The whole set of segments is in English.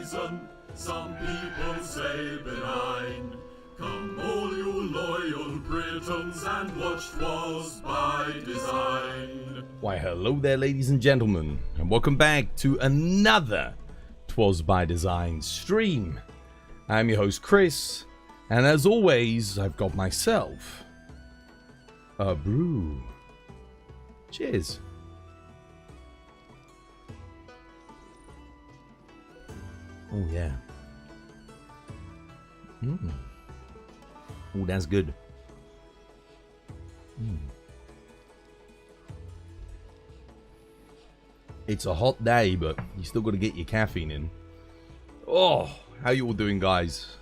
season, some people say benign. Come all you loyal Britons and watch 'Twas by Design. Why hello there ladies and gentlemen, and welcome back to another 'Twas by Design stream. I'm your host Chris, and as always I've got myself a brew. Cheers. Oh yeah. Oh, that's good. It's a hot day, but you still got to get your caffeine in. Oh, how you all doing, guys?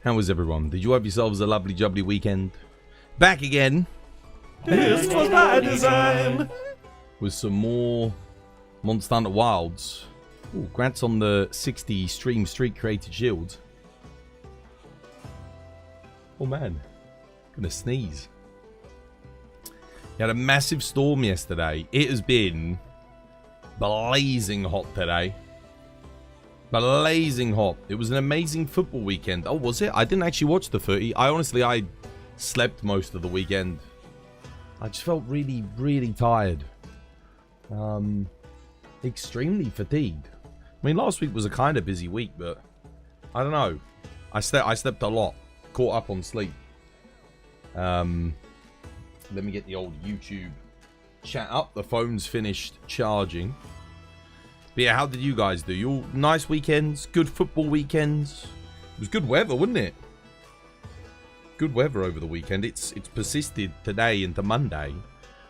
How was everyone? Did you have yourselves a lovely jubbly weekend? Back again. This was by design. With some more Monster Hunter Wilds. Oh, congrats on the 60 stream streak created shield. Oh man, gonna sneeze. You had a massive storm yesterday. It has been blazing hot today. Blazing hot. It was an amazing football weekend. Oh, was it? I didn't actually watch the footy. I slept most of the weekend. I just felt really, really tired. Extremely fatigued. I mean, last week was a kind of busy week, but I don't know. I slept a lot. Caught up on sleep. Let me get the old YouTube chat up. The phone's finished charging. But yeah, how did you guys do? You all nice weekends? Good football weekends? It was good weather, wasn't it? Good weather over the weekend. It's persisted today into Monday.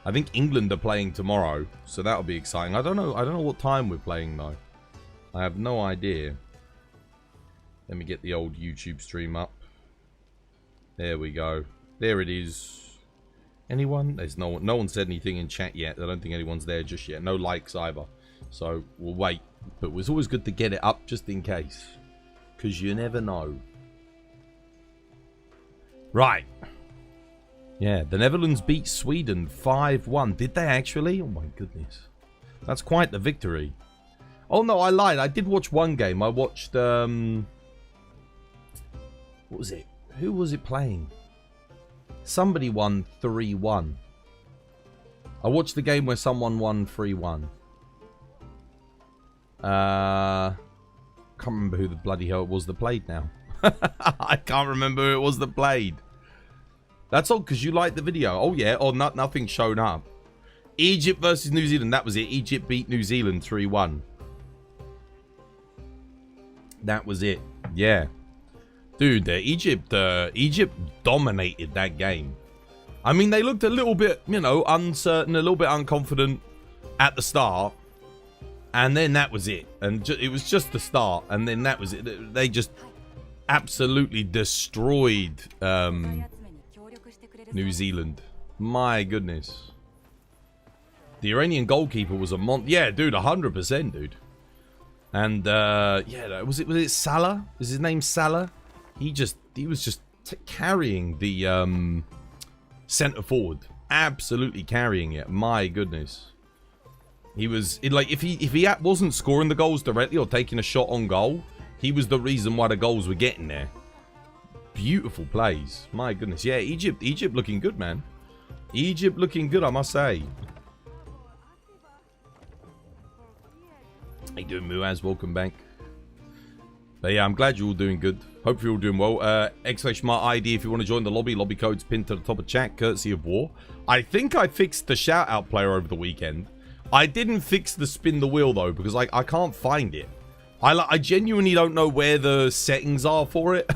I think England are playing tomorrow, so that'll be exciting. I don't know what time we're playing though. I have no idea. Let me get the old YouTube stream up. There we go. There it is. Anyone? There's no one said anything in chat yet. I don't think anyone's there just yet. No likes either. So we'll wait. But it was always good to get it up just in case. Because you never know. Right. Yeah, the Netherlands beat Sweden 5-1. Did they actually? Oh my goodness. That's quite the victory. Oh no, I lied. I did watch one game. I watched, what was it? Who was it playing? Somebody won 3-1. I watched the game where someone won 3-1. Can't remember who the bloody hell it was that played now. I can't remember who it was that played. That's all because you liked the video. Oh yeah, or nothing showed up. Egypt versus New Zealand. That was it. Egypt beat New Zealand 3-1. That was it. Yeah. Dude, Egypt dominated that game. I mean, they looked a little bit, you know, uncertain, a little bit unconfident at the start. And then that was it. And it was just the start. And then that was it. They just absolutely destroyed New Zealand. My goodness. The Iranian goalkeeper was a yeah, dude, 100%, dude. And, yeah, was it Salah? Is his name Salah? He was just carrying the centre forward, absolutely carrying it. My goodness, he was like if he wasn't scoring the goals directly or taking a shot on goal, he was the reason why the goals were getting there. Beautiful plays. My goodness, yeah, Egypt looking good, man. Egypt looking good, I must say. How you doing, Muaz? Welcome back. But yeah, I'm glad you're all doing good. Hope you're all doing well. !ID if you want to join the lobby. Lobby code's pinned to the top of chat, courtesy of War. I think I fixed the shout-out player over the weekend. I didn't fix the spin the wheel, though, because I can't find it. I genuinely don't know where the settings are for it.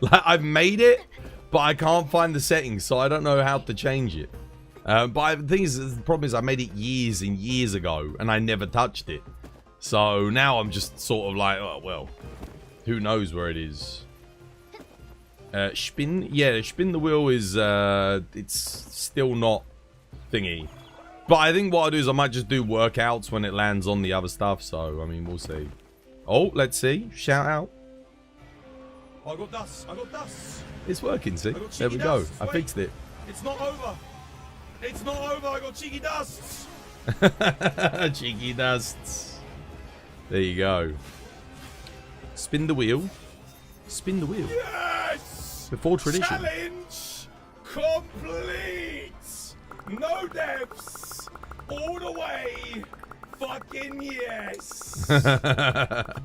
Like, I've made it, but I can't find the settings, so I don't know how to change it. But the problem is I made it years and years ago, and I never touched it. So now I'm just sort of like, oh, well, who knows where it is. Spin? Yeah, spin the wheel is, it's still not thingy. But I think what I'll do is I might just do workouts when it lands on the other stuff. So, I mean, we'll see. Oh, let's see. Shout out. I got dust. I got dust. It's working, see? There we go. I fixed it. It's not over. It's not over. I got cheeky dusts. Cheeky dusts. There you go. Spin the wheel. Spin the wheel. Yes! Before tradition. Challenge complete! No deaths! All the way! Fucking yes!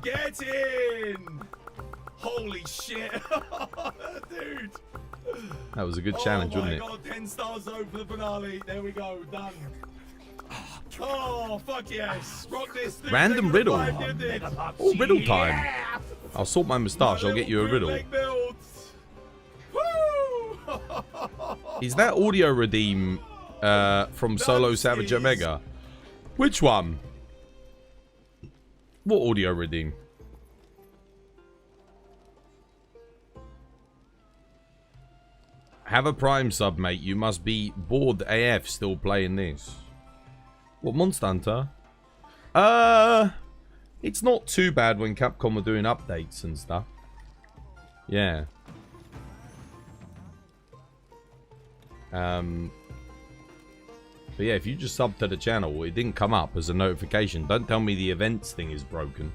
Get in! Holy shit! Dude! That was a good challenge, wasn't it? Oh my god, 10 stars though for the finale. There we go, done. Oh, fuck yes. Rock this. Dude. Random riddle. Oh, riddle time. Yeah. I'll sort my moustache. I'll get you a riddle. Is that audio redeem from Solo Savage Omega? Which one? What audio redeem? Have a Prime sub, mate. You must be bored AF still playing this. What, Monster Hunter? It's not too bad when Capcom are doing updates and stuff. Yeah. But yeah, if you just sub to the channel, it didn't come up as a notification. Don't tell me the events thing is broken.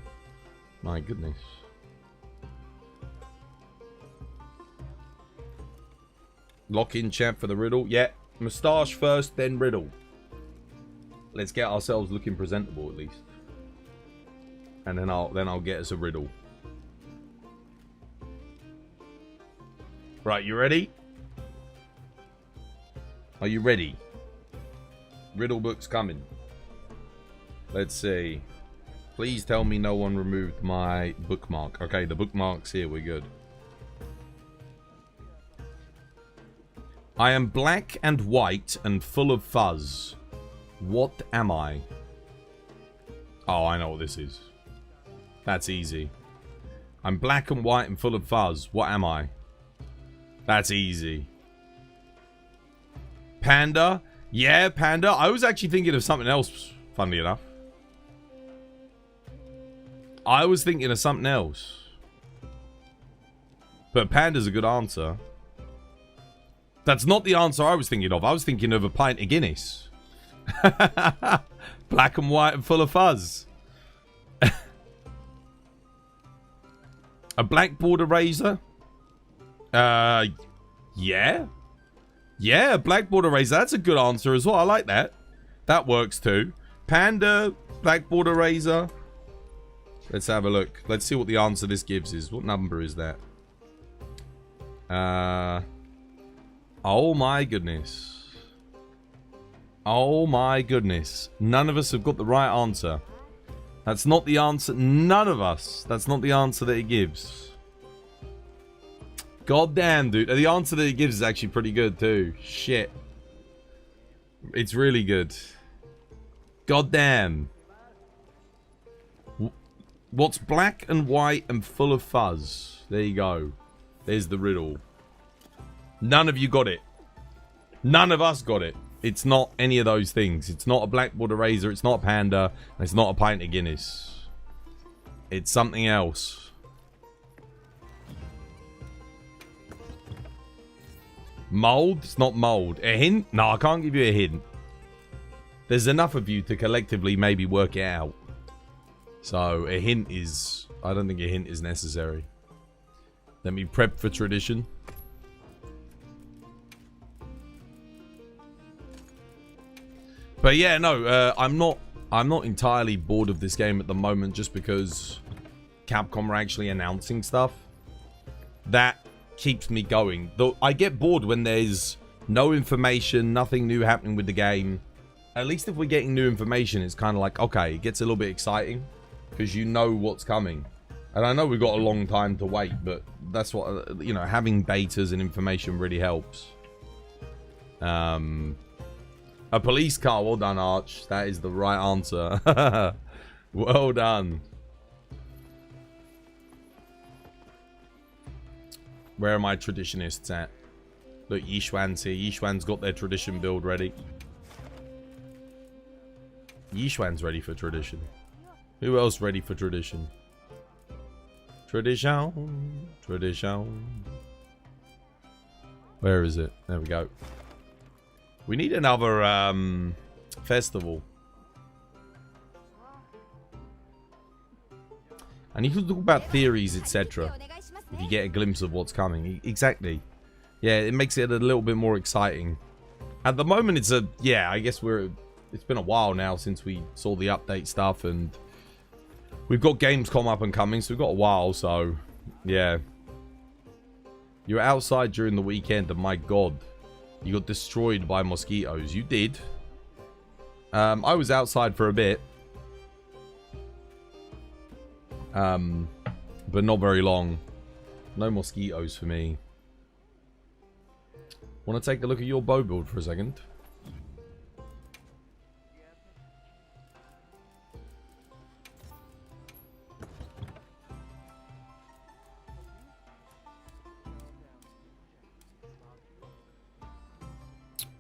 My goodness. Lock in chat for the riddle. Yeah, moustache first, then riddle. Let's get ourselves looking presentable at least. And then I'll get us a riddle. Right, you ready? Are you ready? Riddle book's coming. Let's see. Please tell me no one removed my bookmark. Okay, the bookmark's here. We're good. I am black and white and full of fuzz. What am I? Oh, I know what this is. That's easy. I'm black and white and full of fuzz. What am I? That's easy. Panda? Yeah, panda. I was actually thinking of something else, funnily enough. I was thinking of something else. But panda's a good answer. That's not the answer I was thinking of. I was thinking of a pint of Guinness. Black and white and full of fuzz. A blackboard eraser? Yeah. Yeah, blackboard eraser. That's a good answer as well. I like that. That works too. Panda, blackboard eraser. Let's have a look. Let's see what the answer this gives is. What number is that? Oh my goodness. Oh my goodness. None of us have got the right answer. That's not the answer. None of us. That's not the answer that it gives. God damn, dude. The answer that it gives is actually pretty good too. Shit. It's really good. God damn. What's black and white and full of fuzz? There you go. There's the riddle. None of you got it. None of us got it. It's not any of those things. It's not a blackboard eraser. It's not a panda. It's not a pint of Guinness. It's something else. Mold? It's not mold. A hint? No, I can't give you a hint. There's enough of you to collectively maybe work it out. So, a hint is... I don't think a hint is necessary. Let me prep for tradition. But yeah, no, I'm not entirely bored of this game at the moment just because Capcom are actually announcing stuff. That keeps me going. Though I get bored when there's no information, nothing new happening with the game. At least if we're getting new information, it's kind of like, okay, it gets a little bit exciting because you know what's coming. And I know we've got a long time to wait, but that's what, you know, having betas and information really helps. A police car. Well done, Arch. That is the right answer. Well done. Where are my traditionists at? Look, Yishuan's here. Yishuan's got their tradition build ready. Yishuan's ready for tradition. Who else ready for tradition? Tradition. Tradition. Where is it? There we go. We need another festival. And you can talk about theories, etc. If you get a glimpse of what's coming. Exactly. Yeah, it makes it a little bit more exciting. At the moment, it's a... Yeah, I guess it's been a while now since we saw the update stuff. And we've got Gamescom up and coming, so we've got a while. So, yeah. You were outside during the weekend, and my god, you got destroyed by mosquitoes. You did. I was outside for a bit. But not very long. No mosquitoes for me. Want to take a look at your bow build for a second?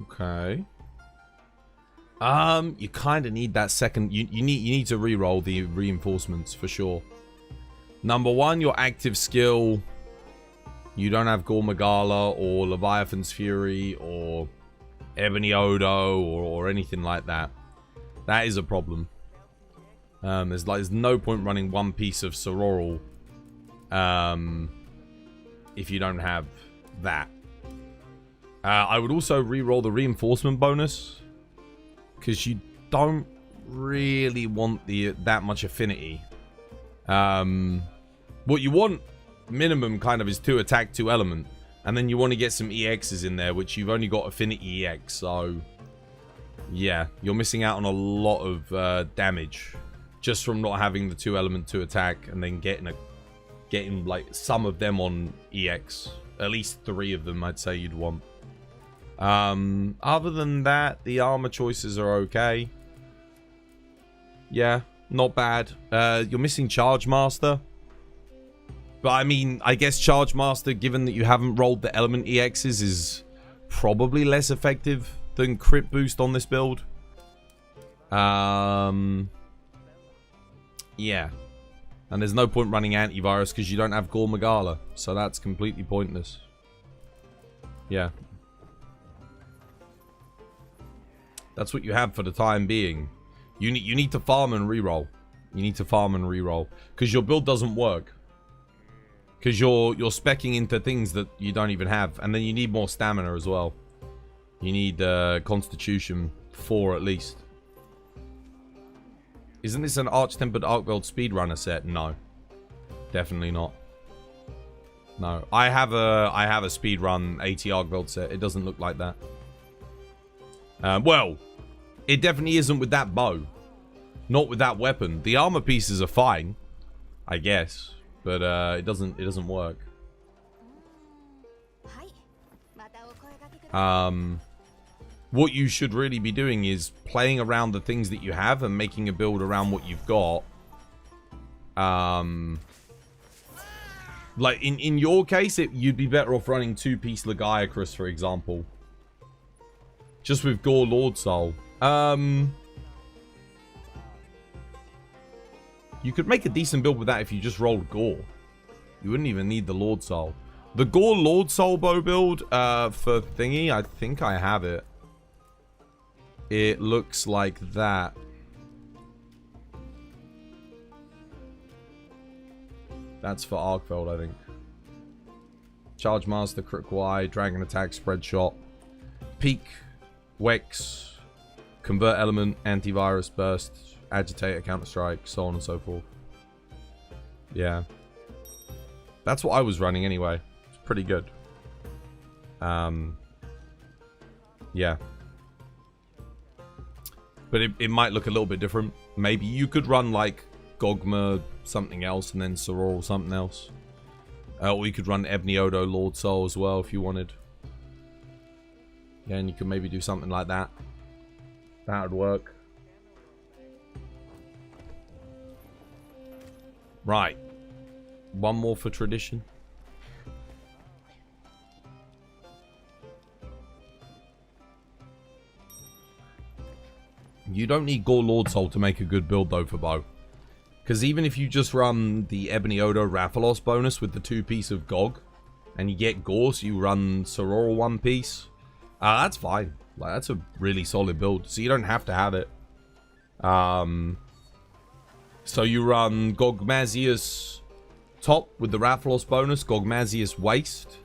Okay. You kind of need that second. You need to re-roll the reinforcements for sure. Number one, your active skill. You don't have Gore Magala or Leviathan's Fury or Ebony Odo or anything like that. That is a problem. There's no point running one piece of Sororal if you don't have that. I would also re-roll the reinforcement bonus because you don't really want that much affinity. What you want minimum kind of is 2 attack, 2 element, and then you want to get some EXs in there, which you've only got affinity EX, so yeah, you're missing out on a lot of damage just from not having the 2 element 2 attack and then getting like some of them on EX. At least 3 of them I'd say you'd want. Other than that, the armor choices are okay. Yeah, not bad. You're missing Charge Master. But I mean, I guess Charge Master, given that you haven't rolled the element EXs, is probably less effective than crit boost on this build. Yeah. And there's no point running antivirus because you don't have Gore Magala. So that's completely pointless. Yeah. That's what you have for the time being. You need to farm and reroll. You need to farm and reroll. Because your build doesn't work. Because you're speccing into things that you don't even have. And then you need more stamina as well. You need Constitution 4 at least. Isn't this an Arch-Tempered Arcveld speedrunner set? No. Definitely not. No. I have a speedrun 80 Arcveld set. It doesn't look like that. Well, it definitely isn't with that bow. Not with that weapon. The armor pieces are fine, I guess. But it doesn't work. What you should really be doing is playing around the things that you have and making a build around what you've got. Like in your case, you'd be better off running 2-piece Lagiacrus, for example. Just with Gore Lord Soul. You could make a decent build with that if you just rolled Gore. You wouldn't even need the Lord Soul. The Gore Lord Soul bow build for thingy, I think I have it. It looks like that. That's for Arcveld, I think. Charge Master, Crit Y, Dragon Attack, Spread Shot, Peak, Wex, Convert Element, Antivirus, Burst, Agitator, Counter-Strike, so on and so forth. Yeah. That's what I was running anyway. It's pretty good. Yeah. But it might look a little bit different. Maybe you could run like Gogma something else and then Soror something else. Or you could run Ebony Odo Lord Soul as well if you wanted. Yeah, and you could maybe do something like that. That would work. Right. One more for tradition. You don't need Gore Lord Soul to make a good build though for bow. Because even if you just run the Ebony Odo Rathalos bonus with the 2-piece of Gog, and you get Gore, so you run Soror 1-piece, that's fine. Like, that's a really solid build. So you don't have to have it. So you run Gogmazius top with the Rathalos bonus, Gogmazius waist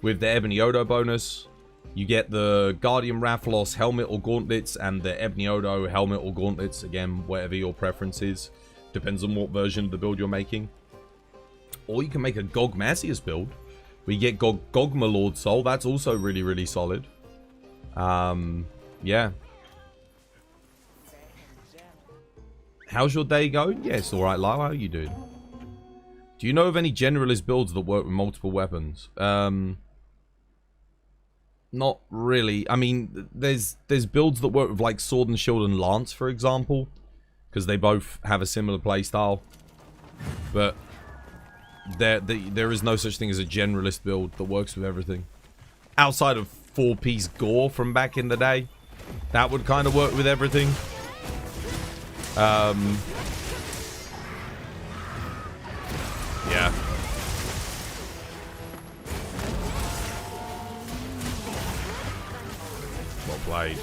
with the Ebony Odo bonus. You get the Guardian Rathalos helmet or gauntlets and the Ebony Odo helmet or gauntlets. Again, whatever your preference is. Depends on what version of the build you're making. Or you can make a Gogmazius build. We get Gogma Lord Soul. That's also really, really solid. Yeah. How's your day going? Yeah, it's alright, Lau. How are you doing? Do you know of any generalist builds that work with multiple weapons? Not really. I mean, there's builds that work with like Sword and Shield and Lance, for example. Because they both have a similar playstyle. But there is no such thing as a generalist build that works with everything. Outside of 4-piece gore from back in the day. That would kind of work with everything. Yeah. Well played.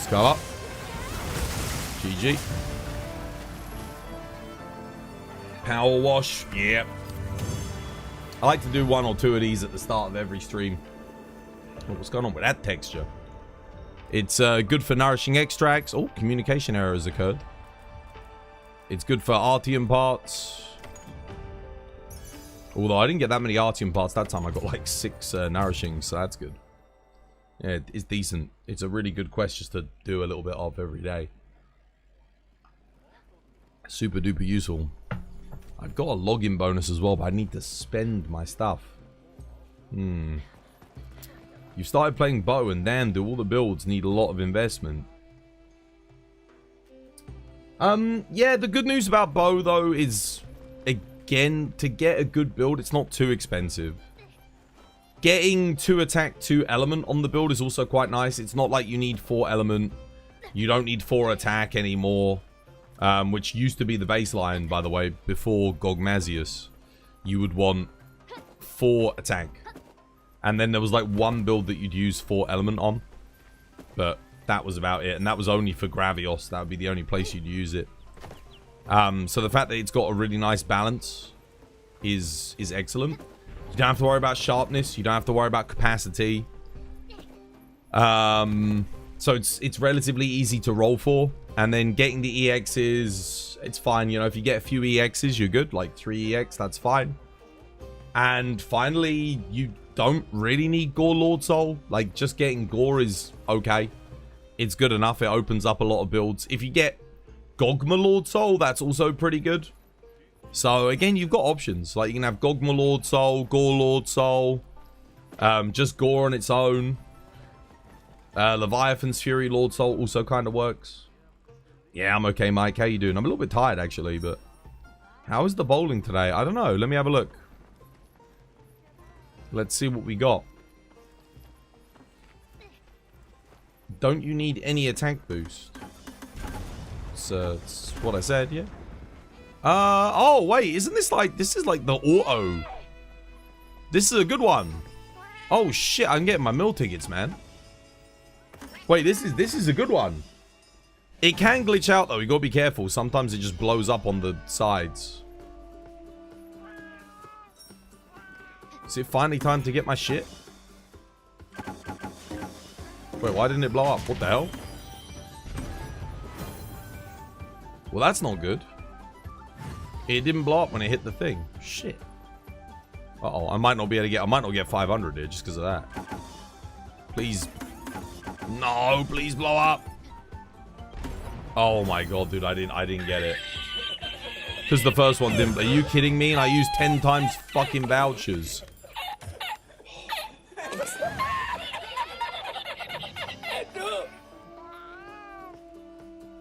Go up. GG. Power wash. Yep. I like to do 1 or 2 of these at the start of every stream. Oh, what's going on with that texture? It's good for nourishing extracts. Oh, communication error has occurred. It's good for Artium parts. Although I didn't get that many Artium parts that time. I got like 6 nourishing, so that's good. Yeah, it's decent. It's a really good quest just to do a little bit of every day. Super duper useful. I've got a login bonus as well, but I need to spend my stuff. You started playing Bow, and damn, do all the builds need a lot of investment. Yeah, the good news about Bow, though, is, again, to get a good build, it's not too expensive. Getting 2 attack, 2 element on the build is also quite nice. It's not like you need 4 element. You don't need 4 attack anymore. Which used to be the baseline, by the way, before Gogmazius. You would want 4 attack. And then there was like 1 build that you'd use 4 element on. But that was about it. And that was only for Gravios. That would be the only place you'd use it. So the fact that it's got a really nice balance is excellent. You don't have to worry about sharpness. You don't have to worry about capacity. So it's relatively easy to roll for. And then getting the EXs, it's fine. You know, if you get a few EXs, you're good. Like 3 EX, that's fine. And finally, you don't really need Gore Lord Soul. Like, just getting Gore is okay. It's good enough. It opens up a lot of builds. If you get Gogma Lord Soul, that's also pretty good. So, again, you've got options. Like, you can have Gogma Lord Soul, Gore Lord Soul, just Gore on its own. Leviathan's Fury Lord Soul also kind of works. Yeah, I'm okay, Mike. How you doing? I'm a little bit tired, actually, but... How is the bowling today? I don't know. Let me have a look. Let's see what we got. Don't you need any attack boost? It's what I said, yeah. Oh, wait, isn't this like... This is like the auto. This is a good one. Oh, shit, I'm getting my meal tickets, man. Wait, this is a good one. It can glitch out, though. You gotta be careful. Sometimes it just blows up on the sides. Is it finally time to get my shit? Wait, why didn't it blow up? What the hell? Well, that's not good. It didn't blow up when it hit the thing. Shit. Uh-oh, I might not be able to get... I might not get 500 here just because of that. Please. No, please blow up. Oh my god, dude, I didn't get it. Because the first one didn't. Are you kidding me? And I used 10 times fucking vouchers.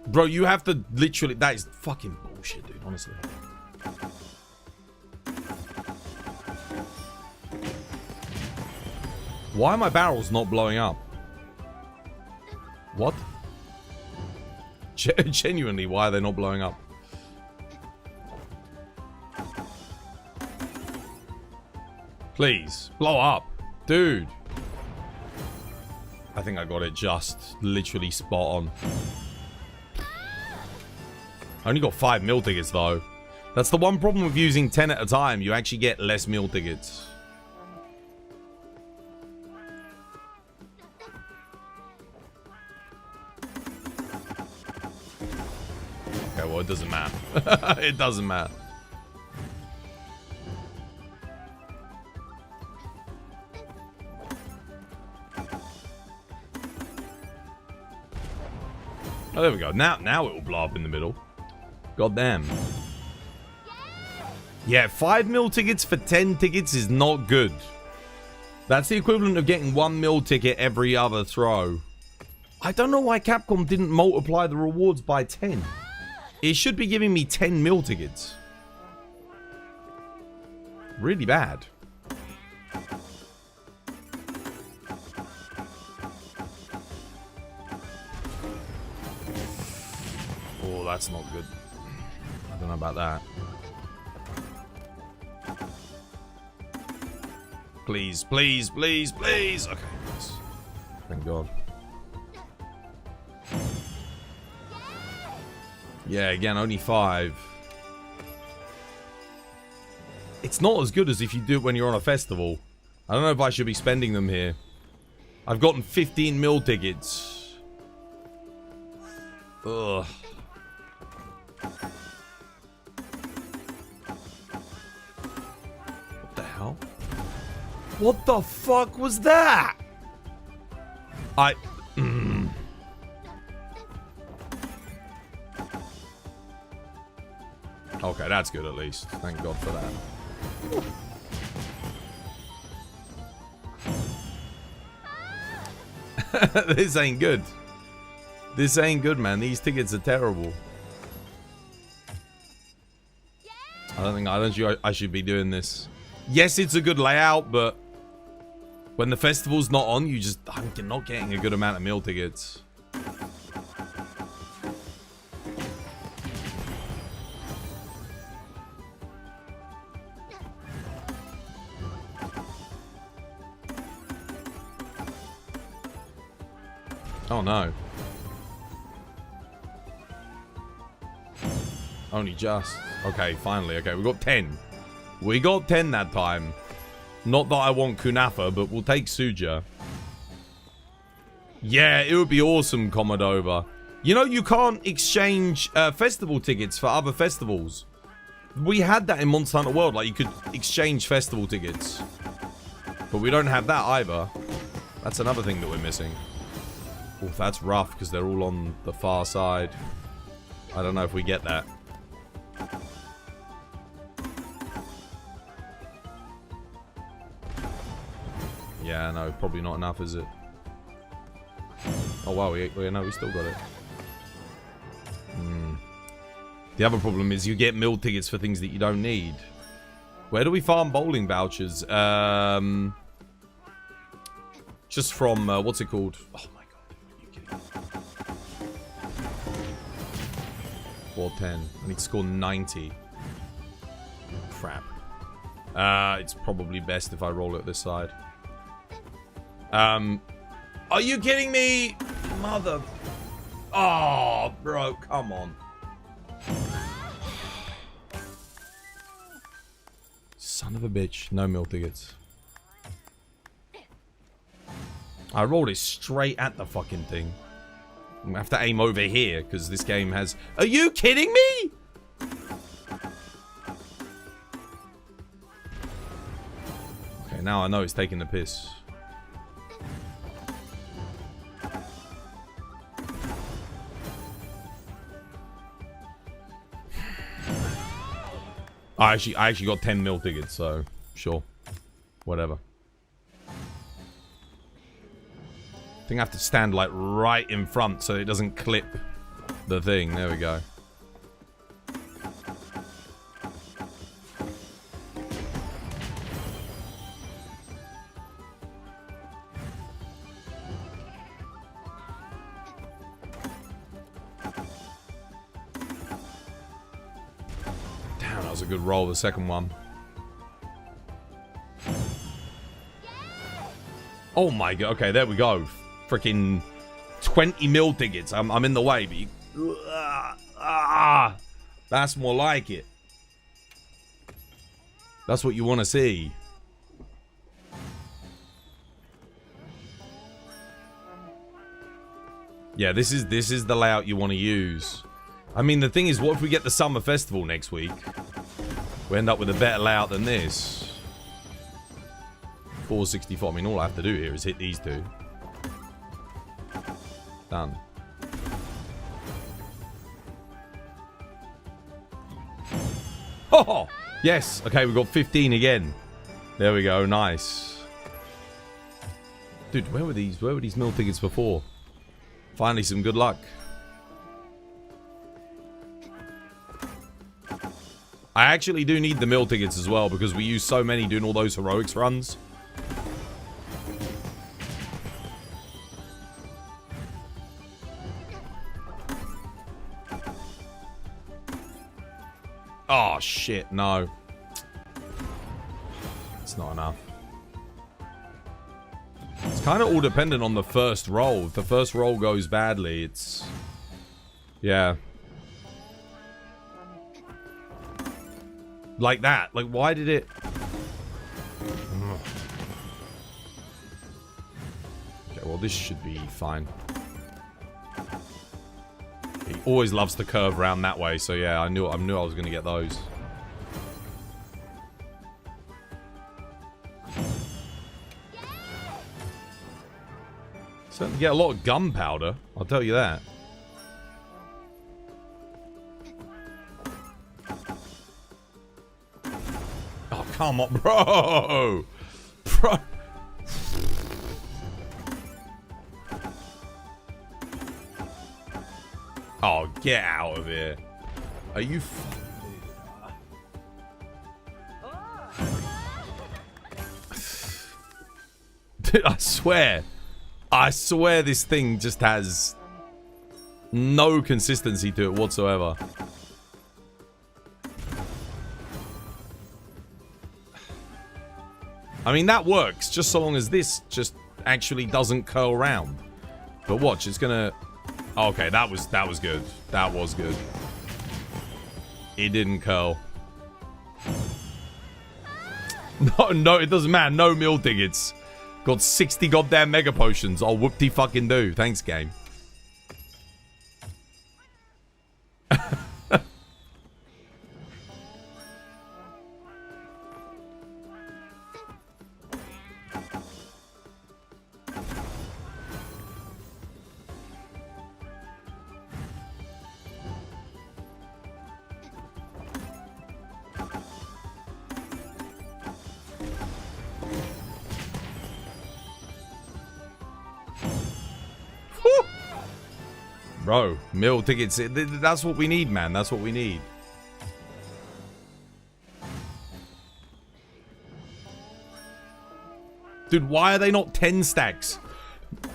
Bro, you have to literally... That is fucking bullshit, dude, honestly. Why are my barrels not blowing up? What? Genuinely, why are they not blowing up? Please, blow up. Dude. I think I got it just literally spot on. I only got 5 meal tickets, though. That's the one problem with using 10 at a time. You actually get less meal tickets. Okay, well, it doesn't matter. It doesn't matter. Oh, there we go. Now it will blow up in the middle. God damn. Yeah, 5 meal tickets for 10 tickets is not good. That's the equivalent of getting 1 meal ticket every other throw. I don't know why Capcom didn't multiply the rewards by 10. It should be giving me 10 meal tickets. Really bad. Oh, that's not good. I don't know about that. Please, please, please, please. Okay, nice. Thank God. Yeah, again, only 5. It's not as good as if you do it when you're on a festival. I don't know if I should be spending them here. I've gotten 15 mil tickets. Ugh. What the hell? What the fuck was that? Okay, that's good at least. Thank God for that. This ain't good. This ain't good, man. These tickets are terrible. I don't think I should be doing this. Yes, it's a good layout, but when the festival's not on, I'm not getting a good amount of meal tickets. Oh no. Only just. Okay, finally. Okay, we got 10. We got 10 that time. Not that I want Kunafa, but we'll take Suja. Yeah, it would be awesome, Commodova. You know, you can't exchange festival tickets for other festivals. We had that in Monster Hunter World. Like, you could exchange festival tickets. But we don't have that either. That's another thing that we're missing. Oh, that's rough because they're all on the far side. I don't know if we get that. Yeah, no, probably not enough, is it? Oh wow, we still got it. The other problem is you get meal tickets for things that you don't need. Where do we farm bowling vouchers? Just from what's it called? Oh my god, are you kidding me? 410. I need to score 90. Crap. It's probably best if I roll it this side. Are you kidding me? Mother... Oh, bro, come on. Son of a bitch. No meal tickets. I rolled it straight at the fucking thing. I'm gonna have to aim over here, because this game has... Are you kidding me? Okay, now I know it's taking the piss. I actually got 10 mil tickets, so sure. Whatever. I think I have to stand like right in front so it doesn't clip the thing. There we go. Damn, that was a good roll, the second one. Oh my god. Okay, there we go. Freaking 20 mil tickets. I'm in the way, but you... that's more like it. That's what you want to see. Yeah, this is the layout you want to use. I mean, the thing is, what if we get the Summer Festival next week? We end up with a better layout than this. 464. I mean, all I have to do here is hit these two. Done. Oh! Yes! Okay, we got 15 again. There we go. Nice. Dude, where were these mill tickets before? Finally, some good luck. I actually do need the mill tickets as well because we use so many doing all those heroics runs. Oh, shit, no. It's not enough. It's kind of all dependent on the first roll. If the first roll goes badly, it's... yeah. Like that. Like, why did it... okay, well, this should be fine. He always loves to curve around that way, so yeah, I knew I was going to get those. Certainly get a lot of gunpowder, I'll tell you that. Oh, come on, bro! Bro! Oh, get out of here. Are you Dude, I swear this thing just has no consistency to it whatsoever. I mean, that works just so long as this just actually doesn't curl round. But watch, it's gonna... okay, that was good. That was good. It didn't curl. No, it doesn't matter. No mill tickets. Got 60 goddamn mega potions. I'll whoop-de-fucking do. Thanks, game. Bro, mill tickets. That's what we need, man. That's what we need. Dude, why are they not 10 stacks?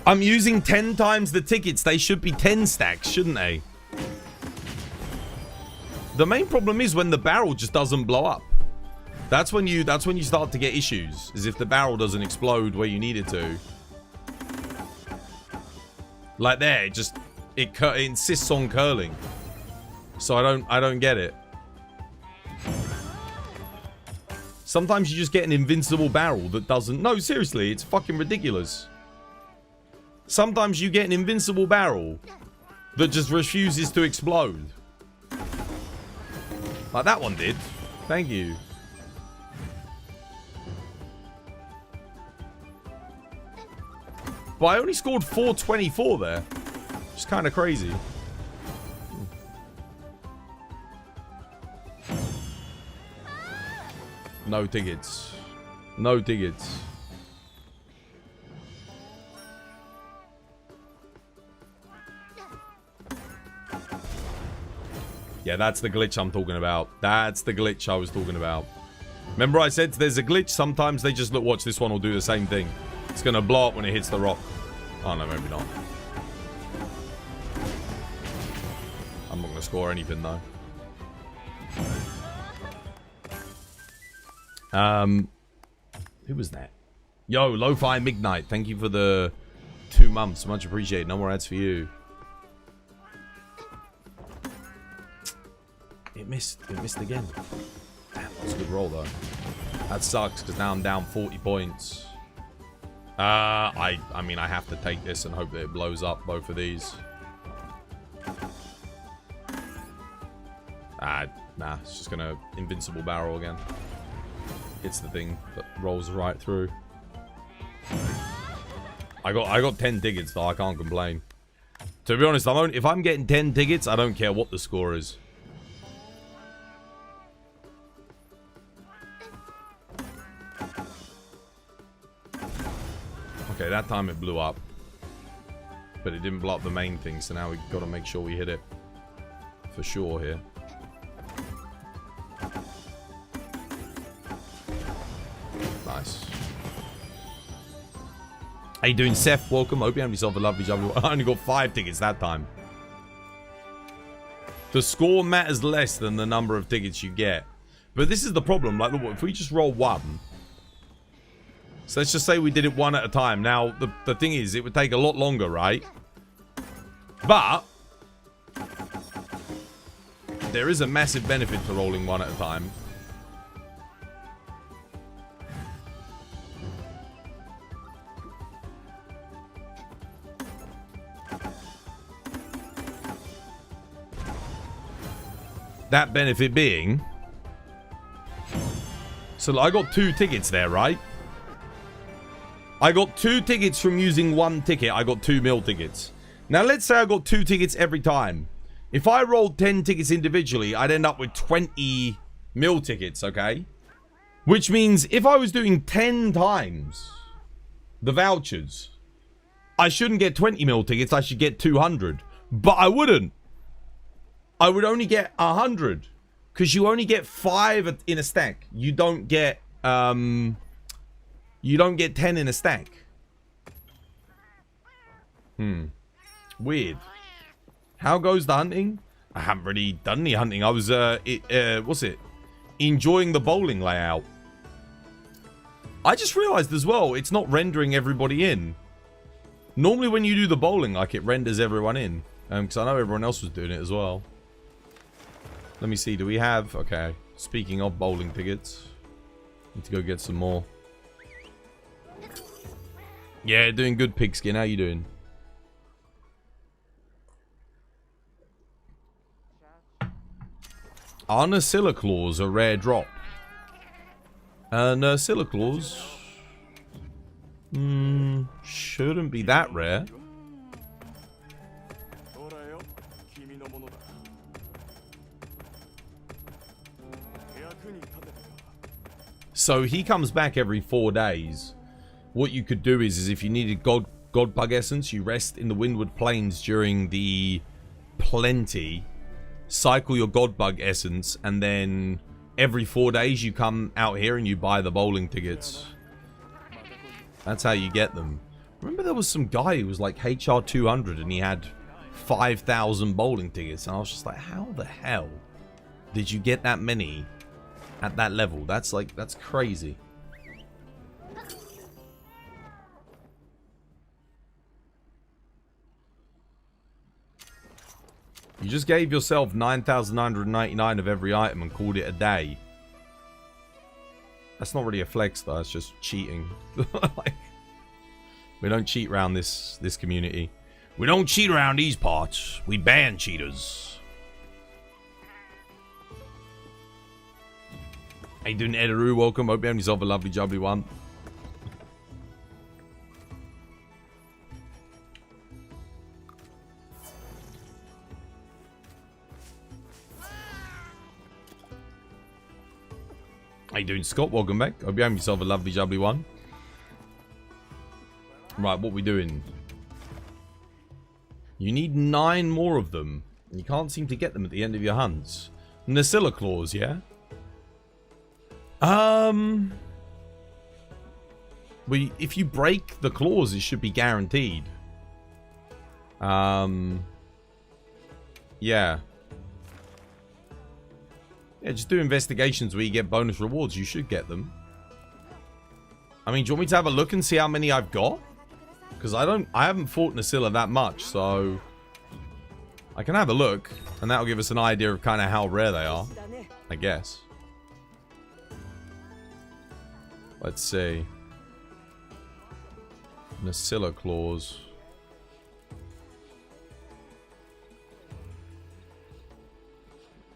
I'm using 10 times the tickets. They should be 10 stacks, shouldn't they? The main problem is when the barrel just doesn't blow up. That's when you start to get issues. Is if the barrel doesn't explode where you need it to. Like there, it insists on curling. So I don't get it. Sometimes you just get an invincible barrel that doesn't... no, seriously, it's fucking ridiculous. Sometimes you get an invincible barrel that just refuses to explode. Like that one did. Thank you. But I only scored 424 there. It's kind of crazy. No tickets. No tickets. Yeah, that's the glitch I'm talking about. That's the glitch I was talking about. Remember I said there's a glitch. Sometimes they just look, watch, this one will do the same thing. It's going to blow up when it hits the rock. Oh, no, maybe not. I'm not going to score anything, though. Who was that? Yo, Lo-Fi Midnight. Thank you for the 2 months. Much appreciated. No more ads for you. It missed. It missed again. Damn, that was a good roll, though. That sucks, because now I'm down 40 points. I mean, I have to take this and hope that it blows up both of these. Nah, it's just gonna invincible barrel again. Hits the thing that rolls right through. I got 10 tickets though. I can't complain. To be honest, if I'm getting 10 tickets, I don't care what the score is. Okay, that time it blew up. But it didn't blow up the main thing, so now we've got to make sure we hit it. For sure here. Nice. How you doing, Seth? Welcome. Hope you have yourself a lovely job. I only got 5 tickets that time. The score matters less than the number of tickets you get. But this is the problem. Like, if we just roll 1... So let's just say we did it 1 at a time. Now, the thing is, it would take a lot longer, right? But there is a massive benefit to rolling 1 at a time. That benefit being... So I got 2 tickets there, right? I got 2 tickets from using 1 ticket. I got 2 mil tickets. Now, let's say I got 2 tickets every time. If I rolled 10 tickets individually, I'd end up with 20 mil tickets, okay? Which means if I was doing 10 times the vouchers, I shouldn't get 20 mil tickets. I should get 200. But I wouldn't. I would only get 100. Because you only get 5 in a stack. You don't get... You don't get 10 in a stack. Weird. How goes the hunting? I haven't really done any hunting. I was, what's it? Enjoying the bowling layout. I just realized as well, it's not rendering everybody in. Normally when you do the bowling, like, it renders everyone in. Because I know everyone else was doing it as well. Let me see, do we have... Okay, speaking of bowling tickets. Need to go get some more. Yeah, doing good, Pigskin. How you doing? Are Nacilliclaws a rare drop? Nacilliclaws... shouldn't be that rare. So he comes back every 4 days. What you could do is if you needed God Bug Essence, you rest in the Windward Plains during the plenty, cycle your God Bug Essence, and then every 4 days you come out here and you buy the bowling tickets. That's how you get them. Remember there was some guy who was like HR 200 and he had 5,000 bowling tickets, and I was just like, how the hell did you get that many at that level? That's crazy. You just gave yourself 9,999 of every item and called it a day. That's not really a flex though, it's just cheating. Like, we don't cheat around this community. We don't cheat around these parts. We ban cheaters. How you doing, Edaru? Welcome. Hope you have yourself a lovely jubbly one. How you doing, Scott? Welcome back. Hope you have yourself a lovely, jubbly one. Right, what we doing? You need 9 more of them. You can't seem to get them at the end of your hunts. Nacilla claws, yeah? If you break the claws, it should be guaranteed. Yeah. Yeah, just do investigations where you get bonus rewards. You should get them. I mean, do you want me to have a look and see how many I've got? Because I haven't fought Nacilla that much, so I can have a look, and that'll give us an idea of kind of how rare they are, I guess. Let's see. Nacilla claws.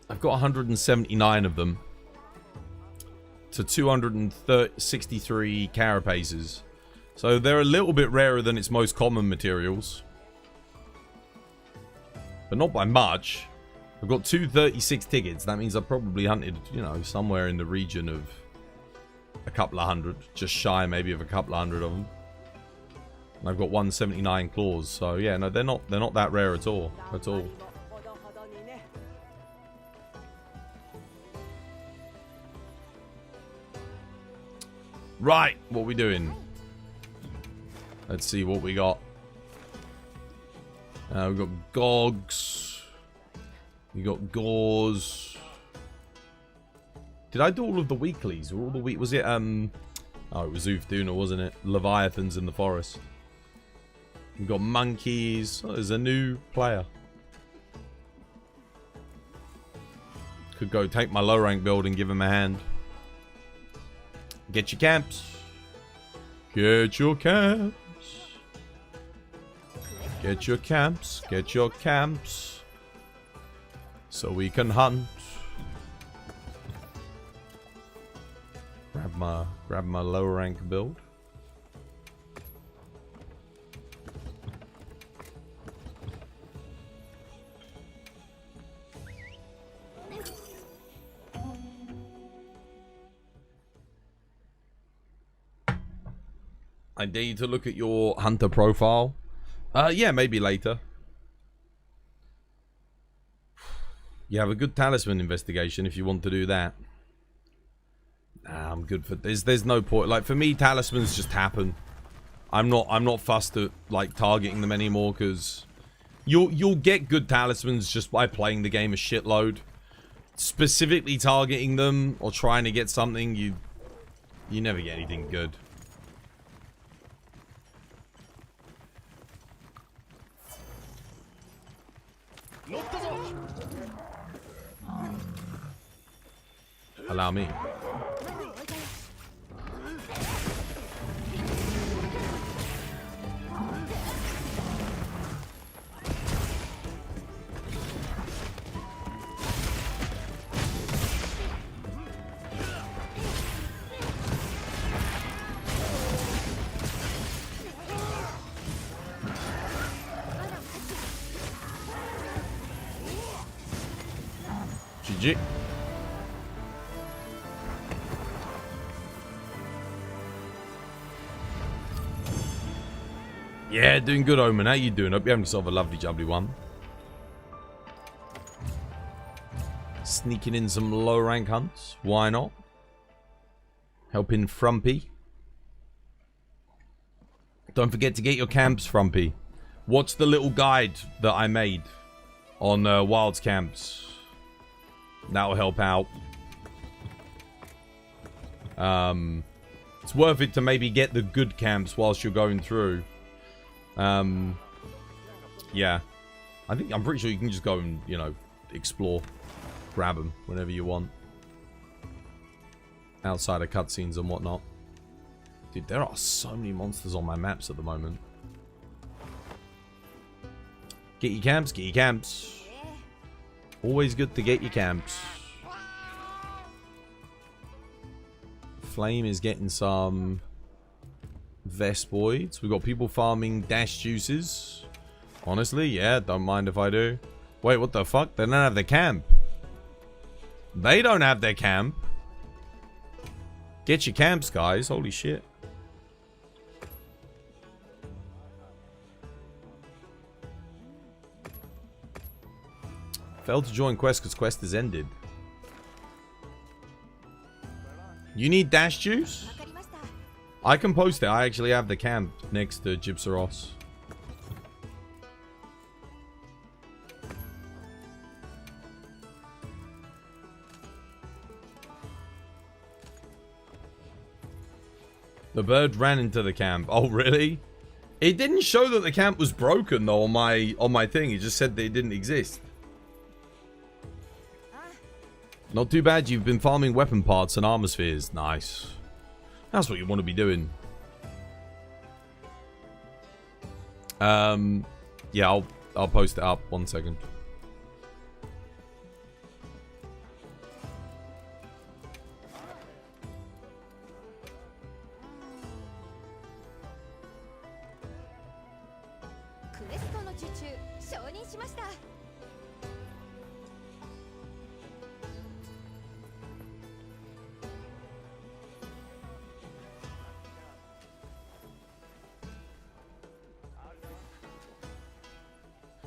I've got 179 of them to 263 carapaces. So they're a little bit rarer than its most common materials. But not by much. I've got 236 tickets. That means I've probably hunted, you know, somewhere in the region of a couple of hundred. Just shy maybe of a couple of hundred of them. And I've got 179 claws. So yeah, no, they're not that rare at all. At all. Right, what we doing? Let's see what we got. We've got Gogs. We got Gauze. Did I do all of the weeklies? Or all the week? Was it oh, it was Ufduna, wasn't it? Leviathans in the forest. We've got monkeys. Oh, there's a new player. Could go take my low rank build and give him a hand. Get your camps. Get your camps. Get your camps. Get your camps. So we can hunt. Grab my low rank build. I dare you to look at your hunter profile. Yeah, maybe later. You have a good talisman investigation if you want to do that. Nah, I'm good for there's no point. Like for me, talismans just happen. I'm not fussed at like targeting them anymore because you'll get good talismans just by playing the game a shitload. Specifically targeting them or trying to get something, you never get anything good. Allow me. GG. Yeah, doing good, Omen. How you doing? Hope you're having yourself a lovely, jubbly one. Sneaking in some low rank hunts. Why not? Helping Frumpy. Don't forget to get your camps, Frumpy. Watch the little guide that I made on Wild's camps. That'll help out. It's worth it to maybe get the good camps whilst you're going through. Yeah. I'm pretty sure you can just go and, you know, explore. Grab them whenever you want. Outside of cutscenes and whatnot. Dude, there are so many monsters on my maps at the moment. Get your camps, get your camps. Always good to get your camps. Flame is getting some Vespoids. We've got people farming dash juices. Honestly, yeah, don't mind if I do. Wait, what the fuck? They don't have their camp. They don't have their camp. Get your camps, guys. Holy shit. Failed to join quest because quest is ended. You need dash juice? I can post it. I actually have the camp next to Gypsaros. The bird ran into the camp. Oh, really? It didn't show that the camp was broken though on my thing. It just said that it didn't exist. Not too bad. You've been farming weapon parts and armor spheres. Nice. That's what you want to be doing. Yeah, I'll post it up. 1 second.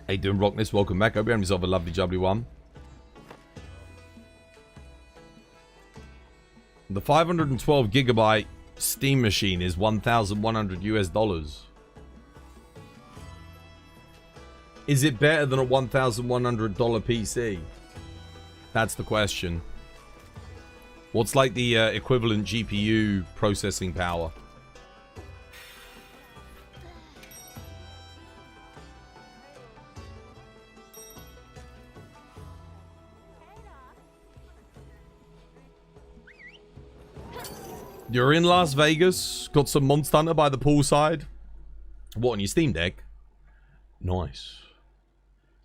How you doing, Rockness? Welcome back. Hope you have yourself a lovely jubbly one. The 512 gigabyte Steam machine is $1,100 US. Is it better than a $1,100 PC? That's the question. What's like the equivalent GPU processing power? You're in Las Vegas, got some Monster Hunter by the poolside. What, on your Steam Deck? Nice.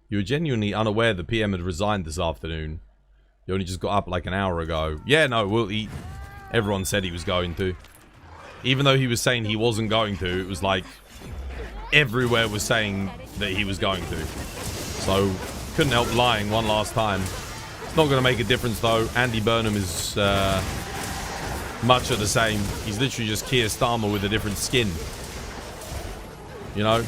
You were genuinely unaware the PM had resigned this afternoon. You only just got up like an hour ago. Yeah, no, everyone said he was going to. Even though he was saying he wasn't going to, it was like everywhere was saying that he was going to. So, couldn't help lying one last time. It's not going to make a difference though. Andy Burnham is much of the same. He's literally just Keir Starmer with a different skin. You know?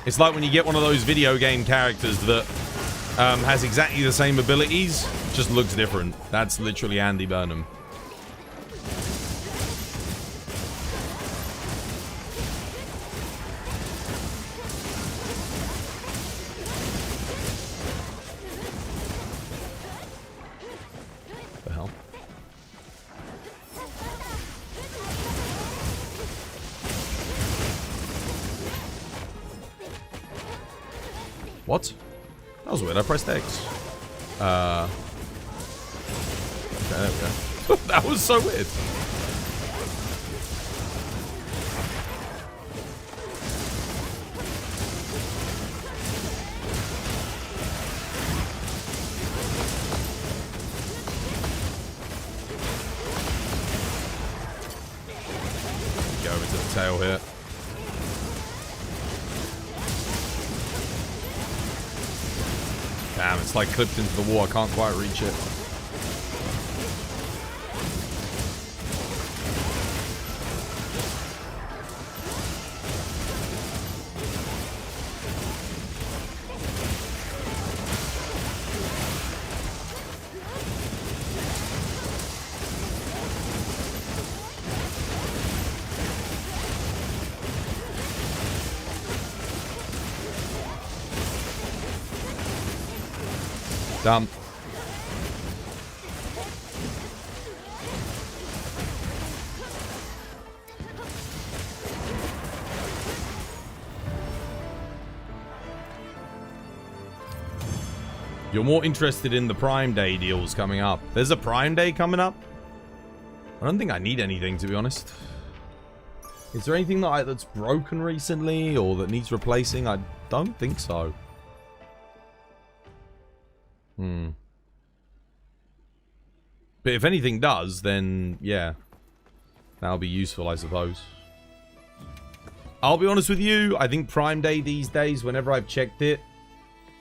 It's like when you get one of those video game characters that has exactly the same abilities, just looks different. That's literally Andy Burnham. The hell? What? That was weird. I pressed X. Okay, there we go. That was so weird. Go over to the tail here. Damn, it's like clipped into the wall. I can't quite reach it. Dump. You're more interested in the Prime Day deals coming up. There's a Prime Day coming up? I don't think I need anything, to be honest. Is there anything that's broken recently or that needs replacing? I don't think so. But if anything does, then yeah, that'll be useful, I suppose. I'll be honest with you, I think Prime Day these days, whenever I've checked it,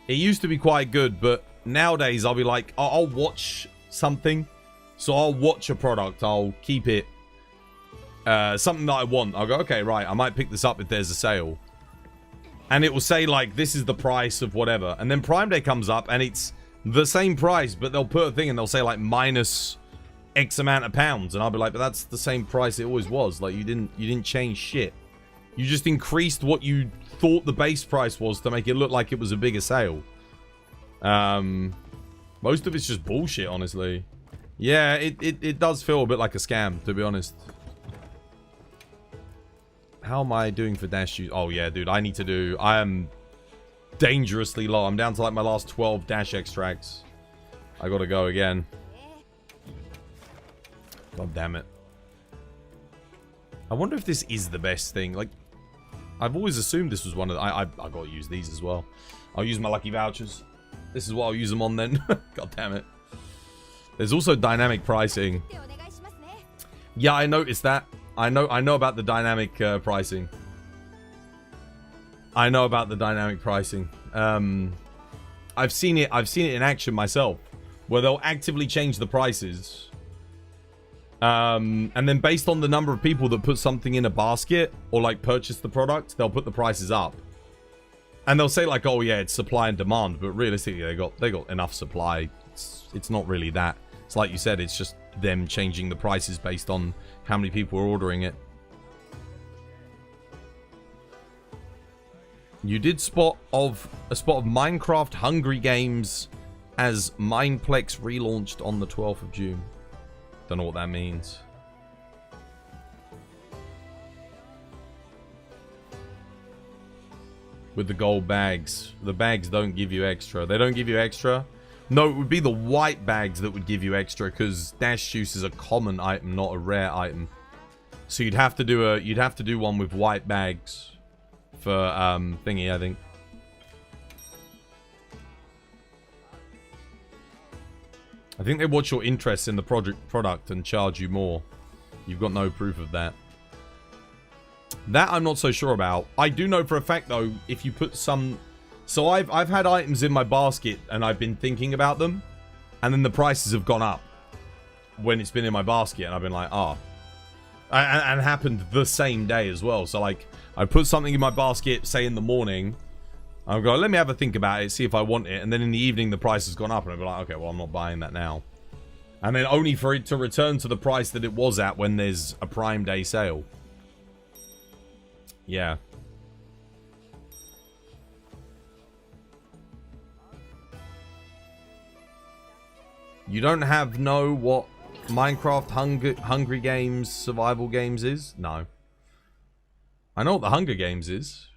it used to be quite good, but nowadays I'll be like, I'll watch something. So I'll watch a product, I'll keep it something that I want. I'll go, okay, right, I might pick this up if there's a sale. And it will say, like, this is the price of whatever. And then Prime Day comes up, and it's the same price, but they'll put a thing, and they'll say, like, minus X amount of pounds. And I'll be like, but that's the same price it always was. Like, you didn't change shit. You just increased what you thought the base price was to make it look like it was a bigger sale. Most of it's just bullshit, honestly. Yeah, it does feel a bit like a scam, to be honest. How am I doing for dash juice? Oh, yeah, dude, I am dangerously low. I'm down to, like, my last 12 dash extracts. I gotta go again. God damn it. I wonder if this is the best thing. Like, I've always assumed this was one of the... I gotta use these as well. I'll use my lucky vouchers. This is what I'll use them on then. God damn it. There's also dynamic pricing. Yeah, I noticed that. I know about the dynamic pricing. I know about the dynamic pricing. I've seen it in action myself, where they'll actively change the prices. And then based on the number of people that put something in a basket or like purchase the product, they'll put the prices up. And they'll say like, oh yeah, it's supply and demand, but realistically they got enough supply. It's not really that. It's like you said, it's just them changing the prices based on how many people are ordering it. You did a spot of Minecraft Hungry Games as Mineplex relaunched on the 12th of June. Don't know what that means. With the gold bags. The bags don't give you extra. They don't give you extra. No, it would be the white bags that would give you extra, because dash juice is a common item, not a rare item. So you'd have to do one with white bags for thingy, I think. I think they watch your interest in the product and charge you more. You've got no proof of that. That I'm not so sure about. I do know for a fact though, if you put some... So I've had items in my basket and I've been thinking about them, and then the prices have gone up when it's been in my basket, and I've been like, ah. And it happened the same day as well. So like, I put something in my basket, say in the morning, I'll go, let me have a think about it, see if I want it, and then in the evening the price has gone up, and I'll be like, okay, well I'm not buying that now. And then only for it to return to the price that it was at when there's a Prime Day sale. Yeah. You don't know what Minecraft Hungry Games survival games is? No. I know what the Hunger Games is,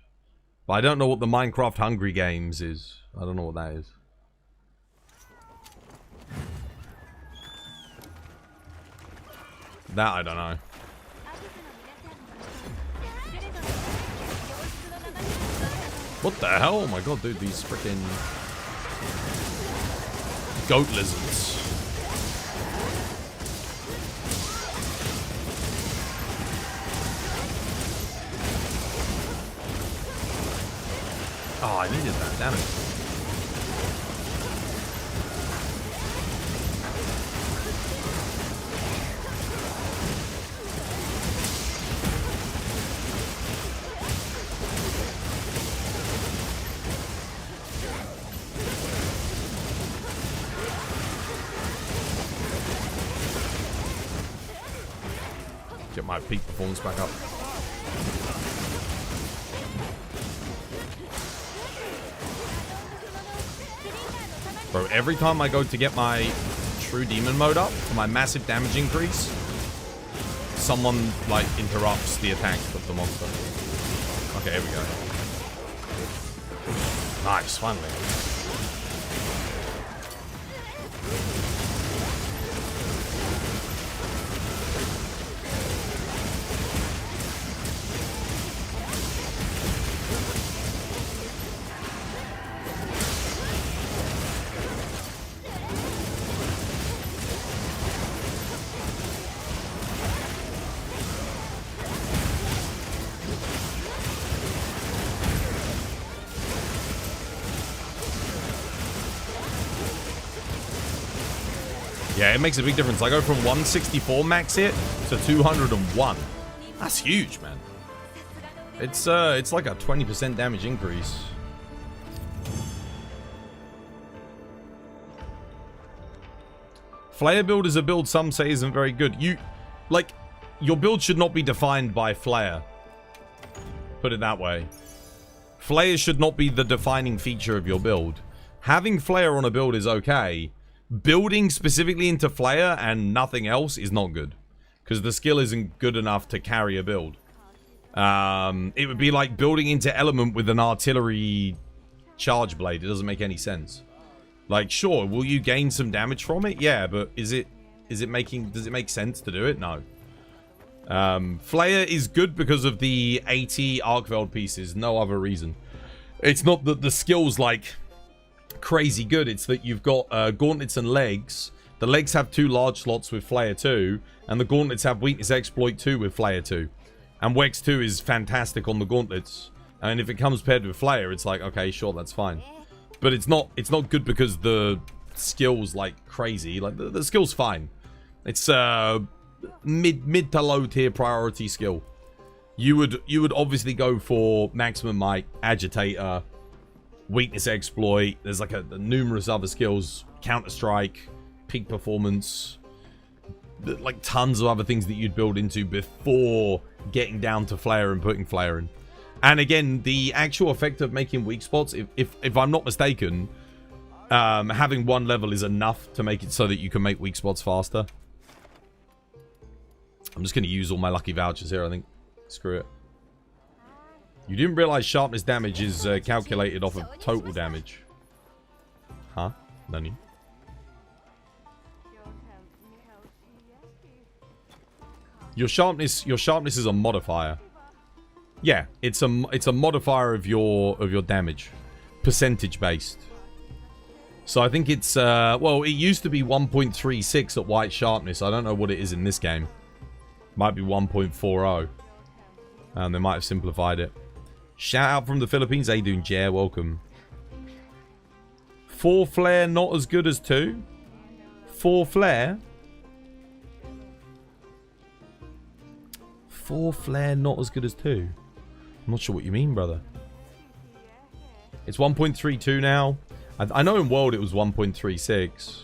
but I don't know what the Minecraft Hungry Games is. I don't know what that is. That I don't know. What the hell? Oh my god, dude, these freaking goat lizards. Oh, I needed that, damn it. Get my peak performance back up. Bro, every time I go to get my true demon mode up for my massive damage increase, someone like interrupts the attack of the monster. Okay, here we go. Nice, finally. Yeah, it makes a big difference. I go from 164 max hit to 201. That's huge, man. It's like a 20% damage increase. Flare build is a build some say isn't very good. Your build should not be defined by Flare. Put it that way. Flare should not be the defining feature of your build. Having Flare on a build is okay. Building specifically into Flare and nothing else is not good. Because the skill isn't good enough to carry a build. It would be like building into Element with an artillery charge blade. It doesn't make any sense. Like, sure, will you gain some damage from it? Yeah, but does it make sense to do it? No. Flare is good because of the 80 Arcveld pieces, no other reason. It's not that the skill's like crazy good, it's that you've got gauntlets and legs. The legs have 2 large slots with Flare 2, and the gauntlets have weakness exploit 2 with Flare 2. And Wex 2 is fantastic on the gauntlets. And if it comes paired with Flare, it's like, okay, sure, that's fine. But it's not good because the skill's like crazy. Like the skill's fine. It's mid to low tier priority skill. You would obviously go for maximum might, agitator, weakness exploit. There's like a numerous other skills, counter strike, peak performance, like tons of other things that you'd build into before getting down to Flare and putting Flare in. And again, the actual effect of making weak spots, if I'm not mistaken, having 1 level is enough to make it so that you can make weak spots faster. I'm just going to use all my lucky vouchers here, I think. Screw it. You didn't realize sharpness damage is calculated off of total damage. Huh? Nani? Your sharpness is a modifier. Yeah, it's a modifier of your damage, percentage based. So I think it's well, it used to be 1.36 at white sharpness. I don't know what it is in this game. Might be 1.40. They might have simplified it. Shout out from the Philippines. How you doing, Jer? Welcome. 4 Flare not as good as 2. 4 Flare. 4 Flare not as good as 2. I'm not sure what you mean, brother. It's 1.32 now. I know in World it was 1.36.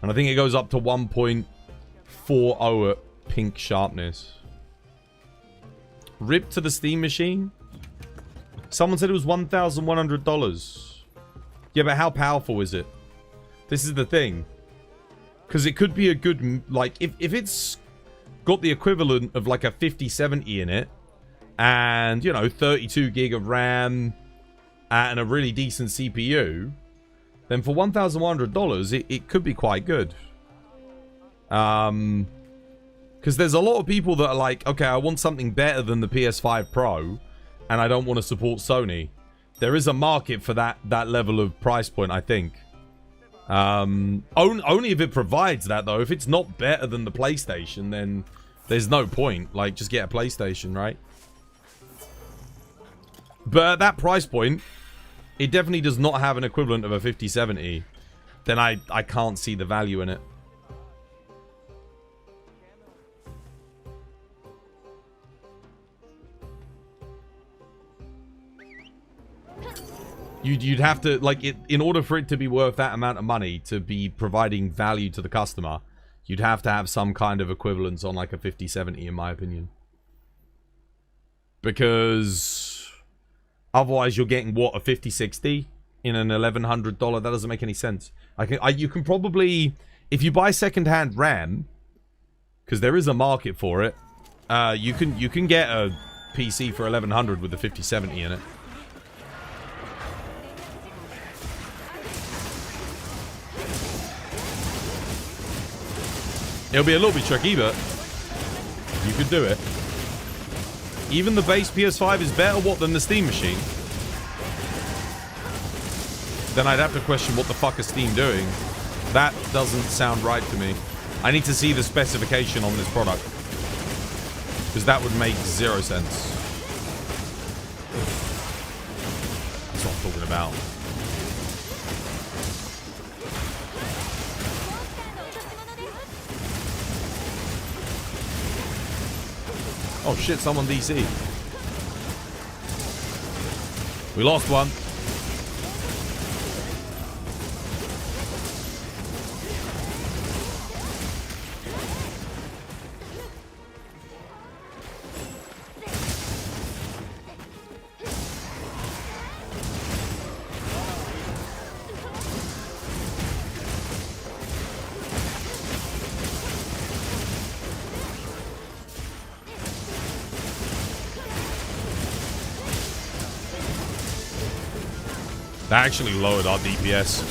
And I think it goes up to 1.40 at pink sharpness. Rip to the Steam machine? Someone said it was $1,100. Yeah, but how powerful is it? This is the thing. Because it could be a good... Like, if it's got the equivalent of like a 5070 in it, and, you know, 32 gig of RAM, and a really decent CPU, then for $1,100, it could be quite good. Because there's a lot of people that are like, okay, I want something better than the PS5 Pro, and I don't want to support Sony. There is a market for that level of price point, I think. Only if it provides that, though. If it's not better than the PlayStation, then there's no point. Like, just get a PlayStation, right? But at that price point, it definitely does not have an equivalent of a 5070. Then I can't see the value in it. You'd have to, like, in order for it to be worth that amount of money, to be providing value to the customer, you'd have to have some kind of equivalence on, like, a 5070, in my opinion. Because otherwise you're getting, what, a 5060 in an $1,100? That doesn't make any sense. You can probably, if you buy secondhand RAM, because there is a market for it, you can get a PC for $1,100 with a 5070 in it. It'll be a little bit tricky, but you could do it. Even the base PS5 is better, what, than the Steam machine? Then I'd have to question what the fuck is Steam doing. That doesn't sound right to me. I need to see the specification on this product. Because that would make zero sense. That's what I'm talking about. Oh shit, someone DC. We lost one. That actually lowered our DPS.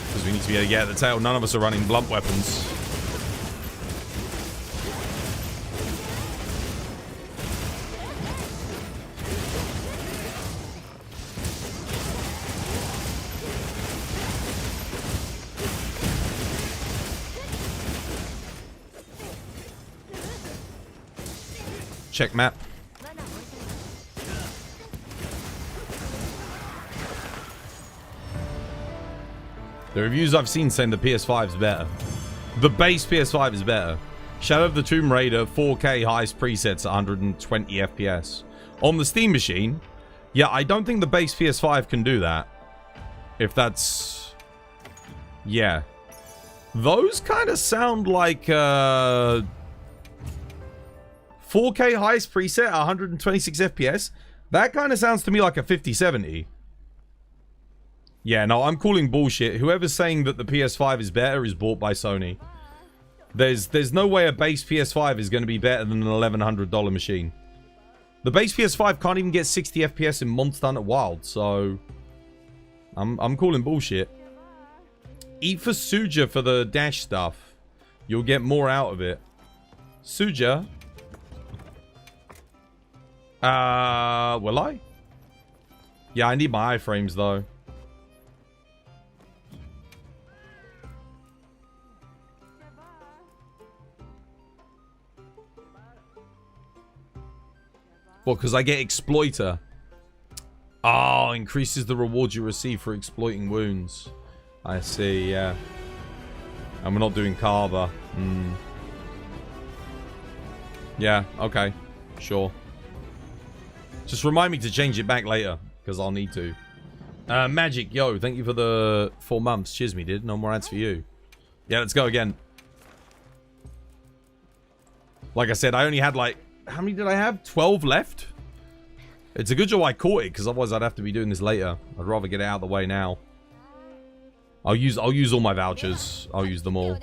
Because we need to be able to get at the tail. None of us are running blunt weapons. Check map. The reviews I've seen saying the PS5 is better. The base PS5 is better. Shadow of the Tomb Raider 4K highest presets 120 FPS. On the Steam machine, yeah, I don't think the base PS5 can do that. If that's... Yeah. Those kind of sound like 4K highest preset 126 FPS. That kind of sounds to me like a 5070. Yeah, no, I'm calling bullshit. Whoever's saying that the PS5 is better is bought by Sony. There's no way a base PS5 is going to be better than an $1,100 machine. The base PS5 can't even get 60 FPS in Monster Hunter Wild, so I'm calling bullshit. Eat for Suja for the dash stuff. You'll get more out of it. Suja? Will I? Yeah, I need my iframes though. What, because I get Exploiter? Oh, increases the reward you receive for exploiting wounds. I see, yeah. And we're not doing Carver. Yeah, okay. Sure. Just remind me to change it back later, because I'll need to. Magic, yo, thank you for the 4 months. Cheers, me, dude. No more ads for you. Yeah, let's go again. Like I said, I only had like... How many did I have? 12 left? It's a good job I caught it, because otherwise I'd have to be doing this later. I'd rather get it out of the way now. I'll use all my vouchers. I'll use them all.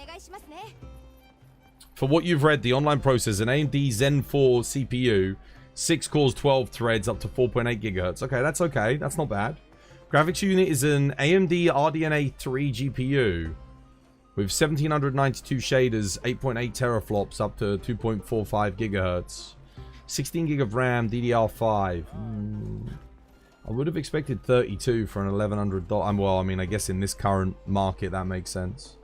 For what you've read, the online process, an AMD Zen 4 CPU, 6 cores, 12 threads, up to 4.8 gigahertz. Okay, that's okay. That's not bad. Graphics unit is an AMD RDNA 3 GPU with 1792 shaders, 8.8 teraflops, up to 2.45 gigahertz. 16 gig of RAM, DDR5. I would have expected 32 for an $1,100. Well, I mean, I guess in this current market that makes sense.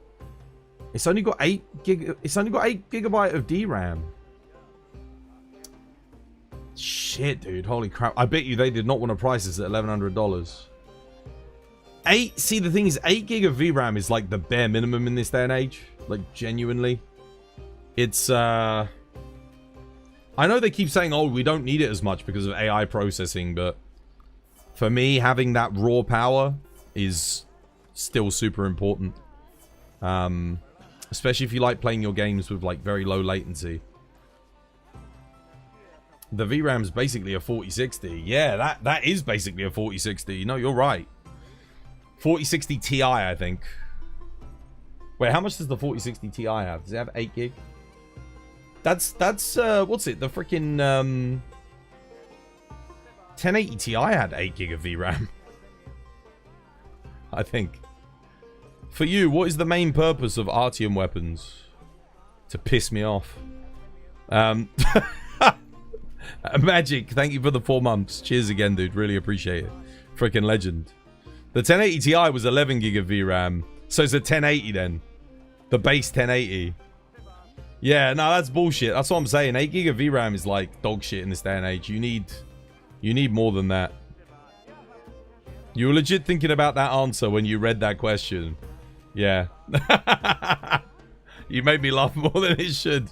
It's only got 8 gigabyte of DRAM. Shit, dude. Holy crap. I bet you they did not want to price this at $1,100. See, the thing is, 8 gig of VRAM is like the bare minimum in this day and age. Like, genuinely. It's, I know they keep saying, oh, we don't need it as much because of AI processing, but for me, having that raw power is still super important. Especially if you like playing your games with, like, very low latency. The VRAM is basically a 4060. Yeah, that is basically a 4060. No, you're right. 4060 Ti, I think. Wait, how much does the 4060 Ti have? Does it have 8 gig? That's what's it? The freaking 1080 Ti had 8 gig of VRAM. I think. For you, what is the main purpose of Artium weapons? To piss me off. Magic, thank you for the 4 months. Cheers again, dude. Really appreciate it. Freaking legend. The 1080 Ti was 11 gig of VRAM. So it's a 1080 then. The base 1080. Yeah, no, that's bullshit. That's what I'm saying. 8 gig of VRAM is like dog shit in this day and age. You need more than that. You were legit thinking about that answer when you read that question. Yeah. You made me laugh more than it should.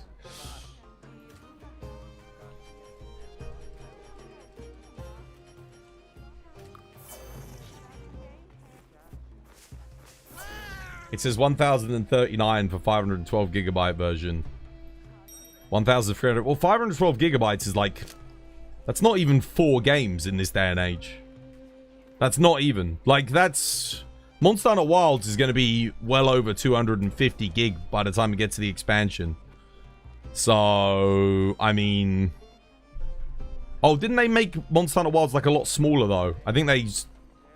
It says 1,039 for 512 gigabyte version. 1,300. Well, 512 gigabytes is like... That's not even 4 games in this day and age. That's not even. Like, that's... Monster Hunter Wilds is going to be well over 250 gig by the time it gets to the expansion. So, I mean... Oh, didn't they make Monster Hunter Wilds like a lot smaller, though? I think they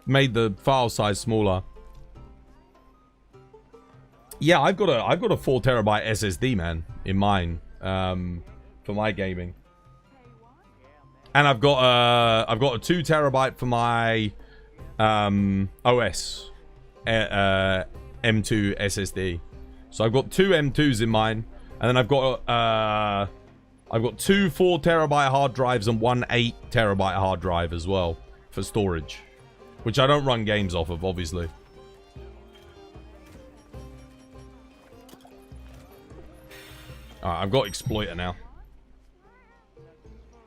made the file size smaller. Yeah, I've got a 4 terabyte SSD, man, in mine, for my gaming, and I've got a 2 terabyte for my OS M2 SSD. So I've got 2 M2s in mine, and then I've got 2 4 terabyte hard drives and 1 8 terabyte hard drive as well for storage, which I don't run games off of, obviously. Alright, I've got Exploiter now.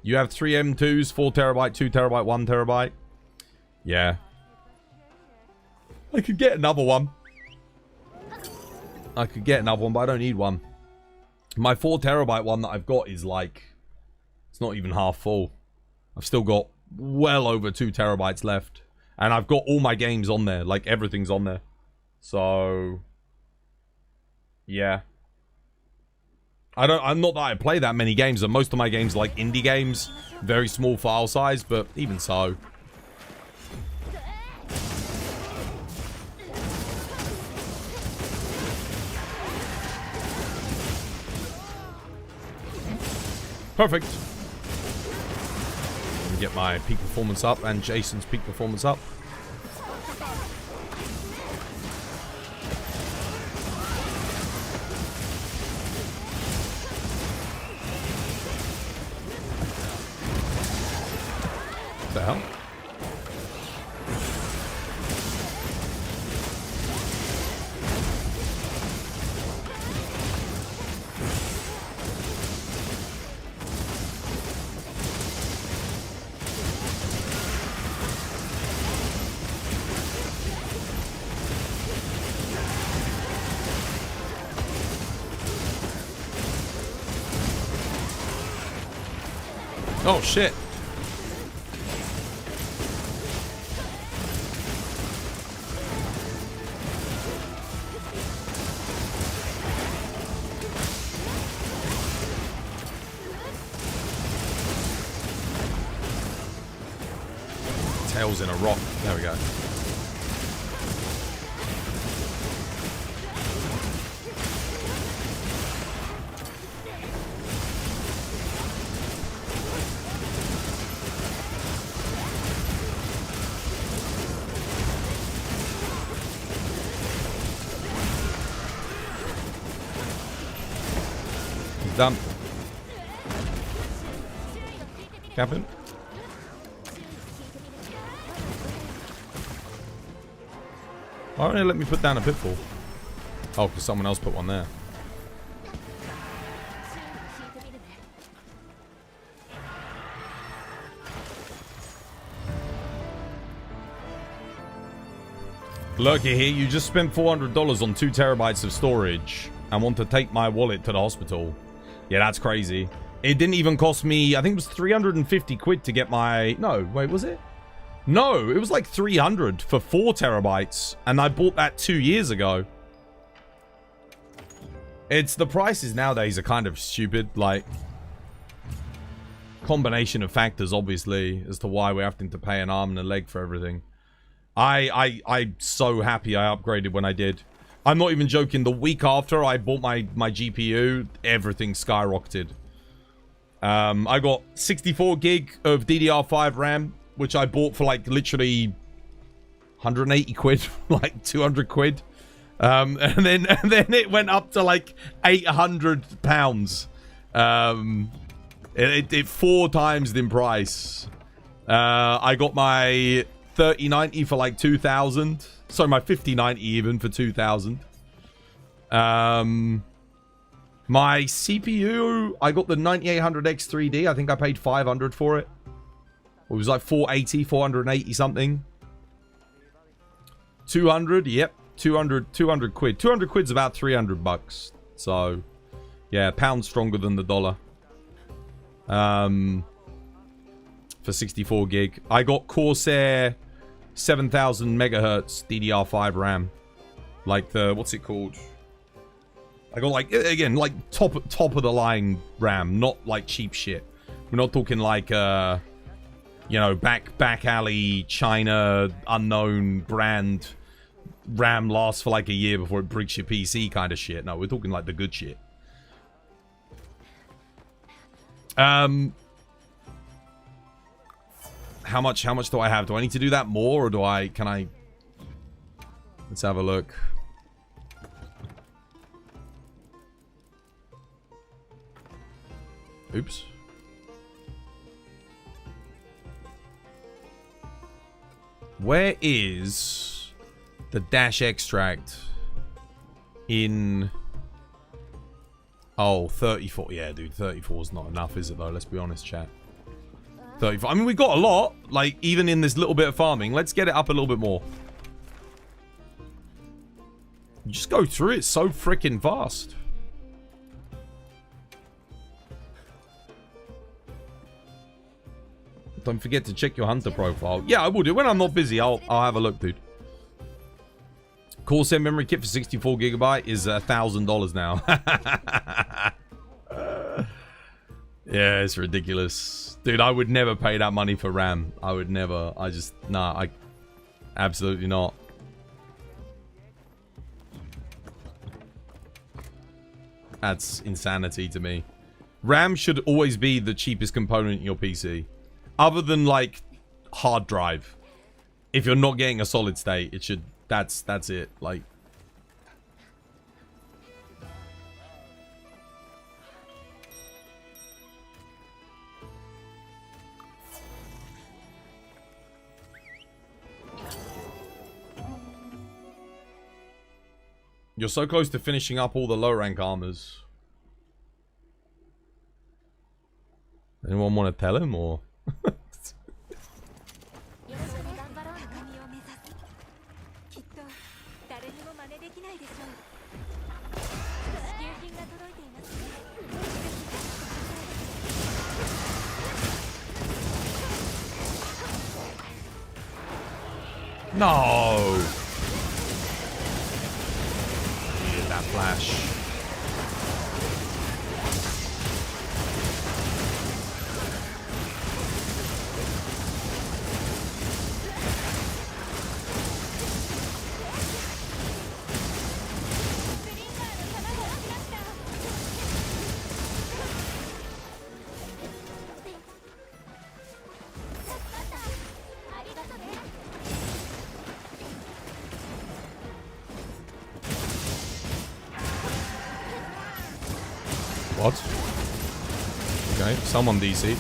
You have 3 M2s, 4 terabyte, 2 terabyte, 1 terabyte. Yeah. I could get another one. But I don't need one. My 4 terabyte one that I've got is like... It's not even half full. I've still got well over 2 terabytes left. And I've got all my games on there. Like, everything's on there. So... Yeah. I'm not that I play that many games, and most of my games are like indie games, very small file size, but even so. Perfect. Let me get my peak performance up and Jason's peak performance up. What the hell? Oh shit. Tails in a rock. There we go. He's done. Captain? Why won't they let me put down a pitfall? Oh, because someone else put one there. Lurky here, you just spent $400 on 2 terabytes of storage and want to take my wallet to the hospital. Yeah, that's crazy. It didn't even cost me, I think it was 350 quid to get my... No, wait, was it? No, it was like 300 for 4 terabytes, and I bought that 2 years ago. It's the prices nowadays are kind of stupid, like combination of factors, obviously, as to why we're having to pay an arm and a leg for everything. I'm so happy I upgraded when I did. I'm not even joking. The week after I bought my GPU, everything skyrocketed. I got 64 gig of DDR5 RAM, which I bought for like literally 180 quid, like 200 quid. And then it went up to like 800 pounds. It 4 times in price. I got my 3090 for like 2,000. Sorry, my 5090 even for 2,000. My CPU, I got the 9800X 3D. I think I paid 500 for it. It was like 480 something. 200, yep. 200 quid. 200 quid's about 300 bucks. So, yeah, pound stronger than the dollar. For 64 gig. I got Corsair 7000 megahertz DDR5 RAM. Like the, what's it called? I got like, again, like top of the line RAM, not like cheap shit. We're not talking like, you know, back alley, China, unknown brand RAM lasts for like a year before it breaks your PC kind of shit. No, we're talking like the good shit. How much do I have? Do I need to do that more, or can I? Let's have a look. Oops. Where is the dash extract in... Oh, 34. Yeah, dude, 34 is not enough, is it, though? Let's be honest, chat. 34. I mean, we got a lot, like, even in this little bit of farming. Let's get it up a little bit more. You just go through it so freaking fast. Don't forget to check your hunter profile. Yeah, I will do. When I'm not busy, I'll have a look, dude. Corsair memory kit for 64 gigabyte is $1,000 now. Yeah, it's ridiculous. Dude, I would never pay that money for RAM. I would never. I just... Nah, absolutely not. That's insanity to me. RAM should always be the cheapest component in your PC. Other than, like, hard drive. If you're not getting a solid state, it should... That's it. Like... You're so close to finishing up all the low rank armors. Anyone want to tell him, or? No! Yeah, that flash. What? Okay, someone DC.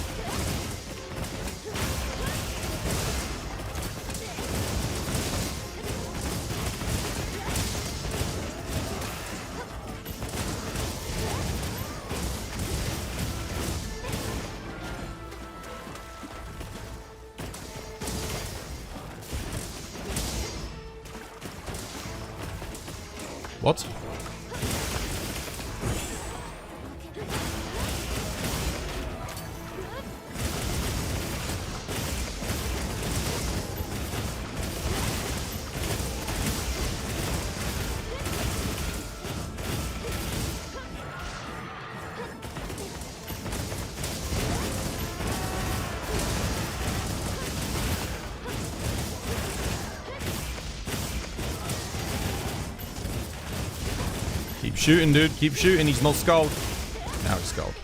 What? Keep shooting, dude. Keep shooting. He's not skulled. Now he's skulled.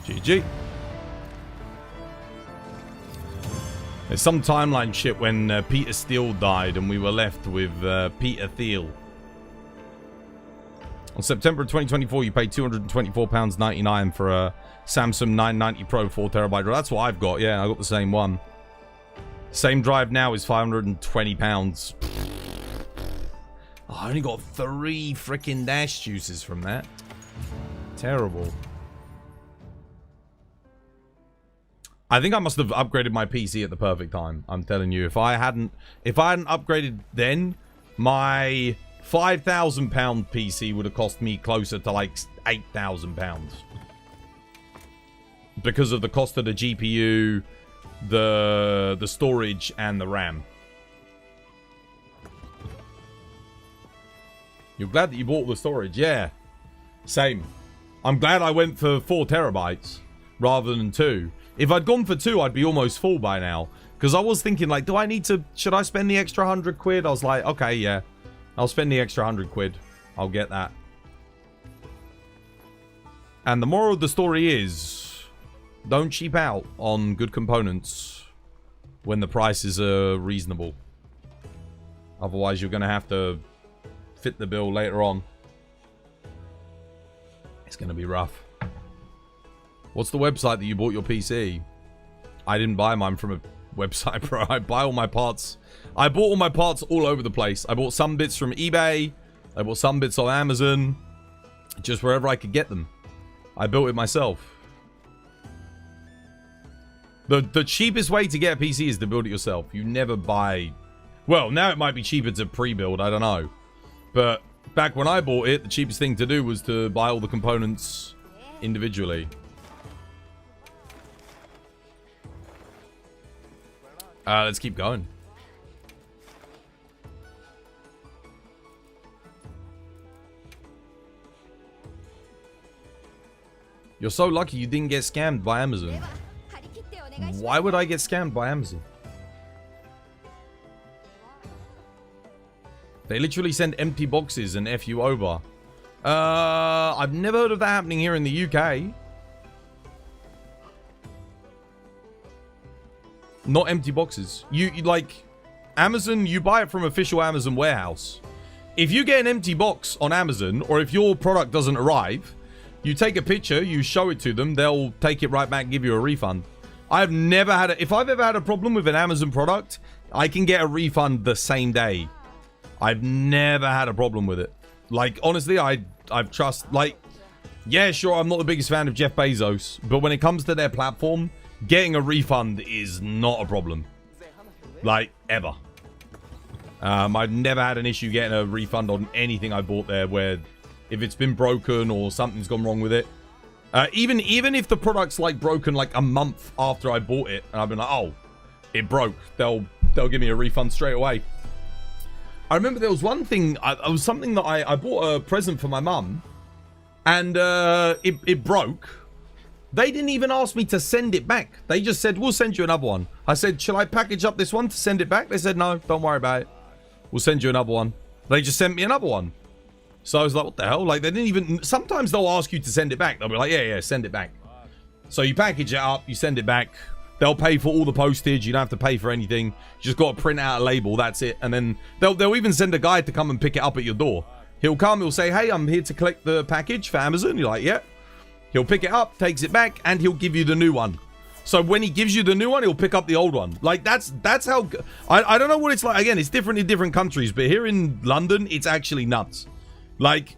GG. There's some timeline shit when Peter Steele died and we were left with Peter Thiel. On September 2024, you paid £224.99 for a Samsung 990 Pro 4TB. That's what I've got. Yeah, I got the same one. Same drive now is £520. Oh, I only got 3 freaking dash juices from that. Terrible. I think I must have upgraded my PC at the perfect time. I'm telling you, if I hadn't upgraded then, my £5,000 PC would have cost me closer to like £8,000 because of the cost of the GPU, the storage, and the RAM. You're glad that you bought the storage? Yeah, same. I'm glad I went for 4 terabytes rather than 2. If I'd gone for 2, I'd be almost full by now. Because I was thinking, like, should I spend the extra 100 quid? I was like, okay, yeah. I'll spend the extra 100 quid. I'll get that. And the moral of the story is, don't cheap out on good components when the prices are reasonable. Otherwise, you're going to have to fit the bill later on. It's going to be rough. What's the website that you bought your PC? I didn't buy mine from a website, bro. I buy all my parts. I bought all my parts all over the place. I bought some bits from eBay. I bought some bits on Amazon. Just wherever I could get them. I built it myself. The cheapest way to get a PC is to build it yourself. You never buy... Well, now it might be cheaper to pre-build. I don't know. But back when I bought it, the cheapest thing to do was to buy all the components individually. Let's keep going. You're so lucky you didn't get scammed by Amazon. Why would I get scammed by Amazon? They literally send empty boxes and F you over. I've never heard of that happening here in the UK. Not empty boxes. You like Amazon, you buy it from official Amazon warehouse. If you get an empty box on Amazon, or if your product doesn't arrive, you take a picture, you show it to them, they'll take it right back and give you a refund. I've never had if I've ever had a problem with an Amazon product, I can get a refund the same day. I've never had a problem with it. Like, honestly, I've trust, like, yeah, sure, I'm not the biggest fan of Jeff Bezos, but when it comes to their platform, getting a refund is not a problem. Like, ever. I've never had an issue getting a refund on anything I bought there where if it's been broken or something's gone wrong with it. Even if the product's like broken like a month after I bought it and I've been like, oh, it broke, they'll give me a refund straight away. I remember there was one thing, it was something that I bought a present for my mum and it broke. They didn't even ask me to send it back. They just said, we'll send you another one. I said, shall I package up this one to send it back? They said, no, don't worry about it. We'll send you another one. They just sent me another one. So I was like, what the hell? Like, they didn't even... Sometimes they'll ask you to send it back. They'll be like, yeah, send it back. So you package it up, you send it back. They'll pay for all the postage. You don't have to pay for anything. You just got to print out a label. That's it. And then they'll even send a guy to come and pick it up at your door. He'll come, he'll say, hey, I'm here to collect the package for Amazon. You're like, yeah. He'll pick it up, takes it back, and he'll give you the new one. So when he gives you the new one, he'll pick up the old one. Like, that's how... I don't know what it's like. Again, it's different in different countries, but here in London, it's actually nuts. Like,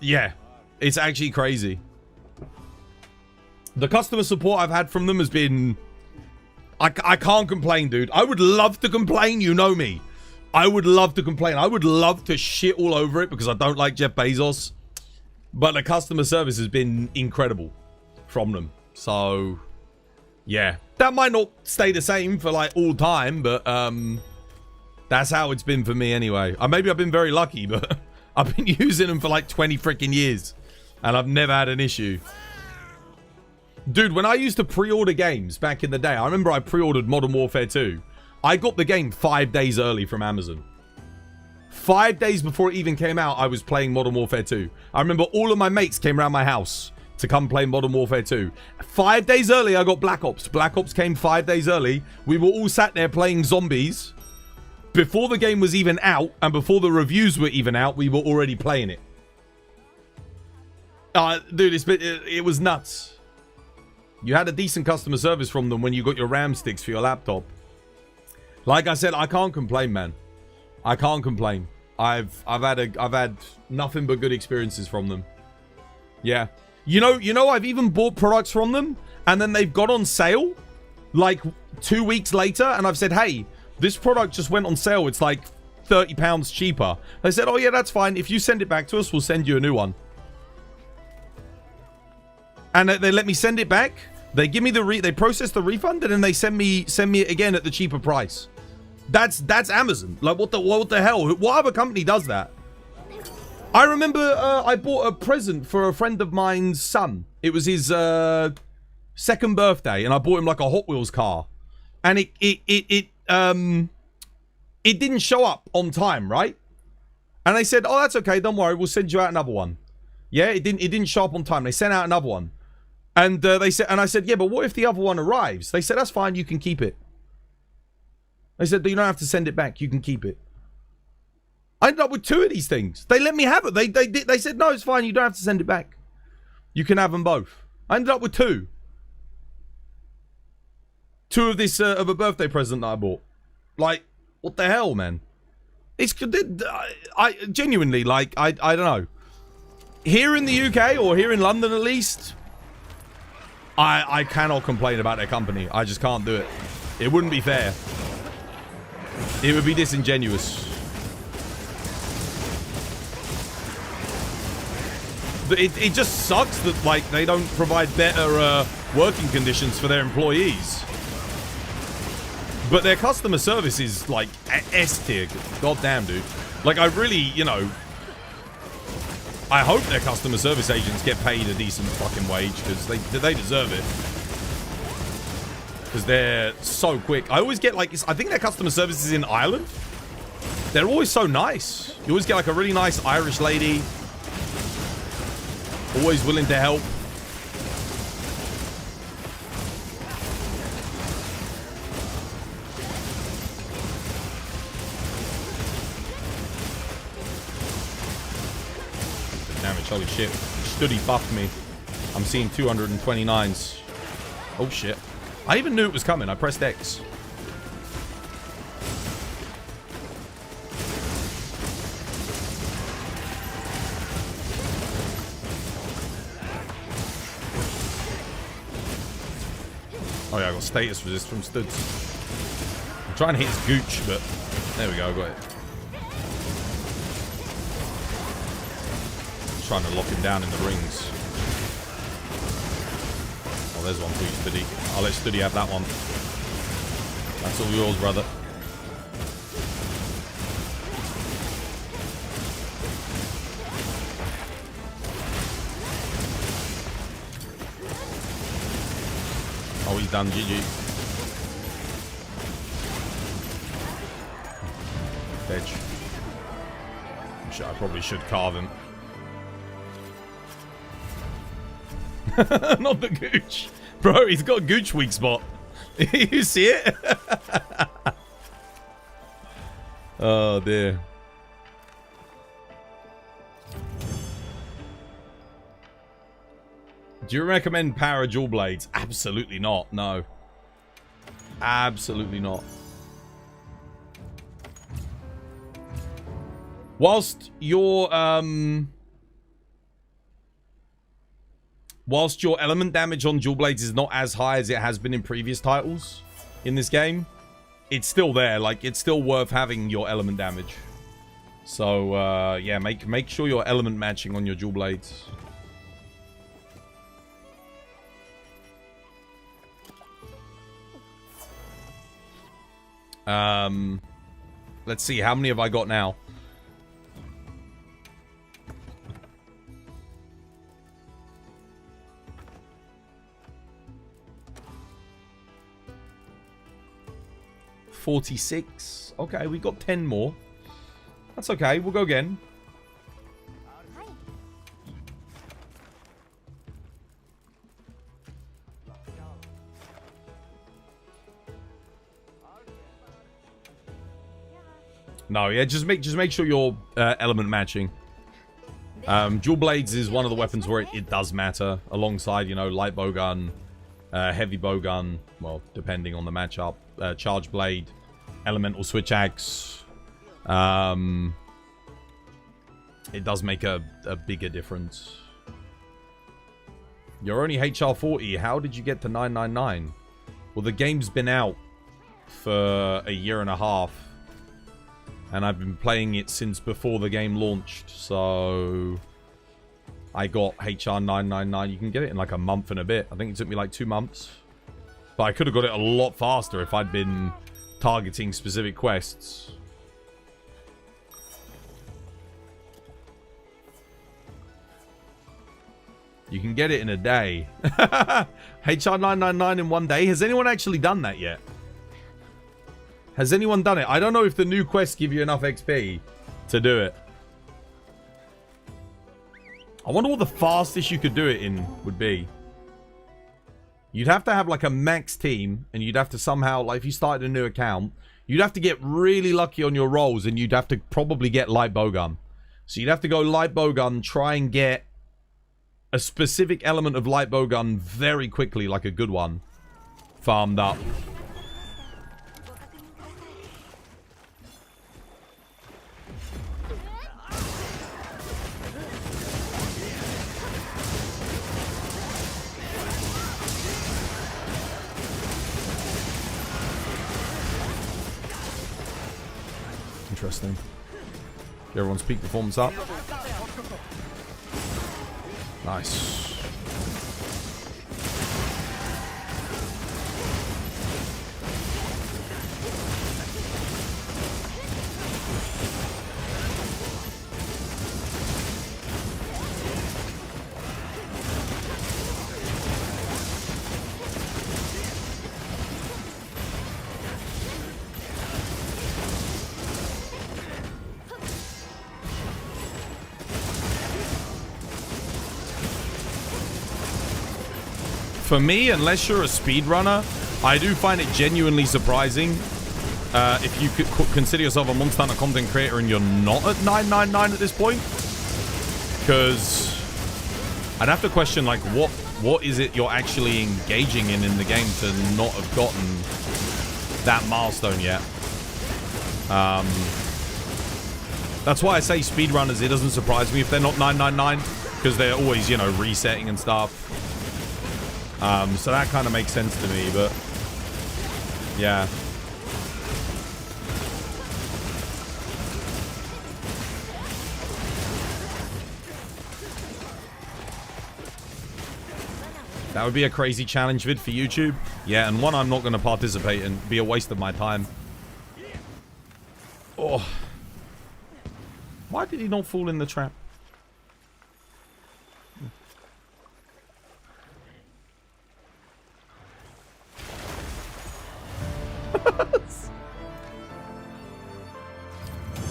yeah, it's actually crazy. The customer support I've had from them has been... I can't complain, dude. I would love to complain, you know me. I would love to complain. I would love to shit all over it because I don't like Jeff Bezos. But the customer service has been incredible from them. So, yeah. That might not stay the same for, like, all time, but that's how it's been for me anyway. Maybe I've been very lucky, but I've been using them for, like, 20 freaking years. And I've never had an issue. Dude, when I used to pre-order games back in the day, I remember I pre-ordered Modern Warfare 2. I got the game 5 days early from Amazon. 5 days before it even came out, I was playing Modern Warfare 2. I remember all of my mates came around my house to come play Modern Warfare 2. 5 days early, I got Black Ops. Black Ops came 5 days early. We were all sat there playing zombies. Before the game was even out, and before the reviews were even out, we were already playing it. Dude, it was nuts. You had a decent customer service from them when you got your RAM sticks for your laptop. Like I said, I can't complain, man. I can't complain. I've had nothing but good experiences from them. Yeah. You know, I've even bought products from them, and then they've got on sale, like 2 weeks later, and I've said, hey, this product just went on sale. It's like £30 cheaper. They said, oh yeah, that's fine. If you send it back to us, we'll send you a new one. And they let me send it back. They give me they process the refund, and then they send me it again at the cheaper price. That's Amazon. Like, what the hell? What other company does that? I remember I bought a present for a friend of mine's son. It was his second birthday, and I bought him like a Hot Wheels car, and it didn't show up on time, right? And they said, oh, that's okay, don't worry, we'll send you out another one. Yeah, it didn't show up on time. They sent out another one, and I said, yeah, but what if the other one arrives? They said, that's fine, you can keep it. They said, you don't have to send it back, you can keep it. I ended up with 2 of these things. They let me have it. They said, no, it's fine, you don't have to send it back. You can have them both. I ended up with 2. 2 of this of a birthday present that I bought. Like, what the hell, man? It's I genuinely, like, I don't know. Here in the UK, or here in London at least, I cannot complain about their company. I just can't do it. It wouldn't be fair. It would be disingenuous. It just sucks that, like, they don't provide better working conditions for their employees. But their customer service is, like, S tier. God damn, dude. Like, I really, you know, I hope their customer service agents get paid a decent fucking wage, because they deserve it. Because they're so quick. I always get, like, I think their customer service is in Ireland. They're always so nice. You always get, like, a really nice Irish lady. Always willing to help. Damage, holy shit. Study buffed me. I'm seeing 229s. Oh shit. I even knew it was coming. I pressed X. Oh yeah, I got status resist from studs. I'm trying to hit his gooch, but there we go, I got it. Trying to lock him down in the rings. Oh, there's one for you, Studdy. I'll let Studdy have that one. That's all yours, brother. Oh, he's done, GG. Edge. I probably should carve him. Not the gooch. Bro, he's got a gooch weak spot. You see it? Oh, dear. Do you recommend Power Dual Blades? Absolutely not. No. Absolutely not. Whilst your element damage on Dual Blades is not as high as it has been in previous titles in this game, it's still there. Like, it's still worth having your element damage. So yeah, make sure you're element matching on your Dual Blades. Let's see, how many have I got now? $46. Okay, we got 10 more. That's okay, we'll go again. No, yeah, just make sure you're element matching. Dual blades is one of the weapons where it does matter, alongside, you know, light bowgun, heavy bowgun, well, depending on the matchup, charge blade, elemental switch axe. It does make a bigger difference. You're only HR 40. How did you get to 999? Well, the game's been out for a year and a half. And I've been playing it since before the game launched. So I got HR 999. You can get it in like a month and a bit. I think it took me like 2 months. But I could have got it a lot faster if I'd been targeting specific quests. You can get it in a day. HR 999 in 1 day. Has anyone actually done that yet? Has anyone done it? I don't know if the new quests give you enough XP to do it. I wonder what the fastest you could do it in would be. You'd have to have like a max team, and you'd have to somehow, like if you started a new account, you'd have to get really lucky on your rolls, and you'd have to probably get light bowgun. So you'd have to go light bowgun, try and get a specific element of light bowgun very quickly, like a good one, farmed up. Interesting. Everyone's peak performance up. Nice. For me, unless you're a speedrunner, I do find it genuinely surprising if you could consider yourself a Monster Hunter content creator and you're not at 999 at this point. Because I'd have to question, like, what is it you're actually engaging in the game to not have gotten that milestone yet? That's why I say speedrunners, it doesn't surprise me if they're not 999, because they're always, you know, resetting and stuff. So that kind of makes sense to me, but yeah. That would be a crazy challenge vid for YouTube. Yeah, and one I'm not going to participate in. Be a waste of my time. Oh. Why did he not fall in the trap?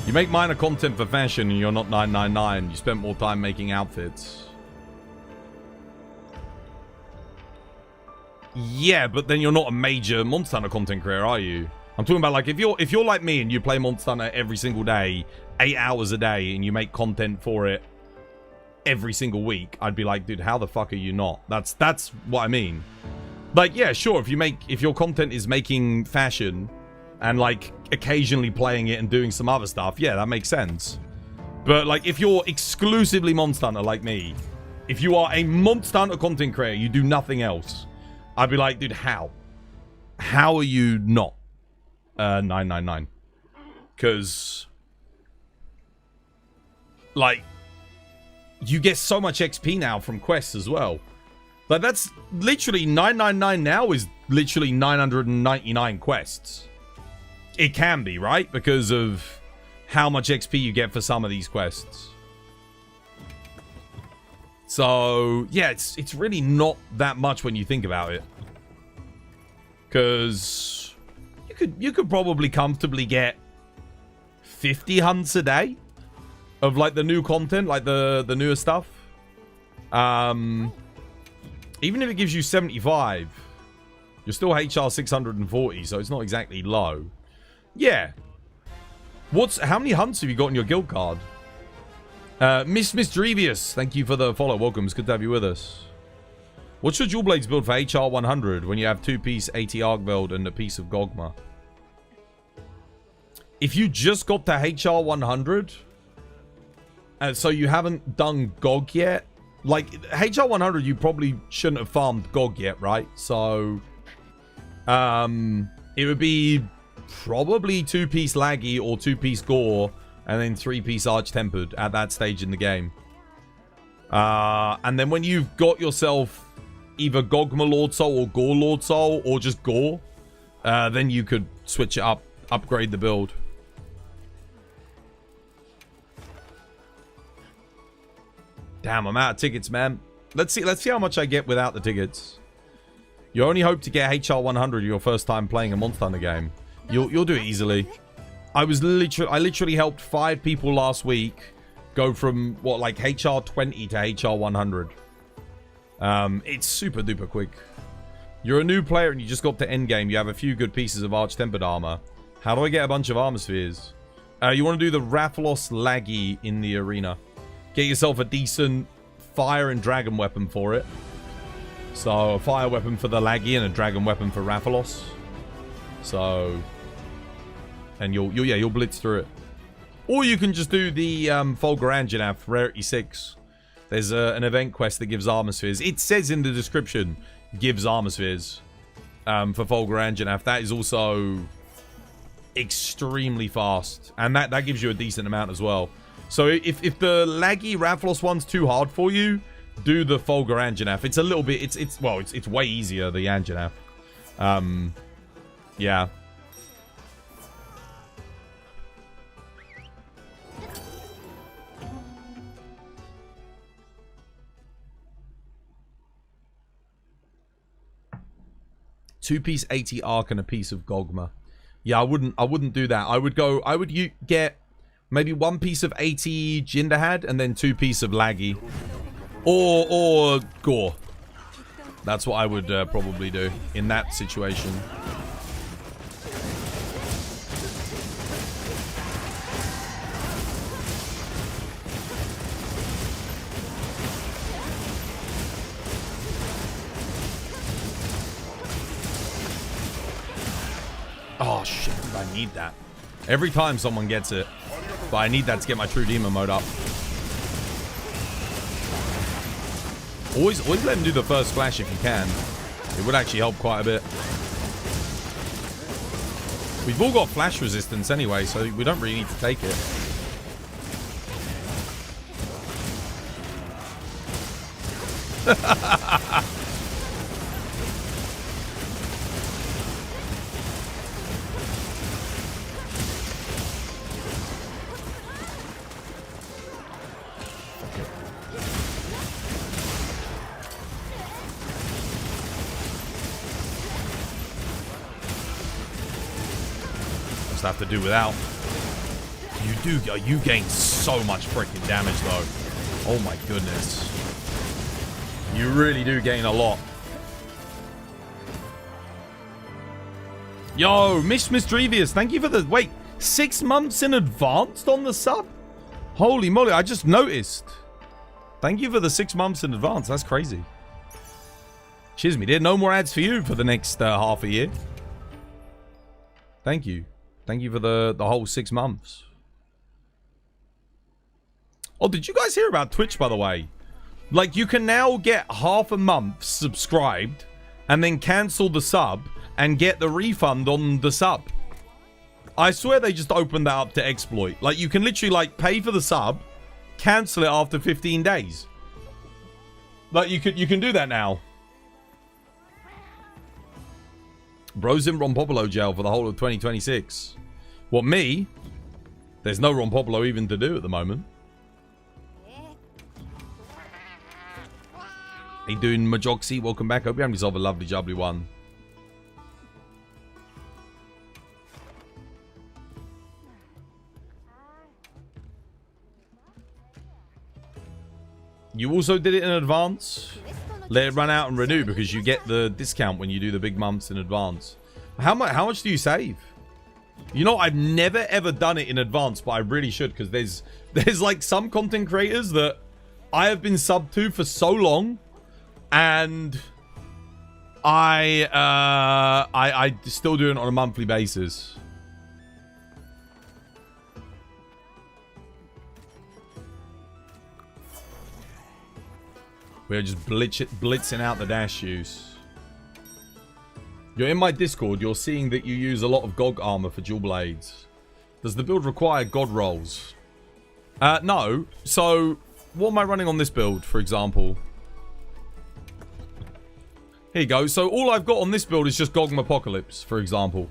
You make minor content for fashion and you're not 999. You spent more time making outfits. Yeah, but then you're not a major Monster Hunter content creator, are you? I'm talking about, like, if you're like me and you play Monster Hunter every single day, 8 hours a day, and you make content for it every single week, I'd be like, dude, how the fuck are you not? That's what I mean. Like, yeah, sure, if your content is making fashion and, like, occasionally playing it and doing some other stuff, yeah, that makes sense. But, like, if you're exclusively Monster Hunter like me, if you are a Monster Hunter content creator, you do nothing else, I'd be like, dude, how? How are you not 999? Because, like, you get so much XP now from quests as well. Like, that's literally 999 now is literally 999 quests. It can be, right? Because of how much XP you get for some of these quests. So, yeah, it's really not that much when you think about it. Because you could probably comfortably get 50 hunts a day of, like, the new content, like the newer stuff. Even if it gives you 75, you're still HR 640, so it's not exactly low. Yeah. How many hunts have you got in your guild card? Miss Drevious, thank you for the follow. Welcome. It's good to have you with us. What should your blades build for HR 100 when you have 2-piece AT Argveld and a piece of Gogma? If you just got to HR 100, so you haven't done GOG yet, like HR 100, you probably shouldn't have farmed GOG yet, right? So, it would be probably 2-piece Laggy or 2-piece Gore and then 3-piece Arch Tempered at that stage in the game. And then when you've got yourself either Gogma Lord Soul or Gore Lord Soul or just Gore, then you could switch it up, upgrade the build. Damn, I'm out of tickets, man. Let's see how much I get without the tickets. You only hope to get HR 100 your first time playing a Monster Hunter game. You'll do it easily. I literally helped 5 people last week go from what, like HR 20 to HR 100. It's super duper quick. You're a new player and you just got to endgame. You have a few good pieces of Arch Tempered armor. How do I get a bunch of armor spheres? You want to do the Rathalos Laggy in the arena. Get yourself a decent fire and dragon weapon for it. So a fire weapon for the Laggy and a dragon weapon for Rathalos. So, and you'll blitz through it. Or you can just do the Fulgur Anjanath Rarity 6. There's an event quest that gives armor spheres. It says in the description, gives armor spheres for Fulgur Anjanath. That is also extremely fast. And that gives you a decent amount as well. So if the Laggy Rathalos one's too hard for you, do the Fulgur Anjanath. It's a little bit, it's way easier, the Anjanath. Yeah. Two-piece 80 Arc and a piece of Gogma. Yeah, I wouldn't do that. I would get maybe 1 piece of 80 Jinderhad and then 2 piece of Laggy. Or Gore. That's what I would probably do in that situation. Oh shit, I need that. Every time someone gets it. But I need that to get my True Demon mode up. Always let him do the first flash if you can. It would actually help quite a bit. We've all got flash resistance anyway, so we don't really need to take it. Have to do without. You gain so much freaking damage though. Oh my goodness. You really do gain a lot. Yo, Miss Drevious, thank you for the 6 months in advance on the sub. Holy moly, I just noticed. Thank you for the 6 months in advance. That's crazy. Cheers me, dear. No more ads for you for the next half a year. Thank you. Thank you for the whole 6 months. Oh, did you guys hear about Twitch, by the way? Like, you can now get half a month subscribed and then cancel the sub and get the refund on the sub. I swear they just opened that up to exploit. Like, you can literally, like, pay for the sub, cancel it after 15 days. Like, you can do that now. Bro's in Ron Popolo jail for the whole of 2026. What, me? There's no Ron Popolo even to do at the moment. How you doing, Majoxy? Welcome back. Hope you have yourself a lovely, jubbly one. You also did it in advance? Let it run out and renew because you get the discount when you do the big months in advance. How much do you save? You know, I've never ever done it in advance, but I really should, because there's like some content creators that I have been subbed to for so long, and I still do it on a monthly basis. We're just blitzing out the dash use. You're in my Discord, you're seeing that you use a lot of GOG armor for dual blades. Does the build require God rolls? No. So, what am I running on this build, for example? Here you go. So, all I've got on this build is just GOG Apocalypse, for example.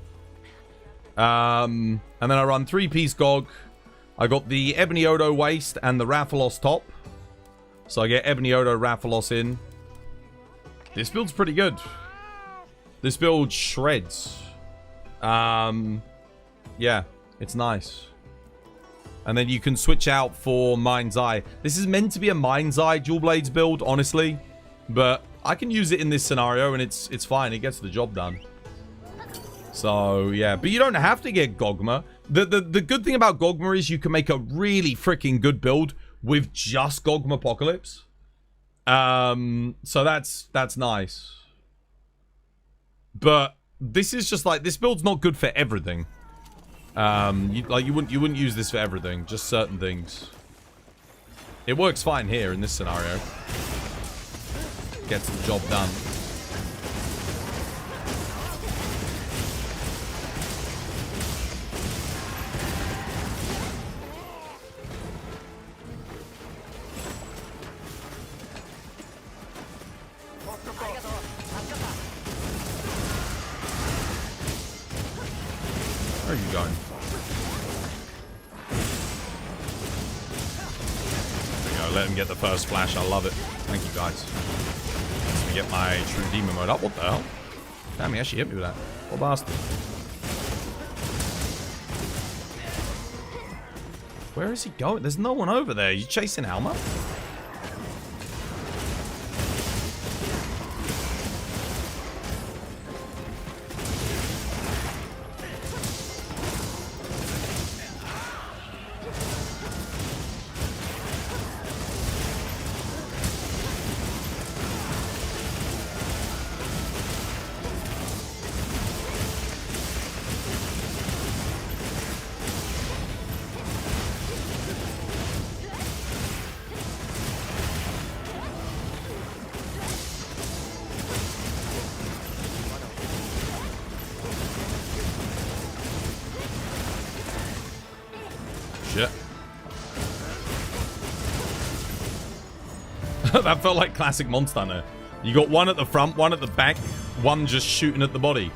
And then I run 3-piece GOG. I got the Ebony Odo waist and the Rathalos top. So, I get Ebony Odo Rathalos in. This build's pretty good. This build shreds. Yeah, it's nice. And then you can switch out for Mind's Eye. This is meant to be a Mind's Eye dual blades build, honestly. But I can use it in this scenario and it's fine. It gets the job done. So, yeah. But you don't have to get Gogma. The good thing about Gogma is you can make a really freaking good build with just Gogma Apocalypse. So that's nice. But this is just like, this build's not good for everything. You wouldn't use this for everything, just certain things. It works fine here in this scenario. Gets the job done. Where are you going? There we go. Let him get the first flash. I love it. Thank you, guys. Let me get my true demon mode up. What the hell? Damn, he actually hit me with that. What bastard? Where is he going? There's no one over there. You chasing Alma? Shit. That felt like classic Monster Hunter. You got one at the front, one at the back, one just shooting at the body.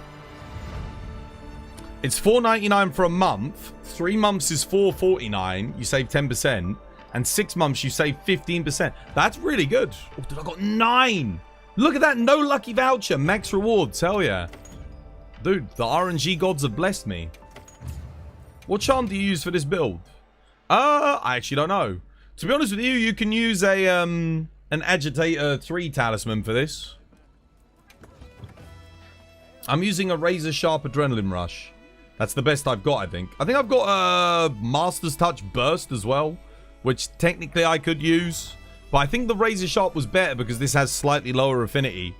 It's $4.99 for a month. 3 months is $4.49. You save 10%. And 6 months, you save 15%. That's really good. Oh, dude, I got 9. Look at that. No lucky voucher. Max rewards. Hell yeah. Dude, the RNG gods have blessed me. What charm do you use for this build? I actually don't know. To be honest with you, you can use a an Agitator 3 talisman for this. I'm using a Razor Sharp Adrenaline Rush. That's the best I've got, I think. I think I've got a Master's Touch Burst as well, which technically I could use. But I think the Razor Sharp was better because this has slightly lower affinity.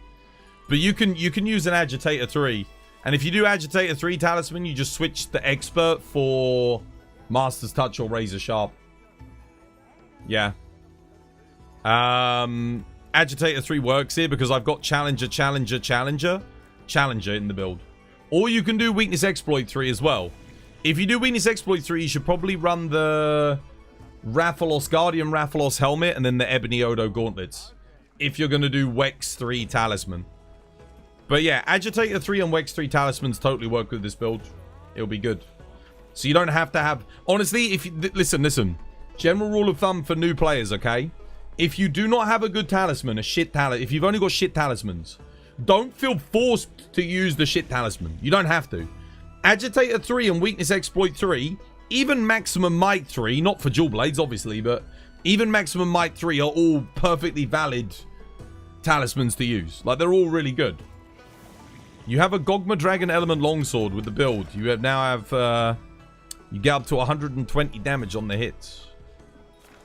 But you can use an Agitator 3. And if you do Agitator 3 talisman, you just switch the Expert for Master's Touch or Razor Sharp. Yeah. Agitator 3 works here because I've got Challenger in the build. Or you can do Weakness Exploit 3 as well. If you do Weakness Exploit 3, you should probably run the Rathalos Guardian Rathalos Helmet and then the Ebony Odo Gauntlets. If you're going to do Wex 3 Talisman. But yeah, Agitator 3 and Wex 3 Talismans totally work with this build. It'll be good. So you don't have to have... Honestly, if you... Listen. General rule of thumb for new players, okay? If you do not have a good talisman, a shit talisman... If you've only got shit talismans, don't feel forced to use the shit talisman. You don't have to. Agitator 3 and Weakness Exploit 3, even Maximum Might 3, not for dual blades, obviously, but even Maximum Might 3 are all perfectly valid talismans to use. Like, they're all really good. You have a Gogma Dragon Element Longsword with the build. You now have, you get up to 120 damage on the hits.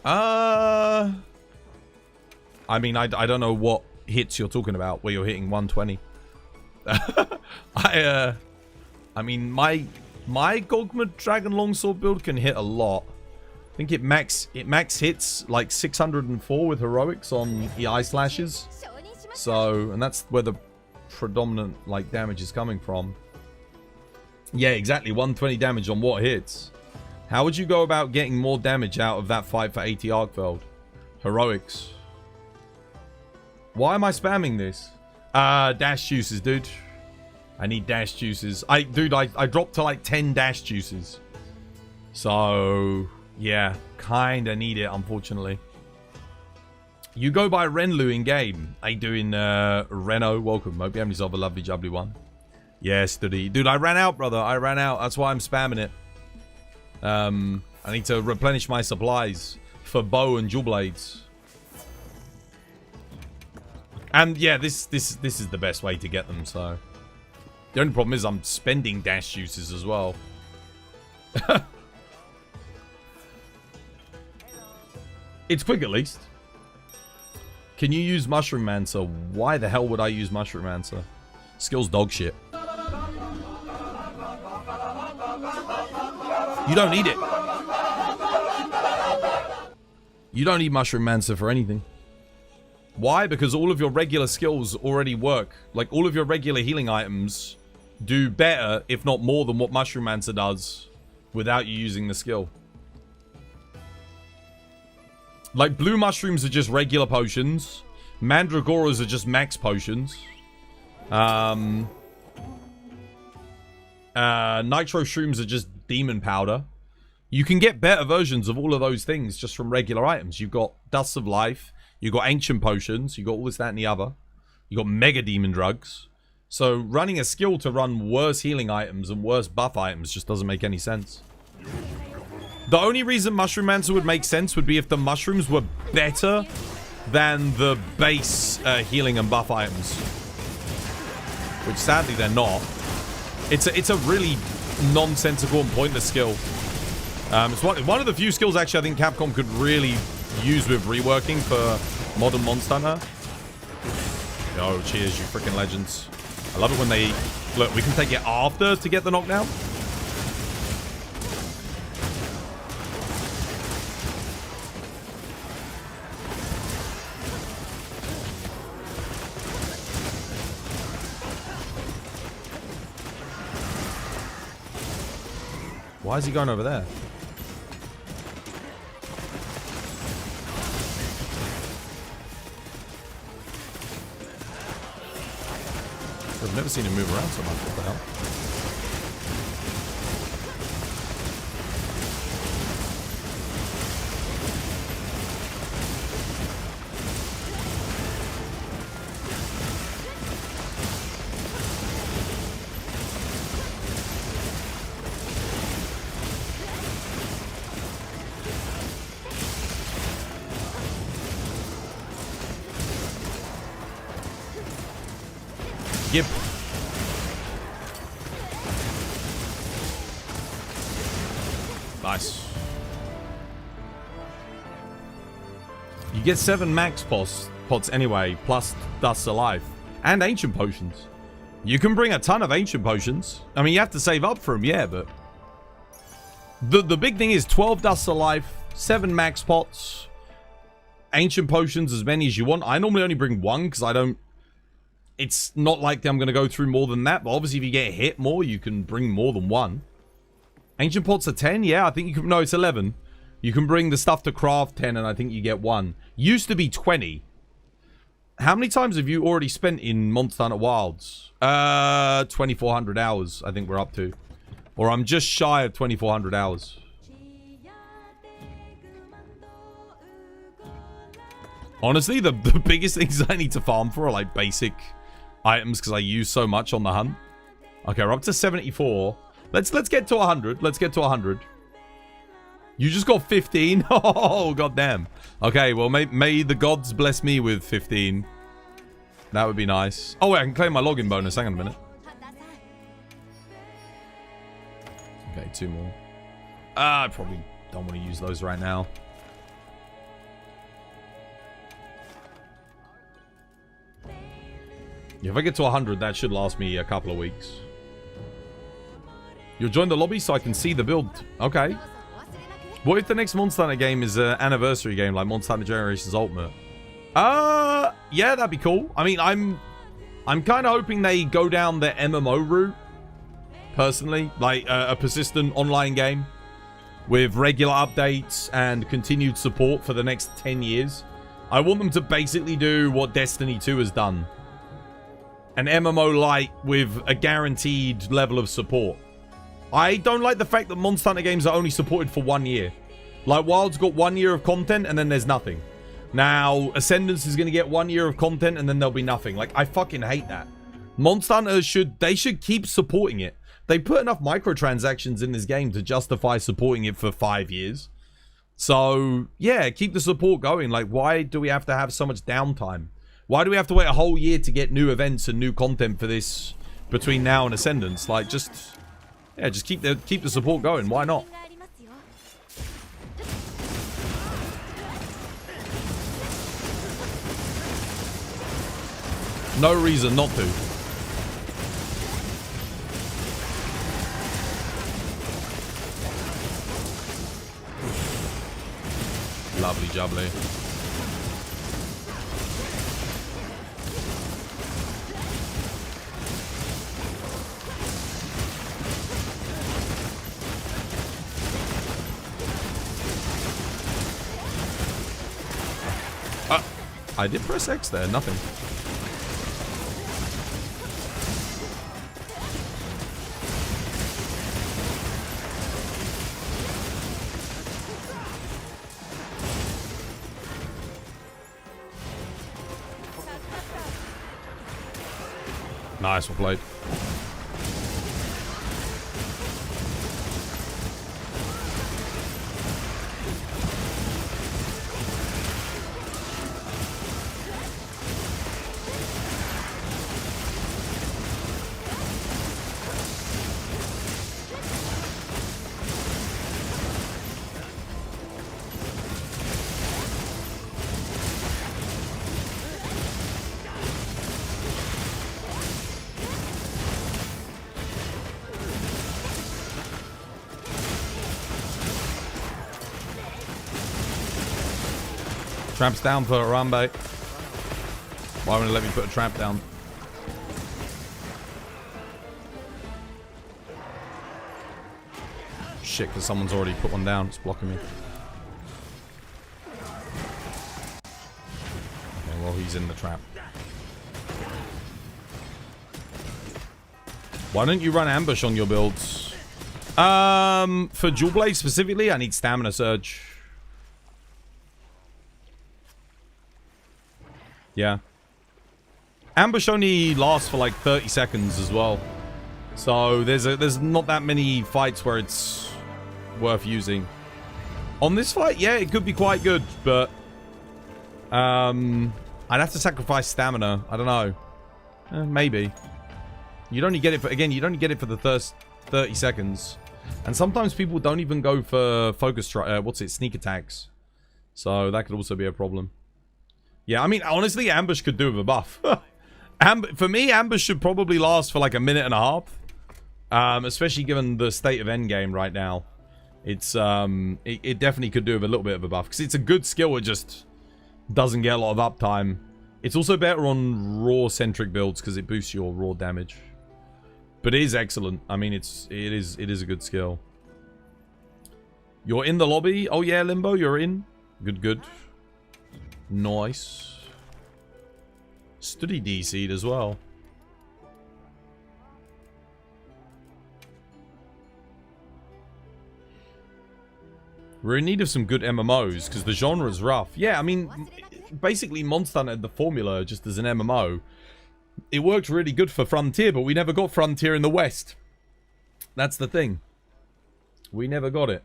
I mean, I don't know what hits you're talking about where you're hitting 120. I mean, my Gogma Dragon Longsword build can hit a lot. I think it max hits like 604 with heroics on the eye slashes. So, and that's where the predominant like damage is coming from. Yeah, exactly. 120 damage on what hits. How would you go about getting more damage out of that fight for 80 Arcveld? Heroics. Why am I spamming this? Dash juices, dude. I need dash juices. I dropped to like 10 dash juices. So, yeah. Kinda need it, unfortunately. You go by Renlu in game. How you doing, Reno? Welcome. Hope you have yourself a lovely, jubbly one. Yes, dude, I ran out, brother. I ran out. That's why I'm spamming it. I need to replenish my supplies for bow and jewel blades. And yeah, this is the best way to get them. So the only problem is I'm spending dash juices as well. It's quick at least. Can you use Mushroom Mancer? Why the hell would I use Mushroom Mancer? Skill's dog shit. You don't need it. You don't need Mushroom Mancer for anything. Why? Because all of your regular skills already work. Like, all of your regular healing items do better, if not more, than what Mushroom Mancer does without you using the skill. Like, blue mushrooms are just regular potions. Mandragoras are just max potions. Nitro shrooms are just demon powder. You can get better versions of all of those things just from regular items. You've got Dusts of Life. You've got Ancient Potions. You've got all this, that, and the other. You've got Mega Demon Drugs. So running a skill to run worse healing items and worse buff items just doesn't make any sense. The only reason Mushroom Mancer would make sense would be if the mushrooms were better than the base healing and buff items. Which sadly they're not. It's a really nonsensical and pointless skill. It's one of the few skills actually I think Capcom could really use with reworking for modern Monster Hunter. Yo, cheers, you freaking legends. I love it when they... Look, we can take it after to get the knockdown. Why is he going over there? I've never seen him move around so much. What the hell? Yep. Nice. You get 7 max pots anyway, plus Dust of Life. And Ancient Potions. You can bring a ton of Ancient Potions. I mean, you have to save up for them, yeah, but... The big thing is 12 Dust of Life, 7 max pots, Ancient Potions, as many as you want. I normally only bring 1, because I don't... It's not like I'm going to go through more than that, but obviously if you get hit more, you can bring more than 1. Ancient Pots are 10? Yeah, I think you can... No, it's 11. You can bring the stuff to craft 10, and I think you get 1. Used to be 20. How many times have you already spent in Monster Hunter Wilds? 2,400 hours, I think we're up to. Or I'm just shy of 2,400 hours. Honestly, the biggest things I need to farm for are like basic items because I use so much on the hunt. Okay, we're up to 74. Let's get to 100. Let's get to 100. You just got 15? Oh, goddamn. Okay, well, may the gods bless me with 15. That would be nice. Oh, wait, I can claim my login bonus. Hang on a minute. get 2 more. I probably don't want to use those right now. If I get to 100, that should last me a couple of weeks. You'll join the lobby so I can see the build. Okay. What if the next Monster Hunter game is an anniversary game like Monster Hunter Generations Ultimate? Yeah, that'd be cool. I mean, I'm kind of hoping they go down the MMO route, personally. Like, a persistent online game with regular updates and continued support for the next 10 years. I want them to basically do what Destiny 2 has done. An MMO light with a guaranteed level of support. I don't like the fact that Monster Hunter games are only supported for 1 year. Like, WoW's got 1 year of content and then there's nothing. Now, Ascendance is going to get 1 year of content and then there'll be nothing. Like, I fucking hate that. Monster Hunter should keep supporting it. They put enough microtransactions in this game to justify supporting it for 5 years. So, yeah, keep the support going. Like, why do we have to have so much downtime? Why do we have to wait a whole year to get new events and new content for this between now and Ascendance? Like, just keep the support going. Why not? No reason not to. Lovely jubbly. I did press X there, nothing. Nice, well played. Tramp's down for Harambe. Why won't it let me put a tramp down? Shit, because someone's already put one down. It's blocking me. Okay, well, he's in the trap. Why don't you run ambush on your builds? For Dual Blade specifically, I need Stamina Surge. Yeah. Ambush only lasts for like 30 seconds as well. So there's not that many fights where it's worth using. On this fight, yeah, it could be quite good, but I'd have to sacrifice stamina. I don't know. Maybe. You'd only get it for, again, you'd only get it for the first 30 seconds. And sometimes people don't even go for focus sneak attacks. So that could also be a problem. Yeah, I mean, honestly, Ambush could do with a buff. For me, Ambush should probably last for like a minute and a half. Especially given the state of endgame right now. It's, it definitely could do with a little bit of a buff. Because it's a good skill, it just doesn't get a lot of uptime. It's also better on raw-centric builds because it boosts your raw damage. But it is excellent. I mean, it is a good skill. You're in the lobby? Oh yeah, Limbo, you're in. Good, good. Nice. Study DC'd as well. We're in need of some good MMOs because the genre's rough. Yeah, I mean, basically Monster Hunter had the formula just as an MMO. It worked really good for Frontier, but we never got Frontier in the West. That's the thing. We never got it.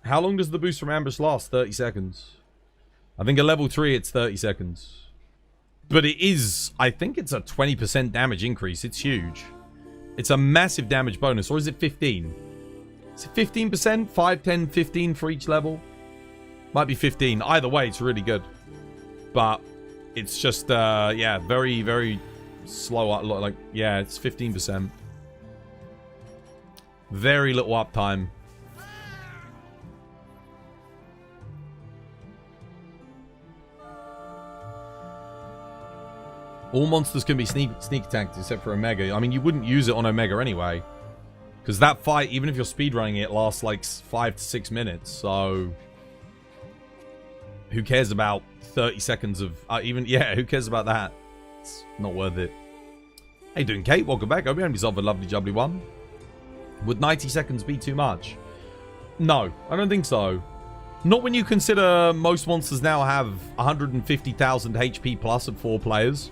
How long does the boost from Ambush last? 30 seconds. I think at level 3 it's 30 seconds. But it is, I think it's a 20% damage increase. It's huge. It's a massive damage bonus. Or is it 15? Is it 15%? 5, 10, 15 for each level? Might be 15. Either way, it's really good. But it's just, yeah, very, very slow. Like, yeah, it's 15%. Very little uptime. All monsters can be sneak attacked except for Omega. I mean, you wouldn't use it on Omega anyway. Because that fight, even if you're speedrunning it, lasts like 5 to 6 minutes. So, who cares about 30 seconds of... yeah, who cares about that? It's not worth it. How you doing, Kate? Welcome back. Hope you had yourself a lovely, jubbly one. Would 90 seconds be too much? No, I don't think so. Not when you consider most monsters now have 150,000 HP plus at 4 players.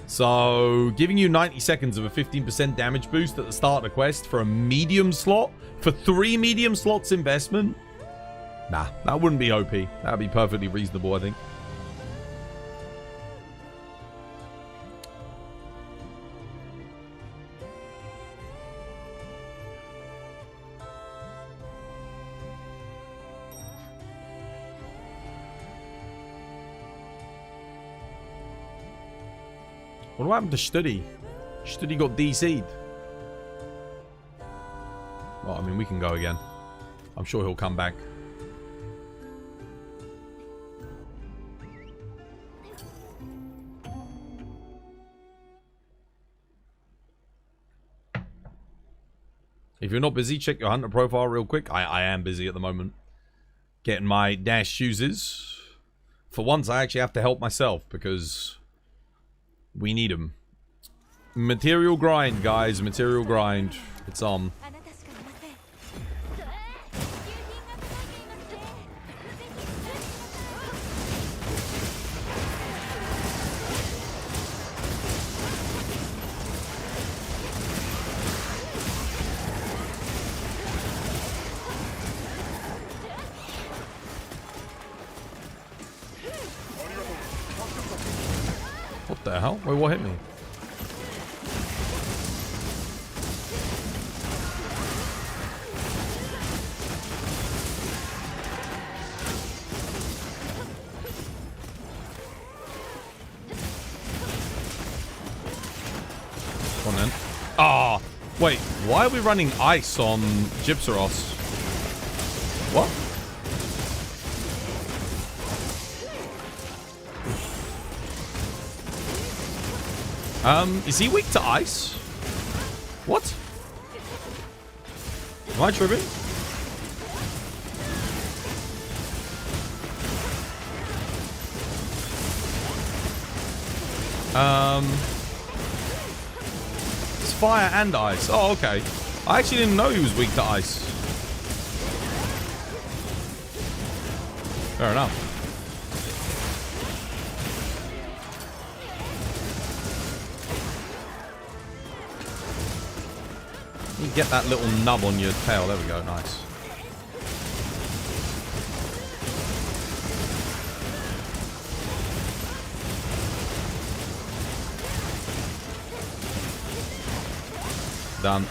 So, giving you 90 seconds of a 15% damage boost at the start of the quest for a medium slot, for 3 medium slots investment? Nah, that wouldn't be OP. That would be perfectly reasonable, I think. What happened to Studi? Studi got DC'd. Well, I mean, we can go again. I'm sure he'll come back. If you're not busy, check your hunter profile real quick. I am busy at the moment. Getting my dash shoes. For once, I actually have to help myself because... we need them. Material grind, guys. Material grind. It's on. What the hell? Wait, what hit me? Come on then. Ah! Oh, wait, why are we running ice on Gypsaros? What? Is he weak to ice? What? Am I tripping? It's fire and ice. Oh, okay. I actually didn't know he was weak to ice. Fair enough. You get that little nub on your tail. There we go. Nice. Done.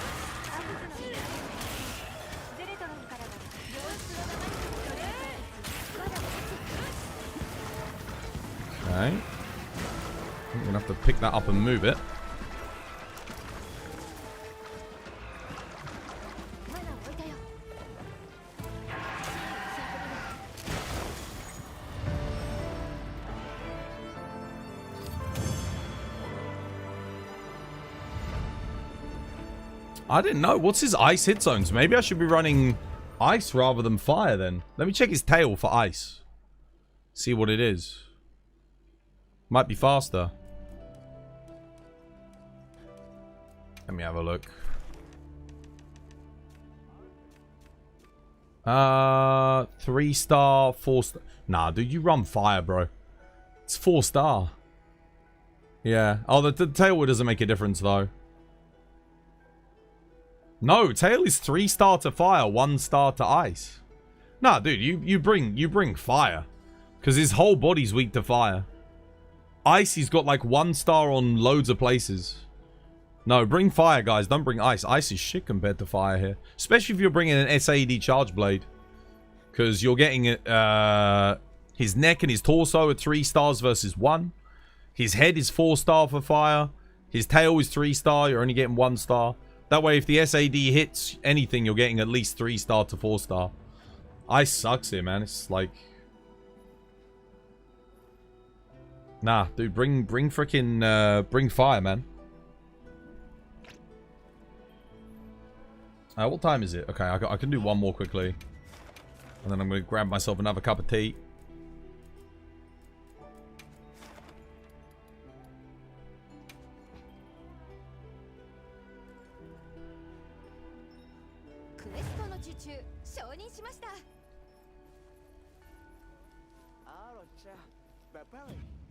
Okay. I'm gonna have to pick that up and move it. I didn't know. What's his ice hit zones? Maybe I should be running ice rather than fire then. Let me check his tail for ice. See what it is. Might be faster. Let me have a look. 3-star, 4-star. Nah, dude, you run fire, bro. It's 4-star. Yeah. Oh, the tail doesn't make a difference, though. No, tail is 3-star to fire, 1-star to ice. Nah, dude, you bring fire. Because his whole body's weak to fire. Ice, he's got like 1-star on loads of places. No, bring fire, guys. Don't bring ice. Ice is shit compared to fire here. Especially if you're bringing an SAED charge blade. Because you're getting his neck and his torso are 3 stars versus 1. His head is 4 star for fire. His tail is 3 star. You're only getting 1 star. That way, if the SAD hits anything, you're getting at least 3 star to 4 star. Ice sucks here, man. It's like... Nah, dude, bring frickin' bring fire, man. What time is it? Okay, I can do one more quickly. And then I'm going to grab myself another cup of tea.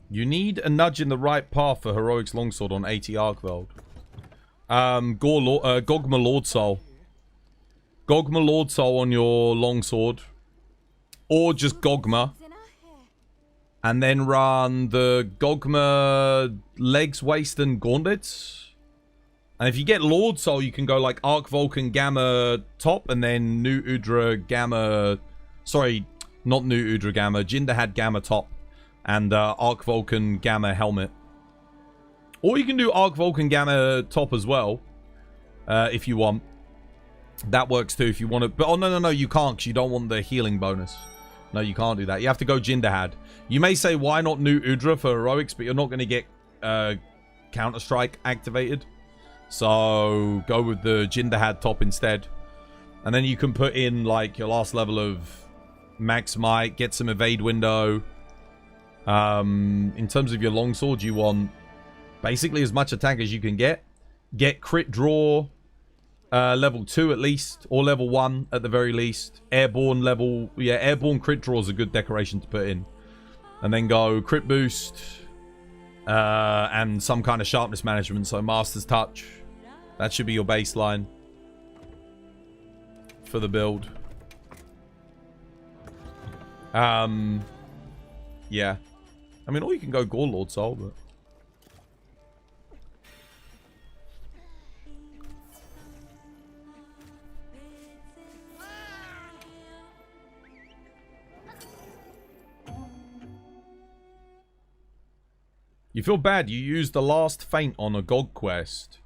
You need a nudge in the right path for Heroic's Longsword on 80 Arkveld. Gogma Lord Soul. Gogma Lord Soul on your Longsword. Or just Gogma. And then run the Gogma Legs, Waist, and Gauntlets. And if you get Lord Soul, you can go like Arc Vulcan Gamma top and then New Udra Gamma... Sorry, not New Udra Gamma. Jinderhad Gamma top. And Arc Vulcan Gamma helmet. Or you can do Arc Vulcan Gamma top as well. If you want. That works too if you want to. But oh, no, you can't because you don't want the healing bonus. No, you can't do that. You have to go Jinderhad. You may say, why not New Udra for heroics? But you're not going to get Counter-Strike activated. So go with the Jinderhad top instead. And then you can put in like your last level of Max Might. Get some evade window. In terms of your longsword, you want basically as much attack as you can get. Get crit draw level 2 at least, or level 1 at the very least. Airborne level, yeah, airborne crit draw is a good decoration to put in. And then go crit boost and some kind of sharpness management. So Master's Touch, that should be your baseline for the build. Yeah. I mean, or you can go Gore Lord Soul, but... You feel bad. You used the last feint on a GOG quest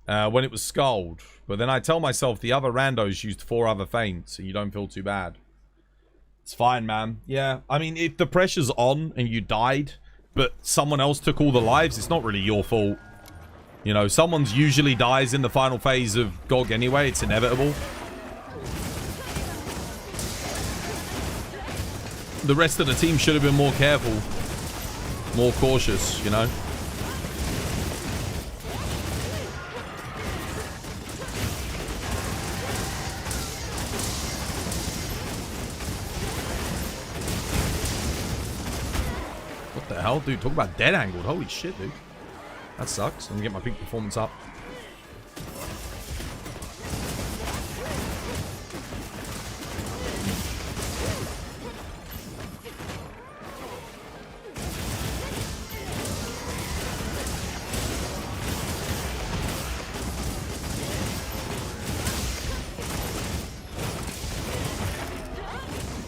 when it was Scald. But then I tell myself the other randos used 4 other feints, so you don't feel too bad. It's fine, man. Yeah, I mean, if the pressure's on and you died, but someone else took all the lives, it's not really your fault. You know, someone's usually dies in the final phase of GOG anyway. It's inevitable. The rest of the team should have been more careful. More cautious, you know? What the hell, dude? Talk about dead angled. Holy shit, dude. That sucks. Let me get my peak performance up.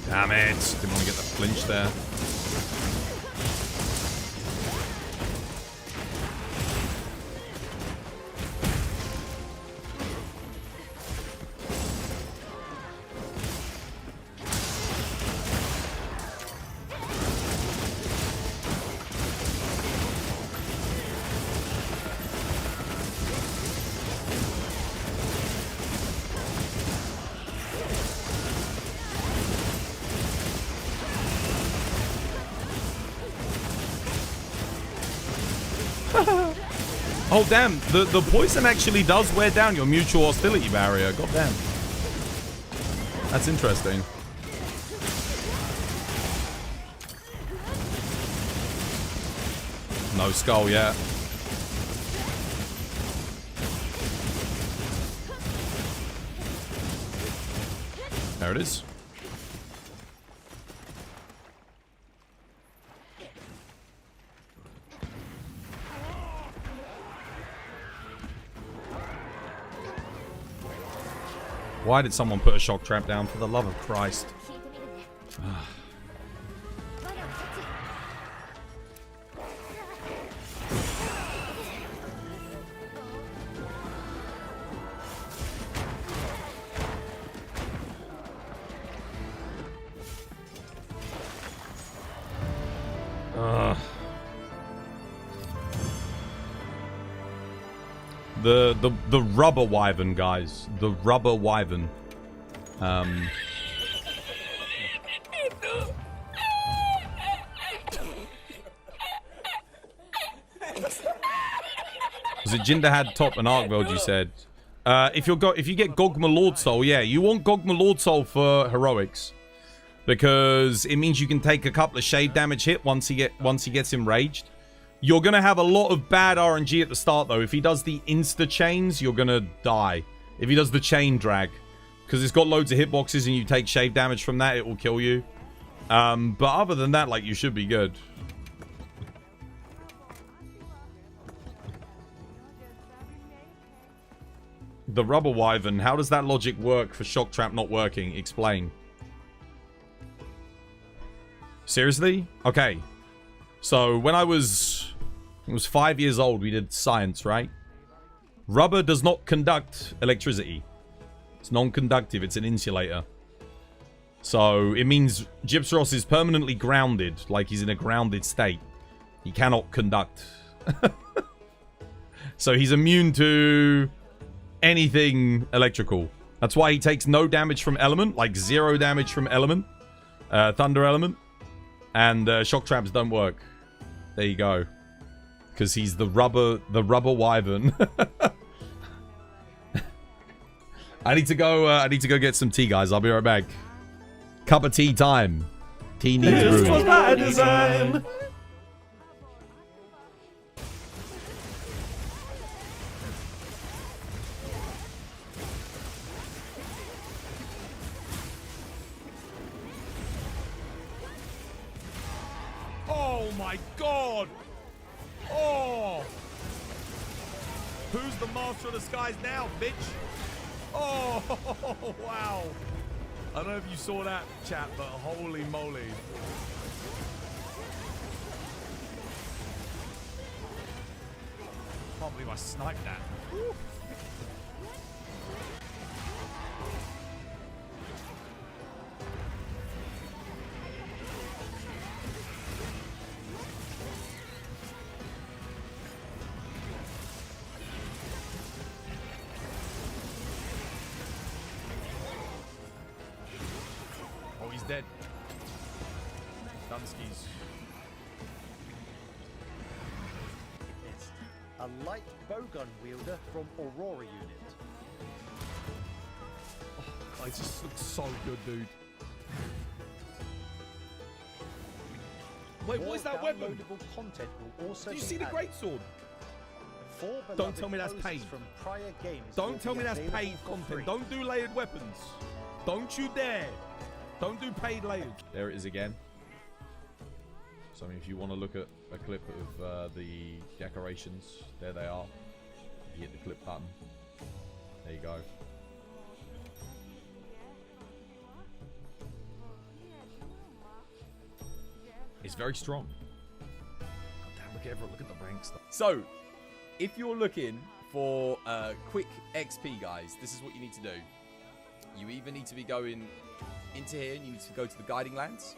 Damn it. Didn't want to get the flinch there. Oh damn, the poison actually does wear down your mutual hostility barrier. God damn. That's interesting. No skull yet. There it is. Why did someone put a shock trap down? For the love of Christ. The rubber wyvern, guys. The rubber wyvern. Was it Jinderhad top and Arkveld, you said? If you get Gogma Lord Soul, yeah, you want Gogma Lord Soul for heroics. Because it means you can take a couple of shade damage hit once he gets enraged. You're going to have a lot of bad RNG at the start, though. If he does the insta-chains, you're going to die. If he does the chain drag. Because it's got loads of hitboxes and you take shade damage from that, it will kill you. But other than that, like, you should be good. The rubber wyvern. How does that logic work for shock trap not working? Explain. Seriously? Okay. So, when I was 5 years old, we did science, right? Rubber does not conduct electricity. It's non-conductive. It's an insulator. So, it means Gypsros is permanently grounded, like he's in a grounded state. He cannot conduct. So, he's immune to anything electrical. That's why he takes no damage from element, like 0 damage from element, thunder element. And shock traps don't work. There you go. Because he's the rubber wyvern. I need to go get some tea, guys. I'll be right back. Cup of tea time. Tea needs brewing. This was by design. Oh my god! Oh! Who's the master of the skies now, bitch? Oh, wow. I don't know if you saw that, chat, but holy moly. Can't believe I sniped that. Woo. Dead. Dunskies. A light bowgun wielder from Aurora unit. Oh, it just looks so good, dude. Wait, what is that weapon? Content will also Do you see the greatsword? Don't tell me that's paid. From prior games Don't tell me that's paid content. Don't do layered weapons. Don't you dare. Don't do paid layered. There it is again. So, I mean, if you want to look at a clip of the decorations, there they are. You hit the clip button. There you go. It's very strong. God damn, look at everyone. Look at the ranks. So, if you're looking for quick XP, guys, this is what you need to do. You either need to be going into here and you need to go to the Guiding Lands,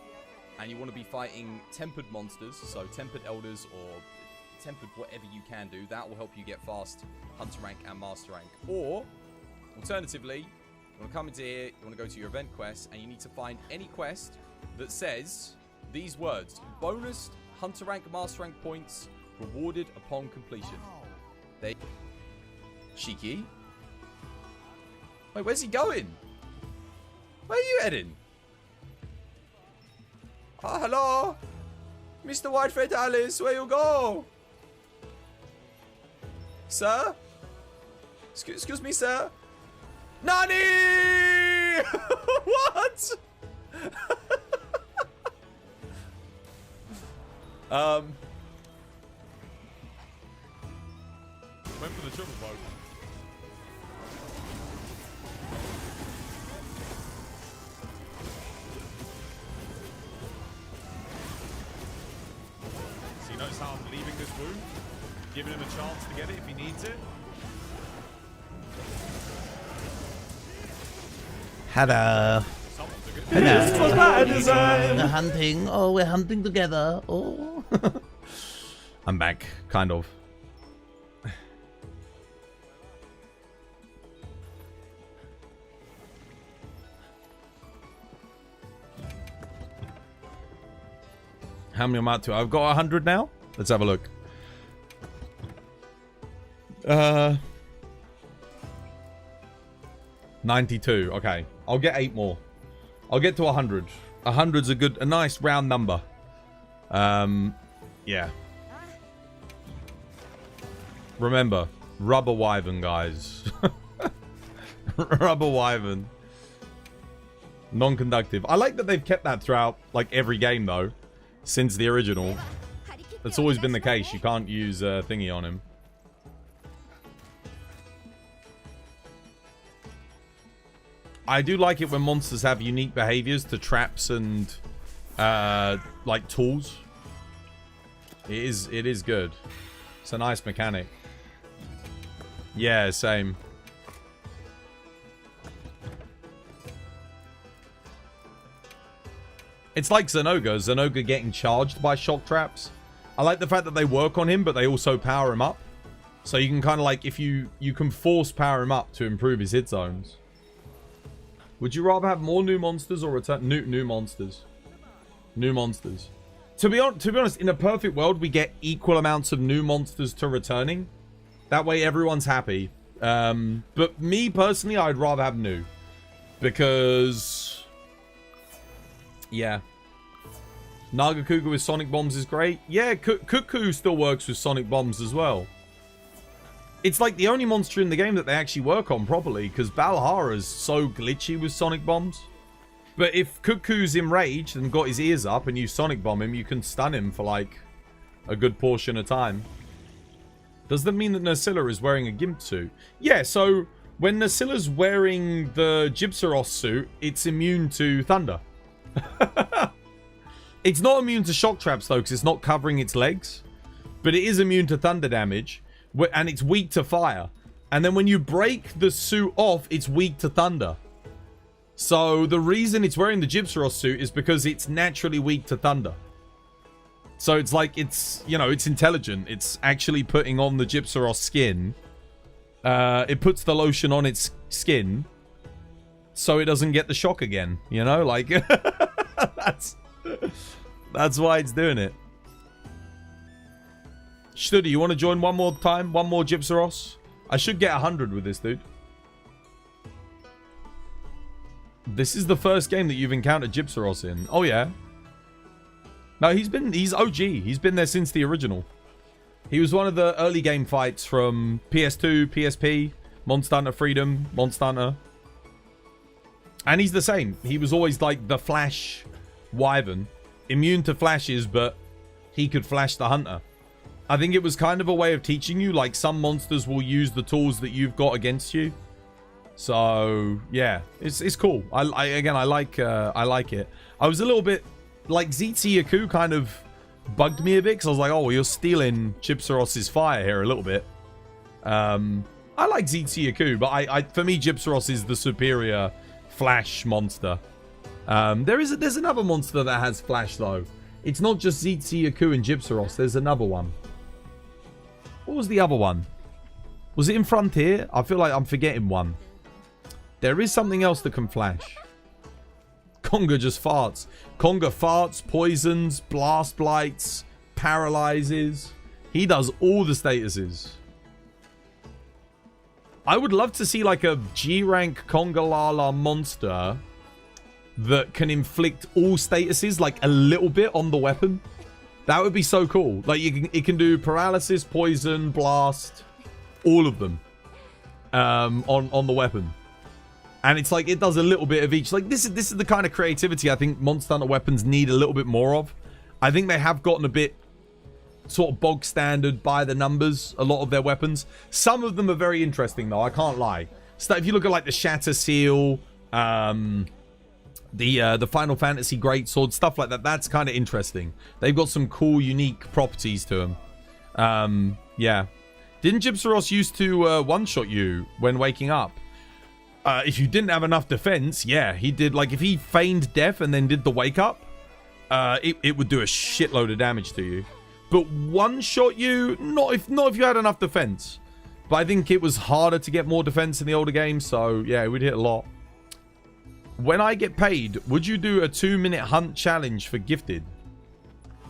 and you want to be fighting tempered monsters, so tempered elders or tempered whatever you can do. That will help you get fast hunter rank and master rank. Or alternatively, you want to come into here, you want to go to your event quest, and you need to find any quest that says these words: bonus hunter rank, master rank points rewarded upon completion. They cheeky. Wait, where's he going? Where are you heading? Oh, hello? Mr. Whitefred Alice, where you go? Sir? Excuse me, sir? Nani! What? Went for the triple vote. That's how I'm leaving this wound. Giving him a chance to get it if he needs it. Hello. Someone's a good This was my design. We're hunting. Oh, we're hunting together. Oh. I'm back, kind of. How many am I up to? I've got 100 now. Let's have a look. 92. Okay, I'll get 8 more. I'll get to 100. 100's a nice round number. Yeah. Remember, rubber wyvern, guys. Rubber wyvern. Non-conductive. I like that they've kept that throughout, like, every game, though. Since the original. That's always been the case. You can't use thingy on him. I do like it when monsters have unique behaviors to traps and like tools. It is good. It's a nice mechanic. Yeah, same. It's like Zenoga getting charged by shock traps. I like the fact that they work on him, but they also power him up. So you can kind of like, if you can force power him up to improve his hit zones. Would you rather have more new monsters or return new monsters? New monsters. To be honest, in a perfect world, we get equal amounts of new monsters to returning. That way, everyone's happy. But me personally, I'd rather have new, because yeah, Nagakuga with Sonic Bombs is great. Yeah, Cuckoo still works with Sonic Bombs as well. It's like the only monster in the game that they actually work on properly, because Balhara's so glitchy with Sonic Bombs. But if Cuckoo's enraged and got his ears up and you Sonic Bomb him, you can stun him for like a good portion of time. Does that mean that Nursilla is wearing a Gimp suit? Yeah, so when Nursilla's wearing the Gypsaros suit, it's immune to thunder. It's not immune to shock traps though, because it's not covering its legs. But it is immune to thunder damage. And it's weak to fire. And then when you break the suit off, it's weak to thunder. So the reason it's wearing the Gypsaros suit is because it's naturally weak to thunder. So it's like, it's, you know, it's intelligent. It's actually putting on the Gypsaros skin. It puts the lotion on its skin so it doesn't get the shock again. You know, like, that's why it's doing it. Studi, you want to join one more time? One more Gypsaros? I should get 100 with this, dude. This is the first game that you've encountered Gypsaros in. Oh, yeah. No, he's OG. He's been there since the original. He was one of the early game fights from PS2, PSP, Monster Hunter Freedom, Monster Hunter. And he's the same. He was always like the Flash Wyvern. Immune to flashes, but he could flash the hunter. I think it was kind of a way of teaching you, like, some monsters will use the tools that you've got against you. So, yeah, it's cool. I like it. I was a little bit, like, Zetsu Yaku kind of bugged me a bit, because I was like, oh, well, you're stealing Gypsaros' fire here a little bit. I like Zetsu Yaku, but for me, Gypsaros is the superior flash monster. There's another monster that has flash, though. It's not just Zetsu Yaku and Gypsaros. There's another one. What was the other one? Was it in Frontier? I feel like I'm forgetting one. There is something else that can flash. Conga just farts. Conga farts, poisons, blast blights, paralyzes. He does all the statuses. I would love to see like a G-rank Conga Lala monster that can inflict all statuses like a little bit on the weapon. That would be so cool. Like, it can do paralysis, poison, blast, all of them on the weapon. And it's like, it does a little bit of each. Like, this is the kind of creativity I think Monster Hunter weapons need a little bit more of. I think they have gotten a bit sort of bog standard by the numbers, a lot of their weapons. Some of them are very interesting, though, I can't lie. So if you look at, like, the Shatter Seal, The Final Fantasy Greatsword, stuff like that. That's kind of interesting. They've got some cool, unique properties to them. Yeah. Didn't Gypsaros used to one-shot you when waking up? If you didn't have enough defense, yeah, he did. Like, if he feigned death and then did the wake-up, it would do a shitload of damage to you. But one-shot you, not if you had enough defense. But I think it was harder to get more defense in the older games, so yeah, it would hit a lot. When I get paid, would you do a 2-minute hunt challenge for gifted?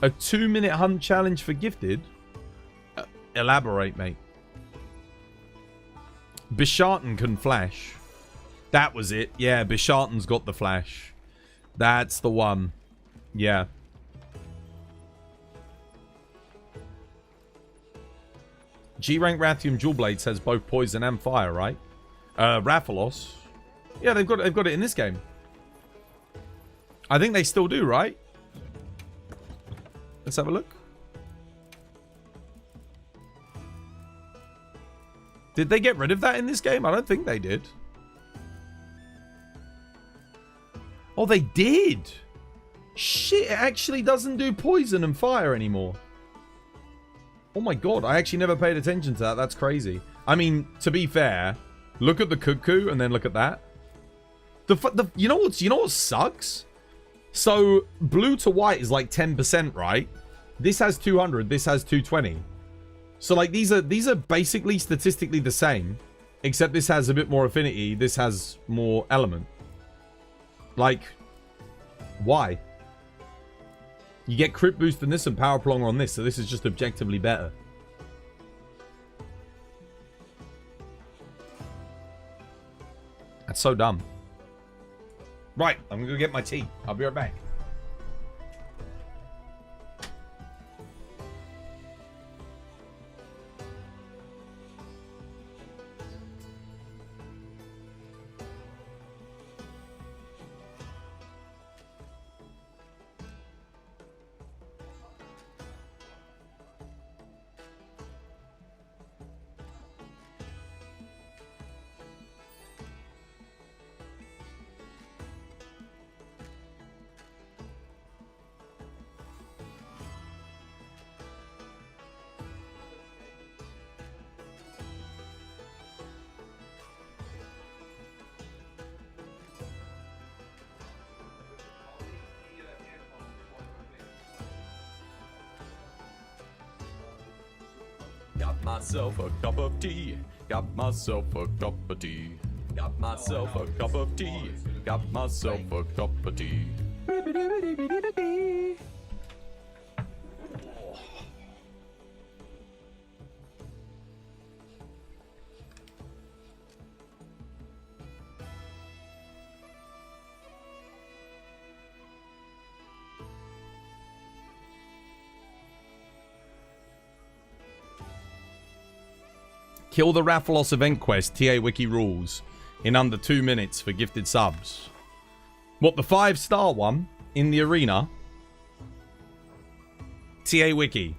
A 2-minute hunt challenge for gifted? Elaborate, mate. Bishartan can flash. That was it. Yeah, Bishartan's got the flash. That's the one. Yeah. G-Rank Rathium Dual Blade says both poison and fire, right? Rathalos. Yeah, they've got it in this game. I think they still do, right? Let's have a look. Did they get rid of that in this game? I don't think they did. Oh, they did. Shit, it actually doesn't do poison and fire anymore. Oh my god, I actually never paid attention to that. That's crazy. I mean, to be fair, look at the cuckoo and then look at that. You know what sucks? So blue to white is like 10%, right? This has 200, this has 220. So like these are basically statistically the same, except this has a bit more affinity, this has more element. Like, why? You get crit boost on this and power prolong on this, so this is just objectively better. That's so dumb. Right, I'm gonna go get my tea. I'll be right back. Got myself a cup of tea. Got myself a cup of tea. Got myself a cup of tea. Got myself a cup of tea. Kill the Rathalos event quest, TA Wiki rules, in under 2 minutes for gifted subs. What, the 5-star one in the arena? TA Wiki.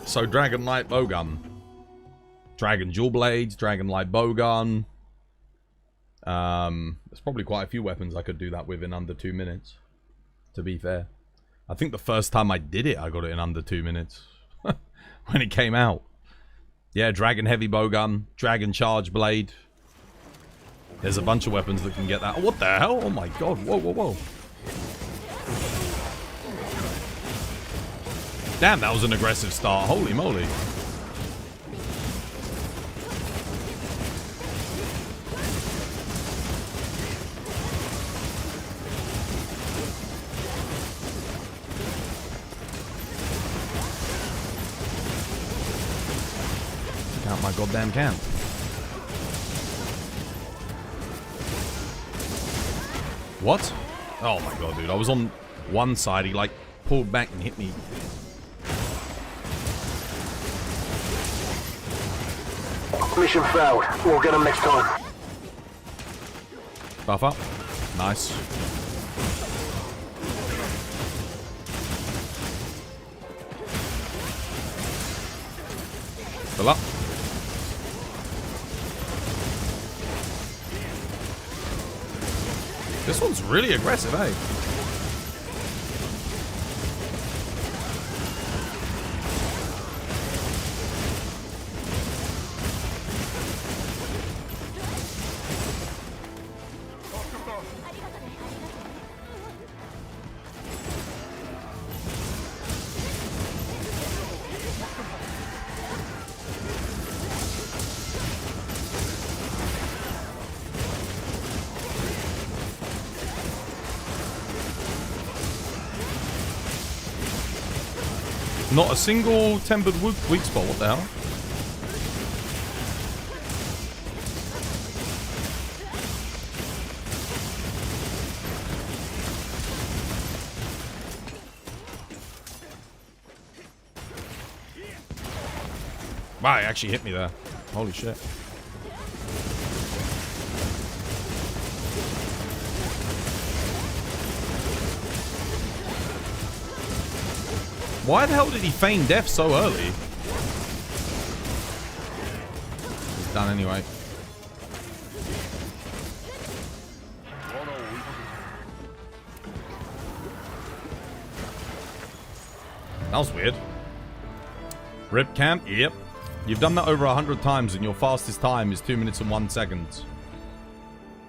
So Dragon Knight Bowgun. Dragon Dual Blades, Dragon Light Bowgun. There's probably quite a few weapons I could do that with in under 2 minutes, to be fair. I think the first time I did it, I got it in under 2 minutes. When it came out. Yeah, Dragon Heavy Bowgun, Dragon Charge Blade. There's a bunch of weapons that can get that. Oh, what the hell? Oh my god. Whoa, whoa, whoa. Damn, that was an aggressive start. Holy moly. Out my goddamn camp. What? Oh my god, dude. I was on one side. He like pulled back and hit me. Mission failed. We'll get him next time. Buff up. Nice. Fill up. This one's really aggressive, eh? Not a single tempered weak spot. What the hell? Wow, he actually hit me there. Holy shit. Why the hell did he feign death so early? He's done anyway. That was weird. Rip camp? Yep. You've done that over 100 times and your fastest time is 2 minutes and 1 second.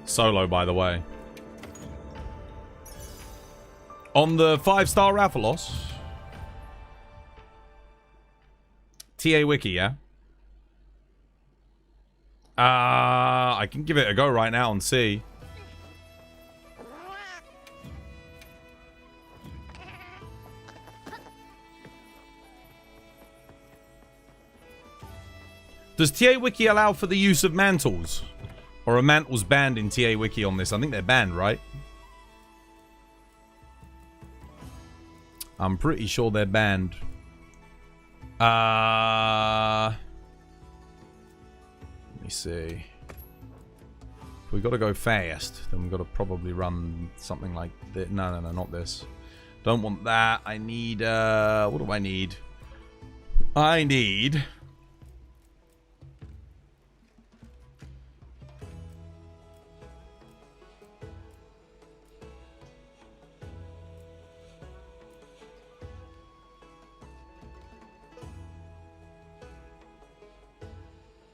Solo, by the way. On the 5-star Rathalos. TA Wiki, yeah? I can give it a go right now and see. Does TA Wiki allow for the use of mantles? Or are mantles banned in TA Wiki on this? I think they're banned, right? I'm pretty sure they're banned. Let me see. If we gotta go fast, then we've got to probably run something like this. No, not this. Don't want that. I need, what do I need? I need...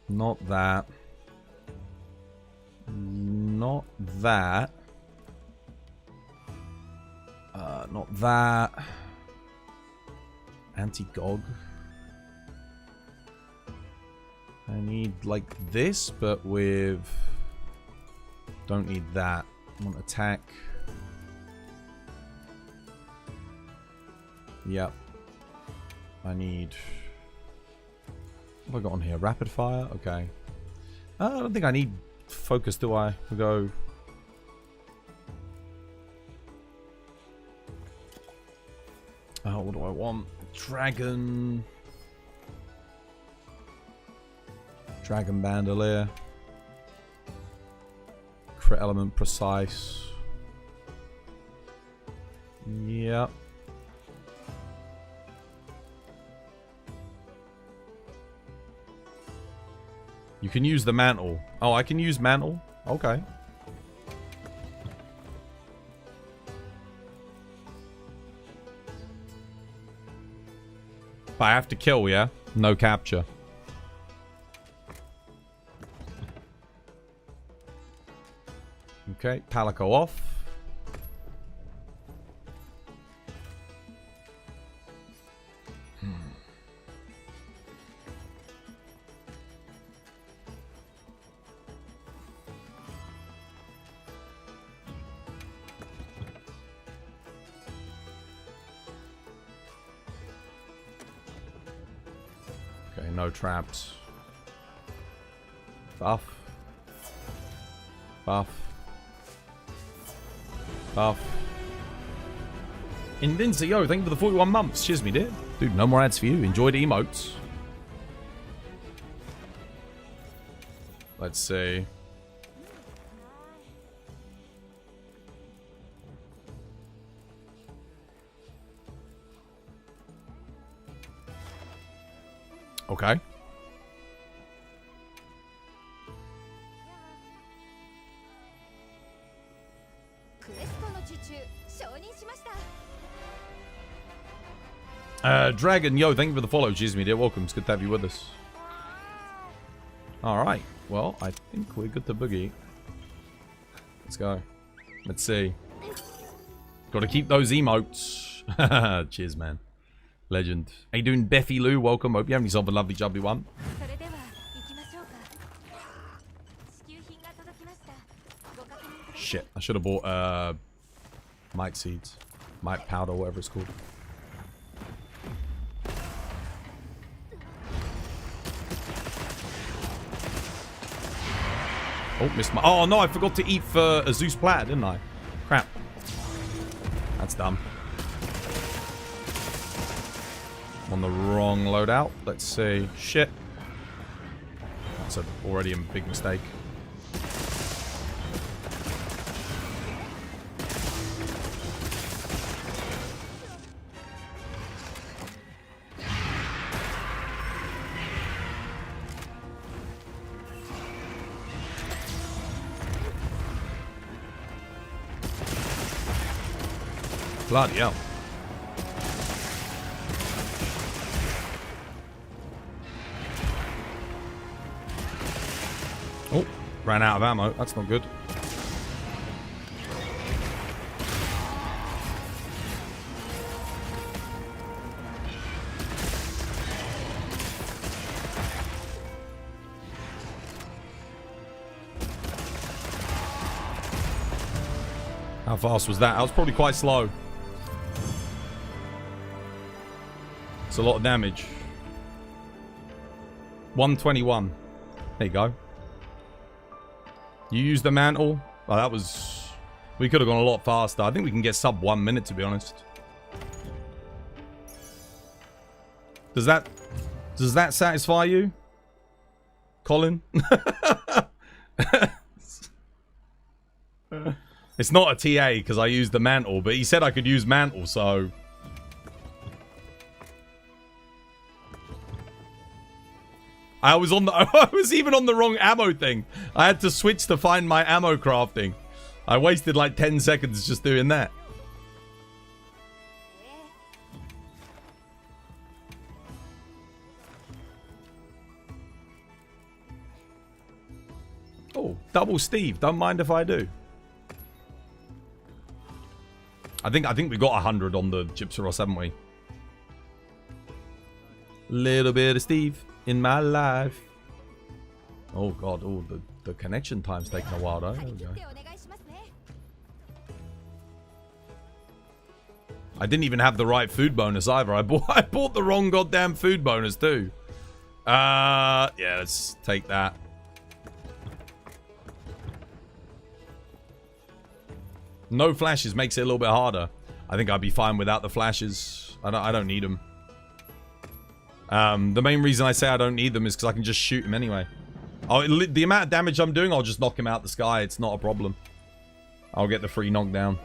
Not that. Not that. Not that. Anti-Gog. I need like this, but with... Don't need that. I want attack. Yep. I need... What have I got on here? Rapid fire? Okay. I don't think I need focus, do I? We'll go... what do I want? Dragon... Dragon Bandolier. Crit element precise. Yep. You can use the mantle. Oh, I can use mantle? Okay. But I have to kill, yeah? No capture. Okay, Palico off. Okay, no traps. Buff. Buff. Buff. Invinci, yo, thank you for the 41 months. Cheers, me dear. Dude, no more ads for you. Enjoy the emotes. Let's see. Okay. Dragon, yo, thank you for the follow. Cheers, me dear. Welcome. It's good to have you with us. Alright. Well, I think we're good to boogie. Let's go. Let's see. Gotta keep those emotes. Cheers, man. Legend. How you doing, Beffy Lou? Welcome. Hope you're having yourself a lovely, jubbly one. Shit. I should have bought, Mite seeds. Mite powder, whatever it's called. Oh, missed my... Oh, no, I forgot to eat for a Zeus platter, didn't I? Crap. That's dumb. I'm on the wrong loadout. Let's see. Shit. That's already a big mistake. Bloody hell. Oh, ran out of ammo. That's not good. How fast was that? I was probably quite slow. It's a lot of damage. 121. There you go. You used the mantle. Oh, that was... We could have gone a lot faster. I think we can get sub 1 minute, to be honest. Does that satisfy you, Colin? It's not a TA because I used the mantle, but he said I could use mantle, so... I was even on the wrong ammo thing. I had to switch to find my ammo crafting. I wasted like 10 seconds just doing that. Oh, double Steve. Don't mind if I do. I think we got 100 on the Gypsy Ross, haven't we? Little bit of Steve in my life. Oh god, oh the connection time's taking a while though. There we go. I didn't even have the right food bonus either. I bought the wrong goddamn food bonus too. Yeah, let's take that. No flashes makes it a little bit harder. I think I'd be fine without the flashes. I don't need them. The main reason I say I don't need them is because I can just shoot him anyway. Oh, the amount of damage I'm doing, I'll just knock him out the sky. It's not a problem. I'll get the free knockdown.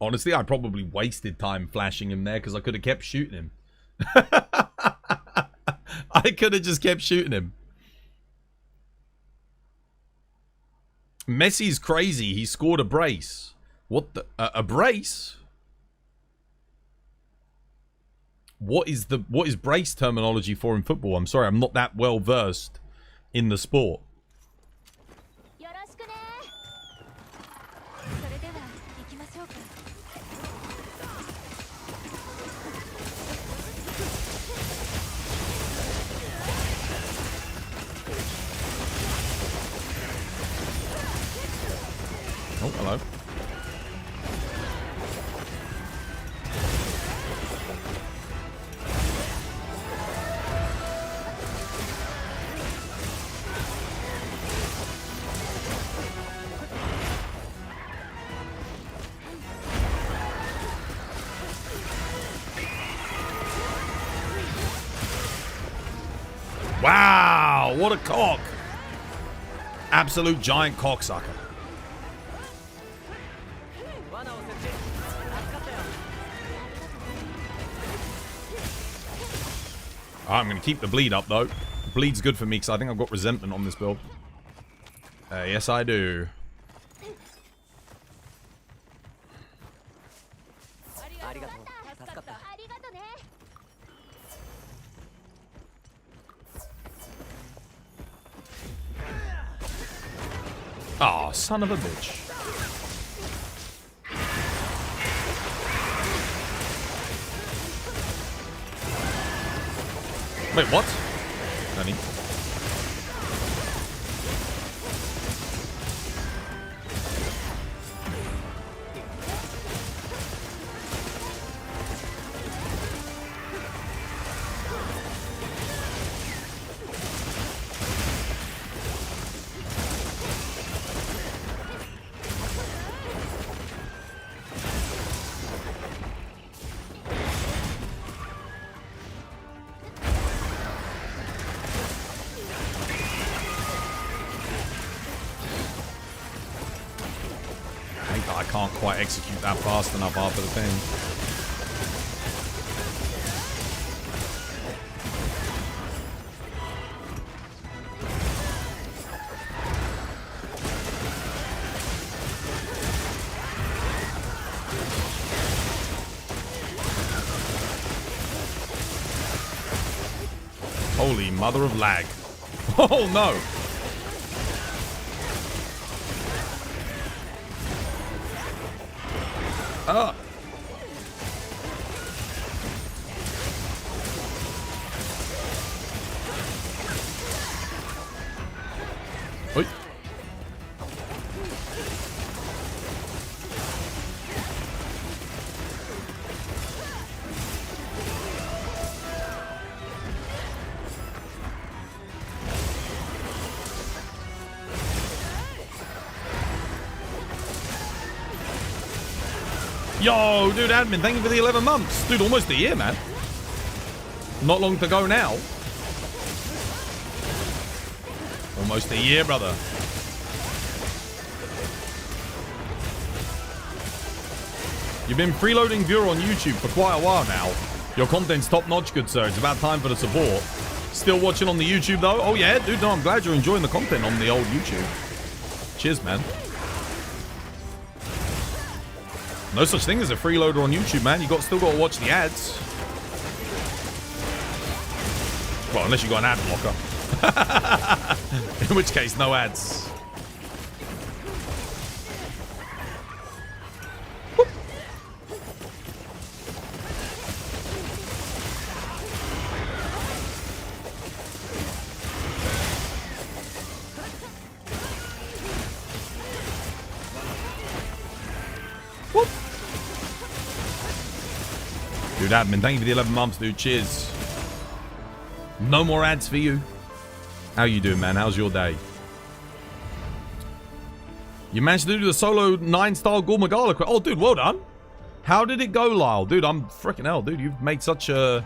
Honestly, I probably wasted time flashing him there because I could have kept shooting him. I could have just kept shooting him. Messi's crazy. He scored a brace. What the? A brace? What is brace terminology for in football? I'm sorry, I'm not that well versed in the sport. Oh, hello. Wow, what a cock. Absolute giant cocksucker. I'm going to keep the bleed up, though. Bleed's good for me, because I think I've got resentment on this build. Yes, I do. Oh, son of a bitch. Wait, what? Nani? I can't quite execute that fast enough after the thing. Holy mother of lag. Oh no! Ah. Oi. Yo, dude, admin, thank you for the 11 months. Dude, almost a year, man. Not long to go now. Almost a year, brother. You've been freeloading viewer on YouTube for quite a while now. Your content's top-notch, good sir. It's about time for the support. Still watching on the YouTube, though? Oh, yeah, dude, no, I'm glad you're enjoying the content on the old YouTube. Cheers, man. No such thing as a freeloader on YouTube, man. Still got to watch the ads. Well, unless you got an ad blocker. In which case, no ads. Whoop. Whoop. Dude, admin, thank you for the 11 months, dude. Cheers. No more ads for you. How you doing, man? How's your day? You managed to do the solo 9-star Gul Magala. Oh, dude, well done. How did it go, Lyle? Dude, I'm freaking hell, dude. You've made such a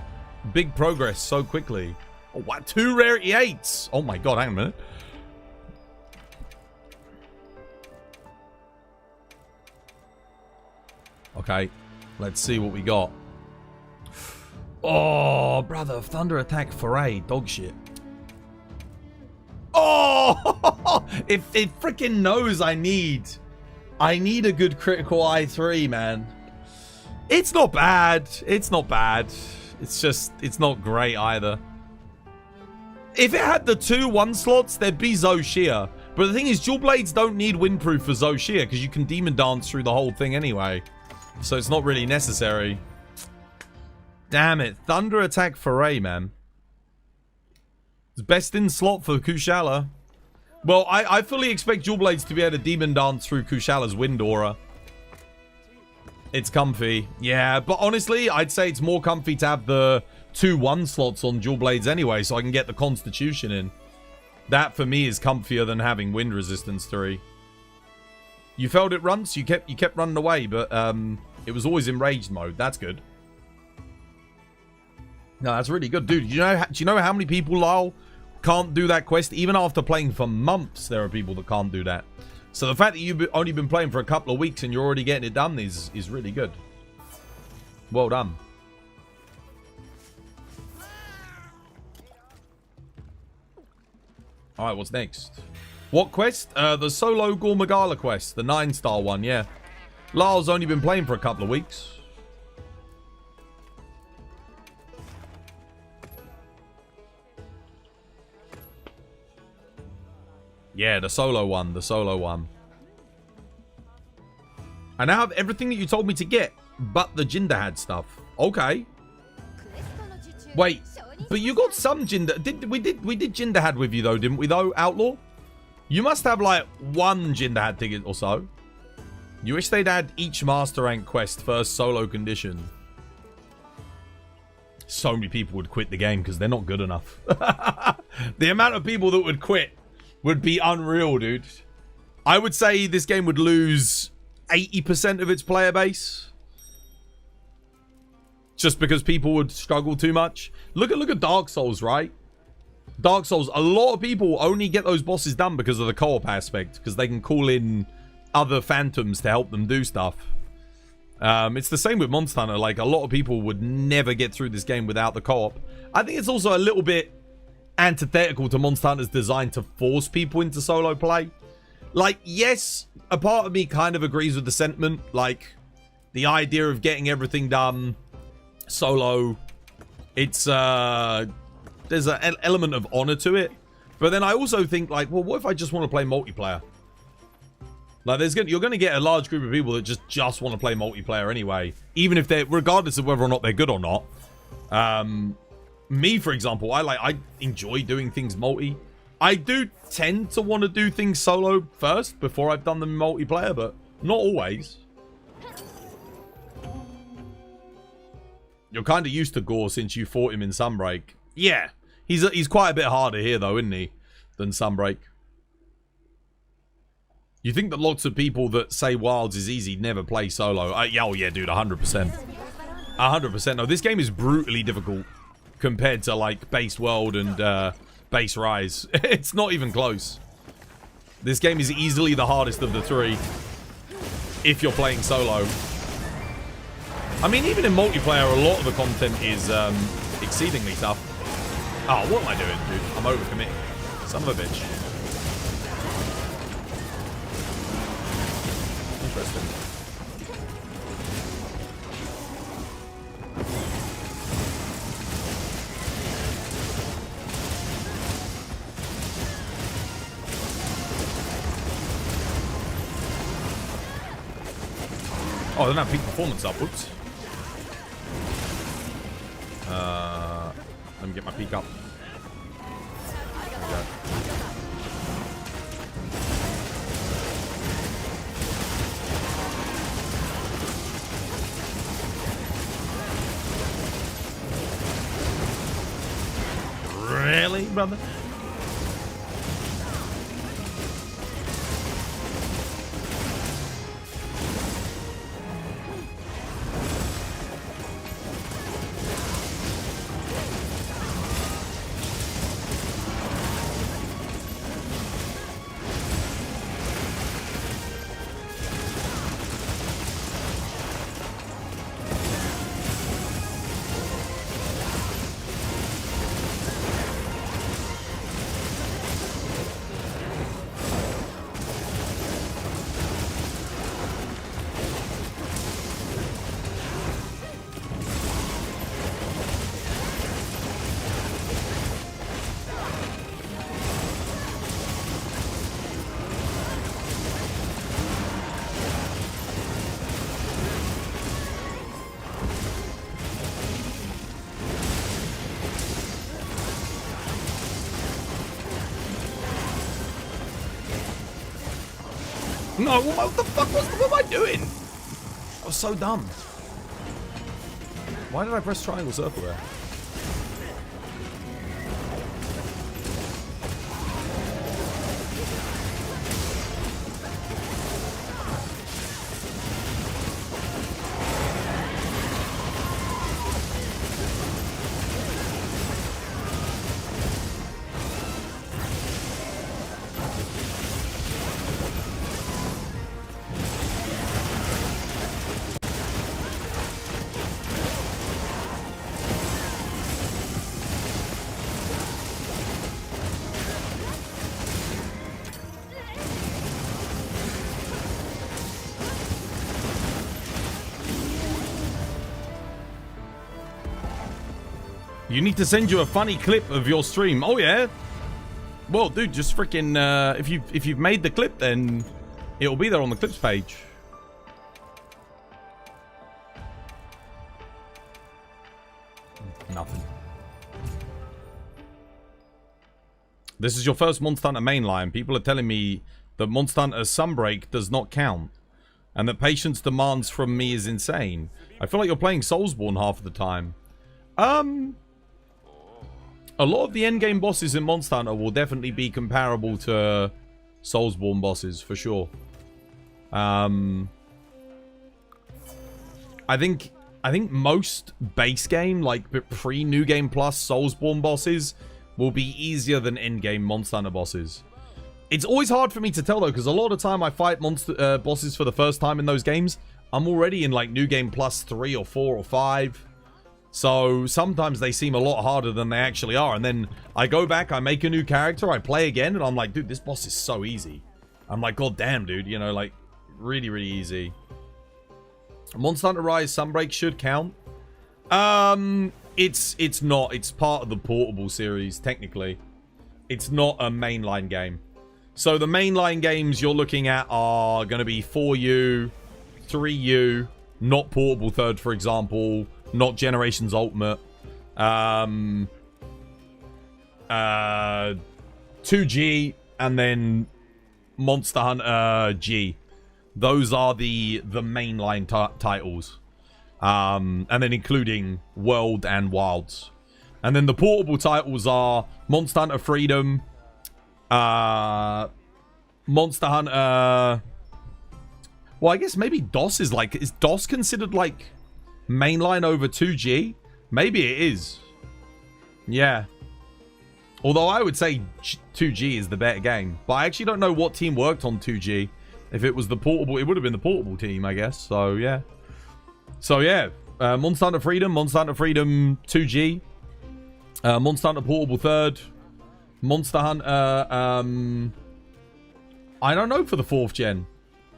big progress so quickly. Oh, what? 2 rarity 8s. Oh, my God. Hang on a minute. Okay. Let's see what we got. Oh, brother. Thunder Attack Foray. Dog shit. Oh! It freaking knows I need a good critical i3, man. It's not bad. It's not bad. It's just, it's not great either. If it had the 2 1 slots, there'd be Zoshia. But the thing is, dual blades don't need windproof for Zoshia because you can demon dance through the whole thing anyway. So it's not really necessary. Damn it. Thunder Attack Foray, man. It's best in slot for Kushala. Well, I fully expect dual blades to be able to demon dance through Kushala's wind aura. It's comfy. Yeah, but honestly, I'd say it's more comfy to have the 2 1 slots on dual blades anyway, so I can get the Constitution in. That, for me, is comfier than having wind resistance 3. You failed it once, you kept running away, but it was always in raged mode. That's good. No, that's really good. Dude, do you know how many people, Lyle, can't do that quest? Even after playing for months, there are people that can't do that. So the fact that you've only been playing for a couple of weeks and you're already getting it done is really good. Well done. All right, what's next? What quest? The solo Gormagala quest. The 9-star one, yeah. Lyle's only been playing for a couple of weeks. Yeah, the solo one. The solo one. I now have everything that you told me to get, but the Jinderhad stuff. Okay. Wait, but you got some Jinder... We did Jinderhad with you, though, didn't we, though, Outlaw? You must have, like, one Jinderhad ticket or so. You wish they'd add each Master Rank quest first solo condition. So many people would quit the game because they're not good enough. The amount of people that would quit would be unreal, dude. I would say this game would lose 80% of its player base. Just because people would struggle too much. Look at Dark Souls, right? Dark Souls, a lot of people only get those bosses done because of the co-op aspect. Because they can call in other phantoms to help them do stuff. It's the same with Monster Hunter. Like, a lot of people would never get through this game without the co-op. I think it's also a little bit antithetical to Monster Hunter's design to force people into solo play. Like, yes, a part of me kind of agrees with the sentiment. Like, the idea of getting everything done solo, it's there's an element of honor to it. But then I also think, like, well, what if I just want to play multiplayer? Like, you're going to get a large group of people that just want to play multiplayer anyway, even if they're, regardless of whether or not they're good or not. Me, for example, I enjoy doing things multi. I do tend to want to do things solo first before I've done them multiplayer, but not always. You're kind of used to Gore since you fought him in Sunbreak. Yeah, he's quite a bit harder here though, isn't he, than Sunbreak? You think that lots of people that say Wilds is easy never play solo? Yeah, oh yeah, dude, 100%. 100%. No, this game is brutally difficult compared to like Base World and Base Rise. It's not even close. This game is easily the hardest of the three if you're playing solo. I mean, even in multiplayer, a lot of the content is exceedingly tough. Oh, what am I doing, dude? I'm overcommitting. Son of a bitch. Interesting. Oh, I don't have peak performance up. Whoops. Let me get my peak up. There we go. Really, brother? No, what the fuck? What am I doing? I was so dumb. Why did I press triangle circle there? You need to send you a funny clip of your stream. Oh, yeah? Well, dude, just freaking... if you've made the clip, then it'll be there on the clips page. Nothing. This is your first Monster Hunter mainline. People are telling me that Monster Hunter Sunbreak does not count. And that patience demands from me is insane. I feel like you're playing Soulsborne half of the time. A lot of the endgame bosses in Monster Hunter will definitely be comparable to Soulsborne bosses, for sure. I think most base game, like pre-New Game Plus Soulsborne bosses, will be easier than endgame Monster Hunter bosses. It's always hard for me to tell, though, because a lot of time I fight monster bosses for the first time in those games. I'm already in, like, New Game Plus 3 or 4 or 5. So sometimes they seem a lot harder than they actually are. And then I go back, I make a new character, I play again, and I'm like, dude, this boss is so easy. I'm like, god damn, dude. You know, like, really, really easy. Monster Hunter Rise Sunbreak should count. It's not. It's part of the portable series, technically. It's not a mainline game. So the mainline games you're looking at are going to be 4U, 3U, not portable third, for example, not Generations Ultimate, 2G, and then Monster Hunter G. Those are the mainline titles. And then including World and Wilds. And then the portable titles are Monster Hunter Freedom, Monster Hunter... Well, I guess maybe DOS is like... Is DOS considered like mainline over 2G? Maybe it is. Yeah. Although I would say 2G is the better game. But I actually don't know what team worked on 2G. If it was the portable... It would have been the portable team, I guess. So, yeah. So, yeah. Monster Hunter Freedom 2G. Monster Hunter Portable 3rd. Monster Hunter, I don't know for the 4th gen.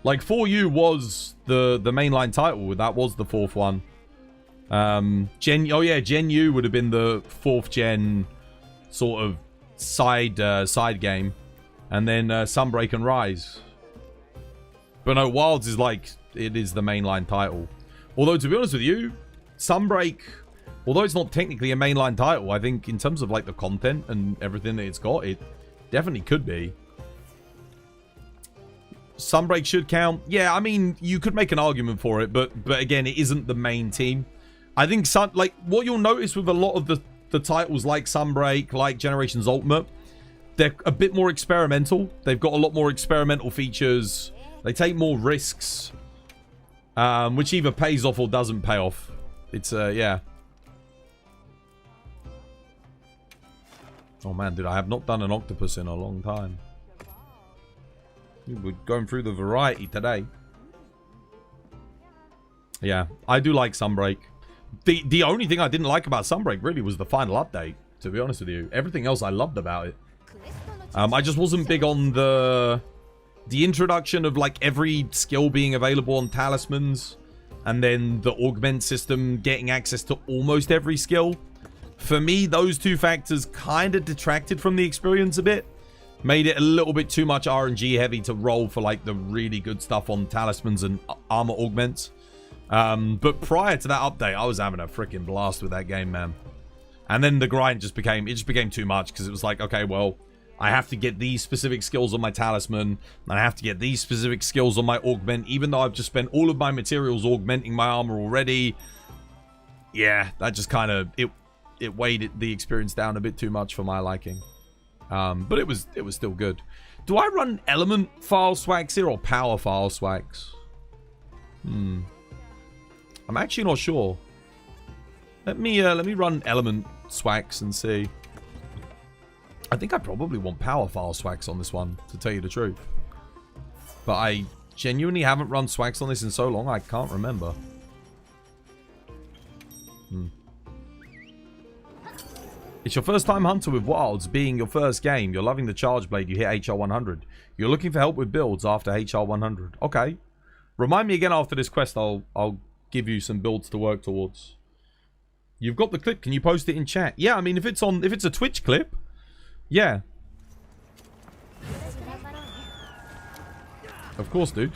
Like, 4U was the mainline title. That was the 4th one. Gen U would have been the 4th gen sort of side game. And then Sunbreak and Rise. But no, Wilds is like, it is the mainline title. Although, to be honest with you, Sunbreak, although it's not technically a mainline title, I think in terms of like the content and everything that it's got, it definitely could be. Sunbreak should count. Yeah, I mean, you could make an argument for it, but again, it isn't the main team. I think, like, what you'll notice with a lot of the titles like Sunbreak, like Generations Ultimate, they're a bit more experimental. They've got a lot more experimental features. They take more risks. Which either pays off or doesn't pay off. It's, yeah. Oh, man, dude, I have not done an octopus in a long time. We're going through the variety today. Yeah, I do like Sunbreak. The only thing I didn't like about Sunbreak, really, was the final update, to be honest with you. Everything else I loved about it. I just wasn't big on the introduction of, like, every skill being available on talismans, and then the augment system getting access to almost every skill. For me, those two factors kind of detracted from the experience a bit. Made it a little bit too much RNG heavy to roll for, like, the really good stuff on talismans and armor augments. But prior to that update, I was having a freaking blast with that game, man. And then the grind just became too much, because it was like, okay, well, I have to get these specific skills on my talisman, and I have to get these specific skills on my augment, even though I've just spent all of my materials augmenting my armor already. Yeah, that just kind of, it weighed the experience down a bit too much for my liking. But it was still good. Do I run element file swags here or power file swags? I'm actually not sure. Let me run element swags and see. I think I probably want power file swags on this one, to tell you the truth. But I genuinely haven't run swags on this in so long, I can't remember. It's your first time hunter with Wilds, being your first game. You're loving the charge blade, you hit HR 100. You're looking for help with builds after HR 100. Okay. Remind me again after this quest, I'll give you some builds to work towards. You've got the clip. Can you post it in chat? Yeah, I mean, if it's a Twitch clip, yeah. Of course, dude.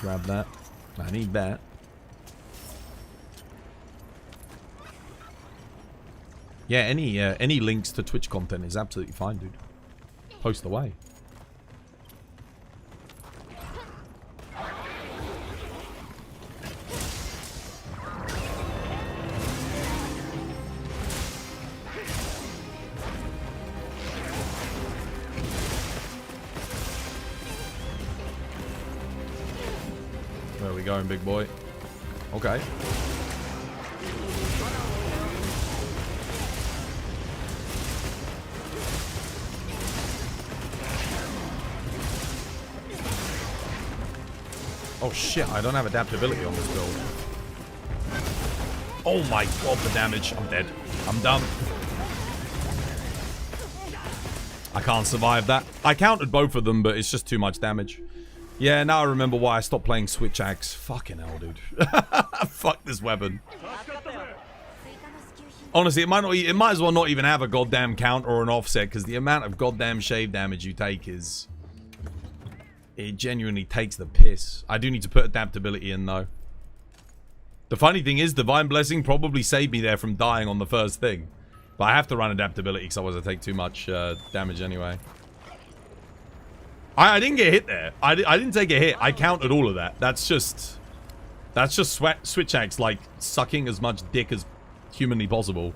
Grab that. I need that. Yeah, any links to Twitch content is absolutely fine, dude. Post away. Where are we going, big boy? Okay. Oh shit, I don't have adaptability on this build. Oh my god, the damage. I'm dead. I'm done. I can't survive that. I countered both of them, but it's just too much damage. Yeah, now I remember why I stopped playing Switch Axe. Fucking hell, dude. Fuck this weapon. Honestly, it might as well not even have a goddamn counter or an offset, because the amount of goddamn shave damage you take is... It genuinely takes the piss. I do need to put adaptability in, though. The funny thing is, Divine Blessing probably saved me there from dying on the first thing. But I have to run adaptability, because otherwise I take too much damage anyway. I didn't get hit there. I didn't take a hit. I counted all of that. That's just Switch Axe, like, sucking as much dick as humanly possible.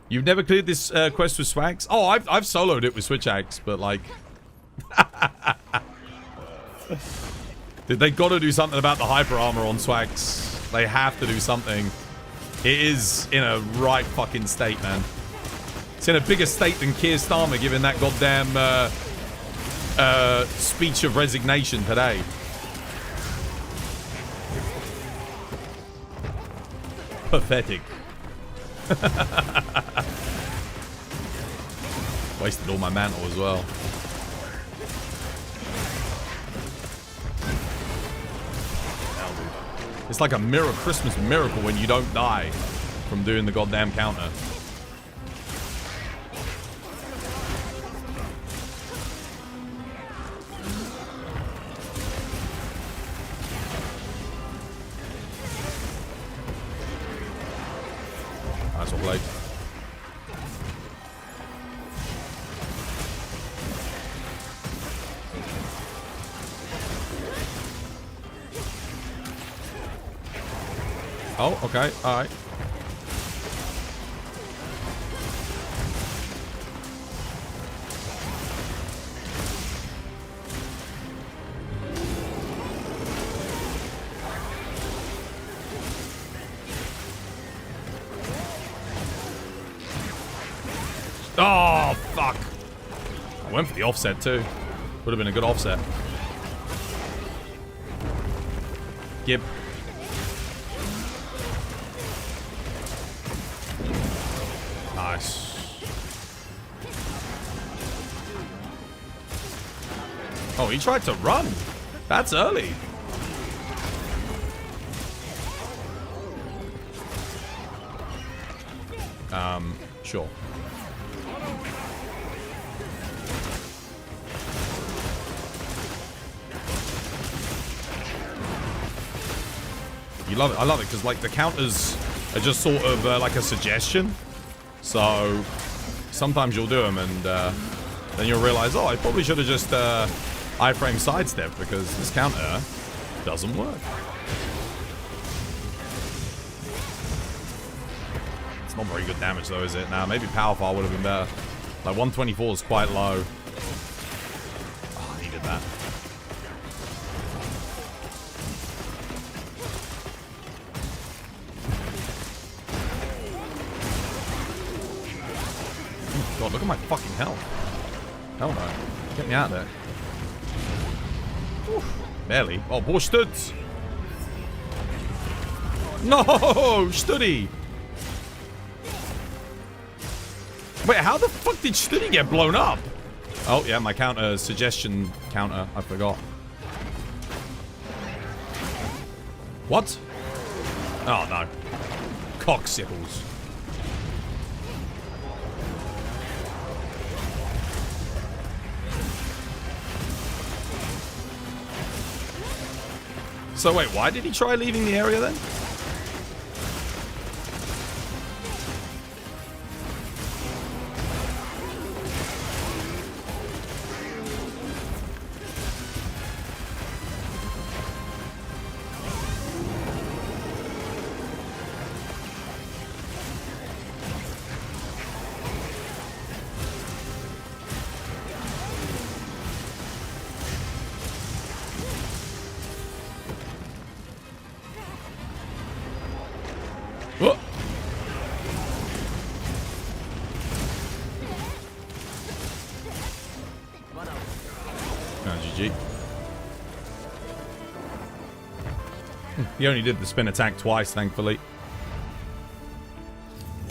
You've never cleared this quest with Swags? Oh, I've soloed it with Switch Axe, but, like... They gotta do something about the hyper armor on Swags. They have to do something. It is in a right fucking state, man. It's in a bigger state than Keir Starmer giving that goddamn speech of resignation today. Pathetic. Wasted all my mantle as well. It's like a Christmas miracle when you don't die from doing the goddamn counter. Nice one, Blake. Oh, okay, alright. Oh, fuck. I went for the offset too. Would have been a good offset. Gib. Nice. Oh, he tried to run. That's early. Sure. You love it. I love it because, like, the counters are just sort of like a suggestion. So sometimes you'll do them and then you'll realize, oh, I probably should have just iframe sidestep because this counter doesn't work. It's not very good damage though, is it? Now, maybe Power Fire would have been better. Like 124 is quite low. Oh, I needed that. God, look at my fucking health. Hell no. Get me out of there. Oof. Barely. Oh, boah, Studs. No, Studdy. Wait, how the fuck did Studdy get blown up? Oh, yeah, my counter, suggestion counter. I forgot. What? Oh, no. Cocksicles. So wait, why did he try leaving the area then? Whoa. Oh, GG. He only did the spin attack twice, thankfully.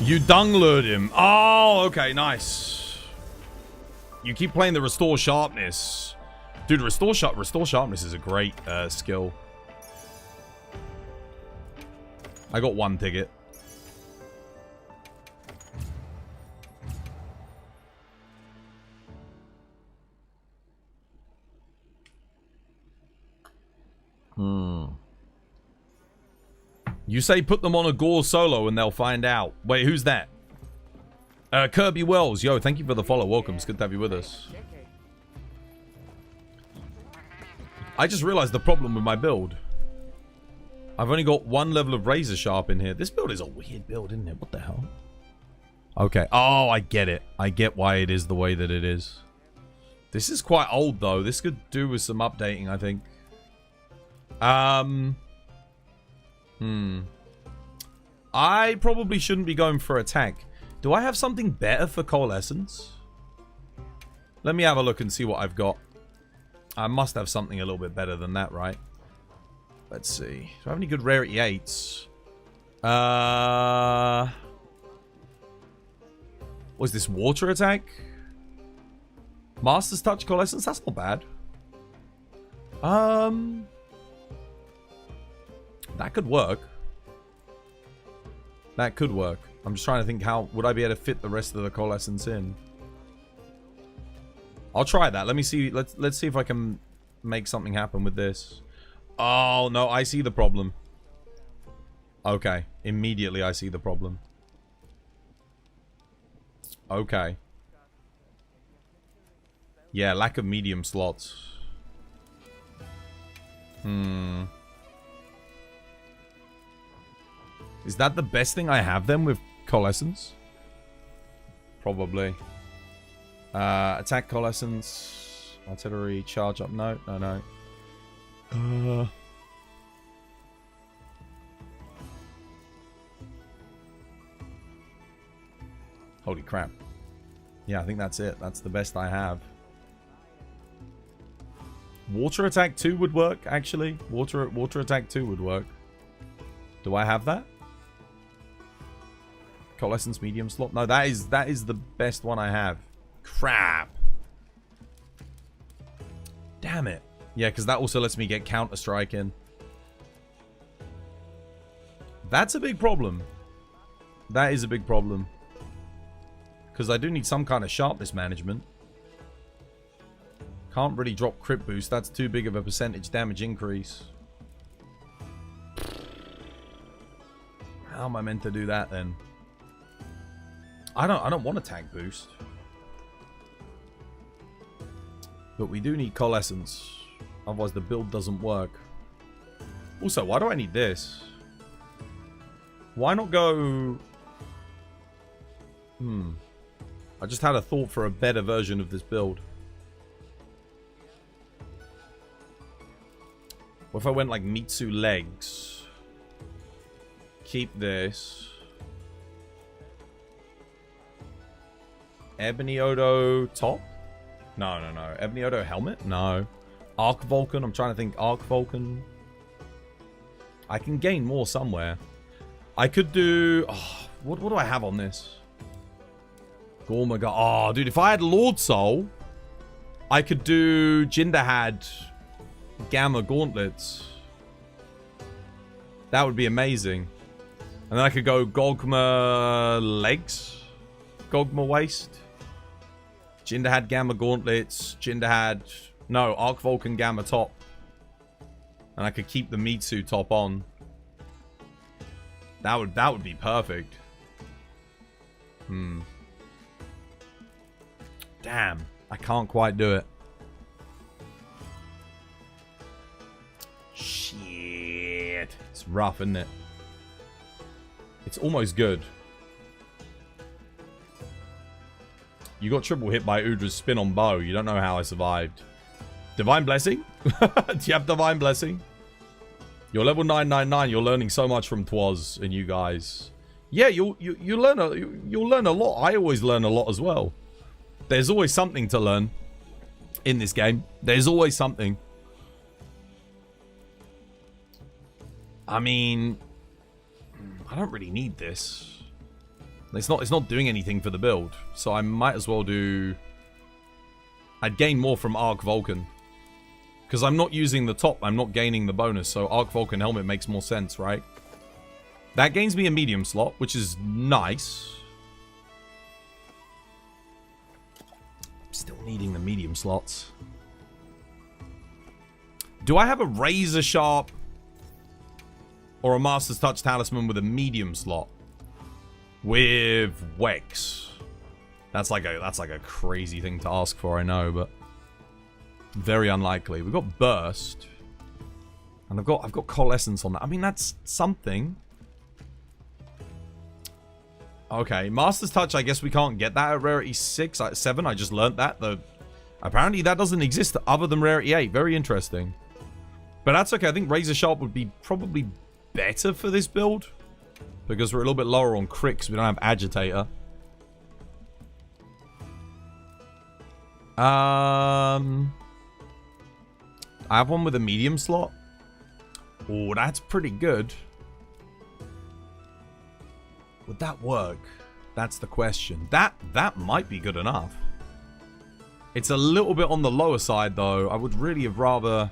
You dung lured him. Oh, okay, nice. You keep playing the restore sharpness. Dude, restore sharpness is a great skill. I got one ticket. You say put them on a Gore solo and they'll find out. Wait, who's that? Kirby Wells. Yo, thank you for the follow. Welcome. It's good to have you with us. I just realized the problem with my build. I've only got one level of razor sharp in here. This build is a weird build, isn't it? What the hell? Okay. Oh, I get it. I get why it is the way that it is. This is quite old, though. This could do with some updating, I think. I probably shouldn't be going for attack. Do I have something better for Coalescence? Let me have a look and see what I've got. I must have something a little bit better than that, right? Let's see. Do I have any good rarity 8s? What's this? Water attack? Master's Touch Coalescence? That's not bad. That could work. That could work. I'm just trying to think how would I be able to fit the rest of the Coalescence in. I'll try that. Let me see. Let's see if I can make something happen with this. Oh, no. I see the problem. Okay. Immediately I see the problem. Okay. Yeah, lack of medium slots. Is that the best thing I have then with Coalescence? Probably. Attack Coalescence. Artillery. Charge up. No, no, no. Holy crap. Yeah, I think that's it. That's the best I have. Water Attack 2 would work, actually. Water Attack 2 would work. Do I have that? Coalescence medium slot? No, that is the best one I have. Crap. Damn it. Yeah, because that also lets me get Counter-Strike in. That's a big problem. That is a big problem. Because I do need some kind of sharpness management. Can't really drop crit boost. That's too big of a percentage damage increase. How am I meant to do that then? I don't want attack boost. But we do need Coalescence. Otherwise the build doesn't work. Also, why do I need this? Why not go... I just had a thought for a better version of this build. What if I went like Mitsu legs? Keep this. Ebony Odo top? No, no, no. Ebony Odo helmet? No. Arc Vulcan? I'm trying to think. Arc Vulcan. I can gain more somewhere. I could do... Oh, what do I have on this? Gormaga. Oh, dude. If I had Lord Soul, I could do Jinderhad Gamma Gauntlets. That would be amazing. And then I could go Gogma legs. Gogma waist. Jinder had Gamma gauntlets. Jinder had... No, Arc Vulcan Gamma top. And I could keep the Mitsu top on. That would be perfect. Damn. I can't quite do it. Shit. It's rough, isn't it? It's almost good. You got triple hit by Udra's spin on bow. You don't know how I survived. Divine Blessing? Do you have Divine Blessing? You're level 999. You're learning so much from Twas and you guys. Yeah, you'll learn a lot. I always learn a lot as well. There's always something to learn in this game. There's always something. I mean, I don't really need this. It's not doing anything for the build, so I might as well do... I'd gain more from Arc Vulcan. Because I'm not using the top, I'm not gaining the bonus, so Arc Vulcan helmet makes more sense, right? That gains me a medium slot, which is nice. I'm still needing the medium slots. Do I have a razor sharp or a Master's Touch talisman with a medium slot? With Wex. That's like a crazy thing to ask for, I know, but very unlikely. We've got Burst. And I've got Coalescence on that. I mean, that's something. Okay, Master's Touch, I guess we can't get that at Rarity 6, 7. I just learnt that. Apparently that doesn't exist other than Rarity 8. Very interesting. But that's okay. I think Razor Sharp would be probably better for this build. Because we're a little bit lower on crit because we don't have Agitator. I have one with a medium slot. Oh, that's pretty good. Would that work? That's the question. That might be good enough. It's a little bit on the lower side, though. I would really have rather...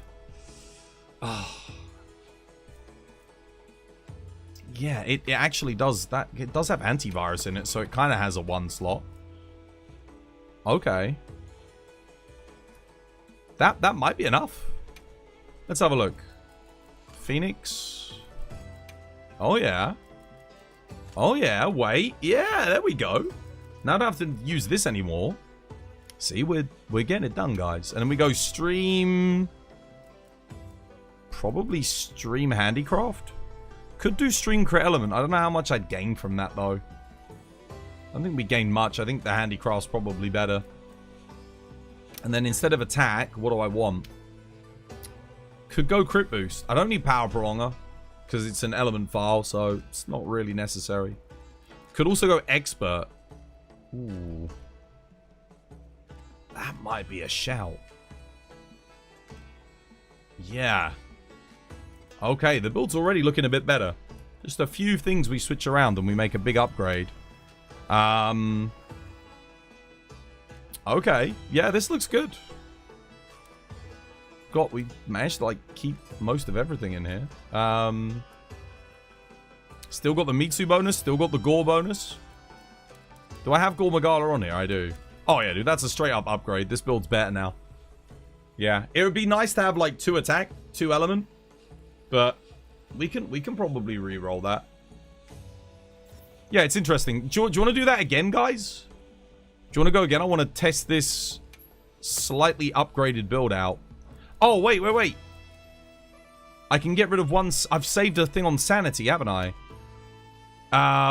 Yeah, it actually does that. It does have antivirus in it, so it kind of has a 1 slot. Okay. That might be enough. Let's have a look. Phoenix. Oh, yeah. Oh, yeah. Wait. Yeah, there we go. Now I don't have to use this anymore. See, we're getting it done, guys. And then we go stream... Probably stream handicraft. Could do stream crit element. I don't know how much I'd gain from that, though. I don't think we gain much. I think the handicraft's probably better. And then instead of attack, what do I want? Could go crit boost. I don't need power prolonger because it's an element file, so it's not really necessary. Could also go expert. Ooh. That might be a shout. Yeah. Okay, the build's already looking a bit better. Just a few things we switch around and we make a big upgrade. Okay. Yeah, this looks good. We managed to, like, keep most of everything in here. Still got the Mitsu bonus. Still got the Gore bonus. Do I have Gore Magala on here? I do. Oh, yeah, dude. That's a straight-up upgrade. This build's better now. Yeah. It would be nice to have, like, 2 attack, 2 element. But we can probably re-roll that. Yeah, it's interesting. Do you want to do that again, guys? Do you want to go again? I want to test this slightly upgraded build out. Oh, wait. I can get rid of one... I've saved a thing on Sanity, haven't I?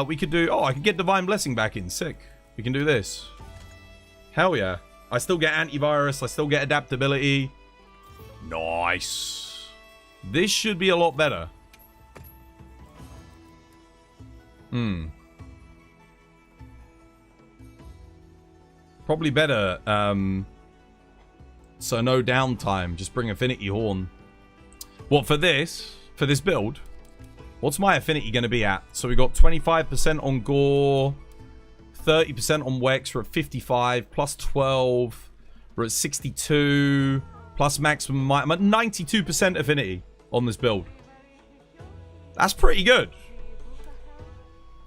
We could do... Oh, I could get Divine Blessing back in. Sick. We can do this. Hell yeah. I still get antivirus. I still get adaptability. Nice. This should be a lot better. Probably better. So no downtime. Just bring Affinity Horn. What, for this? For this build? What's my affinity going to be at? So we got 25% on Gore. 30% on Wex. We're at 55. Plus 12. We're at 62. Plus maximum... I'm at 92% affinity on this build. That's pretty good.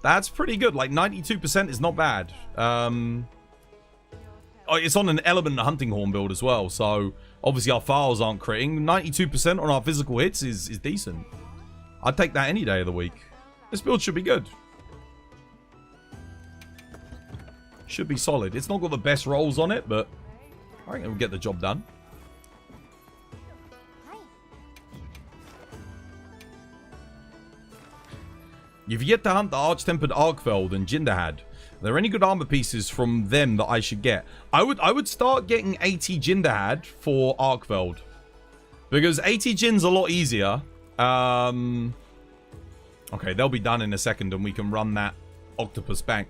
That's pretty good. Like 92% is not bad. It's on an element hunting horn build as well, so obviously our files aren't critting. 92% on our physical hits is decent. I'd take that any day of the week. This build should be good. Should be solid. It's not got the best rolls on it, but I think it'll get the job done. You've yet to hunt the Arch-Tempered Arkfeld and Jinderhad. Are there any good armor pieces from them that I should get? I would start getting 80 Jinderhad for Arkfeld. Because 80 Jin's a lot easier. Okay, they'll be done in a second and we can run that Octopus Bank.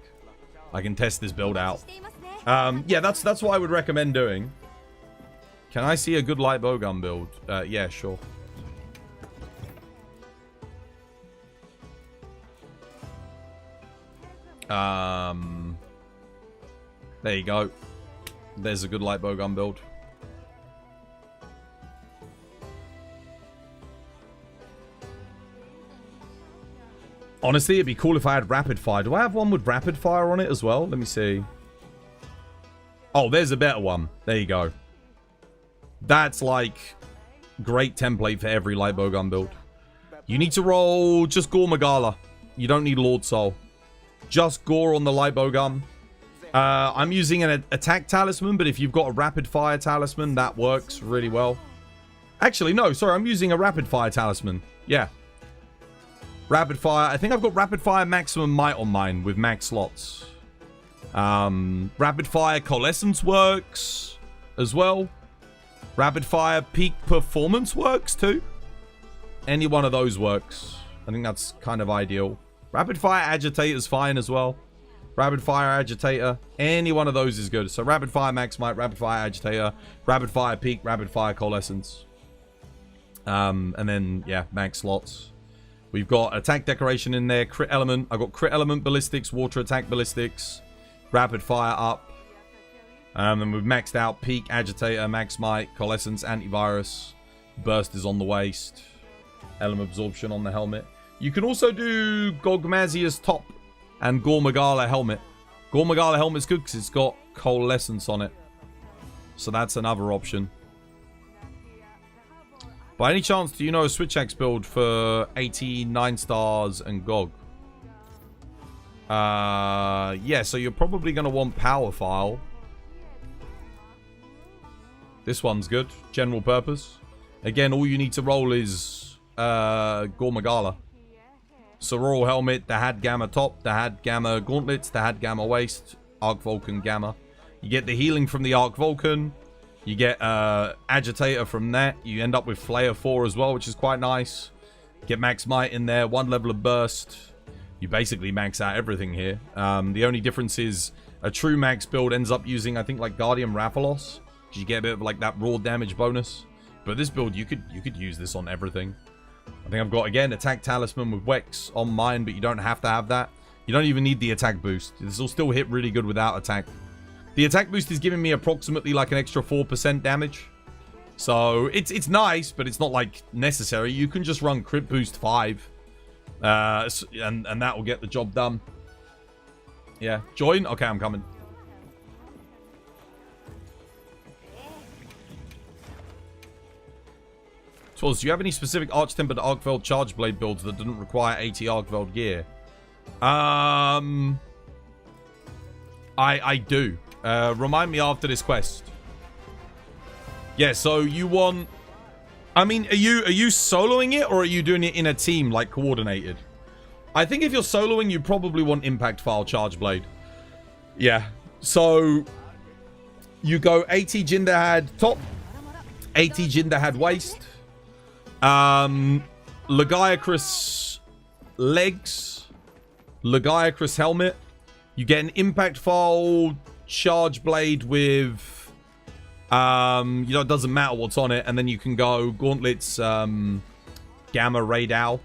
I can test this build out. Yeah, that's what I would recommend doing. Can I see a good light bowgun build? Yeah, sure. There you go. There's a good light bowgun build. Honestly, it'd be cool if I had rapid fire. Do I have one with rapid fire on it as well? Let me see. Oh, there's a better one. There you go. That's like great template for every light bowgun build. You need to roll just Gore Magala. You don't need Lord Soul. Just Gore on the light bowgun. I'm using an attack talisman, but if you've got a rapid fire talisman, that works really well. Actually, no, sorry, I'm using a rapid fire talisman. Yeah. Rapid fire. I think I've got rapid fire maximum might on mine with max slots. Rapid fire coalescence works as well. Rapid fire peak performance works too. Any one of those works. I think that's kind of ideal. Rapid fire agitator is fine as well. Rapid fire agitator. Any one of those is good. So rapid fire max might, rapid fire agitator, rapid fire peak, rapid fire coalescence. And then, yeah, max slots. We've got attack decoration in there, crit element. I've got crit element ballistics, water attack ballistics, rapid fire up. And we've maxed out peak, agitator, max might, coalescence, antivirus. Burst is on the waist. Element absorption on the helmet. You can also do Gogmazia's top and Gore Magala helmet. Gore Magala helmet's good because it's got coalescence on it. So that's another option. By any chance, do you know a Switch Axe build for 89 stars and GOG? Yeah, so you're probably going to want Power File. This one's good. General purpose. Again, all you need to roll is Gore Magala. Sororo helmet, the Had Gamma top, the Had Gamma gauntlets, the Had Gamma waist, Arc Vulcan Gamma. You get the healing from the Arc Vulcan. You get Agitator from that. You end up with Flayer 4 as well, which is quite nice. Get Max Might in there, 1 level of burst. You basically max out everything here. The only difference is a true max build ends up using, I think, like Guardian Rathalos. You get a bit of like that raw damage bonus. But this build, you could use this on everything. I think I've got, again, attack talisman with Wex on mine, but you don't have to have that. You don't even need the attack boost. This will still hit really good without attack. The attack boost is giving me approximately like an extra 4% damage. So it's nice, but it's not like necessary. You can just run crit boost 5. And that will get the job done. Yeah. Join? Okay, I'm coming. Swaz, do you have any specific Arch-Tempered Arkfeld Charge Blade builds that didn't require 80 Arkfeld gear? I do. Remind me after this quest. Yeah, so you want... I mean, are you soloing it or are you doing it in a team, like coordinated? I think if you're soloing, you probably want Impact File Charge Blade. Yeah. So you go 80 Jinderhad top, 80 Jinderhad waist, Lagiacrus legs, Lagiacrus helmet. You get an Impact File Charge Blade with, it doesn't matter what's on it, and then you can go gauntlets, Gamma Radal,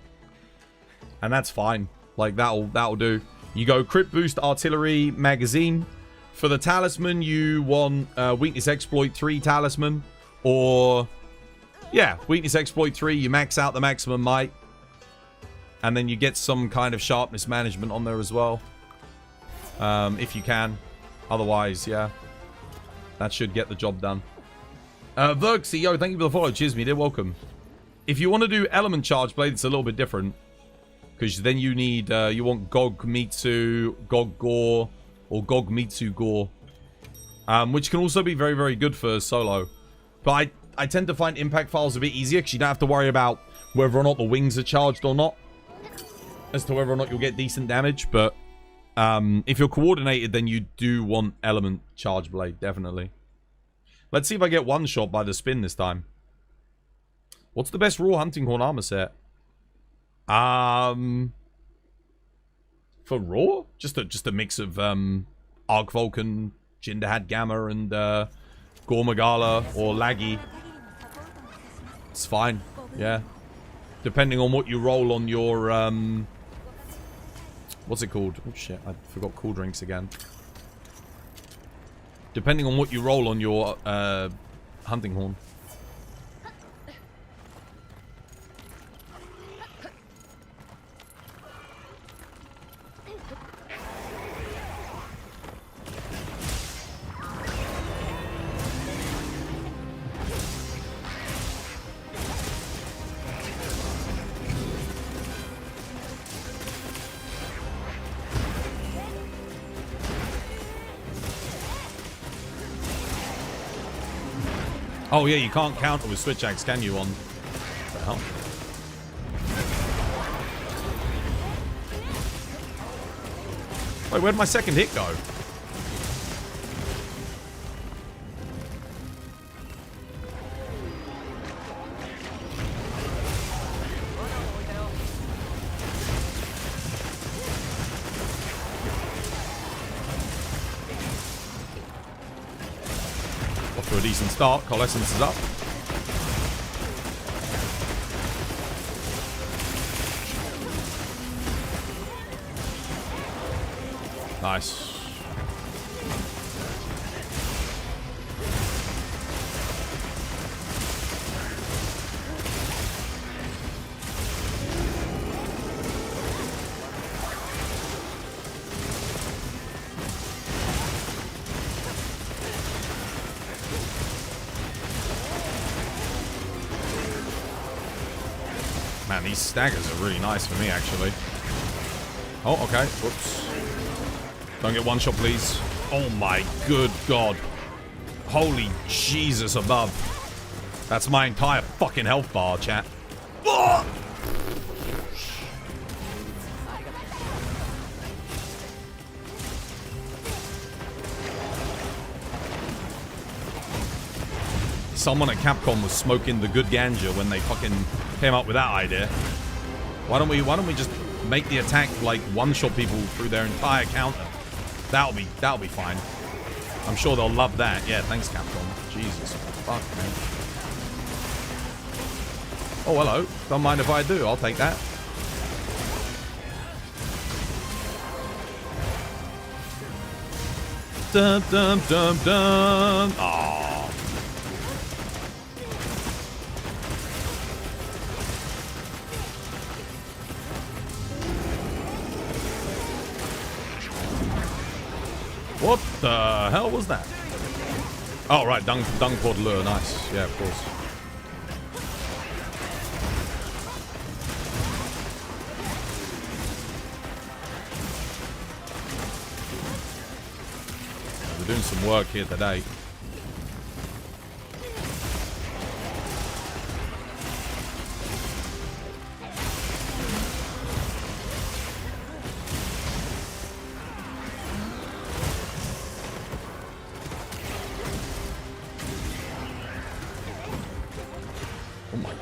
and that's fine. Like that'll do. You go crit boost artillery magazine. For the talisman, you want weakness exploit 3 talisman, or yeah, weakness exploit 3. You max out the maximum might. And then you get some kind of sharpness management on there as well. If you can. Otherwise, yeah. That should get the job done. Verxy, yo, thank you for the follow. Cheers, me dear. Welcome. If you want to do element charge blade, it's a little bit different. Because then you need, you want Gog Mitsu, Gog Gore, or Gog Mitsu Gore. Which can also be very, very good for solo. But I tend to find impact files a bit easier because you don't have to worry about whether or not the wings are charged or not. As to whether or not you'll get decent damage. But if you're coordinated, then you do want element charge blade, definitely. Let's see if I get one shot by the spin this time. What's the best raw hunting horn armor set? For raw? Just a mix of Arc Vulcan, Jinderhad Gamma, and Gormagala or Laggy. It's fine, yeah. Depending on what you roll on your what's it called? Oh shit, I forgot cool drinks again. Depending on what you roll on your hunting horn. Oh yeah, you can't counter with switch axe, can you? On what the hell? Wait, where'd my second hit go? To a decent start. Coalescence is up. Nice. Man, these staggers are really nice for me, actually. Oh, okay. Whoops. Don't get one shot, please. Oh my good god. Holy Jesus above. That's my entire fucking health bar, chat. Oh! Someone at Capcom was smoking the good ganja when they fucking came up with that idea. Why don't we just make the attack like one-shot people through their entire counter? That'll be fine. I'm sure they'll love that. Yeah, thanks Capcom. Jesus. Fuck, man. Oh, hello. Don't mind if I do. I'll take that. Dun dun dun dun. Aww. What the hell was that? Oh, right, dung pod lure, nice. Yeah, of course. We're doing some work here today.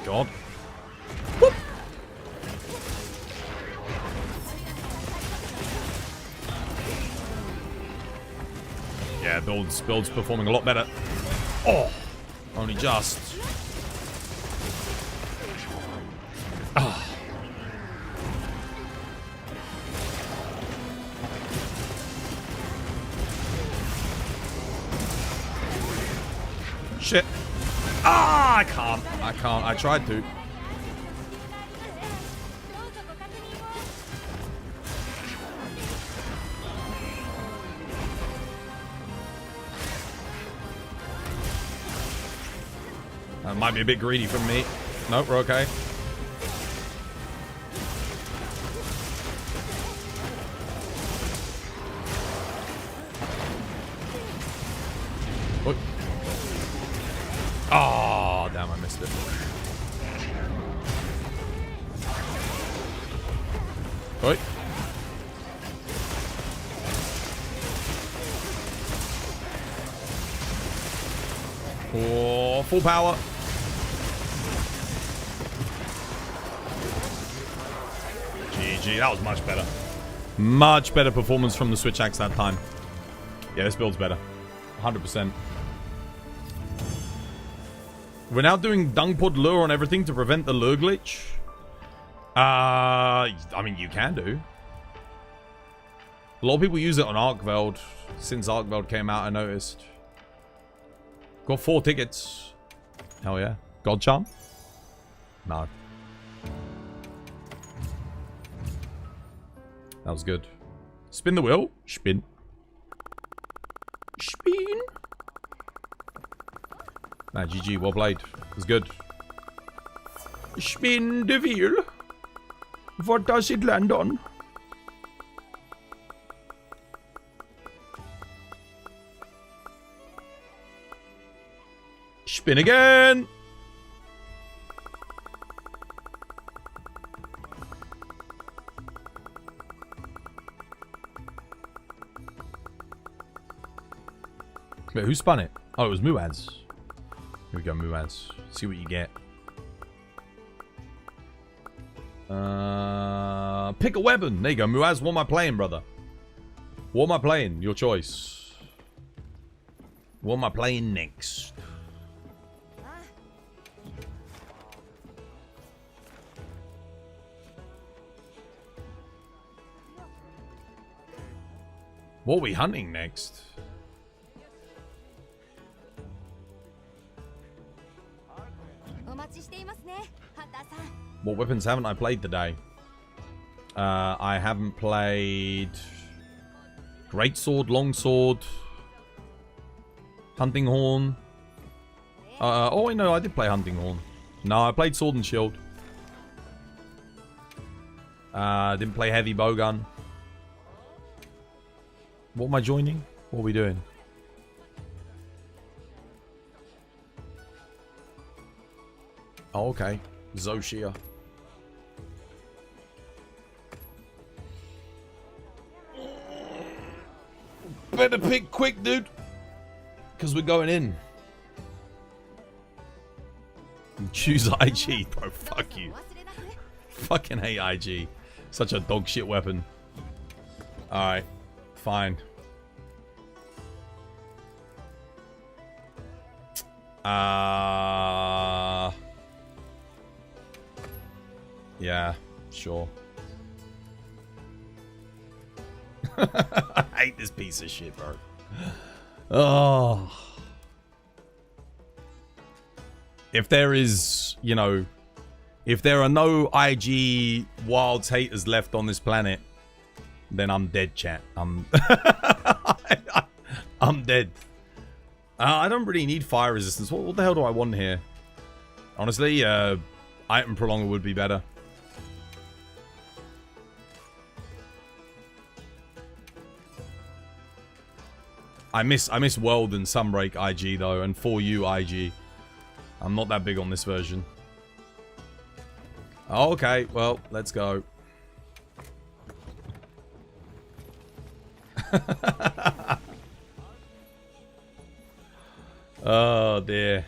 God. Whoop. Yeah, build's performing a lot better. Oh, only just. Ah. Shit. Ah, I can't. I tried to. That might be a bit greedy from me. Nope, we're okay. Oh, damn, I missed it. Oi. Oh, full power. GG, that was much better. Much better performance from the Switch Axe that time. Yeah, this build's better. 100%. We're now doing Dung Pod Lure on everything to prevent the lure glitch. I mean, you can do. A lot of people use it on Arkveld. Since Arkveld came out, I noticed. Got 4 tickets. Hell yeah. God Charm? No. That was good. Spin the wheel. Spin. Spin. Nah, GG. Well played. It was good. Spin the wheel. What does it land on? Spin again. Wait, who spun it? Oh, it was Muaz. Here we go, Muaz. See what you get. Pick a weapon. There you go, Muaz. What am I playing, brother? What am I playing? Your choice. What am I playing next? What are we hunting next? What weapons haven't I played today? I haven't played Greatsword, Longsword, Hunting Horn. Oh, wait, no, I did play Hunting Horn. No, I played Sword and Shield. Didn't play Heavy Bowgun. What am I joining? What are we doing? Oh, okay. Zoshia. Better pick quick, dude. Because we're going in. Choose IG, bro. Fuck you. Fucking hate IG. Such a dog shit weapon. Alright. Fine. Yeah, sure. I hate this piece of shit, bro. Oh. If there is, you know, if there are no IG Wilds haters left on this planet, then I'm dead, chat. I'm dead. I don't really need fire resistance. What the hell do I want here? Honestly, item prolonger would be better. I miss World and Sunbreak IG though, and 4U IG. I'm not that big on this version. Okay, well, let's go. Oh dear.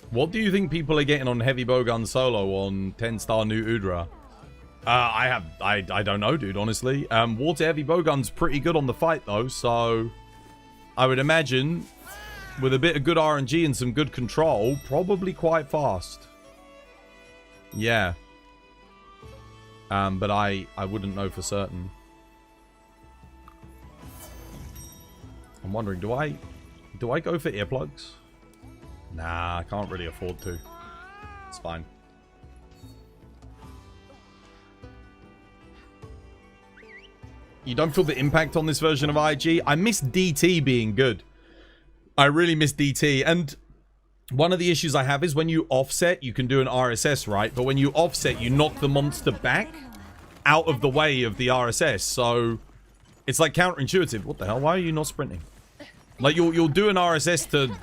What do you think people are getting on Heavy Bowgun Solo on 10-star New Udra? I don't know, dude, honestly. Water Heavy Bowgun's pretty good on the fight, though, so I would imagine with a bit of good RNG and some good control, probably quite fast. Yeah. But I wouldn't know for certain. I'm wondering, do I go for earplugs? Nah, I can't really afford to. It's fine. You don't feel the impact on this version of IG? I miss DT being good. I really miss DT. And one of the issues I have is when you offset, you can do an RSS, right? But when you offset, you knock the monster back out of the way of the RSS. So it's like counterintuitive. What the hell? Why are you not sprinting? Like you'll do an RSS to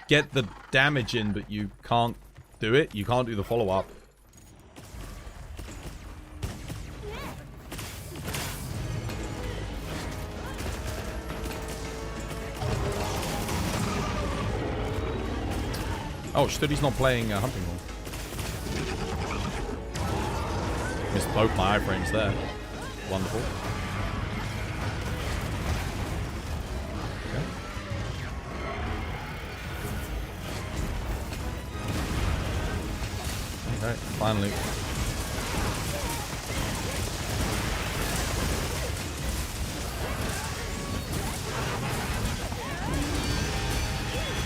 get the damage in, but you can't do it. You can't do the follow-up. Oh, Studdy's not playing Hunting Hall. Missed both my iframes there. Wonderful. Okay. Okay, finally.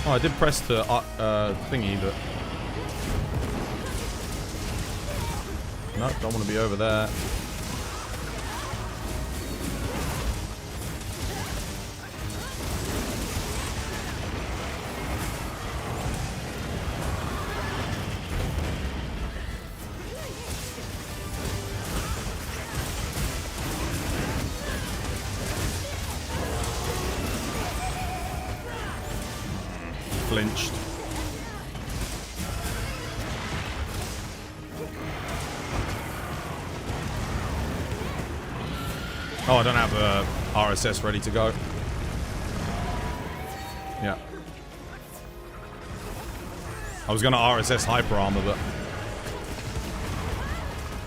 Oh, I did press the thingy, but... No, don't want to be over there. Flinched. Oh, I don't have a RSS ready to go. Yeah. I was gonna RSS hyper armor, but...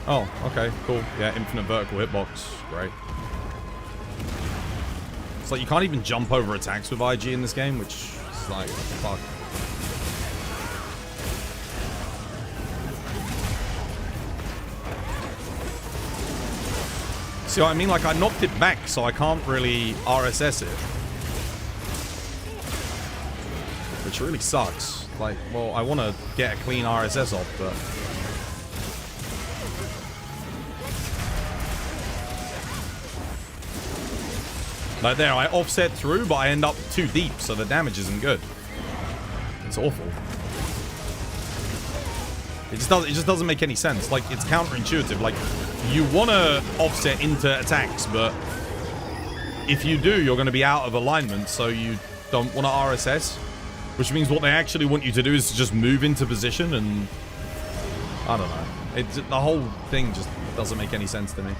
Oh, okay, cool. Yeah, infinite vertical hitbox. Great. It's like you can't even jump over attacks with IG in this game, which is like, fuck. See what I mean? Like, I knocked it back, so I can't really RSS it. Which really sucks. Like, well, I want to get a clean RSS off, but... Like there, I offset through, but I end up too deep, so the damage isn't good. It's awful. It just doesn't make any sense. Like, it's counterintuitive. Like, you want to offset into attacks, but if you do, you're going to be out of alignment, so you don't want to RSS. Which means what they actually want you to do is to just move into position, and I don't know. The whole thing just doesn't make any sense to me.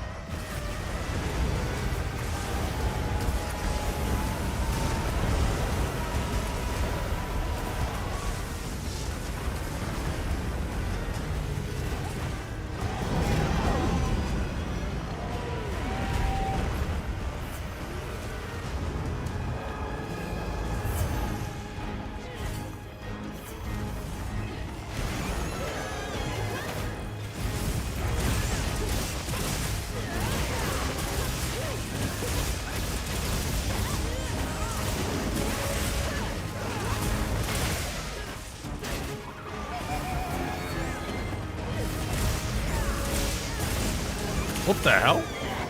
What the hell?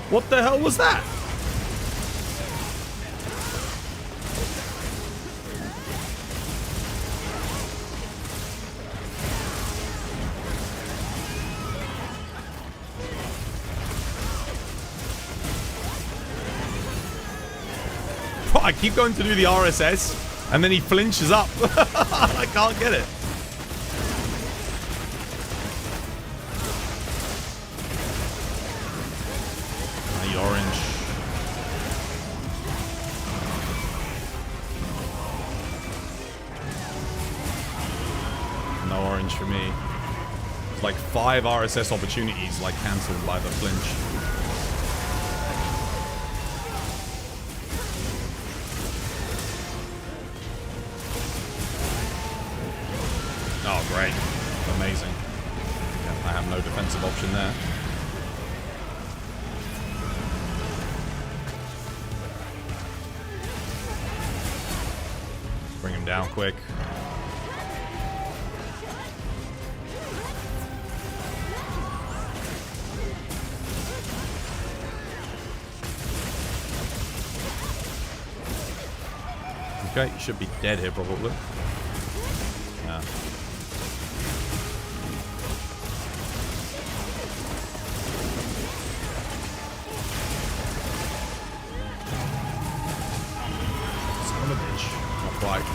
What the hell was that? I keep going to do the RSS, and then he flinches up. I can't get it. Orange. No orange for me. It's like 5 RSS opportunities like cancelled by the flinch. Oh, great. Amazing. Yeah, I have no defensive option there. Bring him down quick. Okay, he should be dead here probably. Yeah. Son of a bitch. Not quite.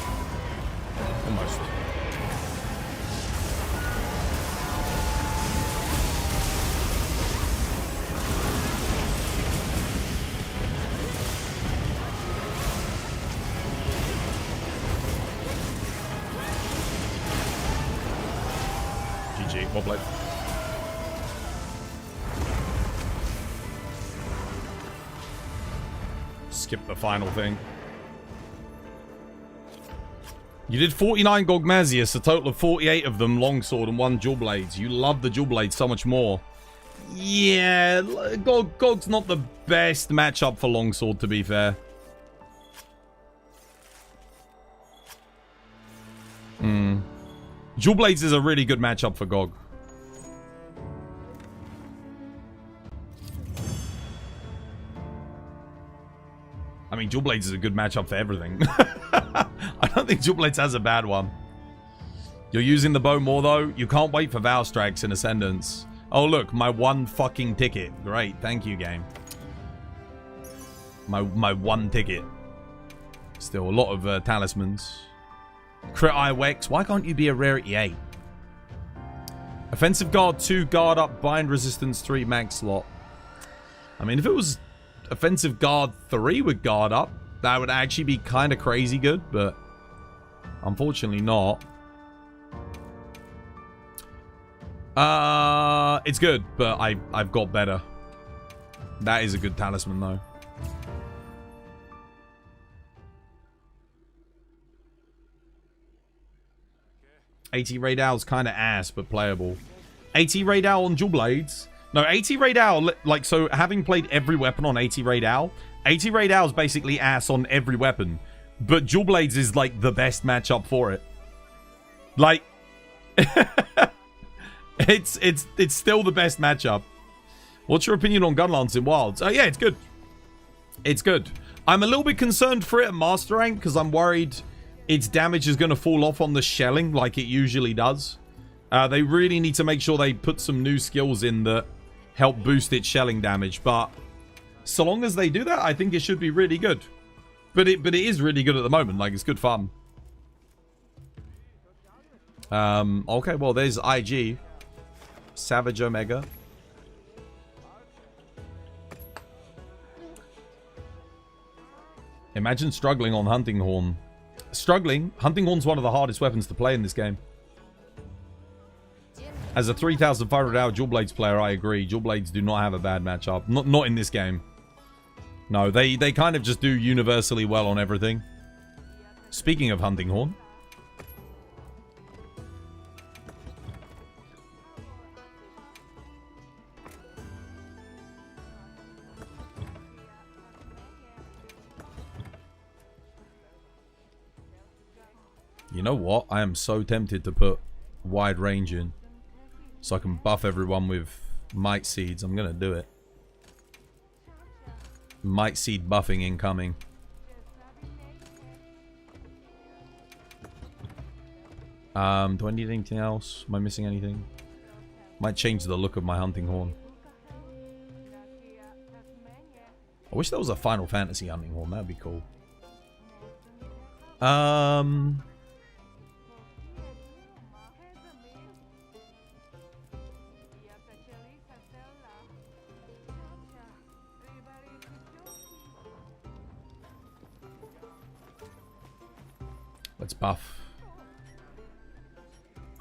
Almost. GG, Wobblet. Skip the final thing. You did 49 Gogmazius, a total of 48 of them longsword and 1 dual blades. You love the dual blades so much more. Yeah, Gog's not the best matchup for longsword, to be fair. Dual blades is a really good matchup for Gog. I mean, dual blades is a good matchup for everything. I don't think dual blades has a bad one. You're using the bow more though. You can't wait for Valstrax in Ascendance. Oh look, my 1 fucking ticket. Great, thank you, game. My 1 ticket. Still a lot of talismans. Crit Eye Wex. Why can't you be a rarity 8? Offensive guard 2, guard up, bind resistance 3, max slot. I mean, if it was offensive guard 3 with guard up, that would actually be kind of crazy good, but unfortunately not. It's good, but I've got better. That is a good talisman though. AT Raidow's kind of ass, but playable. AT Raidow on dual blades. No, AT Raidow, like, so having played every weapon on AT Raidow, AT Raidow is basically ass on every weapon. But dual blades is, like, the best matchup for it. Like, it's still the best matchup. What's your opinion on Gunlance in Wilds? Oh, yeah, it's good. It's good. I'm a little bit concerned for it at Master Rank, because I'm worried its damage is going to fall off on the shelling like it usually does. They really need to make sure they put some new skills in that help boost its shelling damage. But so long as they do that, I think it should be really good. But it is really good at the moment. Like, it's good fun. Okay, well, there's IG. Savage Omega. Imagine struggling on Hunting Horn. Struggling? Hunting Horn's one of the hardest weapons to play in this game. As a 3,500 hour Dual Blades player, I agree. Dual Blades do not have a bad matchup. Not in this game. No, they kind of just do universally well on everything. Speaking of Hunting Horn. You know what? I am so tempted to put wide range in. So I can buff everyone with Might Seeds. I'm going to do it. Might Seed buffing incoming. Do I need anything else? Am I missing anything? Might change the look of my Hunting Horn. I wish there was a Final Fantasy Hunting Horn. That'd be cool. Let's buff.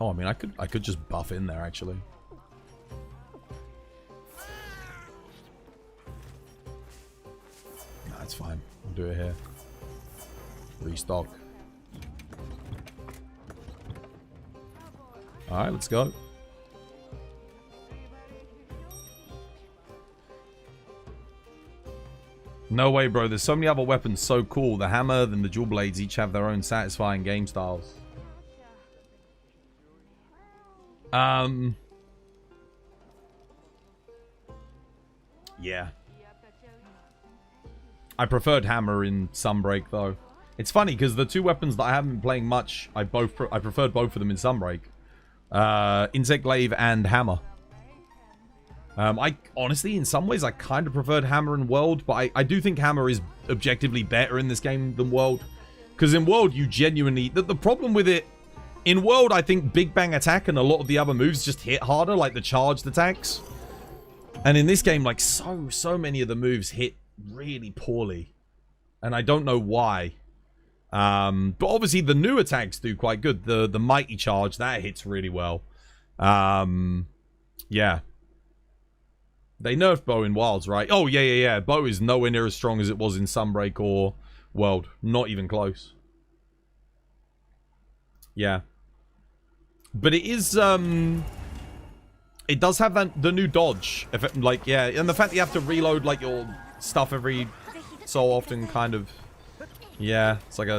Oh, I mean, I could just buff in there actually. Nah, it's fine. I'll do it here. Restock. All right, let's go. No way, bro. There's so many other weapons so cool. The hammer and the dual blades each have their own satisfying game styles. Yeah. I preferred hammer in Sunbreak, though. It's funny because the two weapons that I haven't been playing much, I preferred both of them in Sunbreak. Insect Glaive and Hammer. I honestly, in some ways, I kind of preferred Hammer in World, but I do think Hammer is objectively better in this game than World. Because in World, you genuinely... The problem with it... In World, I think Big Bang Attack and a lot of the other moves just hit harder, like the charged attacks. And in this game, like, so many of the moves hit really poorly. And I don't know why. But obviously, the new attacks do quite good. The Mighty Charge, that hits really well. Yeah. They nerfed Bow in Wilds, right? Oh, yeah. Bow is nowhere near as strong as it was in Sunbreak or World. Not even close. Yeah. But it is, it does have the new dodge. Like, yeah, and the fact that you have to reload, like, your stuff every so often kind of... Yeah, it's like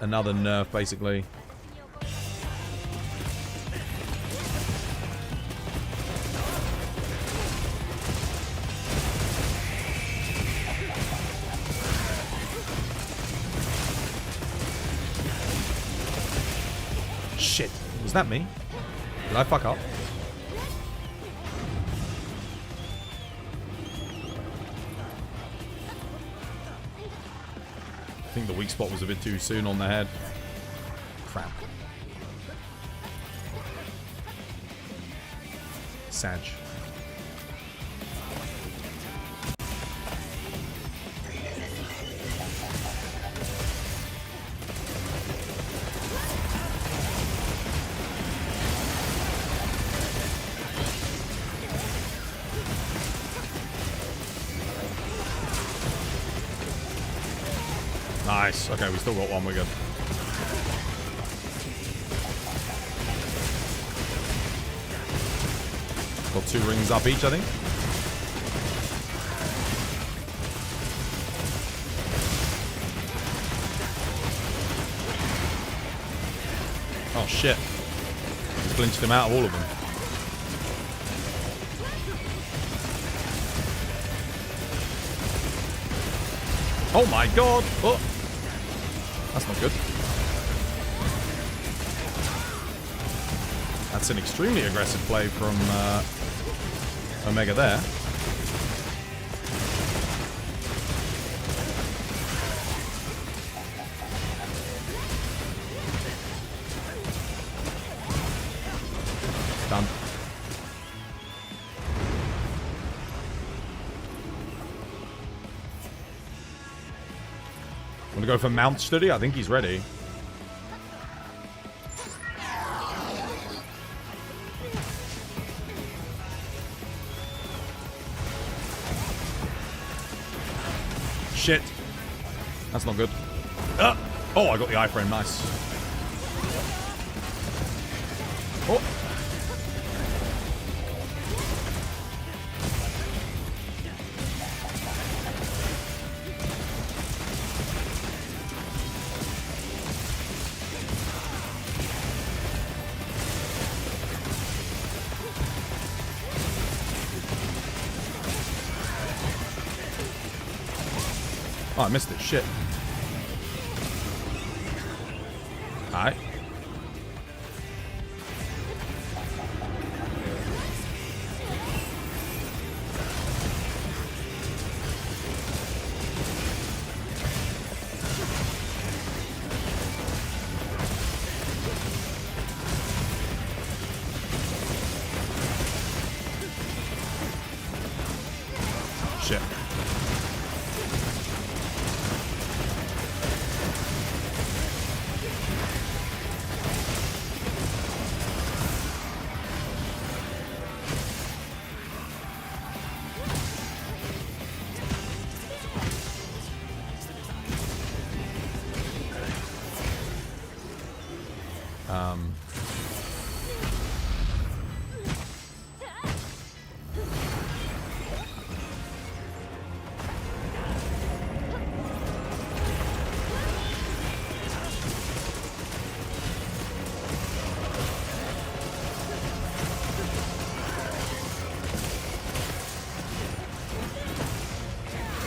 another nerf, basically. Shit. Was that me? Did I fuck up? I think the weak spot was a bit too soon on the head. Crap. Sag. Nice. Okay, we still got one. We're good. Got 2 rings up each, I think. Oh, shit. Flinched him out of all of them. Oh my god! Oh! That's not good. That's an extremely aggressive play from Omega there. Done. Want to go for Mount Study? I think he's ready. Shit. That's not good. Oh, I got the iframe. Nice. Oh. Oh, I missed it. Shit. Alright. Shit.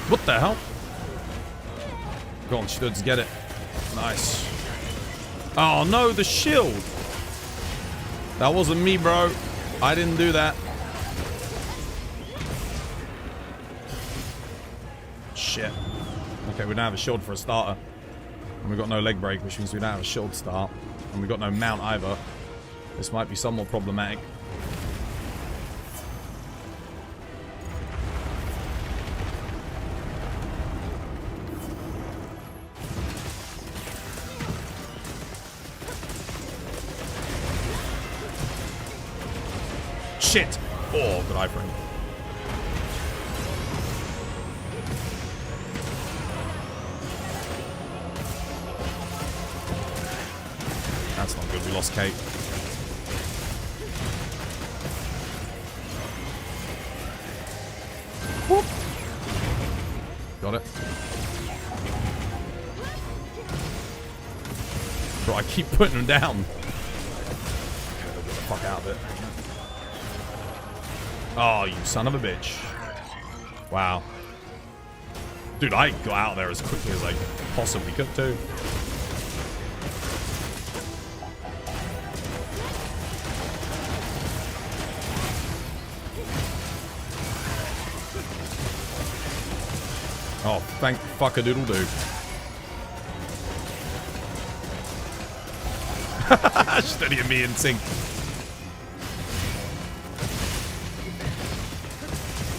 What the hell? Go on, Studs, get it. Nice. Oh no, the shield. That wasn't me, bro. I didn't do that. Shit. Okay, we don't have a shield for a starter. And we've got no leg break, which means we don't have a shield start. And we've got no mount either. This might be somewhat problematic. Shit! Oh, good iframe. That's not good. We lost Kate. Whoop. Got it. Bro, I keep putting them down. Okay, get the fuck out of it. Oh, you son of a bitch. Wow. Dude, I got out there as quickly as I possibly could too. Oh, thank fuck-a-doodle-doo. Studying me in sync.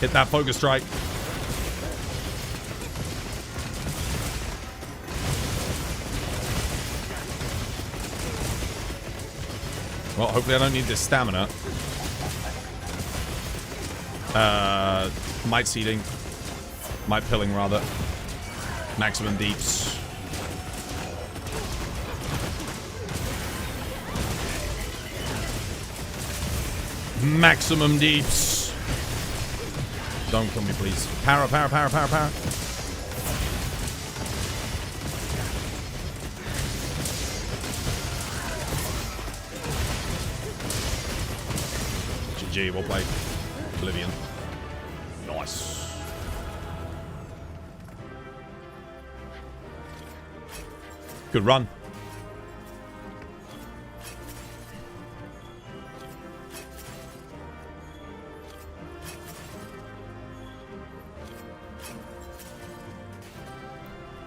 Hit that focus strike. Well, hopefully I don't need this stamina. Might seeding. Might pilling, rather. Maximum deeps. Maximum deeps. Don't kill me, please. Power, power, power, power, power. GG, well played. Oblivion. Nice. Good run.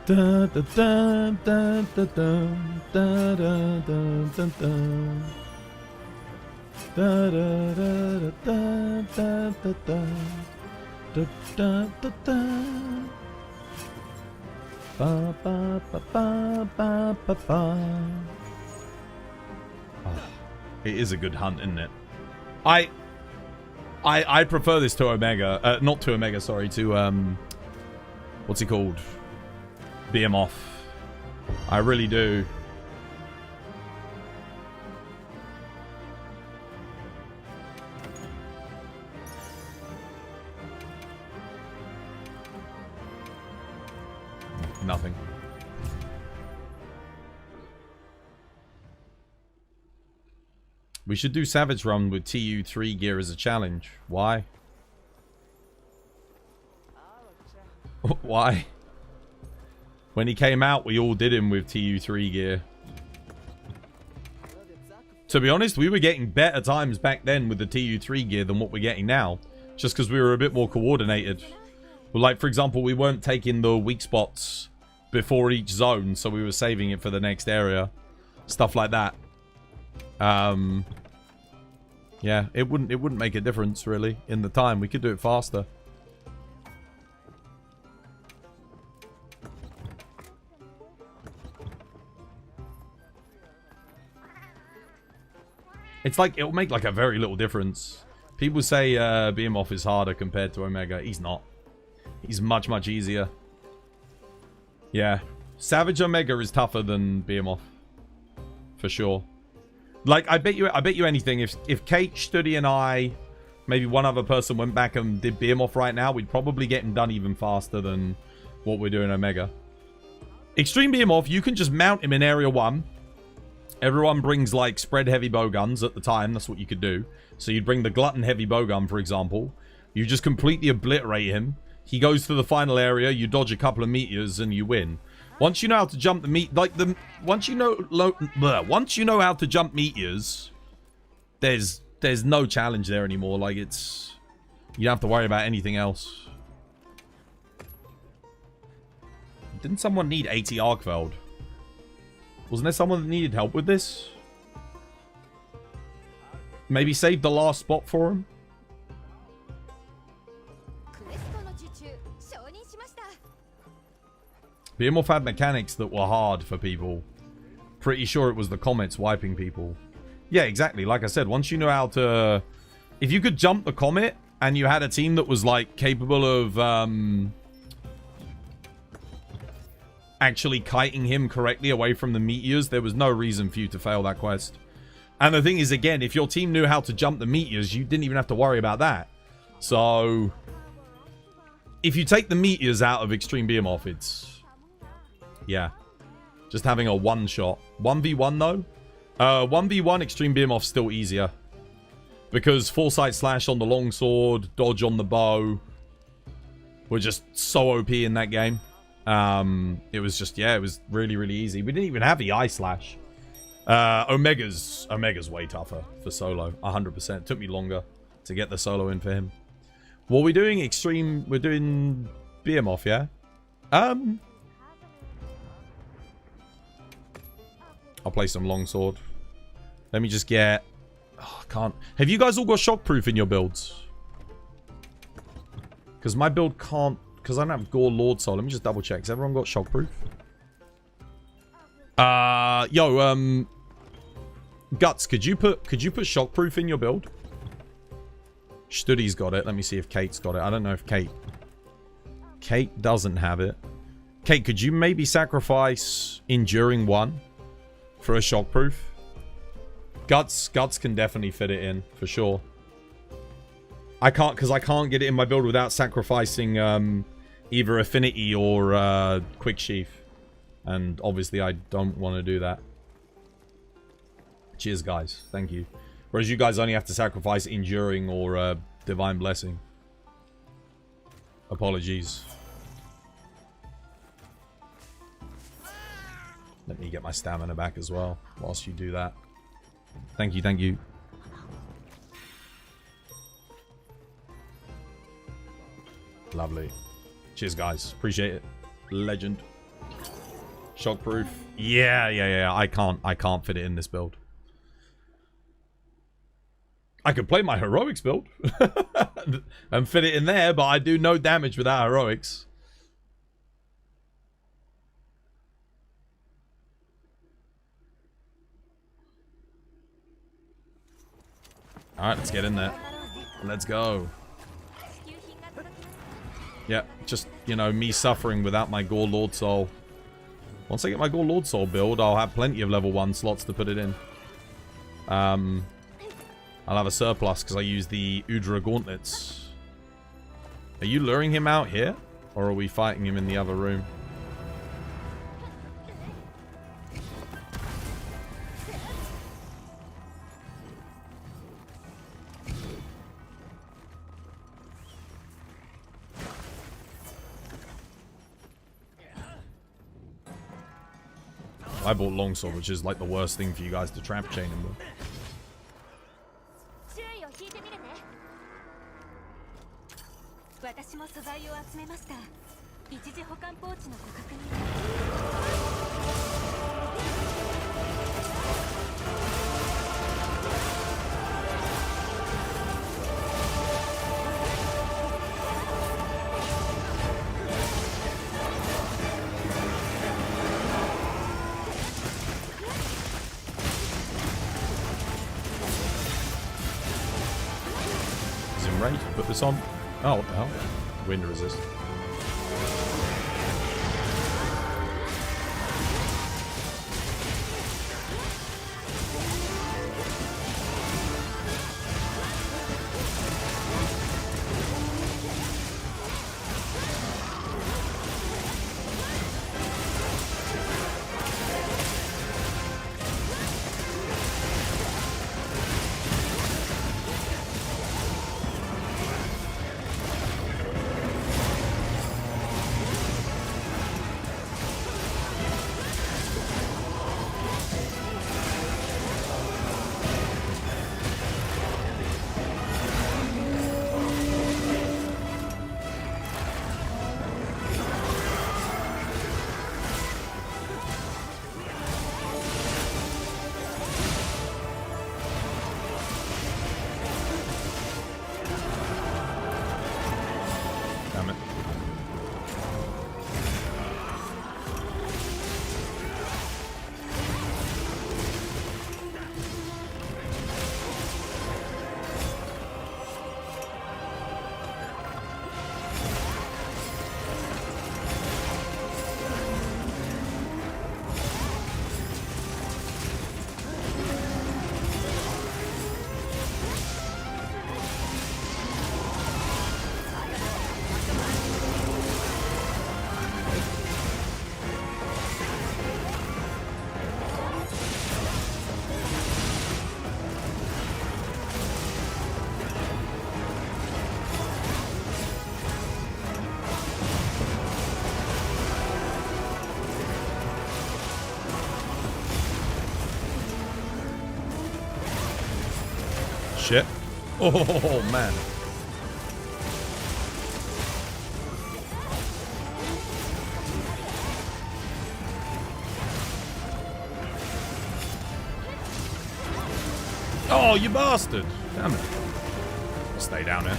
Da da da da da da da da da da da da da da da da da da da. Ba ba ba ba ba ba ba. It is a good hunt, isn't it? I prefer this to Omega. Not to Omega, sorry, to what's he called? BM off. I really do. Nothing. We should do Savage Run with TU3 gear as a challenge. Why? Why? When he came out, we all did him with TU3 gear. To be honest, we were getting better times back then with the TU3 gear than what we're getting now. Just because we were a bit more coordinated. Well, like, for example, we weren't taking the weak spots before each zone, so we were saving it for the next area. Stuff like that. Yeah, it wouldn't make a difference, really, in the time. We could do it faster. It's like, it'll make like a very little difference. People say BM off is harder compared to Omega. He's not. He's much, much easier. Yeah. Savage Omega is tougher than BM off. For sure. Like, I bet you anything, if Kate, Studi, and I, maybe one other person went back and did BM off right now, we'd probably get him done even faster than what we're doing Omega. Extreme BM off, you can just mount him in Area 1. Everyone brings, like, spread heavy bowguns at the time. That's what you could do. So you'd bring the Glutton heavy bowgun, for example. You just completely obliterate him. He goes to the final area. You dodge a couple of meteors and you win. Once you know how to jump the meat, like the once you know how to jump meteors, there's no challenge there anymore. Like it's, you don't have to worry about anything else. Didn't someone need 80 Arkveld? Wasn't there someone that needed help with this? Maybe save the last spot for him? Behemoth had mechanics that were hard for people. Pretty sure it was the comets wiping people. Yeah, exactly. Like I said, once you know how to... If you could jump the comet and you had a team that was like capable of actually kiting him correctly away from the meteors, there was no reason for you to fail that quest. And the thing is, again, if your team knew how to jump the meteors, you didn't even have to worry about that. So, if you take the meteors out of Extreme Behemoth, it's... Yeah. Just having a one-shot. 1v1, though? 1v1 Extreme Behemoth's still easier. Because Foresight Slash on the longsword, dodge on the bow, were just so OP in that game. It was just, yeah, it was really, really easy. We didn't even have the Eye Slash. Omega's way tougher for solo, 100%. Took me longer to get the solo in for him. What are we doing? Extreme, we're doing Behemoth, yeah? I'll play some longsword. Let me just get... Oh, I can't... Have you guys all got shockproof in your builds? Because my build can't... Because I don't have Gore Lord Soul. Let me just double check. Has everyone got shockproof? Guts, could you put shockproof in your build? Study's got it. Let me see if Kate's got it. I don't know if Kate doesn't have it. Kate, could you maybe sacrifice Enduring 1 for a shockproof? Guts can definitely fit it in for sure. I can't, because I can't get it in my build without sacrificing either Affinity or Quick Sheath. And obviously I don't want to do that. Cheers, guys. Thank you. Whereas you guys only have to sacrifice Enduring or Divine Blessing. Apologies. Let me get my stamina back as well whilst you do that. Thank you, thank you. Lovely. Cheers, guys. Appreciate it. Legend. Shockproof. Yeah. I can't fit it in this build. I could play my heroics build and fit it in there, but I do no damage without heroics. Alright, let's get in there. Let's go. Yeah, just, you know, me suffering without my Gore Lord Soul. Once I get my Gore Lord Soul build, I'll have plenty of level 1 slots to put it in. I'll have a surplus because I use the Udra Gauntlets. Are you luring him out here? Or are we fighting him in the other room? I bought longsword, which is like the worst thing for you guys to trap chain him with. Put this on. Oh, what the hell? Wind resist. Shit. Oh, man. Oh, you bastard. Damn it. I'll stay down here.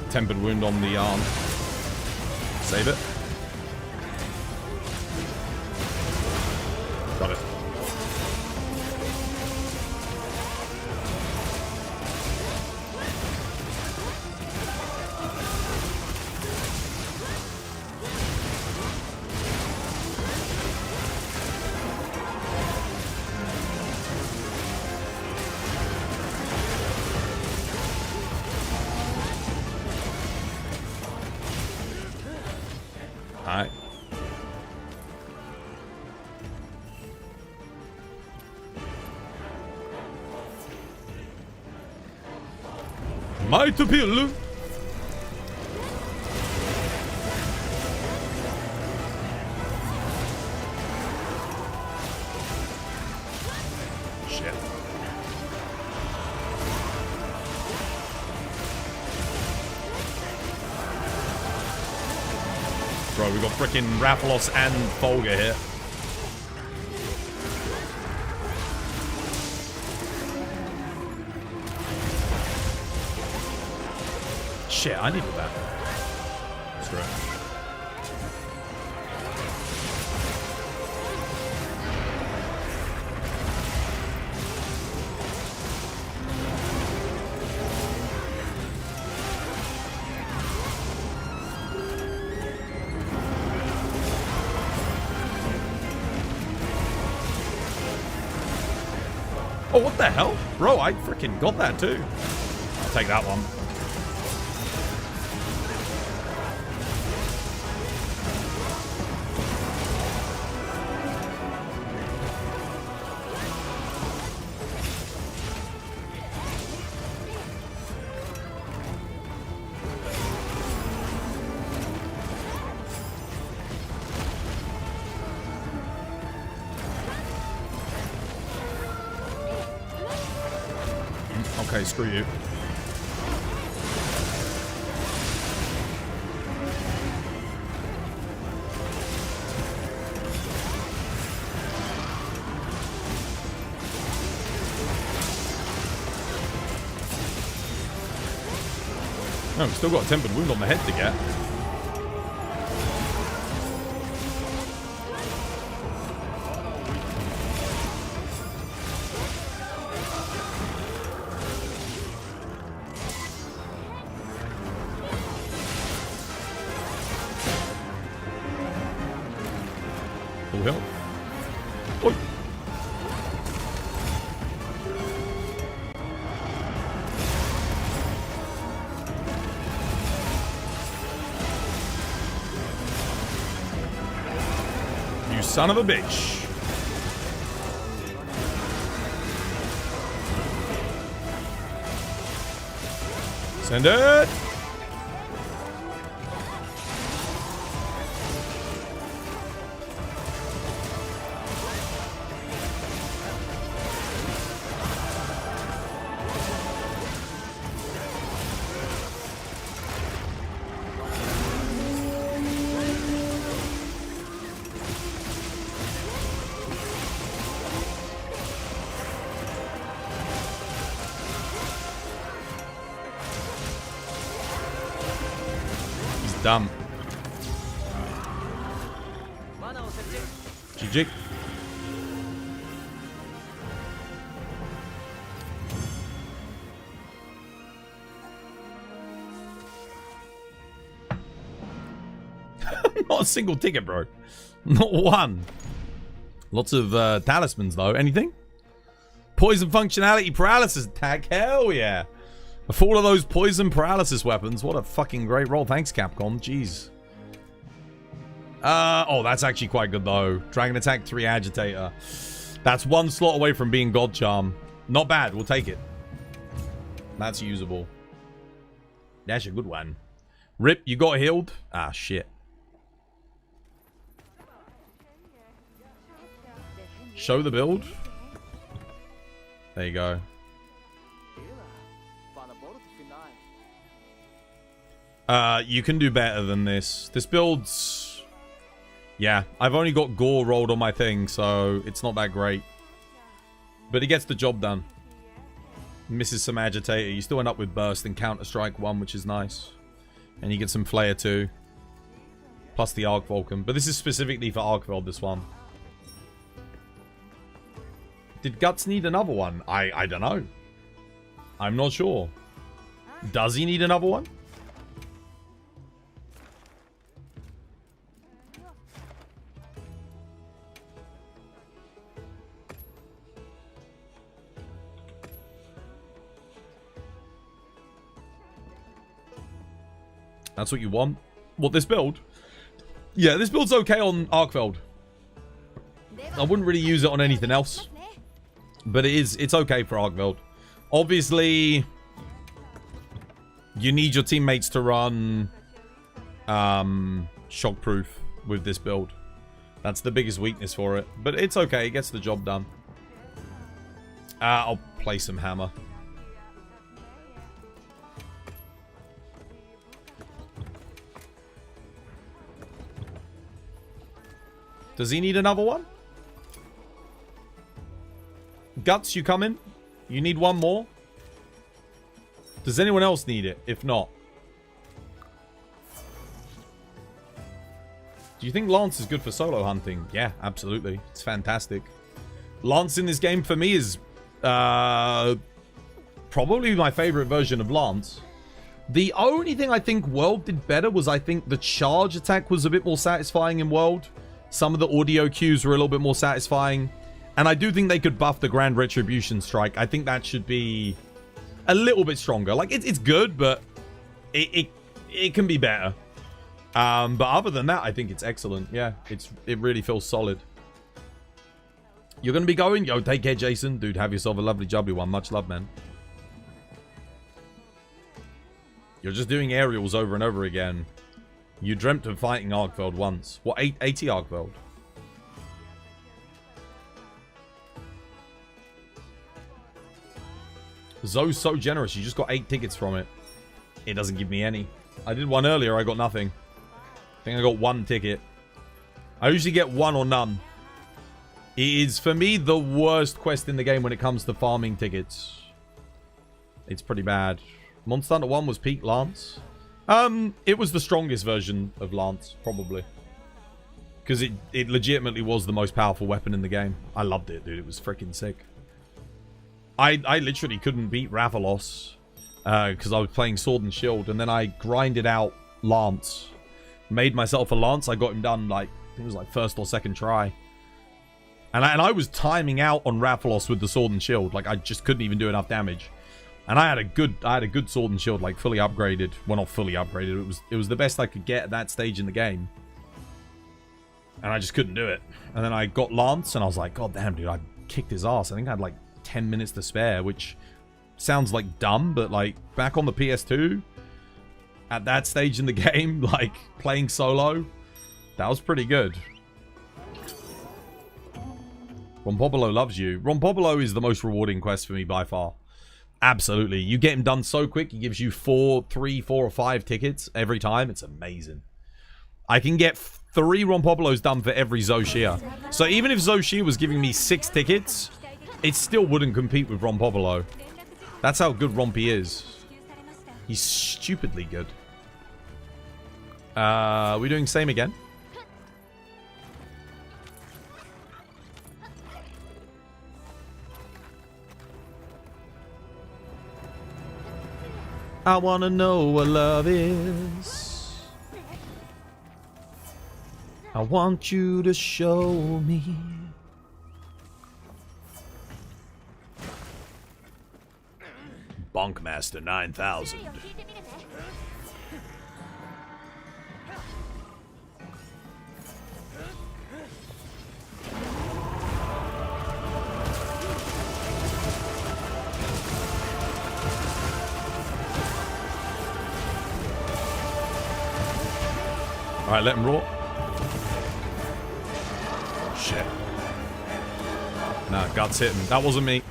Tempered wound on the arm. Save it. Got it. Alright. Might appeal. Shit. Bro, we got frickin' Rathalos and Folga here. Shit, I needed that. Screw it. Oh, what the hell? Bro, I freaking got that too. I'll take that one. Okay, screw you. Oh, we've still got a tempered wound on the head to get. Full health. Oi. You son of a bitch. Send it. Dumb. GG. Not a single ticket, bro. Not one. Lots of talismans, though. Anything? Poison functionality paralysis attack. Hell yeah. A full of those poison paralysis weapons. What a fucking great roll. Thanks, Capcom. Jeez. Oh, that's actually quite good, though. Dragon Attack 3 Agitator. That's one slot away from being God Charm. Not bad. We'll take it. That's usable. That's a good one. Rip, you got healed? Ah, shit. Show the build. There you go. You can do better than this. This build's... Yeah, I've only got gore rolled on my thing, so it's not that great. But it gets the job done. Misses some agitator. You still end up with burst and Counter-Strike 1, which is nice. And you get some Flare 2. Plus the Arc Vulcan. But this is specifically for Arcveld, this one. Did Guts need another one? I don't know. I'm not sure. Does he need another one? That's what you want? What, this build? Yeah, this build's okay on Arcveld. I wouldn't really use it on anything else. But it's okay for Arcveld. Obviously, you need your teammates to run shockproof with this build. That's the biggest weakness for it. But it's okay, it gets the job done. I'll play some hammer. Does he need another one? Guts, you come in? You need one more? Does anyone else need it? If not. Do you think Lance is good for solo hunting? Yeah, absolutely. It's fantastic. Lance in this game for me is probably my favorite version of Lance. The only thing I think World did better was I think the charge attack was a bit more satisfying in World. Some of the audio cues were a little bit more satisfying. And I do think they could buff the Grand Retribution Strike. I think that should be a little bit stronger. Like, it's good, but it can be better. But other than that, I think it's excellent. Yeah, it really feels solid. You're going to be going? Yo, take care, Jason. Dude, have yourself a lovely jubbly one. Much love, man. You're just doing aerials over and over again. You dreamt of fighting Arcveld once. What, 80 Arcveld? Zoe's so generous. You just got 8 tickets from it. It doesn't give me any. I did one earlier. I got nothing. I think I got 1 ticket. I usually get 1 or none. It is, for me, the worst quest in the game when it comes to farming tickets. It's pretty bad. Monster Hunter 1 was peak Lance. It was the strongest version of Lance, probably. Because it legitimately was the most powerful weapon in the game. I loved it, dude. It was freaking sick. I literally couldn't beat Rathalos because I was playing Sword and Shield, and then I grinded out Lance. Made myself a Lance. I got him done, like, I think it was like first or second try. And I was timing out on Rathalos with the Sword and Shield. Like, I just couldn't even do enough damage. And I had a good Sword and Shield, like, fully upgraded. Well, not fully upgraded. It was the best I could get at that stage in the game. And I just couldn't do it. And then I got Lance, and I was like, God damn, dude, I kicked his ass. I think I had, like, 10 minutes to spare, which sounds, like, dumb, but, like, back on the PS2, at that stage in the game, like, playing solo, that was pretty good. Rompopolo loves you. Rompopolo is the most rewarding quest for me by far. Absolutely. You get him done so quick, he gives you 3, 4, or 5 tickets every time. It's amazing. I can get 3 Rompopolos done for every Zoshia. So even if Zoshia was giving me 6 tickets, it still wouldn't compete with Rompopolo. That's how good Rompy is. He's stupidly good. We doing same again? I wanna know what love is. I want you to show me. Bonkmaster 9000. Alright, let him roar. Shit. Nah, guts hit him. That wasn't me.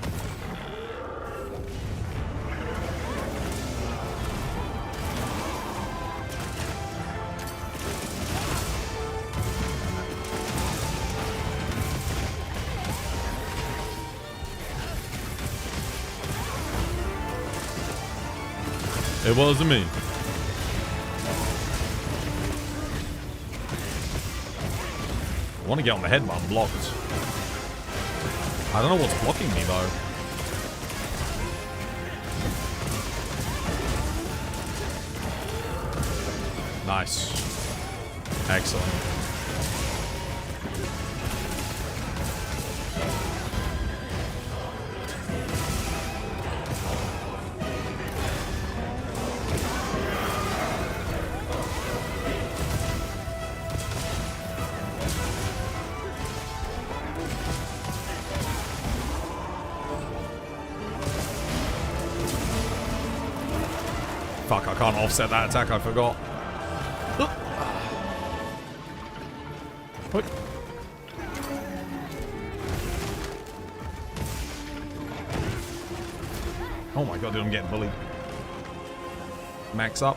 It wasn't me. I want to get on the head, but I'm blocked. I don't know what's blocking me, though. Nice. Excellent. Fuck, I can't offset that attack, I forgot. What? Oh my god, dude, I'm getting bullied. Max up.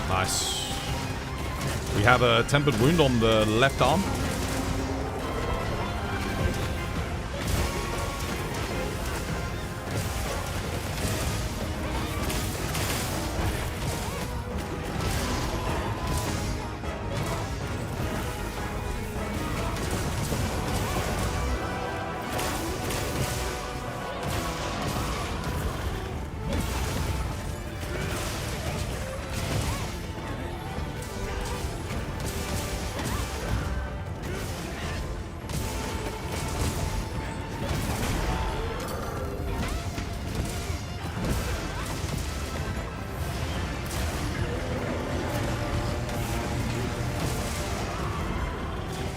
Nice. We have a tempered wound on the left arm.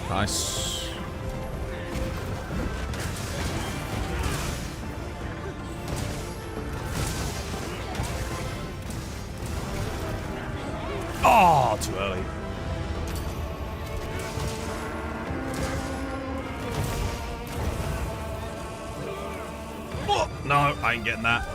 Nice. Oh, too early. Oh, no, I ain't getting that.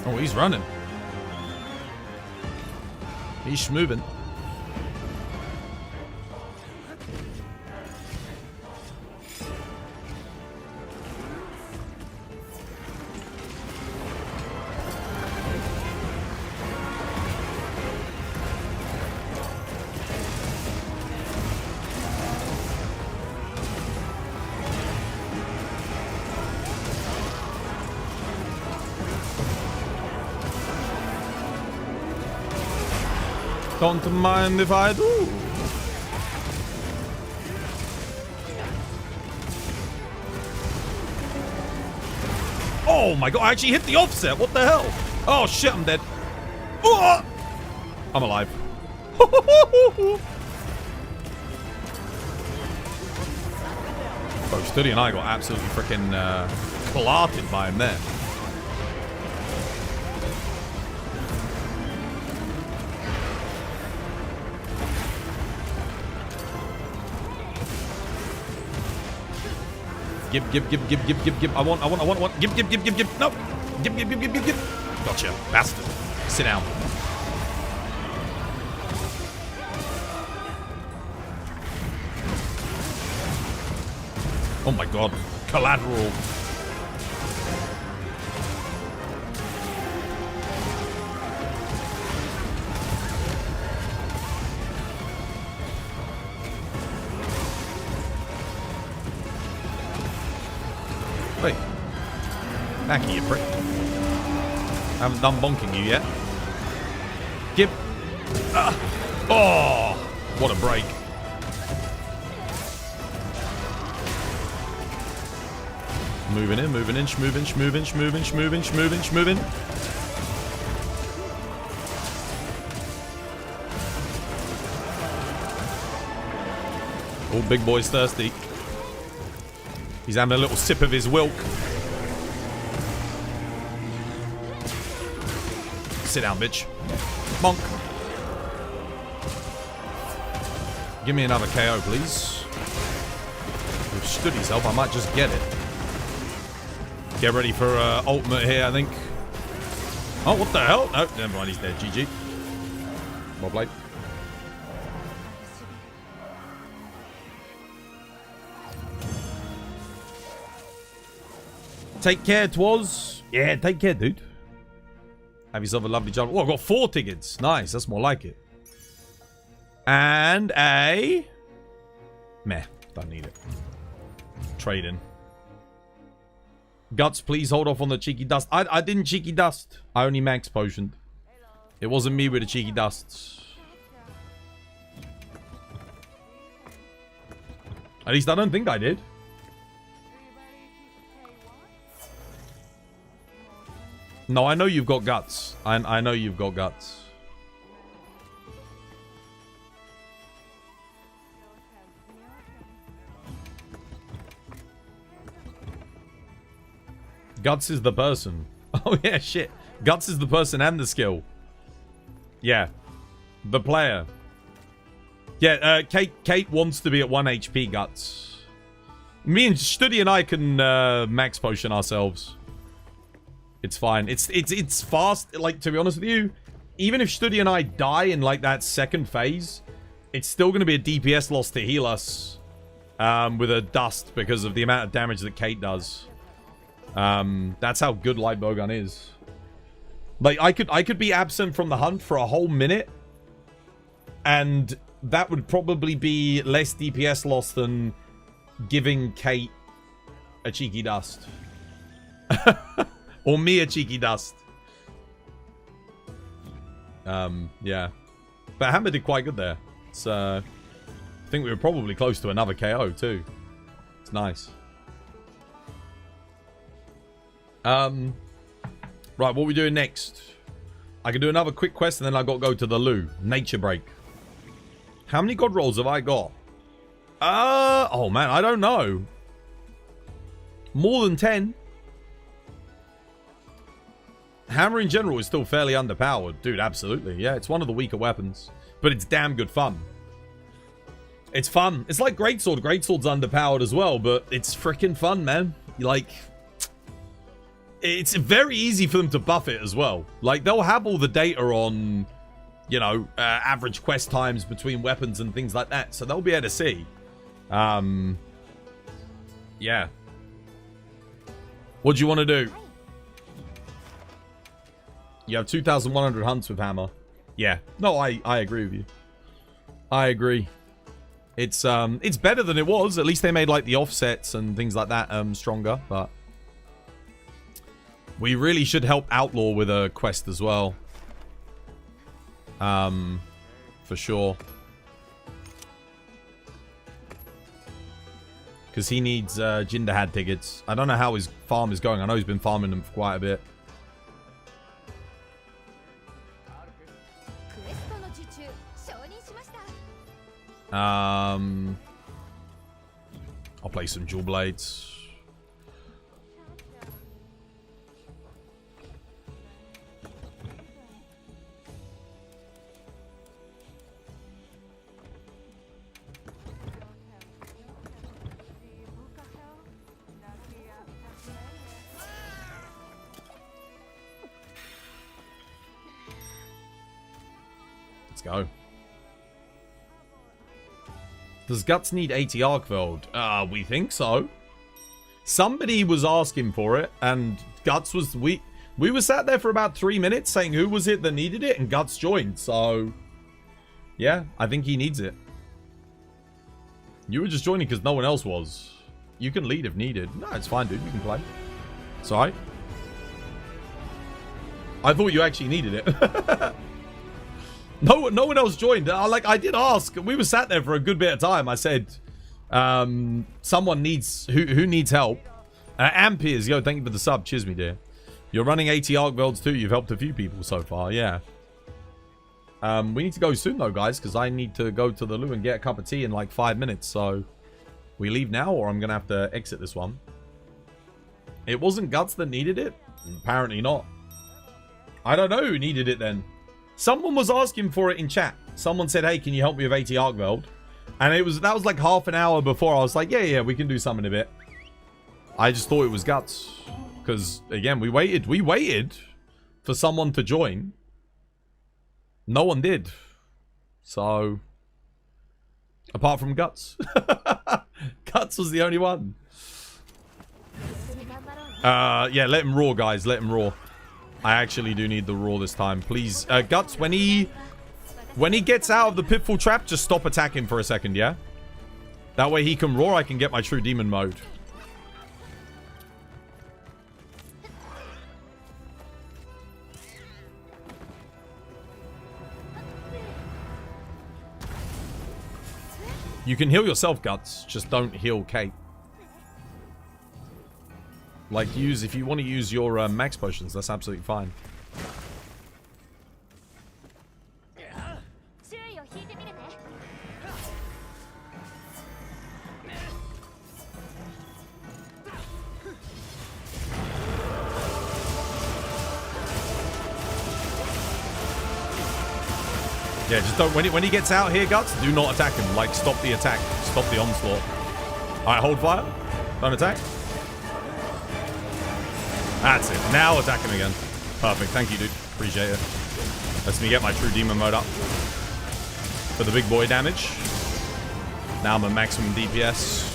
Oh, he's running. He's moving. Don't mind if I do. Oh my god, I actually hit the offset. What the hell? Oh shit, I'm dead. Oh! I'm alive. Bro, Study and I got absolutely freaking clotted by him there. Give. I want. Give. No. Give. Gotcha, bastard. Sit down. Oh my god. Collateral. Wait. Back here, prick. I haven't done bonking you yet. Give. Oh, what a break. Moving in, moving. Oh, big boy's thirsty. He's having a little sip of his milk. Sit down, bitch. Bonk. Give me another KO, please. We've stood himself. I might just get it. Get ready for ultimate here, I think. Oh, what the hell? No, never mind. He's dead. GG. Well played. Take care, Twas. Yeah, take care, dude. Have yourself a lovely job. Oh, I've got 4 tickets. Nice. That's more like it. And a... Meh. Don't need it. Trade in. Guts, please hold off on the cheeky dust. I didn't cheeky dust. I only max potioned. It wasn't me with the cheeky dusts. At least I don't think I did. No, I know you've got guts. I know you've got guts. Guts is the person. Oh yeah, shit. Guts is the person and the skill. Yeah. The player. Yeah, Kate wants to be at 1 HP, Guts. Me and Studi and I can max potion ourselves. It's fine. It's fast. Like, to be honest with you, even if Studi and I die in like that second phase, it's still going to be a DPS loss to heal us with a dust because of the amount of damage that Kate does. That's how good light bowgun is. Like, I could be absent from the hunt for a whole minute, and that would probably be less DPS loss than giving Kate a cheeky dust. Or me a cheeky dust. Yeah. But Hammer did quite good there. So, I think we were probably close to another KO too. It's nice. Right, what are we doing next? I can do another quick quest and then I've got to go to the loo. Nature break. How many god rolls have I got? Oh man, I don't know. More than 10. Hammer in general is still fairly underpowered. Dude, absolutely. Yeah, it's one of the weaker weapons. But it's damn good fun. It's fun. It's like Greatsword. Greatsword's underpowered as well, but it's freaking fun, man. Like, it's very easy for them to buff it as well. Like, they'll have all the data on, you know, average quest times between weapons and things like that. So they'll be able to see. Yeah. What do you want to do? You have 2,100 hunts with Hammer. Yeah. No, I agree with you. I agree. It's better than it was. At least they made like the offsets and things like that stronger, but we really should help Outlaw with a quest as well. For sure. Because he needs Jinderhad tickets. I don't know how his farm is going. I know he's been farming them for quite a bit. I'll play some Jewel Blades. Let's go. Does Guts need 80 Arkveld? We think so. Somebody was asking for it, and Guts was... We were sat there for about 3 minutes saying who was it that needed it, and Guts joined, so... Yeah, I think he needs it. You were just joining because no one else was. You can lead if needed. No, it's fine, dude. You can play. It's alright. I thought you actually needed it. No one else joined. I did ask. We were sat there for a good bit of time. I said, someone needs... Who needs help? Ampiers, yo, thank you for the sub. Cheers, me dear. You're running 80 Arkvelds too. You've helped a few people so far, yeah. We need to go soon, though, guys, because I need to go to the loo and get a cup of tea in like 5 minutes. So, we leave now, or I'm going to have to exit this one. It wasn't Guts that needed it? Apparently not. I don't know who needed it then. Someone was asking for it in chat. Someone said, hey, can you help me with 80 Arkveld? And that was like half an hour before. I was like, yeah, we can do something in a bit. I just thought it was Guts. Because, again, we waited for someone to join. No one did. So, apart from Guts. Guts was the only one. Yeah, let him roar, guys. Let him roar. I actually do need the roar this time. Please, Guts, when he gets out of the pitfall trap, just stop attacking for a second, yeah? That way he can roar, I can get my true demon mode. You can heal yourself, Guts. Just don't heal Kate. Like, if you want to use your max potions, that's absolutely fine. Yeah, just don't. When he gets out here, Guts, do not attack him. Like, stop the attack. Stop the onslaught. Alright, hold fire. Don't attack. That's it. Now attack him again. Perfect. Thank you, dude. Appreciate it. Lets me get my true demon mode up. For the big boy damage. Now I'm at maximum DPS.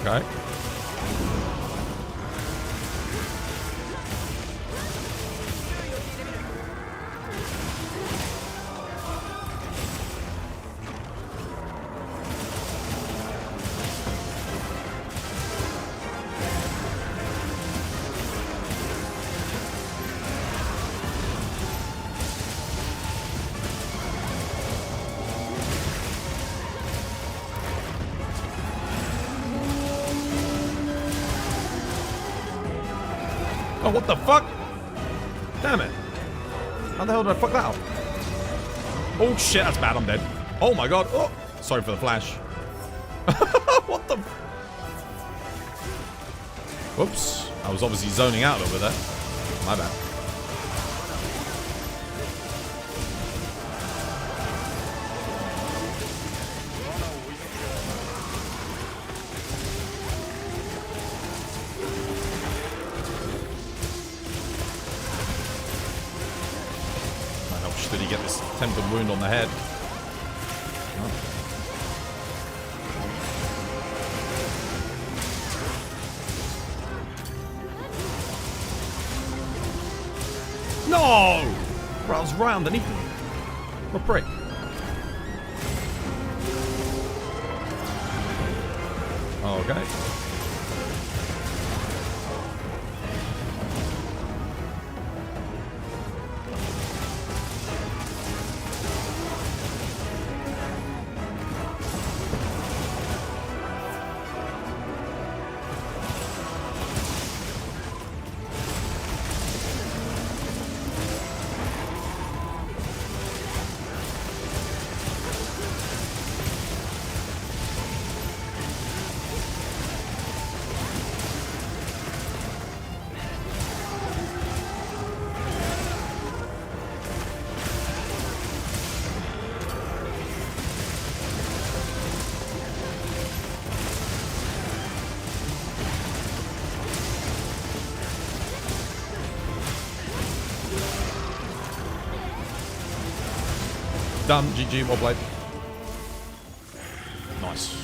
Okay. Oh, what the fuck? Damn it. How the hell did I fuck that up? Oh shit, that's bad, I'm dead. Oh my god. Oh, sorry for the flash. What the? Whoops. I was obviously zoning out over there. My bad. Did he get this attempted wound on the head? No! Bro, I was right underneath him. What a prick. Okay. Done. GG. Well played. Nice.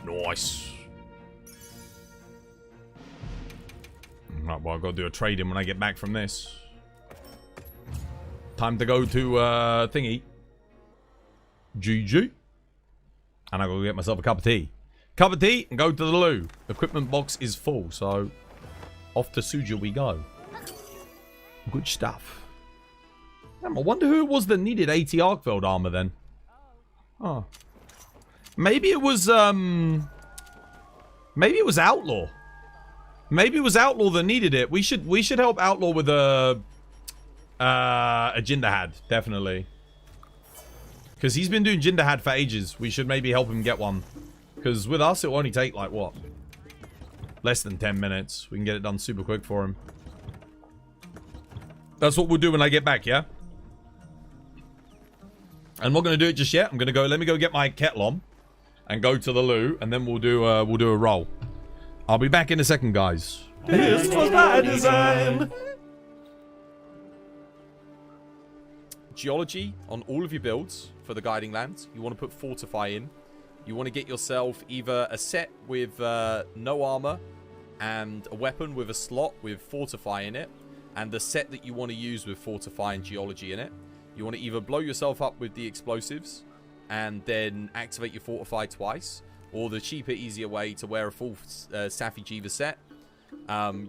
Nice. Right, well, I've got to do a trade-in when I get back from this. Time to go to thingy. GG. And I gotta get myself a cup of tea. Cup of tea and go to the loo. Equipment box is full, so off to Suja we go. Good stuff. Damn, I wonder who it was that needed 80 Arkfeld armor then. Oh. Maybe it was Outlaw. Maybe it was Outlaw that needed it. We should help Outlaw with a Jindahad, definitely. Because he's been doing Jindahad for ages. We should maybe help him get one. Because with us, it will only take, like, what? Less than 10 minutes. We can get it done super quick for him. That's what we'll do when I get back, yeah? I'm not going to do it just yet. I'm going to go... Let me go get my kettle on. And go to the loo. And then we'll do a roll. I'll be back in a second, guys. This was by design. Geology on all of your builds for the Guiding Lands. You want to put Fortify in. You want to get yourself either a set with no armor and a weapon with a slot with Fortify in it, and the set that you want to use with Fortify and Geology in it. You want to either blow yourself up with the explosives and then activate your Fortify twice, or the cheaper, easier way to wear a full Safi Jiva set,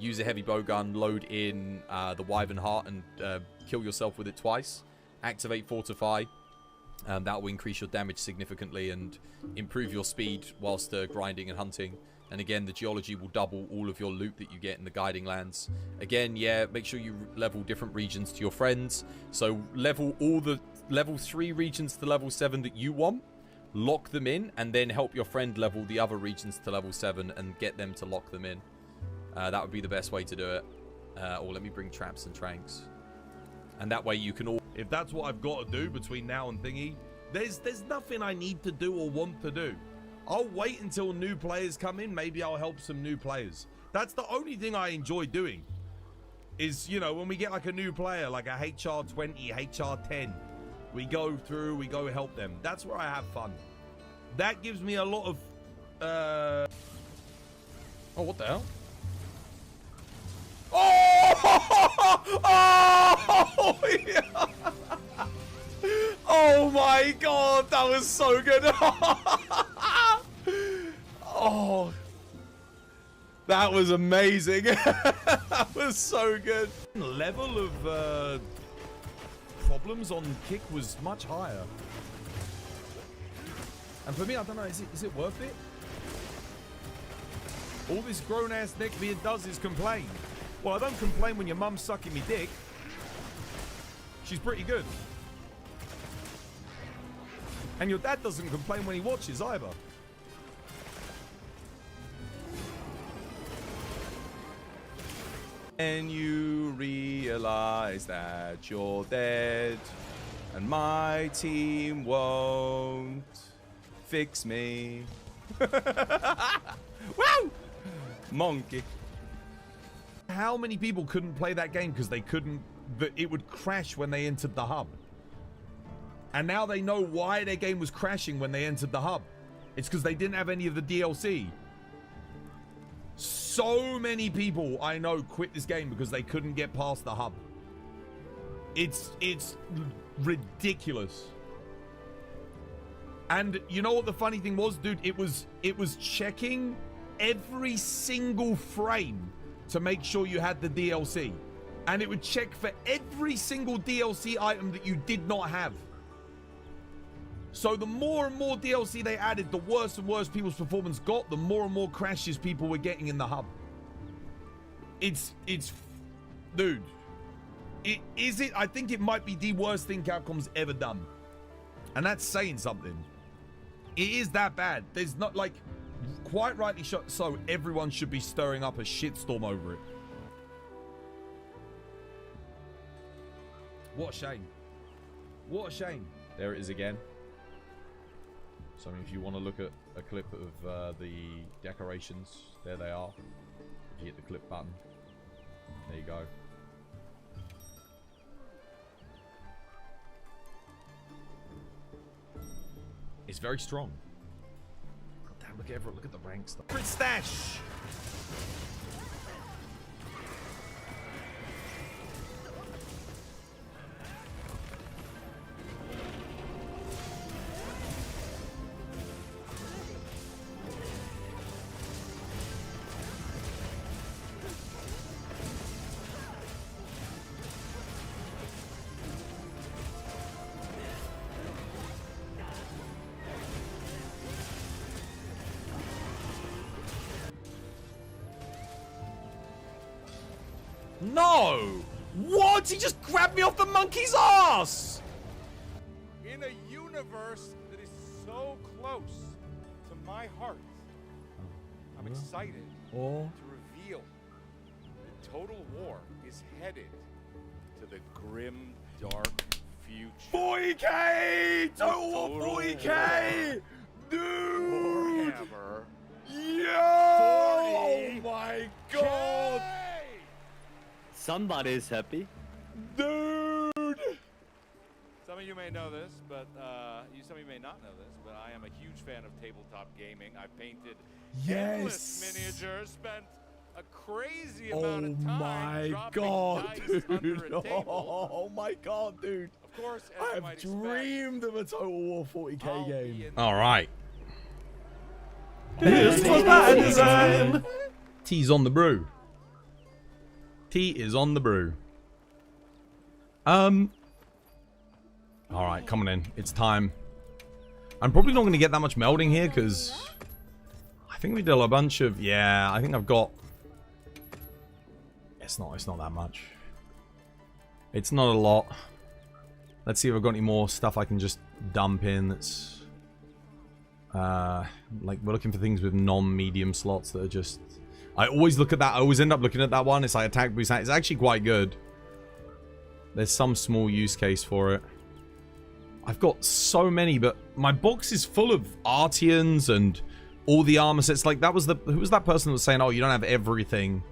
use a heavy bowgun, load in the Wyvern Heart and kill yourself with it twice, activate Fortify. That will increase your damage significantly and improve your speed whilst grinding and hunting. And again, the Geology will double all of your loot that you get in the Guiding Lands. Again, yeah, make sure you level different regions to your friends. So level all the level 3 regions to level 7 that you want. Lock them in and then help your friend level the other regions to level 7 and get them to lock them in. That would be the best way to do it. Or let me bring traps and tranks. And that way you can all... If that's what I've got to do between now and thingy, there's nothing I need to do or want to do. I'll wait until new players come in. Maybe I'll help some new players. That's the only thing I enjoy doing. Is, you know, when we get like a new player, like a HR 20, HR 10, we go through, we go help them. That's where I have fun. That gives me a lot of... Oh, what the hell? Oh! Yeah. Oh my god, that was so good. Oh, that was amazing. That was so good. The level of problems on kick was much higher. And for me, I don't know, is it worth it? All this grown-ass neckbeard does is complain. Well, I don't complain when your mum's sucking me dick. She's pretty good. And your dad doesn't complain when he watches either. And you realize that you're dead, and my team won't fix me. Woo! Monkey. How many people couldn't play that game because they couldn't... It would crash when they entered the hub. And now they know why their game was crashing when they entered the hub. It's because they didn't have any of the DLC. So many people I know quit this game because they couldn't get past the hub. It's ridiculous. And you know what the funny thing was, dude? It was checking every single frame to make sure you had the DLC. And it would check for every single DLC item that you did not have. So the more and more DLC they added, the worse and worse people's performance got, the more and more crashes people were getting in the hub. Dude. I think it might be the worst thing Capcom's ever done. And that's saying something. It is that bad. There's not, like, quite rightly so, everyone should be stirring up a shitstorm over it. What a shame. What a shame. There it is again. So, I mean, if you want to look at a clip of the decorations, there they are. If you hit the clip button, there you go. It's very strong. God damn, look at everyone, look at the rank stuff. Crit stash! No! What? He just grabbed me off the monkey's ass! In a universe that is so close to my heart, I'm excited to reveal that Total War is headed to the grim, dark future. 40k! Total War 40k! Dude! Warhammer. Yo! Oh my god! Somebody's happy. Dude! Some of you may know this, but some of you may not know this, but I am a huge fan of tabletop gaming. I painted endless miniatures, spent a crazy amount of time dropping dice under a table. Oh my god, dude. Of course, as you might I've expect, dreamed of a Total War 40k game. Alright. This was by design. Tea's on the brew. Tea is on the brew. Alright, coming in. It's time. I'm probably not going to get that much melding here, because I think we did a bunch of... Yeah, I think I've got... It's not that much. It's not a lot. Let's see if I've got any more stuff I can just dump in that's... like, we're looking for things with non-medium slots that are just... I always look at that. I always end up looking at that one. It's like attack boost. It's actually quite good. There's some small use case for it. I've got so many, but my box is full of Artians and all the armor sets. Like, that was the... Who was that person that was saying, oh, you don't have everything?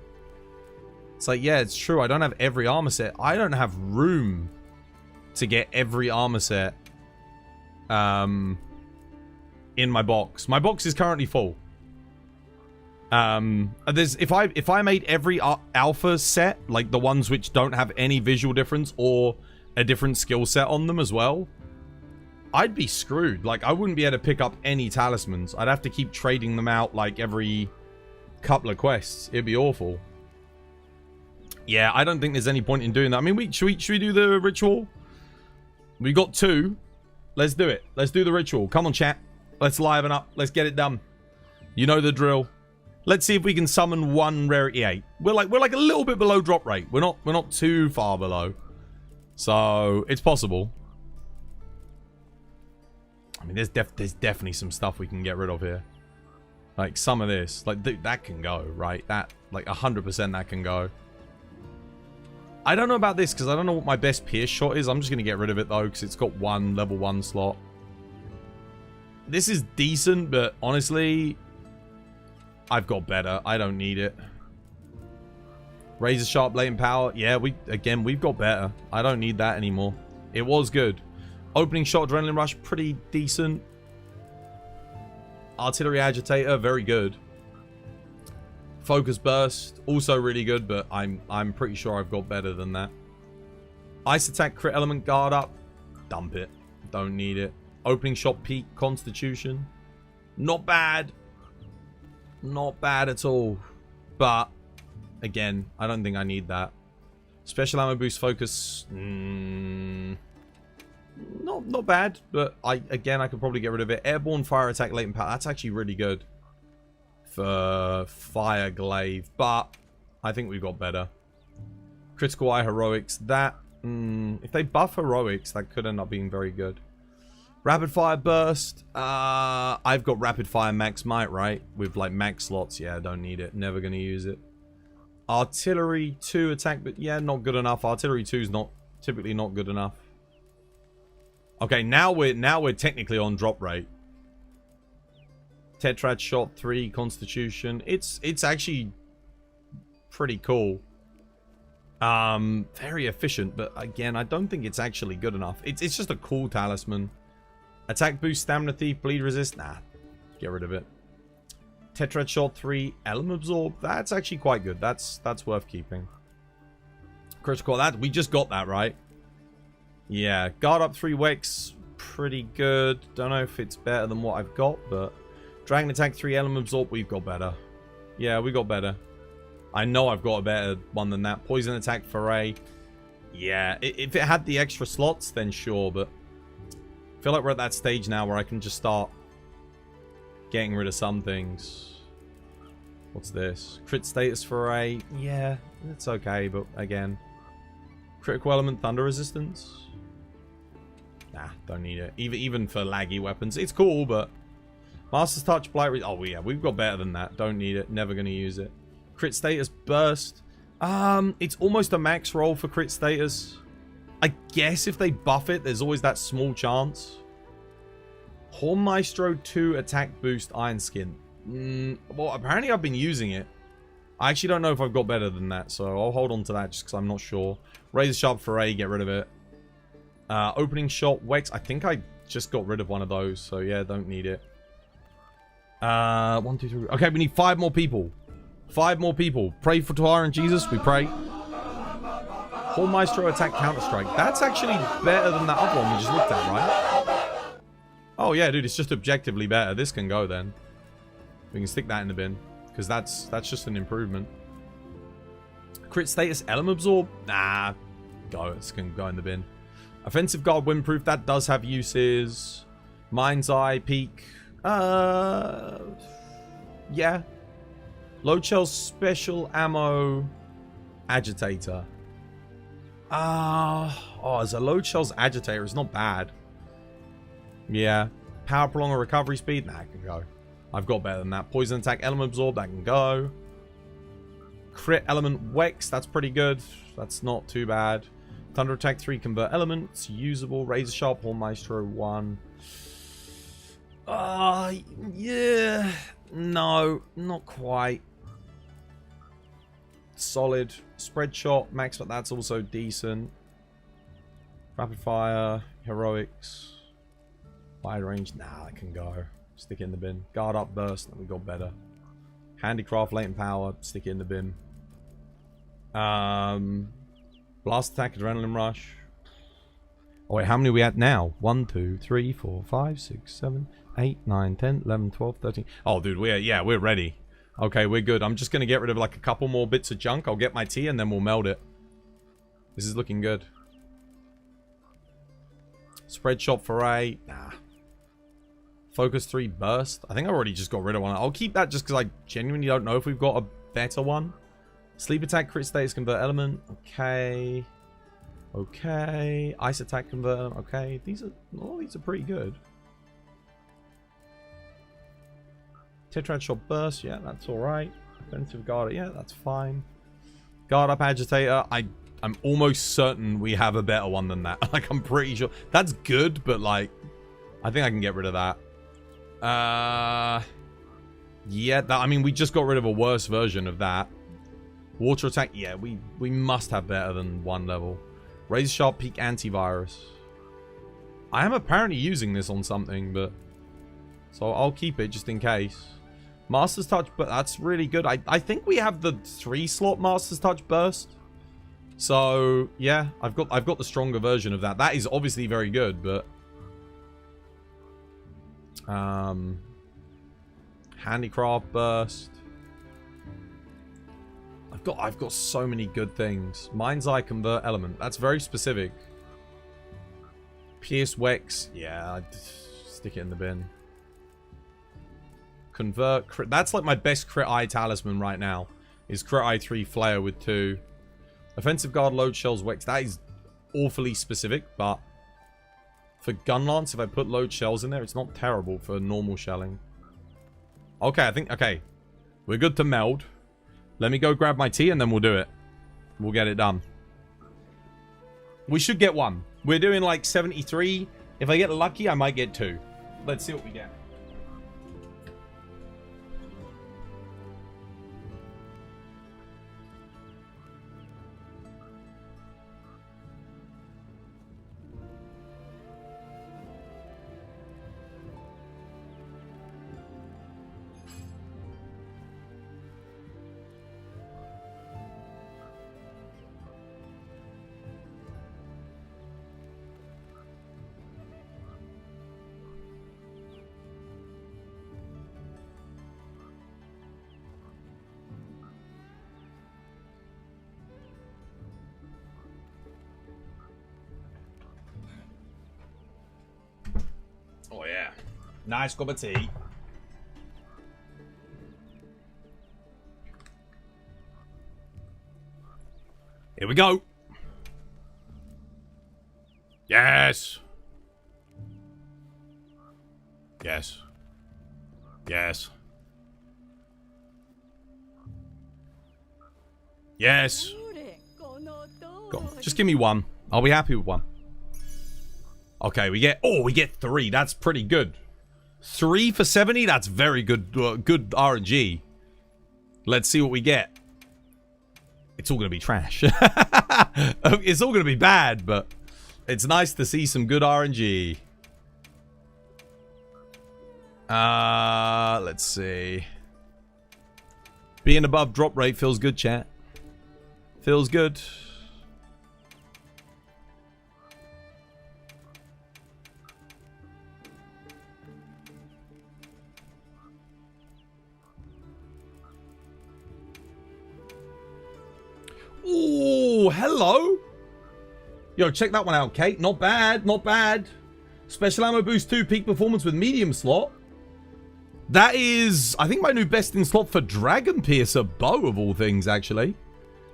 It's like, yeah, it's true. I don't have every armor set. I don't have room to get every armor set in my box. My box is currently full. If I made every alpha set, like the ones which don't have any visual difference or a different skill set on them as well, I'd be screwed. Like, I wouldn't be able to pick up any talismans. I'd have to keep trading them out like every couple of quests. It'd be awful. Yeah, I don't think there's any point in doing that. I mean, should we do the ritual? We got 2. Let's do it. Let's do the ritual. Come on, chat. Let's liven up. Let's get it done. You know the drill. Let's see if we can summon 1 rarity 8. We're like a little bit below drop rate. We're not too far below. So it's possible. I mean, there's definitely some stuff we can get rid of here. Like some of this, like that can go, right? That, like 100% that can go. I don't know about this because I don't know what my best pierce shot is. I'm just gonna get rid of it though because it's got 1 level 1 slot. This is decent, but honestly, I've got better. I don't need it. Razor sharp latent power. Yeah, we've got better. I don't need that anymore. It was good. Opening shot, adrenaline rush, pretty decent. Artillery agitator, very good. Focus burst, also really good, but I'm pretty sure I've got better than that. Ice attack, crit element, guard up. Dump it. Don't need it. Opening shot, peak, constitution. Not bad. Not bad at all. But, again, I don't think I need that. Special ammo boost, focus. Not bad, but I could probably get rid of it. Airborne fire attack, latent power. That's actually really good for fire glaive, but I think we got better. Critical eye, heroics. That if they buff heroics, that could end up being very good. Rapid fire burst. I've got rapid fire max might, right? With like max slots. Yeah, don't need it. Never gonna use it. Artillery 2 attack, but yeah, not good enough. Artillery 2 is typically not good enough. Okay, now we're technically on drop rate. Tetrad shot 3 constitution. It's actually pretty cool. Very efficient, but again, I don't think it's actually good enough. It's just a cool talisman. Attack boost, stamina thief, bleed resist. Nah, get rid of it. Tetrad shot 3 element absorb. That's actually quite good. That's worth keeping. Critical, that we just got that, right? Yeah, guard up 3 Wex, pretty good. Don't know if it's better than what I've got, but Dragon attack 3 element absorb, we've got better. Yeah, we got better. I know I've got a better one than that. Poison attack foray. Yeah, if it had the extra slots, then sure, but I feel like we're at that stage now where I can just start getting rid of some things. What's this? Crit status foray. Yeah, it's okay, but again. Critical element thunder resistance. Nah, don't need it. Even for laggy weapons. It's cool, but Master's Touch, Blight... Oh, yeah, we've got better than that. Don't need it. Never going to use it. Crit status burst. It's almost a max roll for crit status. I guess if they buff it, there's always that small chance. Horn Maestro 2 attack boost Iron Skin. Well, apparently I've been using it. I actually don't know if I've got better than that, so I'll hold on to that just because I'm not sure. Razor Sharp Foray, get rid of it. Opening Shot, Wex. I think I just got rid of one of those, so yeah, don't need it. 1, 2, 3. Okay, we need 5 more people. 5 more people. Pray for Tuar and Jesus, we pray. Horn Maestro attack Counter-Strike. That's actually better than that other one we just looked at, right? Oh yeah, dude, it's just objectively better. This can go then. We can stick that in the bin. Because that's just an improvement. Crit status element absorb? Nah. Go. It's going to go in the bin. Offensive guard windproof. That does have uses. Mind's Eye. Peak. Yeah. Load shell special ammo. Agitator. As a load shell's agitator, it's not bad. Yeah. Power prolonger recovery speed. Nah, it can go. I've got better than that. Poison attack, element absorb, that can go. Crit element Wex, that's pretty good. That's not too bad. Thunder attack 3, convert elements, usable. Razor sharp, Horn Maestro 1. Yeah. No, not quite. Solid. Spread shot, max, but that's also decent. Rapid fire, heroics. Wide range, nah, that can go. Stick it in the bin. Guard up burst, and we got better. Handicraft, latent power, stick it in the bin. Blast attack, adrenaline rush. Oh wait, how many are we at now? 1, 2, 3, 4, 5, 6, 7, 8, 9, 10, 11, 12, 13. Oh dude, we're ready. Okay, we're good. I'm just gonna get rid of like a couple more bits of junk. I'll get my tea and then we'll meld it. This is looking good. Spread shot foray. Nah. Focus 3 burst. I think I already just got rid of one. I'll keep that just because I genuinely don't know if we've got a better one. Sleep attack, crit status, convert element. Okay. Okay. Ice attack, convert element. Okay. All these are pretty good. Tetrad shot burst. Yeah, that's alright. Offensive guard. Yeah, that's fine. Guard up agitator. I'm almost certain we have a better one than that. Like, I'm pretty sure. That's good, but like, I think I can get rid of that. Yeah, I mean, we just got rid of a worse version of that. Water attack, yeah, we must have better than 1 level. Razor sharp peak antivirus. I am apparently using this on something, but... So I'll keep it just in case. Master's Touch, but that's really good. I think we have the 3-slot Master's Touch burst. So, yeah, I've got the stronger version of that. That is obviously very good, but... Handicraft burst. I've got so many good things. Mind's Eye Convert Element. That's very specific. Pierce Wex. Yeah, I'd stick it in the bin. Convert crit. That's like my best crit eye talisman right now. Is crit eye 3 flare with 2. Offensive guard load shells Wex. That is awfully specific, but for gun lance, if I put load shells in there, it's not terrible for normal shelling. Okay, okay. We're good to meld. Let me go grab my tea and then we'll do it. We'll get it done. We should get one. We're doing like 73. If I get lucky, I might get 2. Let's see what we get. Oh yeah. Nice cup of tea. Here we go. Yes. Yes. Yes. Yes. Go on. Just give me one. I'll be happy with one. Okay, we get 3. That's pretty good. 3 for 70. That's very good. Good RNG. Let's see what we get. It's all gonna be trash. It's all gonna be bad, but it's nice to see some good RNG. Let's see. Being above drop rate feels good, chat. Feels good. Ooh, hello. Yo, check that one out, Kate. Not bad, not bad. Special ammo boost 2, peak performance with medium slot. That is, I think, my new best in slot for Dragon Piercer bow of all things, actually.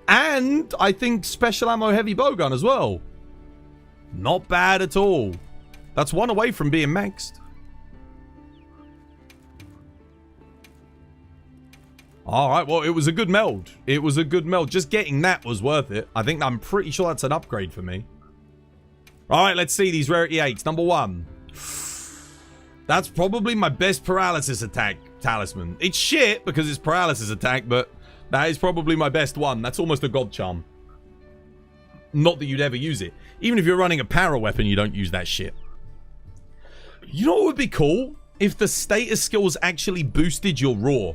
And I think special ammo heavy bowgun as well. Not bad at all. That's one away from being maxed. Alright, well, it was a good meld. It was a good meld. Just getting that was worth it. I'm pretty sure that's an upgrade for me. Alright, let's see these rarity 8s. Number 1. That's probably my best paralysis attack talisman. It's shit because it's paralysis attack, but that is probably my best one. That's almost a god charm. Not that you'd ever use it. Even if you're running a para weapon, you don't use that shit. You know what would be cool? If the status skills actually boosted your raw.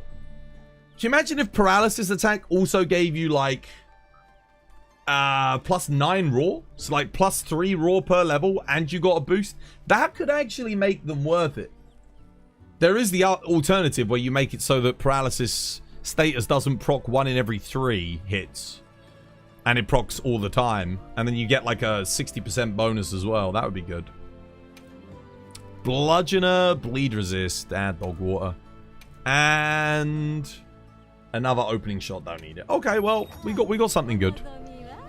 Do you imagine if paralysis attack also gave you like plus 9 raw? So like plus 3 raw per level and you got a boost? That could actually make them worth it. There is the alternative where you make it so that paralysis status doesn't proc 1 in every 3 hits. And it procs all the time. And then you get like a 60% bonus as well. That would be good. Bludgeoner, bleed resist, add dog water. And another opening shot, don't need it. Okay, well, we got something good.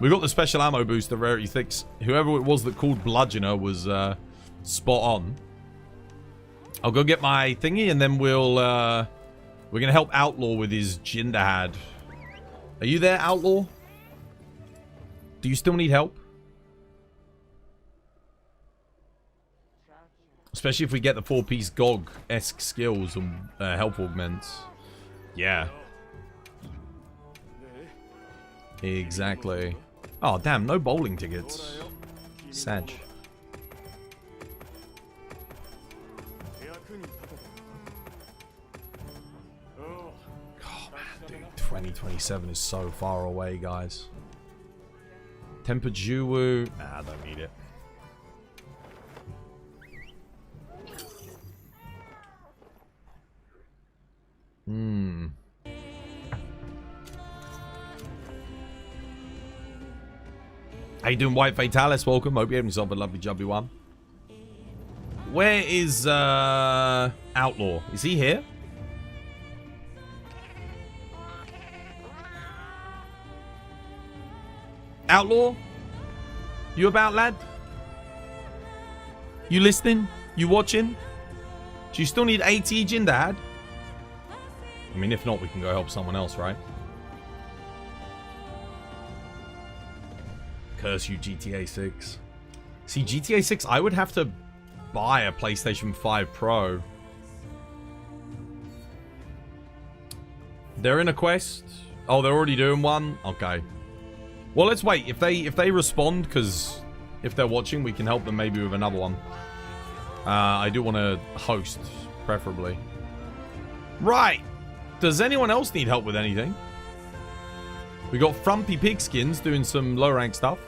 We got the special ammo boost, the rarity 6. Whoever it was that called Bludgeoner was spot on. I'll go get my thingy and then we're gonna help Outlaw with his Jinderhad. Are you there, Outlaw? Do you still need help? Especially if we get the 4-piece GOG-esque skills and health augments. Yeah. Exactly. Oh, damn, no bowling tickets. Sag. 2027 is so far away, guys. Temperjuwu. Nah, I don't need it. How you doing, White Fatalis? Welcome. Hope you're having yourself a lovely jubbly one. Where is Outlaw? Is he here? Outlaw? You about, lad? You listening? You watching? Do you still need AT Jindad? I mean, if not, we can go help someone else, right? Curse you, GTA 6. See, GTA 6, I would have to buy a PlayStation 5 Pro. They're in a quest. Oh, they're already doing one? Okay. Well, let's wait. If they respond, because if they're watching, we can help them maybe with another one. I do want to host, preferably. Right. Does anyone else need help with anything? We got Frumpy Pigskins doing some low rank stuff.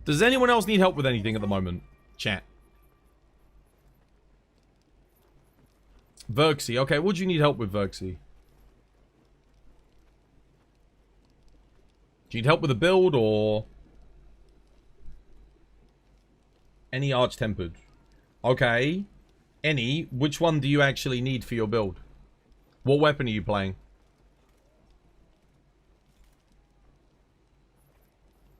Does anyone else need help with anything at the moment? Chat. Verxy. Okay, what do you need help with, Verxy? Do you need help with a build or any Arch-Tempered? Okay. Any. Which one do you actually need for your build? What weapon are you playing?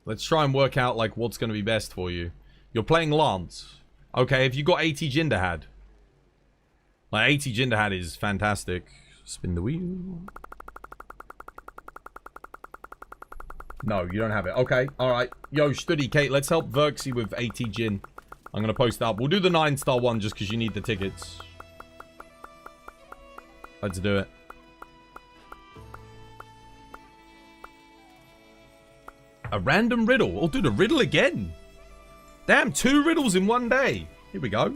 Let's try and work out like what's going to be best for you. You're playing Lance. Okay, have you got AT Jinderhad? Like AT Jinderhad is fantastic. Spin the wheel. No, you don't have it. Okay, alright. Yo, Studi, Kate, let's help Verxy with AT Jin. I'm going to post up. We'll do the 9-star one just because you need the tickets. Let's do it. A random riddle. We'll do the riddle again. Damn, 2 riddles in one day. Here we go.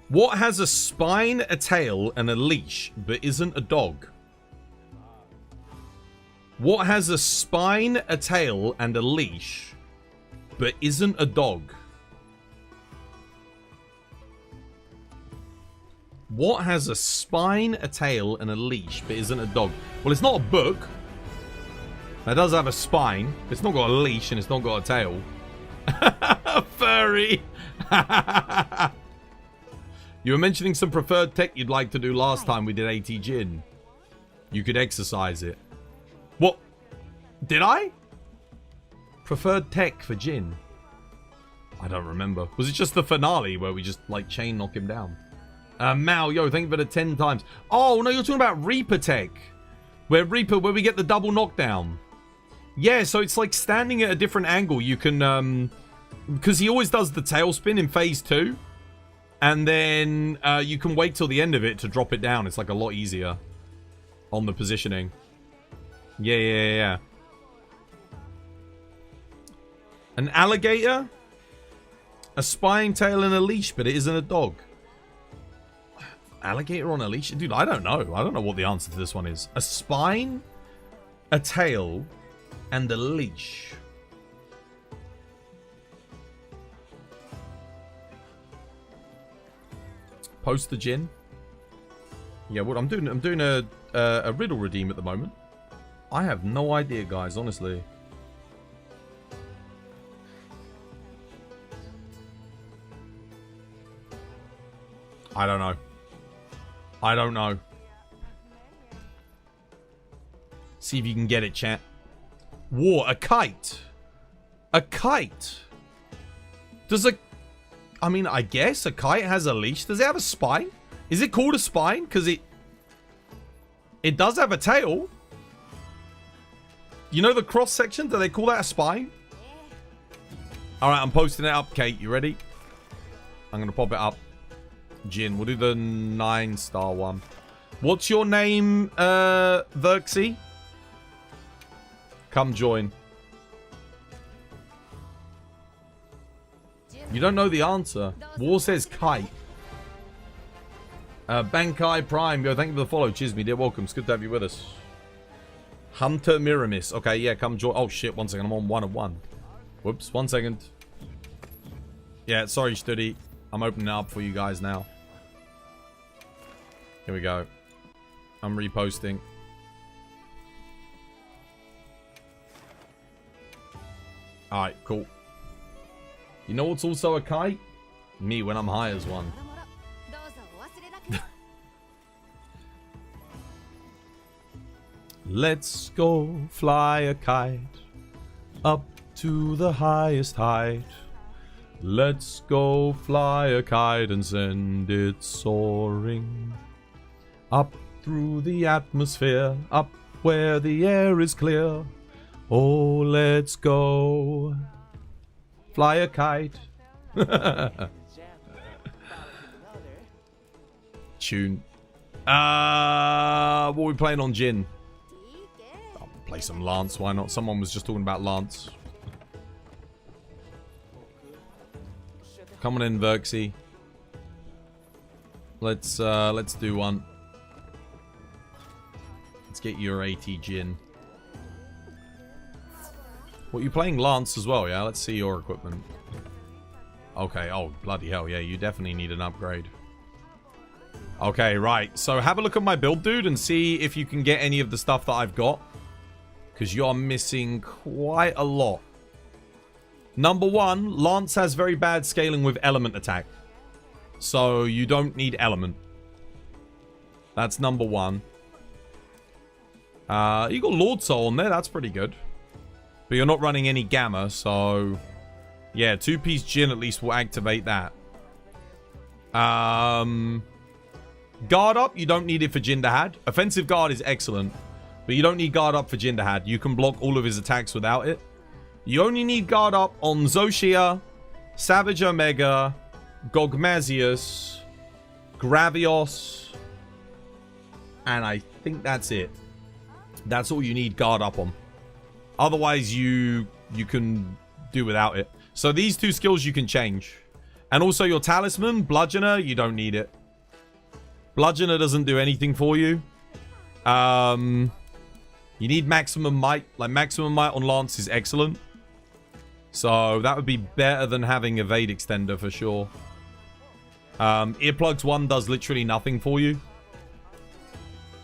What has a spine, a tail, and a leash, but isn't a dog? What has a spine, a tail, and a leash, but isn't a dog? What has a spine, a tail, and a leash, but isn't a dog? Well, it's not a book. It does have a spine. It's not got a leash, and it's not got a tail. Furry. You were mentioning some preferred tech you'd like to do last time we did AT Gin. You could exercise it. What? Did I? Preferred tech for Jin? I don't remember. Was it just the finale where we just, like, chain knock him down? Mao, yo, thank you for the 10 times. Oh, no, you're talking about Reaper tech. Where we get the double knockdown. Yeah, so it's like standing at a different angle. You can, because he always does the tailspin in phase 2. And then you can wait till the end of it to drop it down. It's like a lot easier on the positioning. Yeah. An alligator? A spine tail and a leash, but it isn't a dog. Alligator on a leash? Dude, I don't know. I don't know what the answer to this one is. A spine, a tail, and a leash. Post the gin. Yeah, what I'm doing a riddle redeem at the moment. I have no idea, guys, honestly. I don't know. I don't know. See if you can get it, chat. War, a kite. A kite. Does a... I mean, I guess a kite has a leash. Does it have a spine? Is it called a spine? Because it does have a tail. You know the cross section? Do they call that a spine? Alright, I'm posting it up, Kate. You ready? I'm going to pop it up. Jin, we'll do the 9-star one. What's your name, Verxy? Come join. You don't know the answer. War says kite. Bankai Prime, yo, thank you for the follow. Cheers, me dear. Welcome. It's good to have you with us. Hunter Miramis. Okay, yeah, come join. Oh, shit. 1 second. I'm on 1-1. Whoops. 1 second. Yeah, sorry, Studi. I'm opening it up for you guys now. Here we go. I'm reposting. Alright, cool. You know what's also a kite? Me when I'm high as one. Let's go fly a kite up to the highest height. Let's go fly a kite and send it soaring up through the atmosphere, up where the air is clear. Oh, let's go fly a kite. Tune. What are we playing on Jin? I'll play some Lance, why not? Someone was just talking about Lance. Come on in, Verxy. Let's do one. Let's get your AT Jin. What, you playing Lance as well, yeah? Let's see your equipment. Okay, oh, bloody hell, yeah, you definitely need an upgrade. Okay, right, so have a look at my build, dude, and see if you can get any of the stuff that I've got. Because you're missing quite a lot. Number 1, Lance has very bad scaling with element attack. So you don't need element. That's number 1. You got Lord Soul on there, that's pretty good. But you're not running any Gamma, so... yeah, 2-piece Jin at least will activate that. Guard Up, you don't need it for Jindahad. Offensive Guard is excellent, but you don't need Guard Up for Jindahad. You can block all of his attacks without it. You only need Guard Up on Zoshia, Savage Omega, Gogmazius, Gravios, and I think that's it. That's all you need Guard Up on. Otherwise, you can do without it. So these 2 skills you can change. And also your Talisman, Bludgeoner, you don't need it. Bludgeoner doesn't do anything for you. You need Maximum Might. Like, Maximum Might on Lance is excellent. So that would be better than having Evade Extender for sure. Earplugs 1 does literally nothing for you.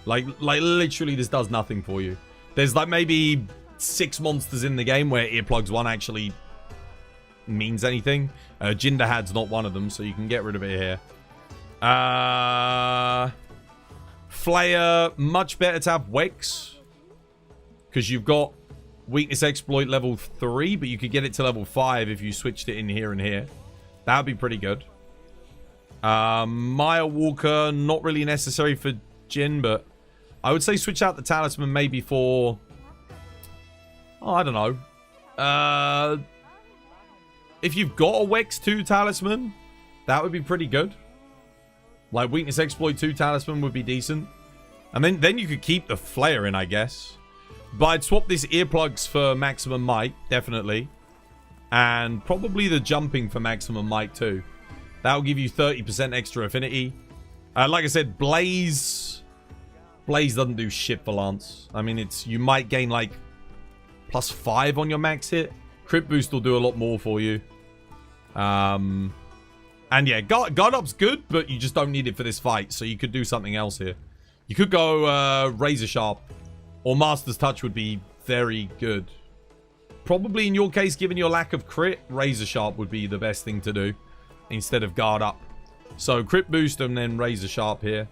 Like literally this does nothing for you. There's like maybe 6 monsters in the game where Earplugs 1 actually means anything. Jindahad's not one of them, so you can get rid of it here. Flayer, much better to have Wex. Because you've got Weakness Exploit level 3, but you could get it to level 5 if you switched it in here and here. That would be pretty good. Maya Walker, not really necessary for Jin, but I would say switch out the Talisman maybe for... oh, I don't know. If you've got a Wex 2 Talisman, that would be pretty good. Like, Weakness Exploit 2 Talisman would be decent. And then you could keep the Flayer in, I guess. But I'd swap this Earplugs for Maximum Might, definitely. And probably the Jumping for Maximum Might, too. That'll give you 30% extra affinity. Like I said, Blaze... Blaze doesn't do shit for Lance. I mean, you might gain, like, +5 on your max hit. Crit Boost will do a lot more for you. And yeah, Guard Up's good, but you just don't need it for this fight. So you could do something else here. You could go Razor Sharp. Or Master's Touch would be very good. Probably in your case, given your lack of crit, Razor Sharp would be the best thing to do. Instead of Guard Up. So Crit Boost and then Razor Sharp here.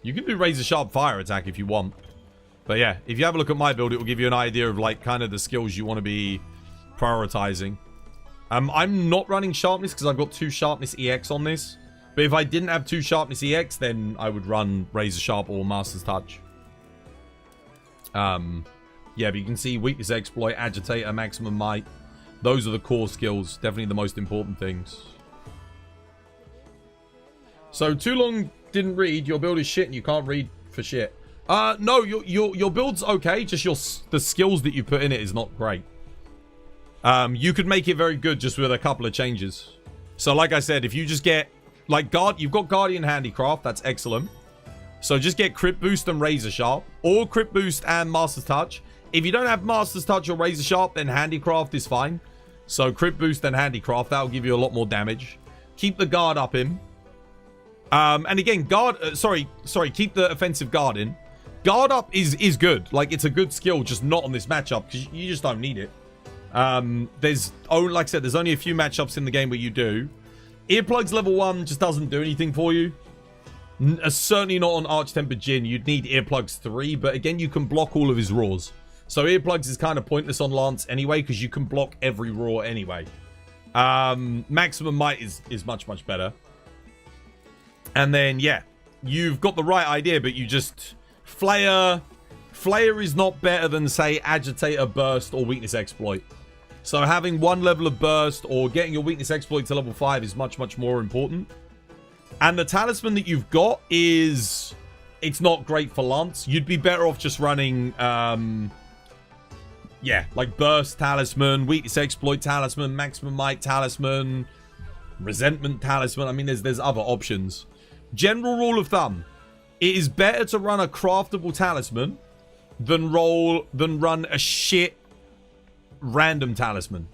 You can do Razor Sharp Fire Attack if you want. But yeah, if you have a look at my build, it will give you an idea of like kind of the skills you want to be prioritizing. I'm not running Sharpness because I've got 2 Sharpness EX on this. But if I didn't have 2 Sharpness EX, then I would run Razor Sharp or Master's Touch. Yeah, but you can see Weakness Exploit, Agitator, Maximum Might. Those are the core skills. Definitely the most important things. So, too long didn't read. Your build is shit and you can't read for shit. No, your build's okay. Just the skills that you put in it is not great. You could make it very good just with a couple of changes. So like I said, if you just get like you've got Guardian Handicraft, that's excellent. So just get Crit Boost and Razor Sharp, or Crit Boost and Master's Touch. If you don't have Master's Touch or Razor Sharp, then Handicraft is fine. So Crit Boost and Handicraft, that'll give you a lot more damage. Keep the guard up in. And again, keep the offensive guard in. Guard up is good. Like, it's a good skill, just not on this matchup, because you just don't need it. Like I said, there's only a few matchups in the game where you do. Earplugs level 1 just doesn't do anything for you. Certainly not on Arch-Tempered Jin. You'd need Earplugs 3, but again, you can block all of his roars. So Earplugs is kind of pointless on Lance anyway, because you can block every roar anyway. Maximum Might is much, much better. And then, yeah, you've got the right idea, but you just... Flayer is not better than, say, Agitator, Burst, or Weakness Exploit. So having one level of Burst or getting your Weakness Exploit to level 5 is much, much more important. And the Talisman that you've got is... It's not great for Lance. You'd be better off just running... yeah, like Burst Talisman, Weakness Exploit Talisman, Maximum Might Talisman, Resentment Talisman. I mean, there's other options. General rule of thumb. It is better to run a craftable talisman than run a shit random talisman.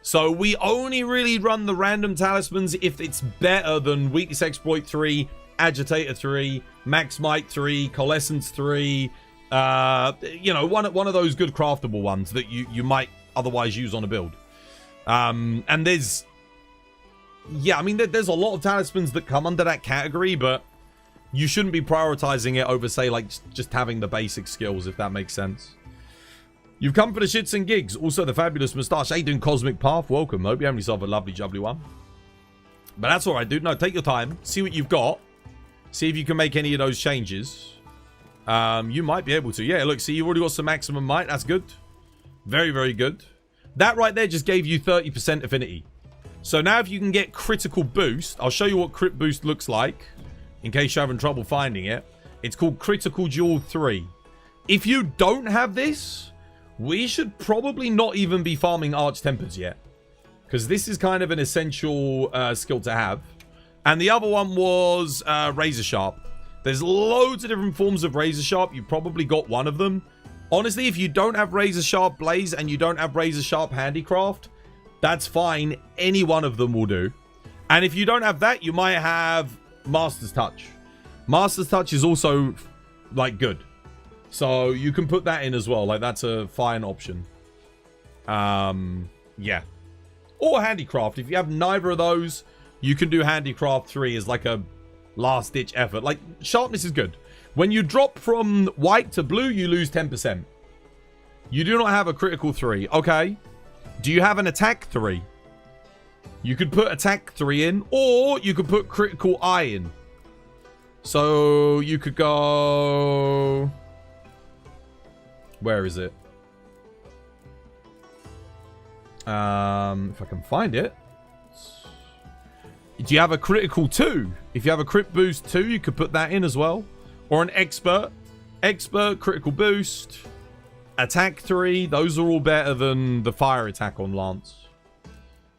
So we only really run the random talismans if it's better than Weakness Exploit 3, Agitator 3, Max Might 3, Coalescence 3. You know, one of those good craftable ones that you might otherwise use on a build. And there's... Yeah, I mean, there's a lot of talismans that come under that category, but you shouldn't be prioritizing it over, say, like, just having the basic skills, if that makes sense. You've come for the shits and gigs. Also, the fabulous moustache. How you doing, Cosmic Path? Welcome. Hope you have yourself a lovely, jubbly one. But that's all right, dude. No, take your time. See what you've got. See if you can make any of those changes. You might be able to. Yeah, look, see, you've already got some maximum might. That's good. Very, very good. That right there just gave you 30% affinity. So now if you can get critical boost, I'll show you what crit boost looks like, in case you're having trouble finding it. It's called Critical Duel 3. If you don't have this, we should probably not even be farming Arch-Tempers yet, because this is kind of an essential skill to have. And the other one was Razor Sharp. There's loads of different forms of Razor Sharp. You probably got one of them. Honestly, if you don't have Razor Sharp Blaze and you don't have Razor Sharp Handicraft, that's fine. Any one of them will do. And if you don't have that, you might have Master's Touch. Master's Touch is also, like, good. So you can put that in as well. Like, that's a fine option. Yeah. Or Handicraft. If you have neither of those, you can do Handicraft 3 as, like, a last-ditch effort. Like, Sharpness is good. When you drop from white to blue, you lose 10%. You do not have a critical 3. Okay. Do you have an attack 3? You could put attack 3 in, or you could put critical eye in. So you could go... Where is it? If I can find it. Do you have a critical 2? If you have a crit boost 2, you could put that in as well. Or an expert. Expert, critical boost. Attack 3, those are all better than the fire attack on Lance.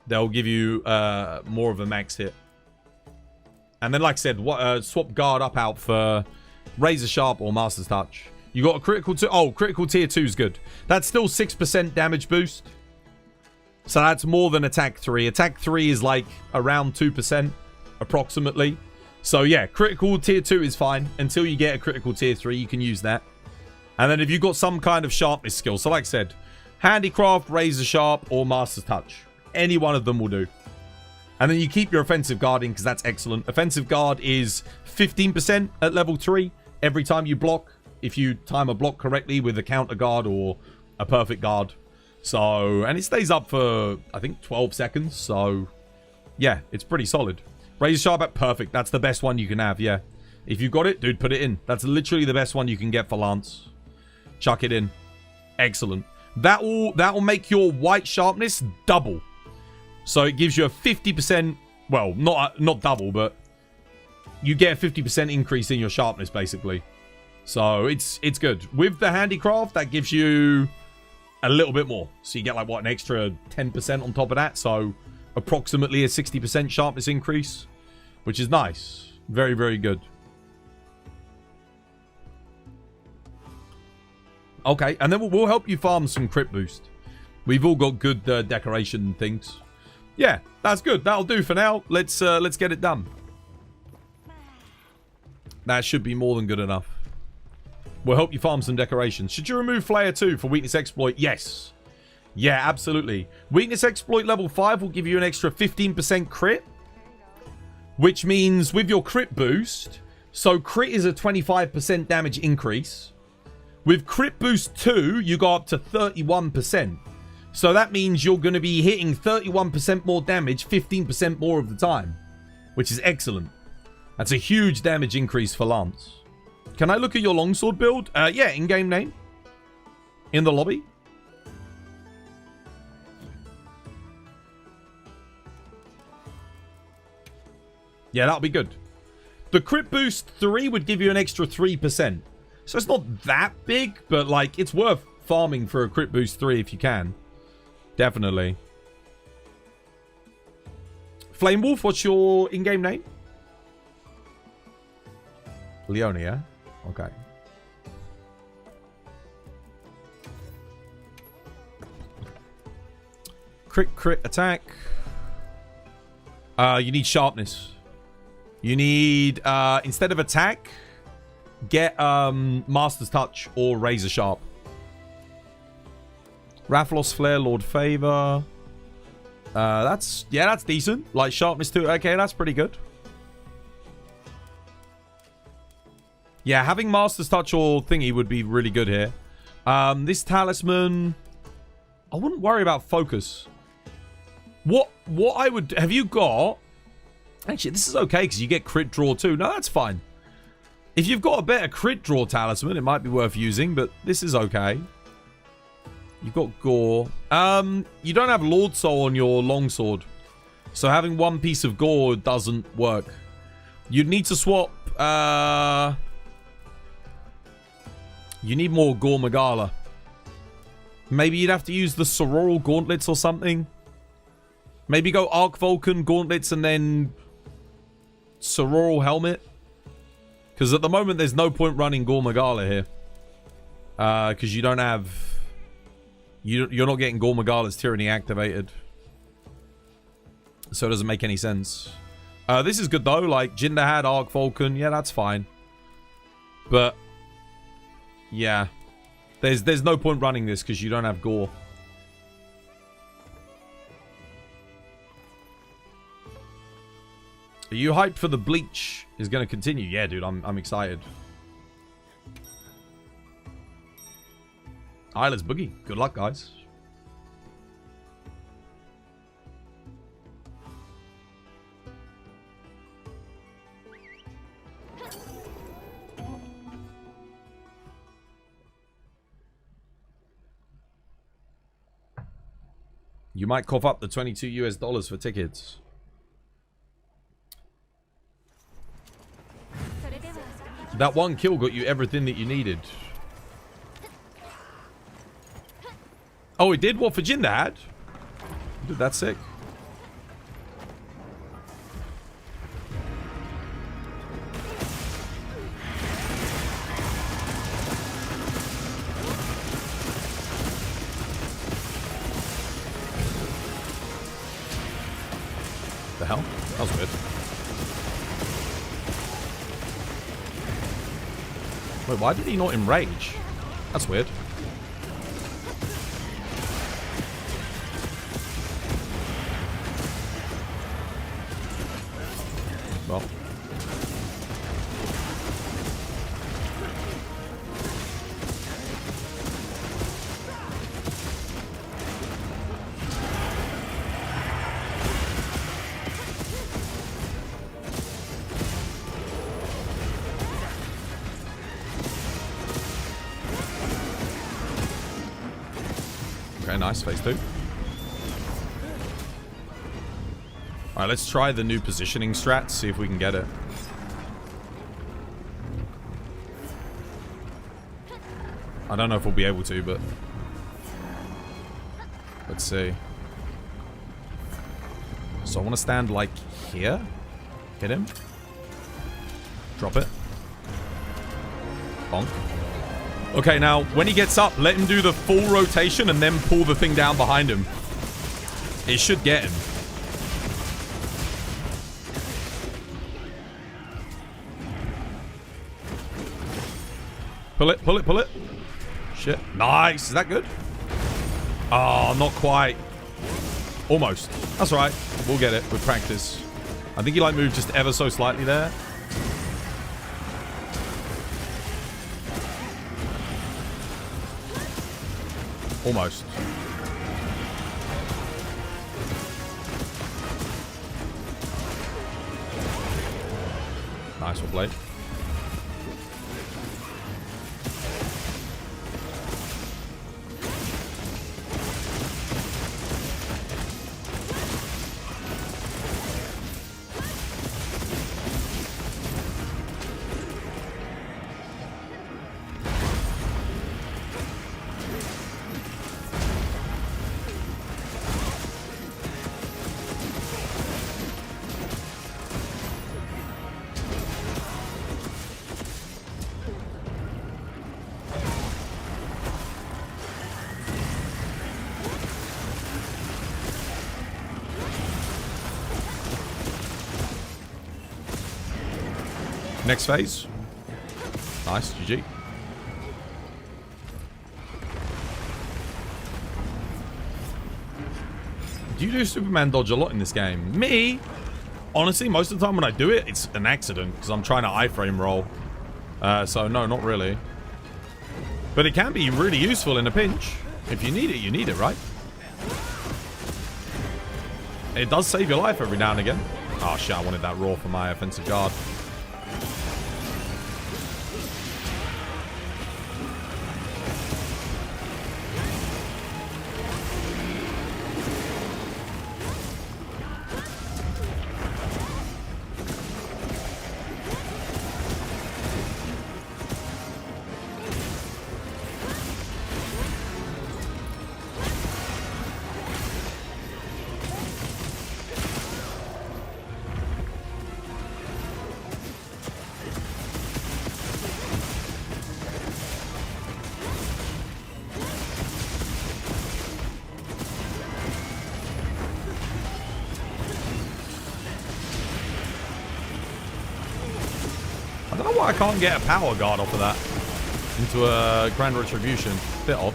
They'll give you more of a max hit. And then, like I said, swap guard up out for Razor Sharp or Master's Touch. You got a critical 2. Oh, critical tier 2 is good. That's still 6% damage boost. So that's more than attack 3. Attack 3 is like around 2% approximately. So yeah, critical tier 2 is fine. Until you get a critical tier 3, you can use that. And then if you've got some kind of sharpness skill, so like I said, Handicraft, Razor Sharp, or Master's Touch. Any one of them will do. And then you keep your offensive guard in, because that's excellent. Offensive guard is 15% at level 3 every time you block, if you time a block correctly with a counter guard or a perfect guard. So, and it stays up for, I think, 12 seconds. So, yeah, it's pretty solid. Razor Sharp at perfect. That's the best one you can have, yeah. If you've got it, dude, put it in. That's literally the best one you can get for Lance. Chuck it in. Excellent. That will make your white sharpness double. So it gives you a 50%, well, not double, but you get a 50% increase in your sharpness, basically. So it's good. With the Handicraft, that gives you a little bit more. So you get like, what, an extra 10% on top of that. So approximately a 60% sharpness increase, which is nice. Very, very good. Okay, and then we'll help you farm some crit boost. We've all got good decoration things. Yeah, that's good. That'll do for now. Let's get it done. That should be more than good enough. We'll help you farm some decorations. Should you remove Flayer 2 for weakness exploit? Yes. Yeah, absolutely. Weakness exploit level 5 will give you an extra 15% crit. Which means with your crit boost, so crit is a 25% damage increase. With crit boost 2, you go up to 31%. So that means you're going to be hitting 31% more damage 15% more of the time. Which is excellent. That's a huge damage increase for Lance. Can I look at your longsword build? Yeah, in-game name. In the lobby. Yeah, that'll be good. The crit boost 3 would give you an extra 3%. So it's not that big, but like it's worth farming for a crit boost 3 if you can. Definitely. Flame Wolf, what's your in-game name? Leonia. Okay. Crit attack. You need sharpness. You need instead of attack, get Master's Touch or Razor Sharp. Rathalos Flare, Lord Favor. That's decent. Like sharpness too. Okay, that's pretty good. Yeah, having Master's Touch or thingy would be really good here. This talisman, I wouldn't worry about focus. What I would... Have you got... Actually, this is okay because you get crit draw too. No, that's fine. If you've got a better crit draw talisman, it might be worth using, but this is okay. You've got gore. You don't have Lord Soul on your longsword. So having one piece of gore doesn't work. You'd need to swap... You need more Gore Magala. Maybe you'd have to use the Sororal Gauntlets or something. Maybe go Arc Vulcan Gauntlets and then Sororal Helmet. Because at the moment there's no point running Gore Magala here. Because you don't have... You're not getting Gore Magala's Tyranny activated. So it doesn't make any sense. This is good though. Like Jinderhad, Arc Vulcan. Yeah, that's fine. But... yeah. There's no point running this because you don't have gore. Are you hyped for the bleach is going to continue? Yeah, dude, I'm excited. Alright, let's boogie. Good luck, guys. You might cough up the $22 US for tickets. That one kill got you everything that you needed. Oh, it did? What, for Jinderhad? Dude, that's sick. The hell? That was weird. Wait, why did he not enrage? That's weird. Well. Okay, nice. Phase 2. Alright, let's try the new positioning strat, see if we can get it. I don't know if we'll be able to, but... Let's see. So I want to stand like here. Hit him. Drop it. Bonk. Okay, now when he gets up, let him do the full rotation and then pull the thing down behind him. It should get him. Pull it, pull it, pull it. Shit. Nice. Is that good? Oh, not quite. Almost. That's right. We'll get it with practice. I think he like moved just ever so slightly there. Almost. Nice, well played. Next phase. Nice, GG. Do you do Superman dodge a lot in this game? Me? Honestly, most of the time when I do it, it's an accident because I'm trying to iframe roll. So no, not really. But it can be really useful in a pinch. If you need it, you need it, right? It does save your life every now and again. Oh shit, I wanted that roar for my offensive guard. I don't know why I can't get a power guard off of that into a Grand Retribution. Bit odd.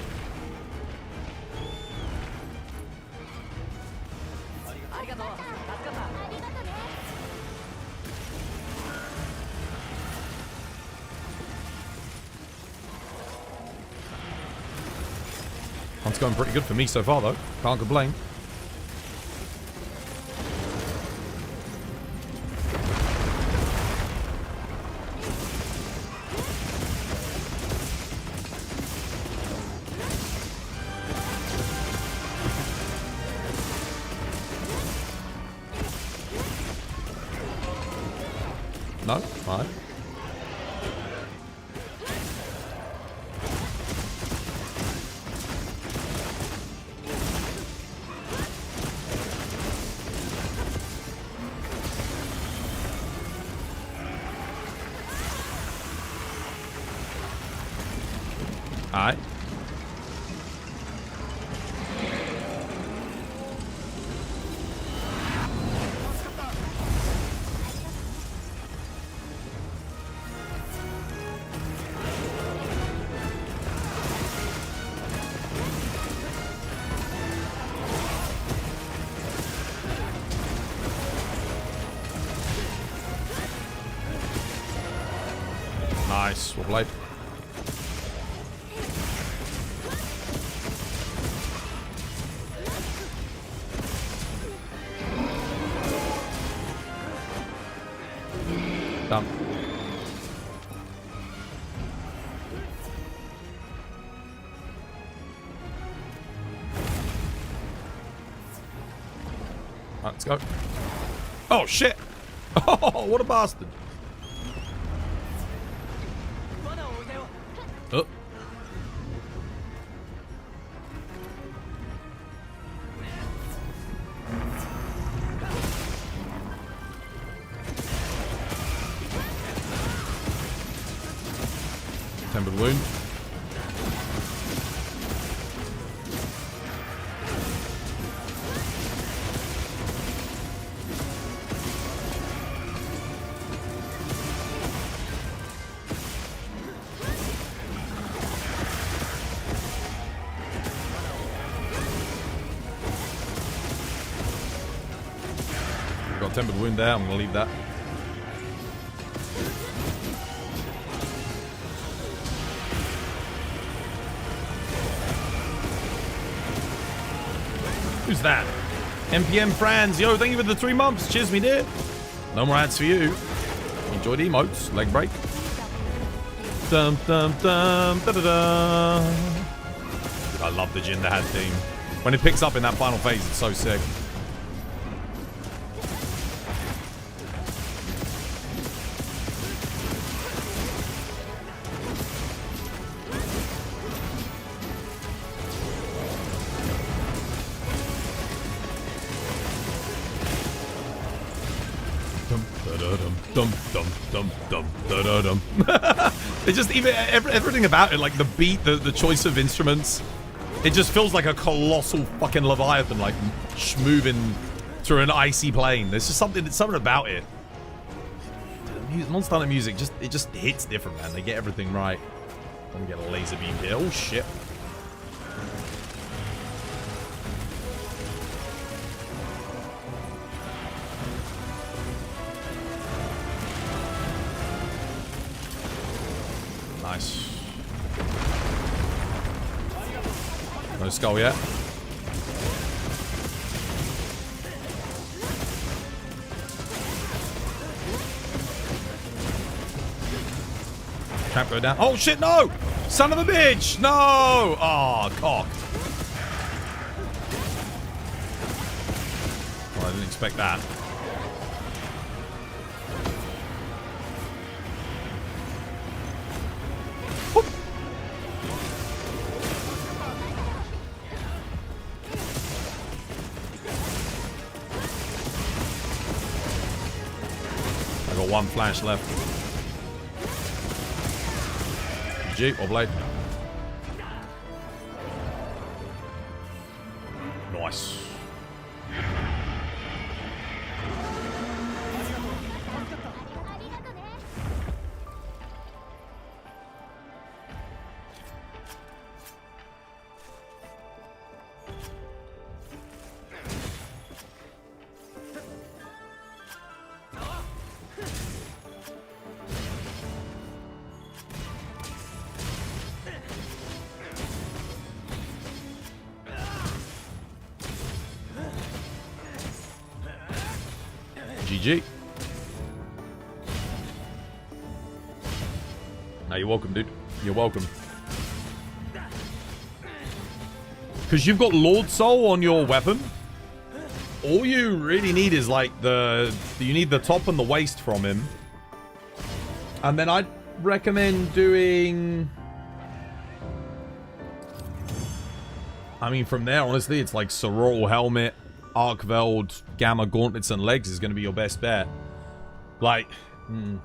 It's going pretty good for me so far, though. Can't complain. No? Alright. Alright. Nice, well played. Done. Right, let's go. Oh shit! Oh, what a bastard! Tempered wound. Got tempered wound there. I'm gonna leave that. Who's that? MPM Franz. Yo, thank you for the 3 months. Cheers, me dear. No more ads for you. Enjoy the emotes. Leg break. Dum dum dum da da da. Dude, I love the Jinder Had theme. When it picks up in that final phase, it's so sick. Dum dum dum dum da da dum. It's just even everything about it, like the beat, the choice of instruments. It just feels like a colossal fucking leviathan, like moving through an icy plain. There's just something about it. Monster Hunter music just hits different, man. They get everything right. Let me get a laser beam here. Oh shit. Nice. No skull yet. Can't go down. Oh shit, no! Son of a bitch! No! Oh, cock. Well, I didn't expect that. I got 1 flash left. GG or blade. Nice. GG. No, you're welcome, dude. You're welcome. Because you've got Lord Soul on your weapon. All you really need is like you need the top and the waist from him. And then I'd recommend doing... I mean, from there, honestly, it's like Sororal Helmet, Arkveld, Gamma Gauntlets, and Legs is going to be your best bet. Like, no,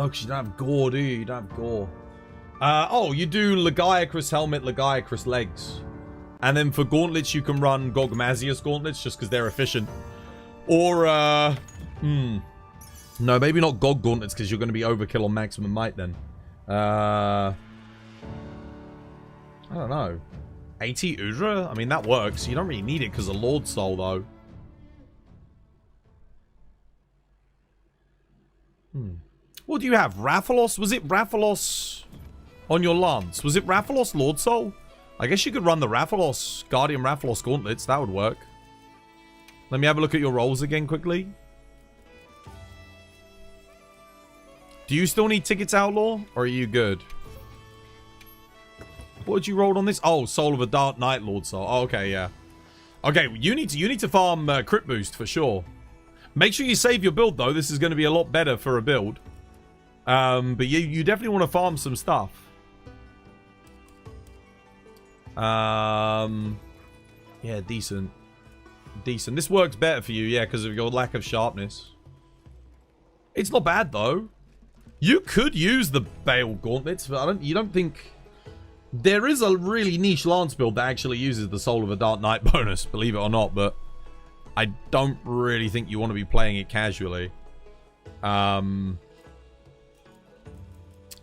because you don't have Gore, do you? You don't have Gore. Oh, you do Legiacrus Helmet, Legiacrus Legs. And then for Gauntlets, you can run Gogmazius Gauntlets, just because they're efficient. Or, no, maybe not Gog Gauntlets, because you're going to be overkill on maximum might then. I don't know. 80 Udra? I mean, that works. You don't really need it because of Lord Soul, though. What do you have? Rathalos? Was it Rathalos on your lance? Was it Rathalos Lord Soul? I guess you could run the Rathalos, Guardian Rathalos Gauntlets. That would work. Let me have a look at your rolls again quickly. Do you still need Tickets Outlaw? Or are you good? What did you roll on this? Oh, Soul of a Dark Knight Lord Soul. Oh, okay, yeah. Okay, you need to farm crit boost for sure. Make sure you save your build though. This is going to be a lot better for a build. But you definitely want to farm some stuff. Yeah, decent. Decent. This works better for you, yeah, because of your lack of sharpness. It's not bad though. You could use the Bale Gauntlets, but you don't think... There is a really niche Lance build that actually uses the Soul of a Dark Knight bonus, believe it or not, but I don't really think you want to be playing it casually.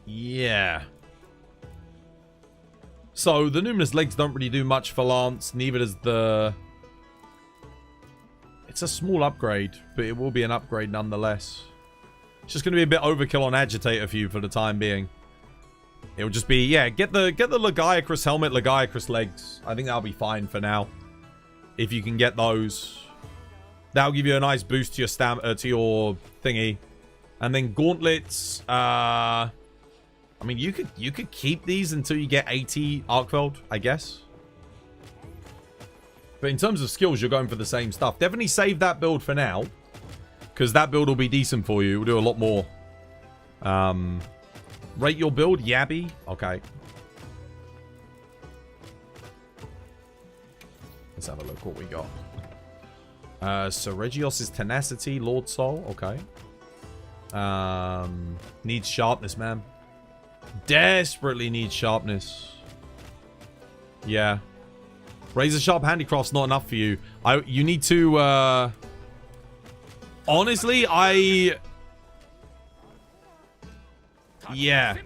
Yeah. So, the Numinous Legs don't really do much for Lance, neither does the... It's a small upgrade, but it will be an upgrade nonetheless. It's just going to be a bit overkill on Agitator for you for the time being. It'll just be, yeah, get the Lagiacrus helmet, Lagiacrus legs. I think that'll be fine for now. If you can get those. That'll give you a nice boost to your to your thingy. And then gauntlets, I mean, you could keep these until you get 80 Arkveld, I guess. But in terms of skills, you're going for the same stuff. Definitely save that build for now. Because that build will be decent for you. It will do a lot more. Rate your build, Yabby. Okay. Let's have a look what we got. So Regios' Tenacity, Lord Soul. Okay. Needs sharpness, man. Desperately needs sharpness. Yeah. Razor Sharp Handicraft's not enough for you. You need to, honestly, yeah.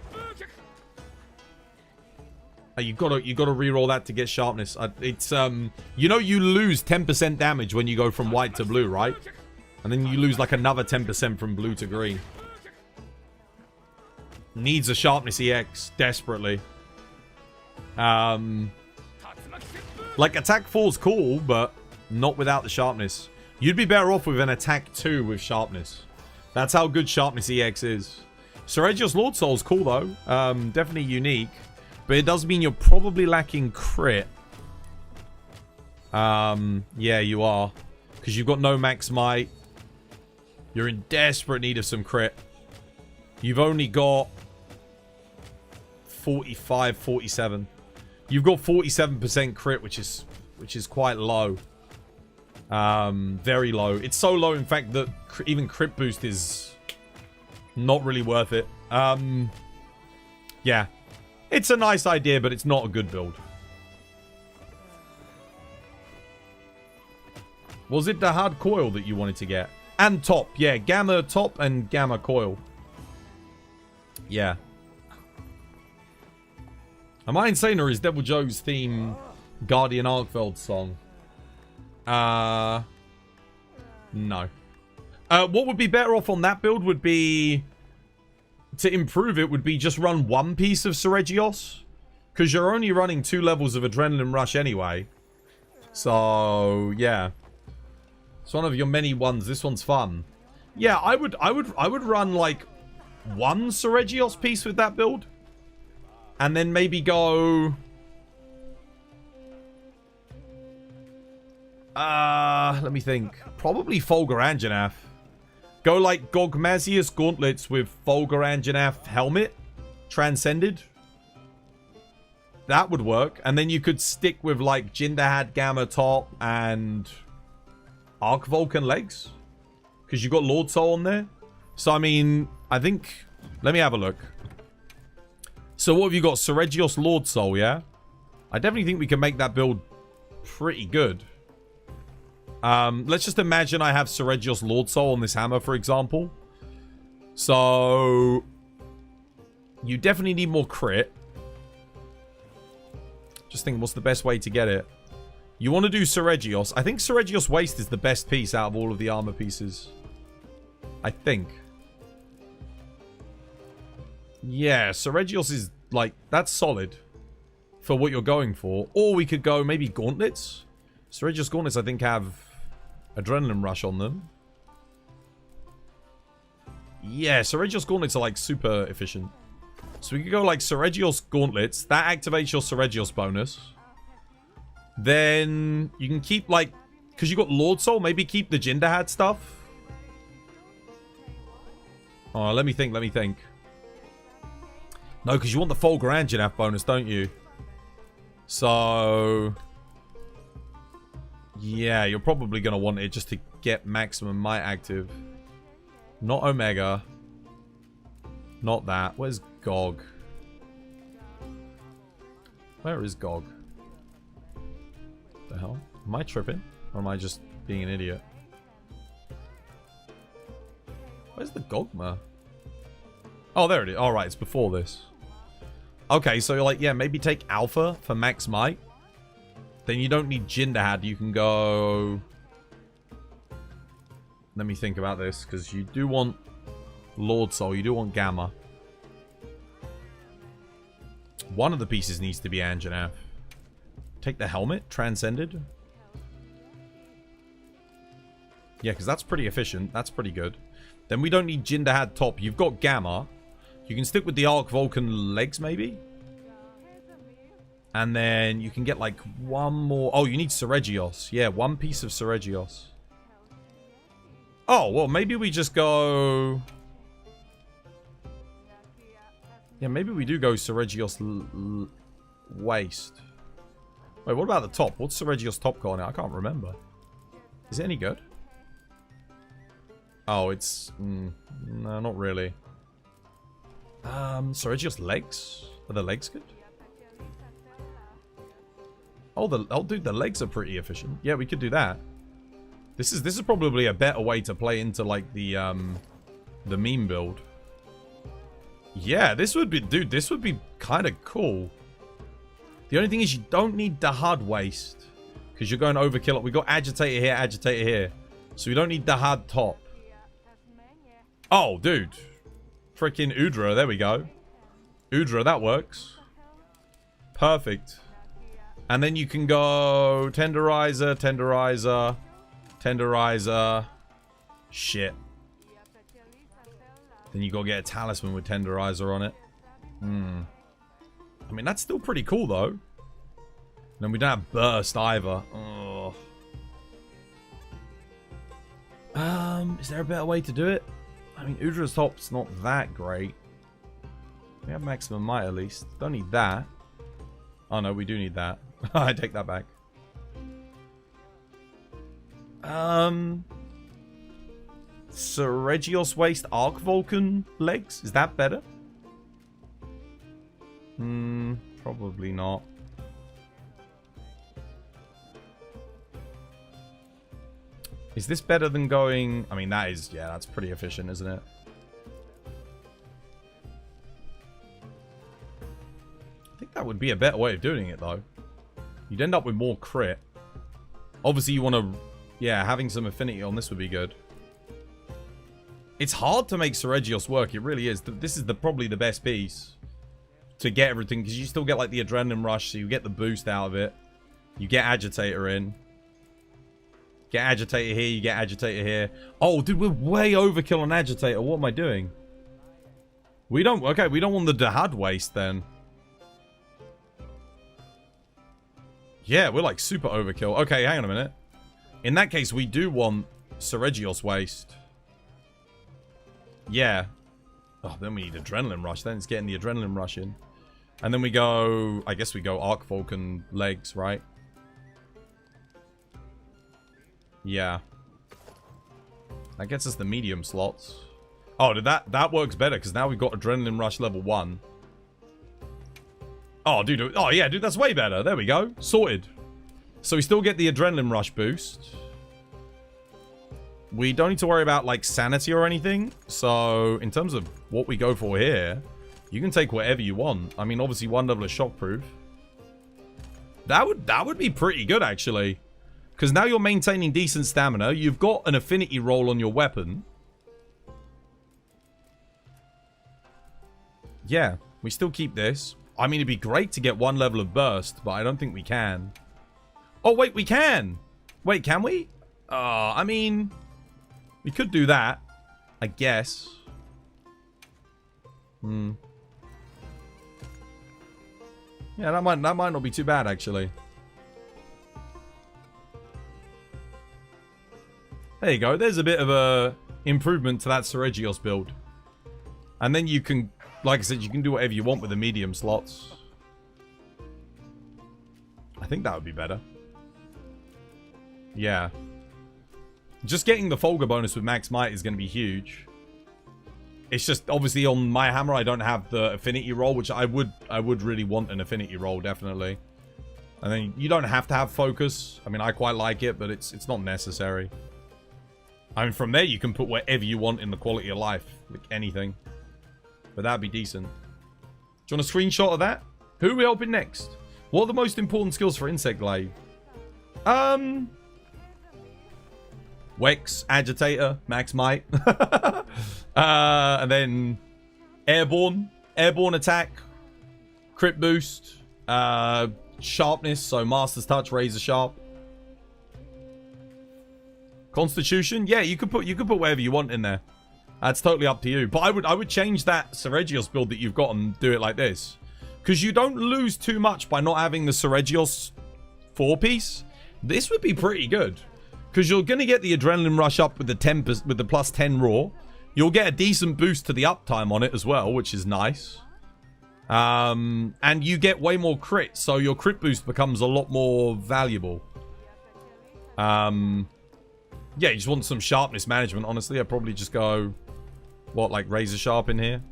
You gotta re-roll that to get sharpness. It's, you know you lose 10% damage when you go from white to blue, right? And then you lose like another 10% from blue to green. Needs a sharpness EX, desperately. Like, attack 4's cool, but not without the sharpness. You'd be better off with an attack 2 with sharpness. That's how good sharpness EX is. Seregios Lord Soul's cool, though. Definitely unique. But it does mean you're probably lacking crit. Yeah, you are. Because you've got no max might. You're in desperate need of some crit. You've only got 45, 47. You've got 47% crit, which is quite low. Very low. It's so low, in fact, that even crit boost is not really worth it. Yeah. It's a nice idea, but it's not a good build. Was it the hard coil that you wanted to get? And top. Yeah, Gamma top and Gamma coil. Yeah. Am I insane, or is Devil Joe's theme Guardian Arkveld song? No. What would be better off on that build would be... To improve it would be just run one piece of Seregios. Because you're only running 2 levels of Adrenaline Rush anyway. So, yeah. It's one of your many ones. This one's fun. Yeah, I would run like one Seregios piece with that build. And then maybe go... let me think. Probably Folger Anjanath. Go like Gogmazius Gauntlets with Folger Anjanath Helmet. Transcended. That would work. And then you could stick with like Jinderhad Gamma Top and Arc Vulcan Legs. Because you got Lord Soul on there. So, I mean, I think... Let me have a look. So, what have you got? Seregios Lord Soul, yeah? I definitely think we can make that build pretty good. Let's just imagine I have Seregios Lord Soul on this hammer, for example. So, you definitely need more crit. Just think, what's the best way to get it? You want to do Seregios. I think Seregios Waist is the best piece out of all of the armor pieces. I think. Yeah, Seregios is, like, that's solid for what you're going for. Or we could go maybe Gauntlets. Seregios Gauntlets, I think, have Adrenaline Rush on them. Yeah, Seregios Gauntlets are, like, super efficient. So we could go, like, Seregios Gauntlets. That activates your Seregios bonus. Then you can keep, like... Because you got Lord Soul, maybe keep the Jinderhad stuff. Oh, let me think. No, because you want the Folger Anjanath bonus, don't you? So... Yeah, you're probably going to want it just to get maximum might active. Not Omega. Not that. Where's Gog? Where is Gog? The hell? Am I tripping? Or am I just being an idiot? Where's the Gogma? Oh, there it is. Alright, it's before this. Okay, so like, yeah, maybe take Alpha for max might. Then you don't need Jinderhad. You can go... Let me think about this, because you do want Lord Soul. You do want Gamma. One of the pieces needs to be Anjanath. Take the helmet. Transcended. Yeah, because that's pretty efficient. That's pretty good. Then we don't need Jinderhad top. You've got Gamma. You can stick with the Arc Vulcan legs, maybe? And then you can get, like, one more... Oh, you need Seregios. Yeah, one piece of Seregios. Oh, well, maybe we just go... Yeah, maybe we do go Seregios waist. Wait, what about the top? What's Seregios top got on it? I can't remember. Is it any good? Oh, it's... no, not really. Seregios legs? Are the legs good? Oh, dude, the legs are pretty efficient. Yeah, we could do that. This is probably a better way to play into, like, the meme build. Yeah, this would be... Dude, this would be kind of cool. The only thing is you don't need the hard waist. Because you're going overkill. We got Agitator here, Agitator here. So we don't need the hard top. Oh, dude. Freaking Udra. There we go. Udra, that works. Perfect. And then you can go Tenderizer, Tenderizer, Tenderizer. Shit. Then you gotta get a talisman with Tenderizer on it. I mean, that's still pretty cool, though. And then we don't have Burst either. Oh. Is there a better way to do it? I mean, Udra's top's not that great. We have maximum might at least. Don't need that. Oh no, we do need that. I take that back. Seregios waist Arc Vulcan legs? Is that better? Probably not. Is this better than going... I mean, that is... Yeah, that's pretty efficient, isn't it? I think that would be a better way of doing it, though. You'd end up with more crit. Obviously, you want to... Yeah, having some affinity on this would be good. It's hard to make Seregios work. It really is. This is probably the best piece to get everything. Because you still get, like, the adrenaline rush. So you get the boost out of it. You get Agitator in. Get Agitator here, you get Agitator here. Oh, dude, we're way overkill on Agitator. What am I doing? We don't... Okay, we don't want the Dahad waist, then. Yeah, we're, like, super overkill. Okay, hang on a minute. In that case, we do want Seregios waist. Yeah. Oh, then we need Adrenaline Rush. Then it's getting the Adrenaline Rush in. And then we go... I guess we go Arc Vulcan legs, right? Yeah. That gets us the medium slots. Oh, that works better because now we've got Adrenaline Rush level 1. Oh, dude. Oh, yeah, dude. That's way better. There we go. Sorted. So we still get the Adrenaline Rush boost. We don't need to worry about, like, sanity or anything. So, in terms of what we go for here, you can take whatever you want. I mean, obviously, one level of shockproof. That would be pretty good, actually. Because now you're maintaining decent stamina. You've got an affinity roll on your weapon. Yeah, we still keep this. I mean, it'd be great to get one level of burst, but I don't think we can. Oh, wait, we can. Wait, can we? I mean, we could do that, I guess. Yeah, that might not be too bad, actually. There you go. There's a bit of a improvement to that Seregios build. And then you can, like I said, you can do whatever you want with the medium slots. I think that would be better. Yeah. Just getting the Folga bonus with Max Might is going to be huge. It's just obviously on my hammer I don't have the affinity roll, which I would really want an affinity roll, definitely. And then you don't have to have focus. I mean, I quite like it, but it's not necessary. I mean, from there you can put whatever you want in the quality of life, like anything. But that'd be decent. Do you want a screenshot of that? Who are we helping next? What are the most important skills for Insect Glaive? Wex, Agitator, Max Might. And then Airborne attack, crit boost, sharpness, so Master's Touch, Razor Sharp. Constitution, yeah, you could put whatever you want in there. That's totally up to you. But I would change that Seregios build that you've got and do it like this. Because you don't lose too much by not having the Seregios 4-piece. This would be pretty good. Because you're going to get the Adrenaline Rush up with the plus 10 raw. You'll get a decent boost to the uptime on it as well, which is nice. And you get way more crit, so your crit boost becomes a lot more valuable. Yeah, you just want some sharpness management, honestly. I'd probably just go, what, like Razor Sharp in here?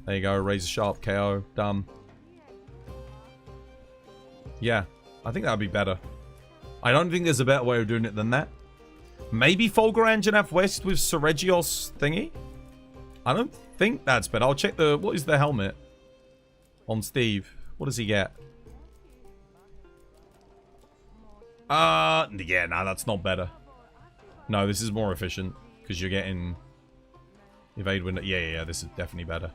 There you go, Razor Sharp, KO, done. Yeah, I think that would be better. I don't think there's a better way of doing it than that. Maybe Fulgur West with Seregios thingy? I don't think that's better. I'll check the... What is the helmet on Steve? What does he get? Yeah, nah, that's not better. No, this is more efficient. Because you're getting... Evade window. Yeah, this is definitely better.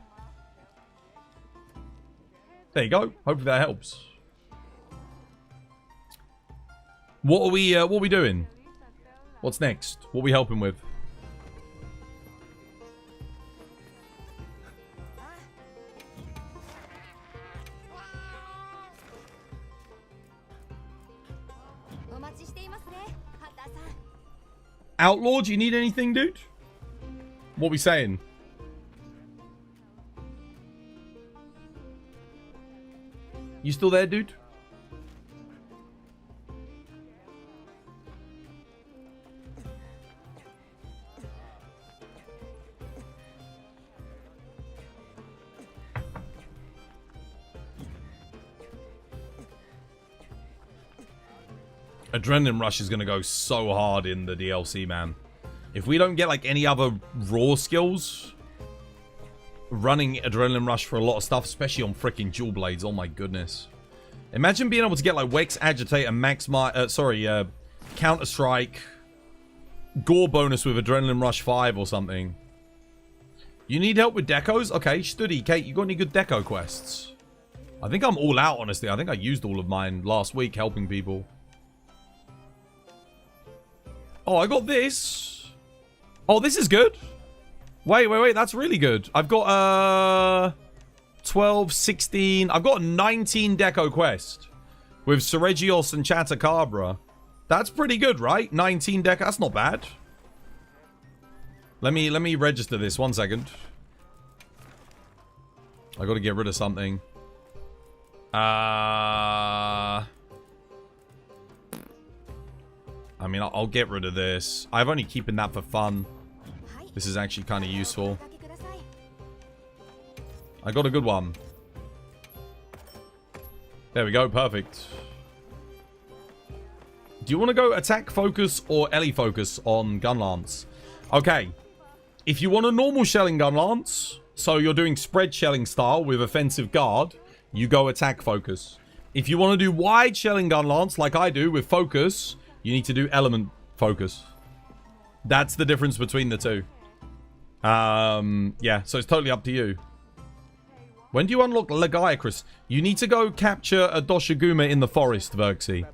There you go. Hopefully that helps. What are we doing? What's next? What are we helping with? Outlaw, do you need anything, dude? What are we saying? You still there, dude? Adrenaline Rush is going to go so hard in the DLC, man. If we don't get, like, any other raw skills, running Adrenaline Rush for a lot of stuff, especially on freaking Dual Blades, oh my goodness. Imagine being able to get, like, Wex, Agitator, Counter-Strike, Gore bonus with Adrenaline Rush 5 or something. You need help with decos? Okay, Studi, Kate, you got any good deco quests? I think I'm all out, honestly. I think I used all of mine last week helping people. Oh, I got this. Oh, this is good. Wait. That's really good. I've got 12, 16. I've got 19 deco quest with Seregios and Chatacabra. That's pretty good, right? 19 deco. That's not bad. Let me register this. 1 second. I got to get rid of something. I mean, I'll get rid of this. I'm only keeping that for fun. This is actually kind of useful. I got a good one. There we go. Perfect. Do you want to go attack focus or Ellie focus on Gunlance? Okay. If you want a normal shelling Gunlance, so you're doing spread shelling style with offensive guard, you go attack focus. If you want to do wide shelling Gunlance like I do with focus, you need to do element focus. That's the difference between the two. Yeah, so it's totally up to you. When do you unlock Legiacrus? You need to go capture a Doshiguma in the forest, Verxy.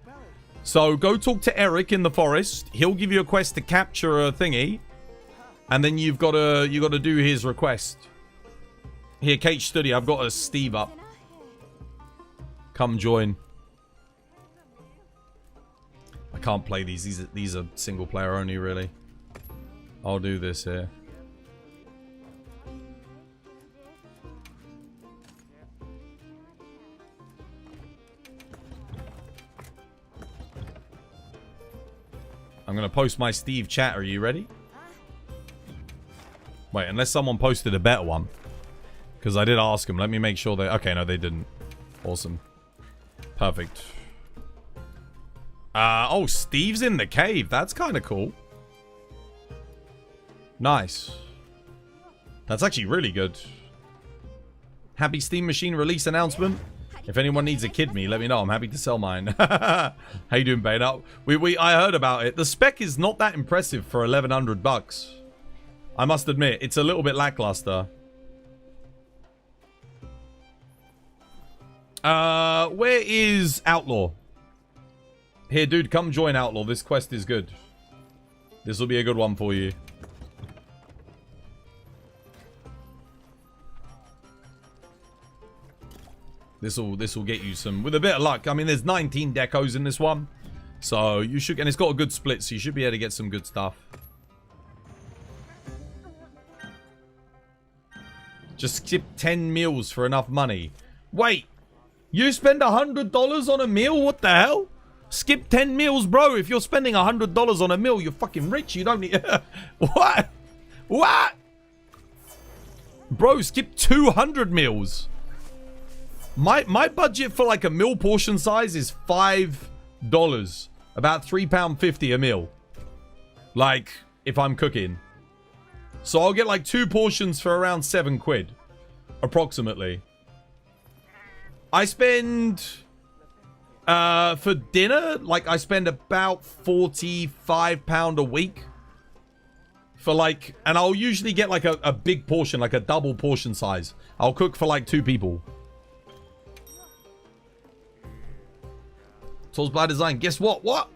So go talk to Eric in the forest. He'll give you a quest to capture a thingy. And then you've got to do his request. Here, Kate Studi, I've got a Steve up. Come join. I can't play these. These are single player only, really. I'll do this here. I'm going to post my Steve chat. Are you ready? Wait, unless someone posted a better one. Because I did ask them. Let me make sure they... Okay, no, they didn't. Awesome. Perfect. Oh, Steve's in the cave. That's kind of cool. Nice. That's actually really good. Happy Steam Machine release announcement. If anyone needs a kid me, let me know. I'm happy to sell mine. How you doing, Bane? I heard about it. The spec is not that impressive for 1,100 bucks. I must admit, it's a little bit lackluster. Where is Outlaw? Here, dude, come join Outlaw. This quest is good. This will be a good one for you. This will get you some, with a bit of luck. I mean, there's 19 decos in this one. So you should, and it's got a good split, so you should be able to get some good stuff. Just skip 10 meals for enough money. Wait, you spend $100 on a meal? What the hell? Skip 10 meals, bro. If you're spending $100 on a meal, you're fucking rich. You don't need... What? What? Bro, skip 200 meals. My budget for like a meal portion size is $5. About £3.50 a meal. Like, if I'm cooking. So I'll get like 2 portions for around 7 quid. Approximately. I spend... for dinner, like I spend about £45 a week. For like... And I'll usually get like a big portion, like a double portion size. I'll cook for like 2 people. Tools by design. Guess what? What?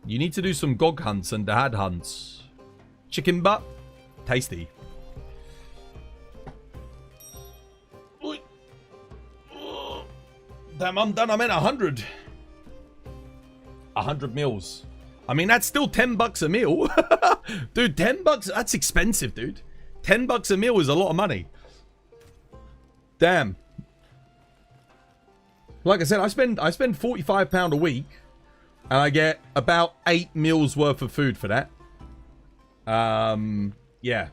You need to do some gog hunts and dad hunts. Chicken butt. Tasty. Damn, I'm done. I'm at 100. 100 meals. I mean, that's still 10 bucks a meal. Dude, 10 bucks. That's expensive, dude. 10 bucks a meal is a lot of money. Damn. Like I said, I spend £45 a week, and I get about 8 meals worth of food for that. Yeah.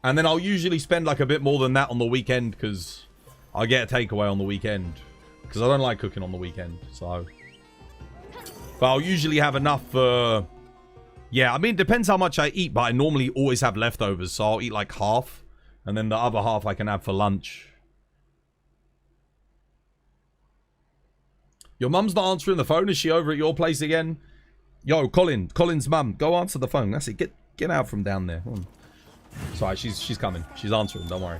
And then I'll usually spend like a bit more than that on the weekend because I get a takeaway on the weekend because I don't like cooking on the weekend. So, but I'll usually have enough for. Yeah, I mean, it depends how much I eat, but I normally always have leftovers, so I'll eat like half, and then the other half I can have for lunch. Your mum's not answering the phone. Is she over at your place again? Yo, Colin's mum, go answer the phone. That's it. Get out from down there. Sorry, she's coming. She's answering. Don't worry.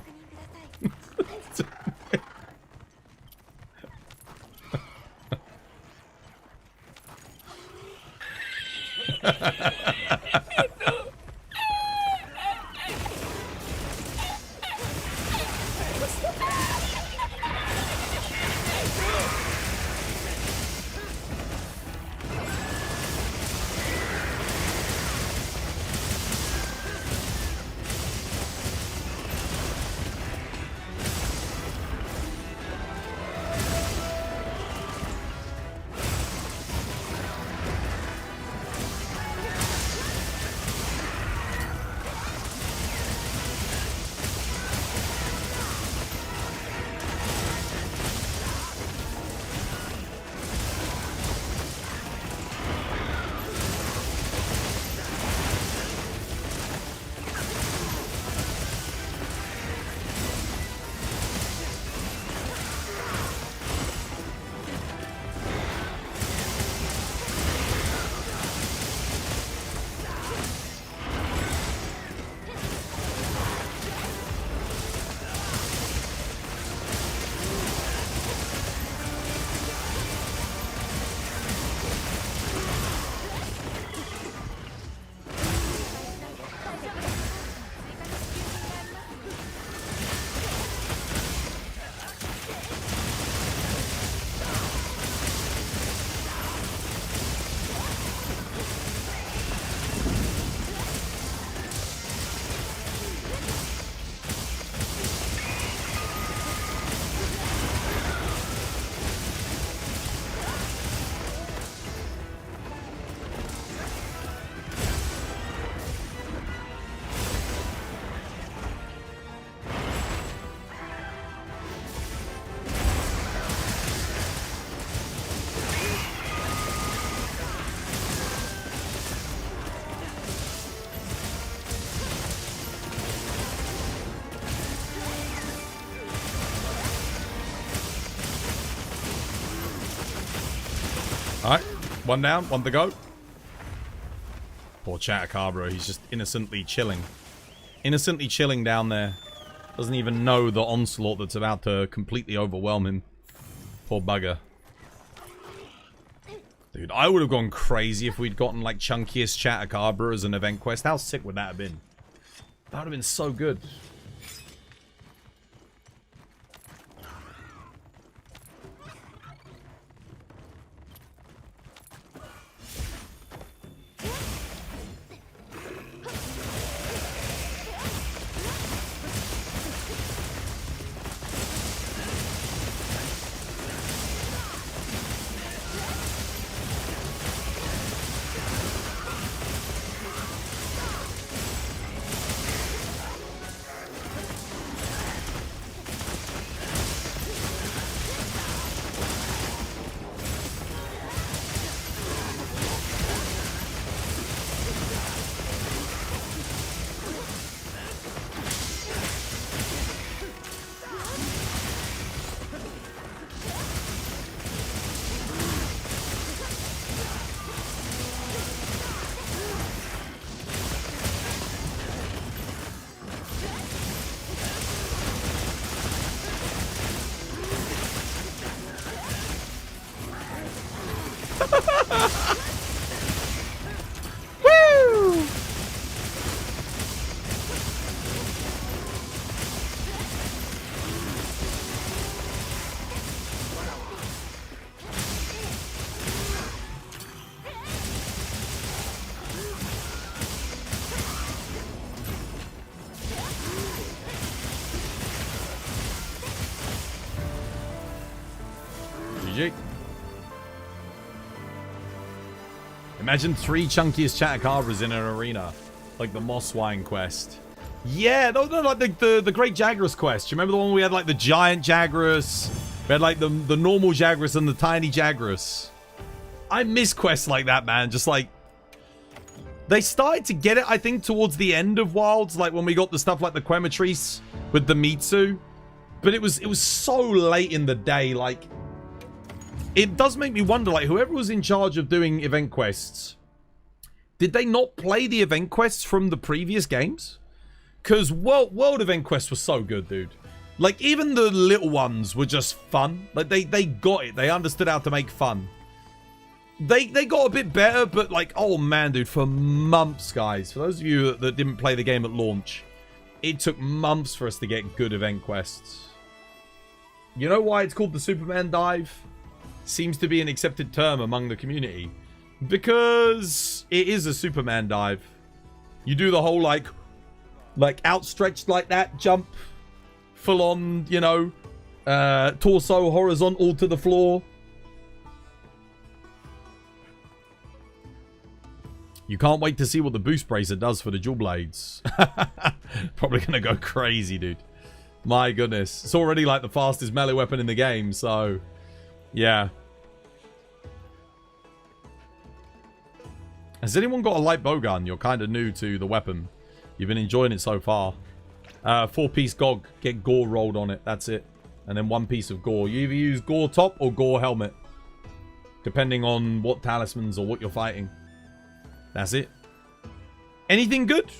One down, one to go. Poor Chatacabra, he's just innocently chilling. Innocently chilling down there. Doesn't even know the onslaught that's about to completely overwhelm him. Poor bugger. Dude, I would have gone crazy if we'd gotten like chunkiest Chatacabra as an event quest. How sick would that have been? That would have been so good. Woo! GG. Imagine 3 chunkiest Chatacabras in an arena. Like the Moss Swine quest. Yeah, no, like the Great Jagras quest. You remember the one where we had like the giant Jagras? We had like the normal Jagras and the tiny Jagras. I miss quests like that, man. Just like... They started to get it, I think, towards the end of Wilds. Like when we got the stuff like the Quematrice with the Mitsu. But it was so late in the day, like... It does make me wonder, like, whoever was in charge of doing event quests, did they not play the event quests from the previous games? Because World event quests were so good, dude. Like, even the little ones were just fun. Like, they got it. They understood how to make fun. They got a bit better, but, like, oh, man, dude, for months, guys. For those of you that didn't play the game at launch, it took months for us to get good event quests. You know why it's called the Superman Dive? Seems to be an accepted term among the community because it is a Superman dive. You do the whole like outstretched like that jump, full on, you know, torso horizontal to the floor. You can't wait to see what the boost bracer does for the dual blades. Probably gonna go crazy, dude. My goodness, it's already like the fastest melee weapon in the game, so yeah. Has anyone got a light bowgun? You're kind of new to the weapon. You've been enjoying it so far. 4-piece GOG. Get gore rolled on it. That's it. And then 1 piece of gore. You either use gore top or gore helmet. Depending on what talismans or what you're fighting. That's it. Anything good?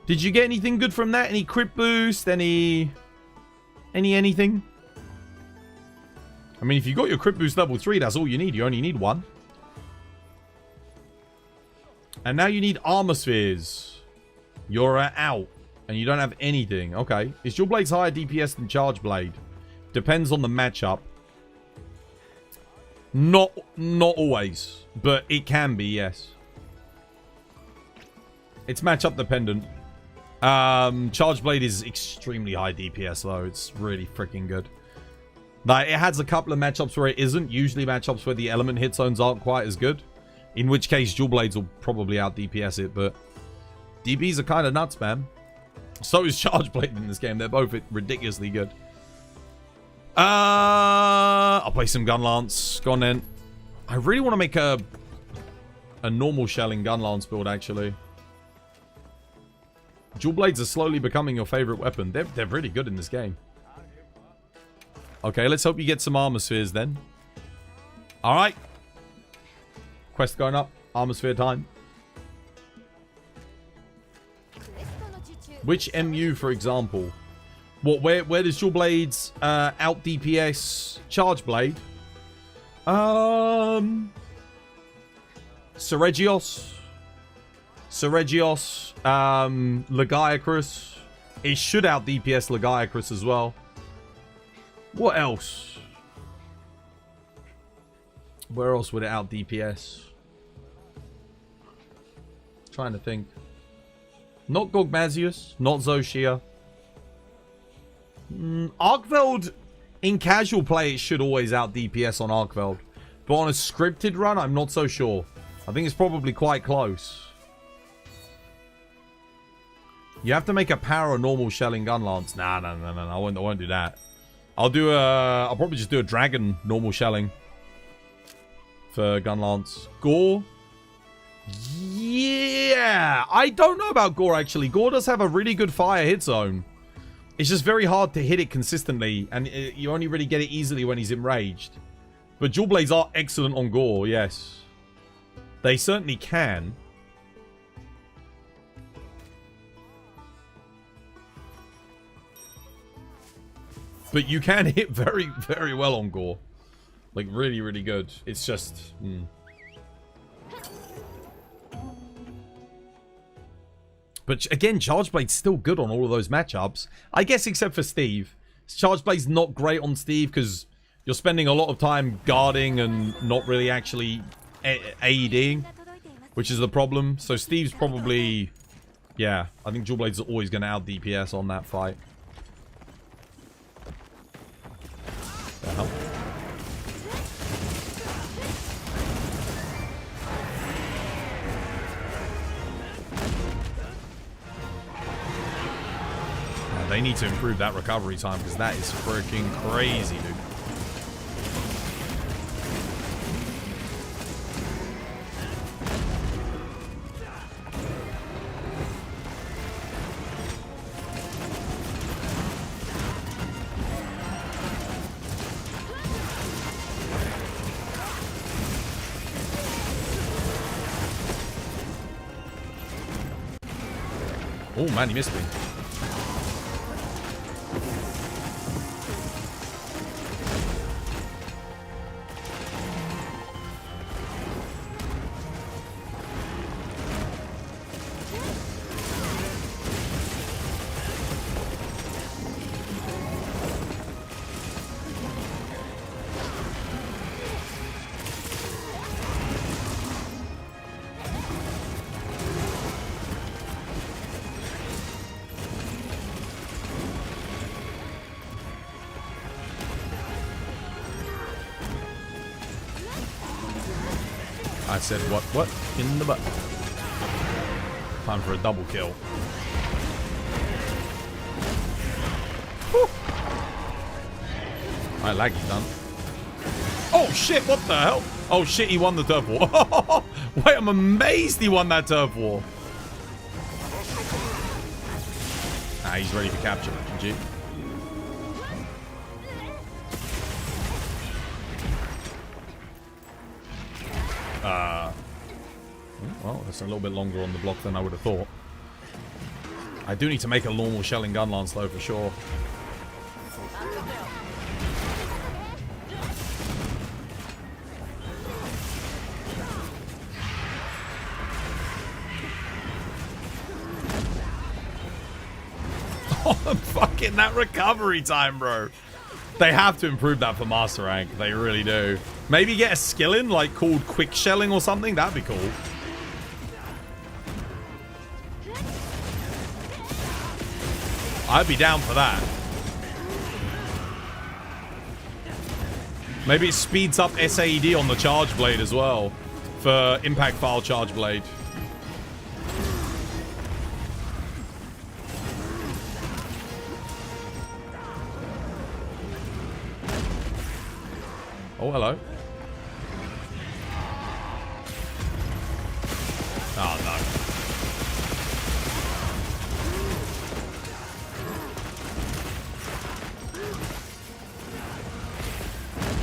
Did you get anything good from that? Any crit boost? Anything? I mean, if you got your crit boost level 3, that's all you need. You only need 1. And now you need armor spheres. You're out. And you don't have anything. Okay. Is your blade's higher DPS than Charge Blade? Depends on the matchup. Not always. But it can be, yes. It's matchup dependent. Charge Blade is extremely high DPS though. It's really freaking good. Like, it has a couple of matchups where it isn't. Usually matchups where the element hit zones aren't quite as good. In which case, dual blades will probably out DPS it, but DBs are kind of nuts, man. So is Charge Blade in this game. They're both ridiculously good. I'll play some Gun Lance. Go on then. I really want to make a normal shelling Gun Lance build, actually. Dual blades are slowly becoming your favorite weapon. They're really good in this game. Okay, let's hope you get some armor spheres then. Alright. Quest going up. Armosphere time. Which MU, for example? What? Where does Dual Blades out DPS Charge Blade? Seregios, Legiacrus. It should out DPS Legiacrus as well. What else? Where else would it out DPS? Trying to think. Not Gogmazius, not Zoshia. Arkveld, in casual play, it should always out DPS on Arkveld. But on a scripted run, I'm not so sure. I think it's probably quite close. You have to make a power of normal shelling gun lance. Nah, I won't do that. I'll probably just do a dragon normal shelling for gun lance. Gore. Yeah, I don't know about Gore actually. Gore does have a really good fire hit zone. It's just very hard to hit it consistently, and you only really get it easily when he's enraged. But Dual Blades are excellent on Gore, yes. They certainly can. But you can hit very, very well on Gore. Like, really, really good. It's just... But again, Charge Blade's still good on all of those matchups. I guess except for Steve. Charge Blade's not great on Steve because you're spending a lot of time guarding and not really actually AEDing, which is the problem. So Steve's probably... Yeah, I think Dual Blade's always going to out DPS on that fight. Yeah. They need to improve that recovery time because that is freaking crazy, dude. Oh man, he missed me. I said what in the butt. Time for a double kill. Whew. Alright, laggy's done. Oh shit, what the hell? Oh shit, he won the turf war. Wait, I'm amazed he won that turf war. Ah, he's ready for capture, GG. Well, that's a little bit longer on the block than I would have thought. I do need to make a normal shelling gun lance though, for sure. Oh, fucking that recovery time, bro. They have to improve that for Master Rank. They really do. Maybe get a skill in, like, called Quick Shelling or something. That'd be cool. I'd be down for that. Maybe it speeds up SAED on the Charge Blade as well. For Impact File Charge Blade. Oh, hello. Oh, no.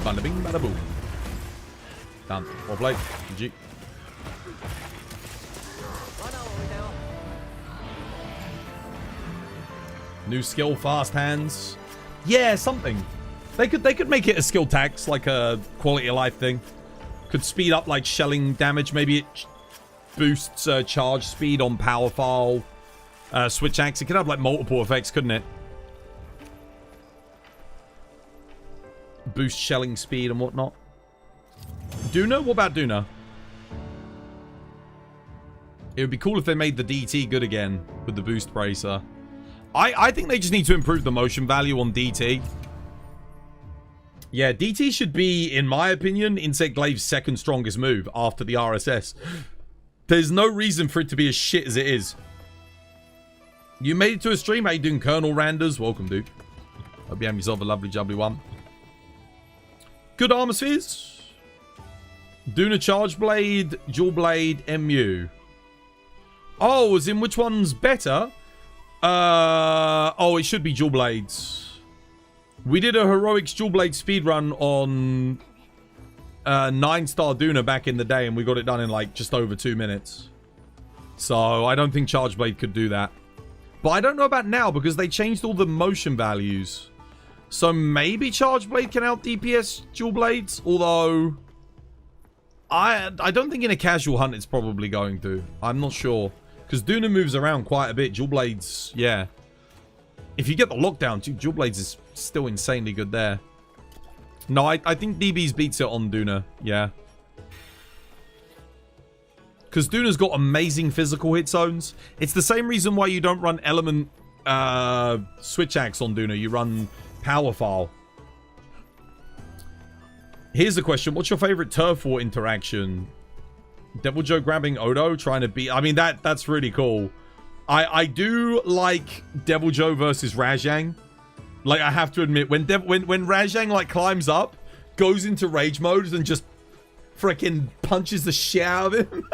Bada bing, bada boom. Done. Well played. GG. New skill, fast hands. Yeah, something. They could make it a skill tax, like a quality of life thing. Could speed up like shelling damage. Maybe it boosts charge speed on power file. Switch axe. It could have like multiple effects, couldn't it? Boost shelling speed and whatnot. Duna? What about Duna? It would be cool if they made the DT good again with the boost bracer. I think they just need to improve the motion value on DT. Yeah, DT should be, in my opinion, Insect Glaive's second strongest move after the RSS. There's no reason for it to be as shit as it is. You made it to a stream. How you doing, Colonel Randers? Welcome, dude. Hope you have yourself a lovely, jubbly one. Good armor spheres. Duna Charge Blade, Dual Blade, MU. Oh, as in which one's better? Oh, it should be Dual Blades. We did a Heroics Dual Blade speedrun on 9-star Duna back in the day, and we got it done in like just over 2 minutes. So I don't think Charge Blade could do that. But I don't know about now because they changed all the motion values. So maybe Charge Blade can out DPS Dual Blades, although I don't think in a casual hunt it's probably going to. I'm not sure. Because Duna moves around quite a bit. Dual Blades, yeah. If you get the lockdown, Dual Blades is still insanely good there. No, I think DBs beats it on Duna, yeah. Because Duna's got amazing physical hit zones. It's the same reason why you don't run Element Switch Axe on Duna. You run Power File. Here's the question. What's your favorite Turf War interaction? Devil Joe grabbing Odo, trying to beat... I mean, that's really cool. I do like Devil Joe versus Rajang. Like, I have to admit, when Rajang, like, climbs up, goes into rage mode, and just freaking punches the shit out of him.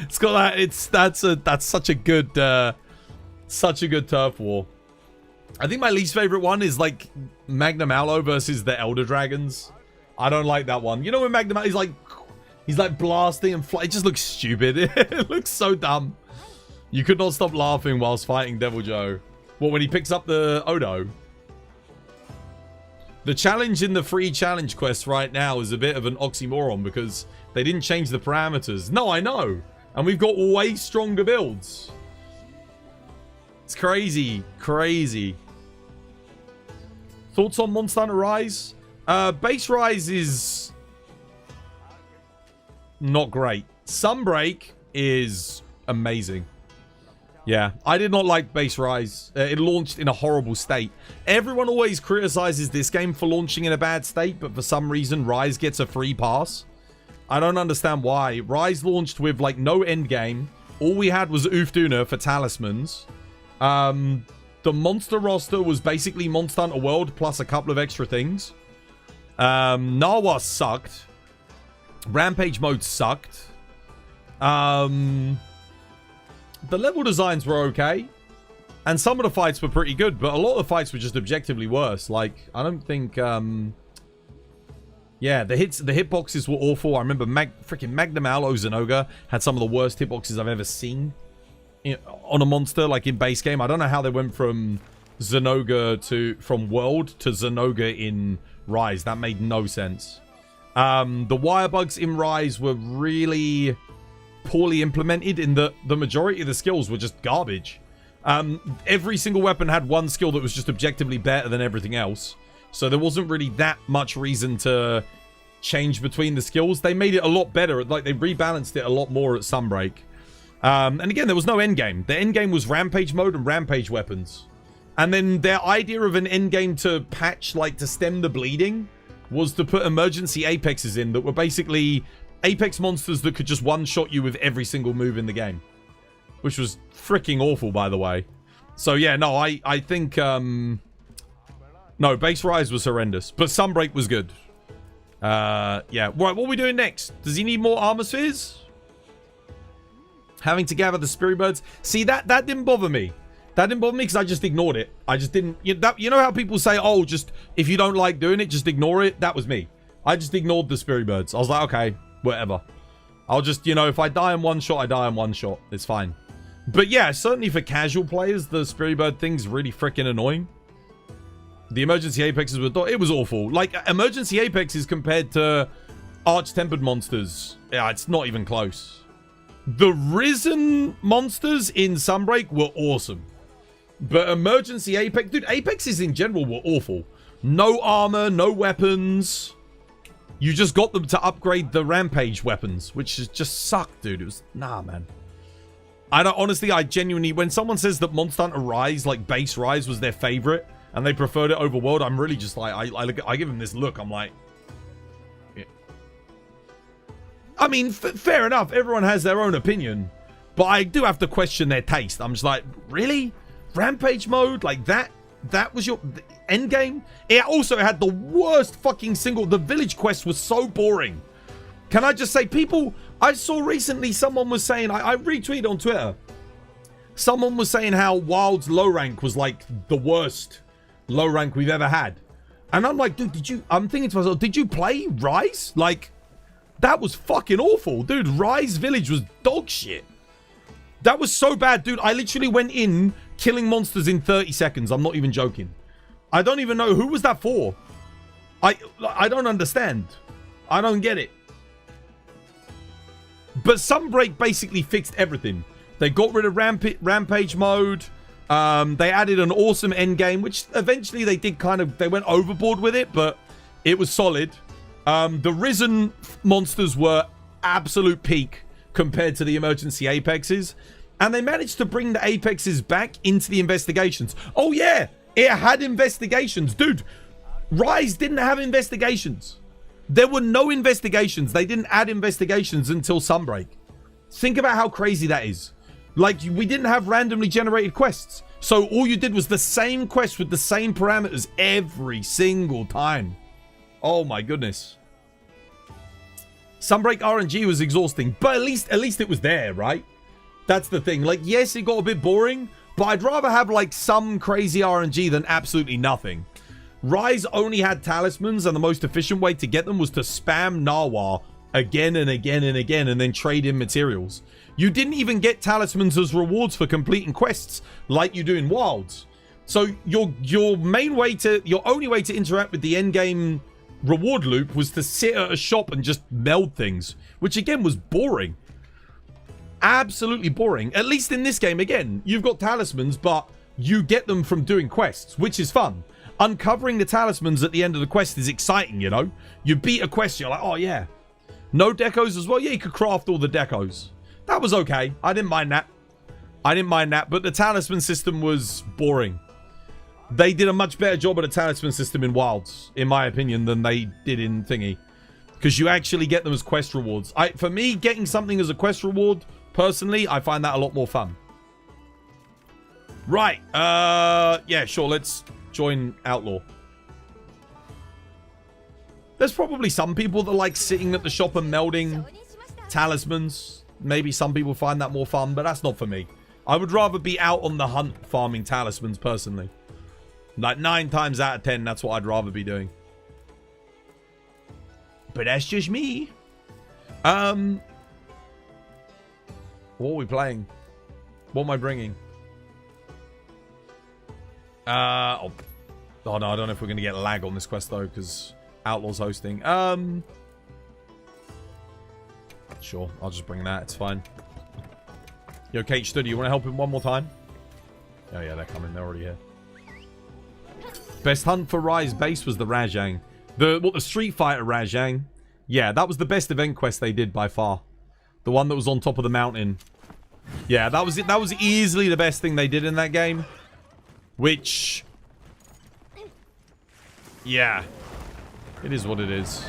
It's got that... That's such a good Turf War. I think my least favorite one is, like, Magnum Aloe versus the Elder Dragons. I don't like that one. You know when Magnum Aloe, he's like blasting and fly. It just looks stupid. It looks so dumb. You could not stop laughing whilst fighting Devil Joe. What, when he picks up the Odo? The challenge in the free challenge quest right now is a bit of an oxymoron because they didn't change the parameters. No, I know. And we've got way stronger builds. It's crazy. Crazy. Thoughts on Monster Hunter Rise? Base Rise is not great. Sunbreak is amazing. Yeah, I did not like Base Rise. It launched in a horrible state. Everyone always criticizes this game for launching in a bad state, but for some reason, Rise gets a free pass. I don't understand why. Rise launched with, like, no end game. All we had was Duna for talismans. The monster roster was basically Monster Hunter World plus a couple of extra things. Narwa sucked. Rampage mode sucked. The level designs were okay. And some of the fights were pretty good, but a lot of the fights were just objectively worse. Like, I don't think, yeah, the hitboxes were awful. I remember freaking Magnum Aloe Zenoga had some of the worst hitboxes I've ever seen on a monster, like in base game. I don't know how they went from from World to Zenoga in Rise. That made no sense. The wire bugs in Rise were really poorly implemented in the majority of the skills were just garbage. Every single weapon had one skill that was just objectively better than everything else. So there wasn't really that much reason to change between the skills. They made it a lot better. Like, they rebalanced it a lot more at Sunbreak. And again, there was no endgame. The endgame was Rampage mode and Rampage weapons. And then their idea of an endgame to patch, like, to stem the bleeding was to put emergency apexes in that were basically apex monsters that could just one-shot you with every single move in the game. Which was freaking awful, by the way. So, yeah, no, I think, no, Base Rise was horrendous. But Sunbreak was good. Yeah. Right, what are we doing next? Does he need more armor spheres? Having to gather the spirit birds. See, that didn't bother me. That didn't bother me because I just ignored it. I just didn't... You know how people say, oh, just... If you don't like doing it, just ignore it? That was me. I just ignored the spirit birds. I was like, okay, whatever. I'll just, if I die in one shot, I die in one shot. It's fine. But yeah, certainly for casual players, the Spirit Bird thing's really freaking annoying. The emergency apexes were... It was awful. Like, emergency apexes compared to arch-tempered monsters. Yeah, it's not even close. The risen monsters in Sunbreak were awesome. But emergency apex... Dude, apexes in general were awful. No armor, no weapons. You just got them to upgrade the rampage weapons, which just sucked, dude. It was... Nah, man. Honestly, I genuinely... When someone says that Monster Hunter Rise, like base Rise, was their favorite, and they preferred it over World, I'm really just like... I give them this look. I'm like... Yeah. I mean, fair enough. Everyone has their own opinion. But I do have to question their taste. I'm just like, really? Rampage mode? Like that? That was your end game? It also had the worst fucking single... The village quest was so boring. Can I just say, people... I saw recently someone was saying... I retweeted on Twitter. Someone was saying how Wild's low rank was like the worst low rank we've ever had. And I'm like, dude, did you... I'm thinking to myself, did you play Rise? Like, that was fucking awful. Dude, Rise Village was dog shit. That was so bad, dude. I literally went in killing monsters in 30 seconds. I'm not even joking. I don't even know. Who was that for? I don't understand. I don't get it. But Sunbreak basically fixed everything. They got rid of rampage mode. They added an awesome end game, which eventually they did kind of... They went overboard with it, but it was solid. The Risen monsters were absolute peak compared to the emergency apexes. And they managed to bring the apexes back into the investigations. Oh, yeah. It had investigations. Dude, Rise didn't have investigations. There were no investigations. They didn't add investigations until Sunbreak. Think about how crazy that is. Like, we didn't have randomly generated quests. So all you did was the same quest with the same parameters every single time. Oh my goodness. Sunbreak RNG was exhausting, but at least it was there, right? That's the thing. Like, yes, it got a bit boring, but I'd rather have like some crazy RNG than absolutely nothing. Rise only had talismans, and the most efficient way to get them was to spam Narwhal again and again and again, and then trade in materials. You didn't even get talismans as rewards for completing quests like you do in Wilds. So your only way to interact with the endgame reward loop was to sit at a shop and just meld things, which again was boring. Absolutely boring. At least in this game, again, you've got talismans, but you get them from doing quests, which is fun. Uncovering the talismans at the end of the quest is exciting, you know? You beat a quest, you're like, oh yeah. No decos as well? Yeah, you could craft all the decos. That was okay. I didn't mind that. But the talisman system was boring. They did a much better job of the talisman system in Wilds, in my opinion, than they did in Thingy. Because you actually get them as quest rewards. For me, getting something as a quest reward, personally, I find that a lot more fun. Right. Yeah, sure. Let's join Outlaw. There's probably some people that like sitting at the shop and melding talismans. Maybe some people find that more fun, but that's not for me. I would rather be out on the hunt farming talismans, personally. Like 9 times out of 10, that's what I'd rather be doing. But that's just me. What are we playing? What am I bringing? Oh no, I don't know if we're going to get lag on this quest, though, because Outlaw's hosting. Sure, I'll just bring that. It's fine. Yo, Kate Study, you want to help him one more time? Oh, yeah, they're coming. They're already here. Best hunt for Rise base was the Rajang. The Street Fighter Rajang. Yeah, that was the best event quest they did by far. The one that was on top of the mountain. Yeah, that was it. That was easily the best thing they did in that game. Which... yeah. It is what it is.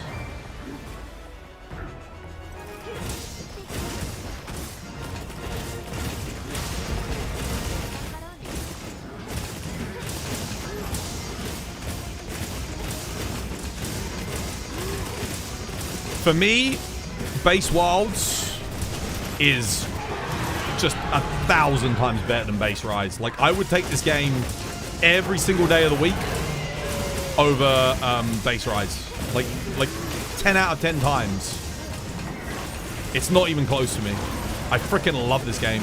For me, base Wilds is just 1,000 times better than base Rise. Like, I would take this game every single day of the week over base Rise. Like 10 out of 10 times. It's not even close to me. I freaking love this game.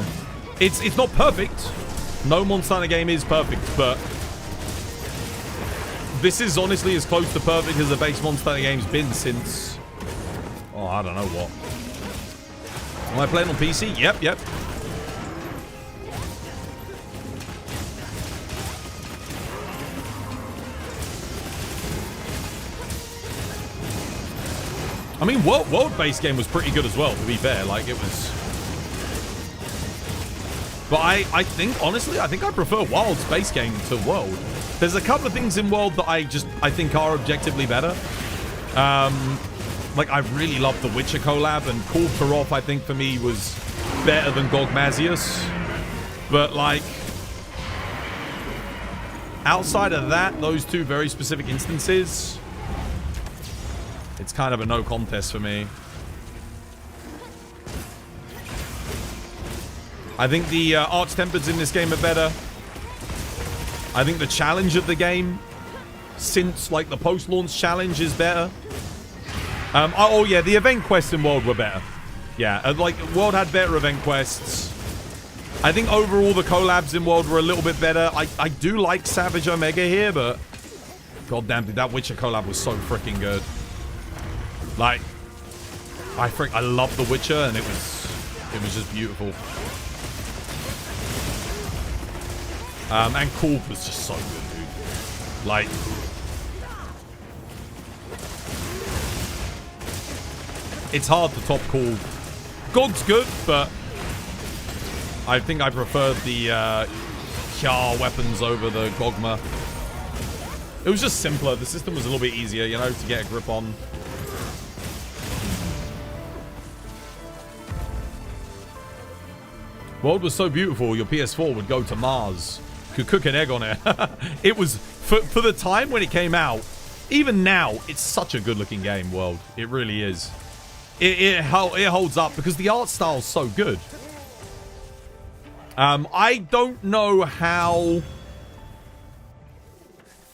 It's not perfect. No Monster Hunter game is perfect, but this is honestly as close to perfect as the base Monster Hunter game's been since... Oh, I don't know what. Am I playing on PC? Yep. I mean, world-based game was pretty good as well, to be fair. Like, it was... But I think, honestly, I think I prefer Wild's base game to World. There's a couple of things in World that I think are objectively better. Like, I really love the Witcher collab, and Call Taroth, I think, for me, was better than Gogmazius. But, like... Outside of that, those two very specific instances... It's kind of a no contest for me. I think the Arch-Tempered in this game are better. I think the challenge of the game, since like the post-launch challenge, is better. Oh yeah, the event quests in World were better. Yeah, like World had better event quests. I think overall the collabs in World were a little bit better. I do like Savage Omega here, but goddamn, dude, that Witcher collab was so freaking good. Like, I love The Witcher, and it was just beautiful. And Korg was just so good, dude. Like, it's hard to top Korg. Gog's good, but I think I preferred the Kjar weapons over the Gogma. It was just simpler. The system was a little bit easier, you know, to get a grip on. World was so beautiful, your PS4 would go to Mars. Could cook an egg on it. It was, for the time when it came out, even now, it's such a good-looking game, World. It really is. It holds up because the art style's so good. I don't know how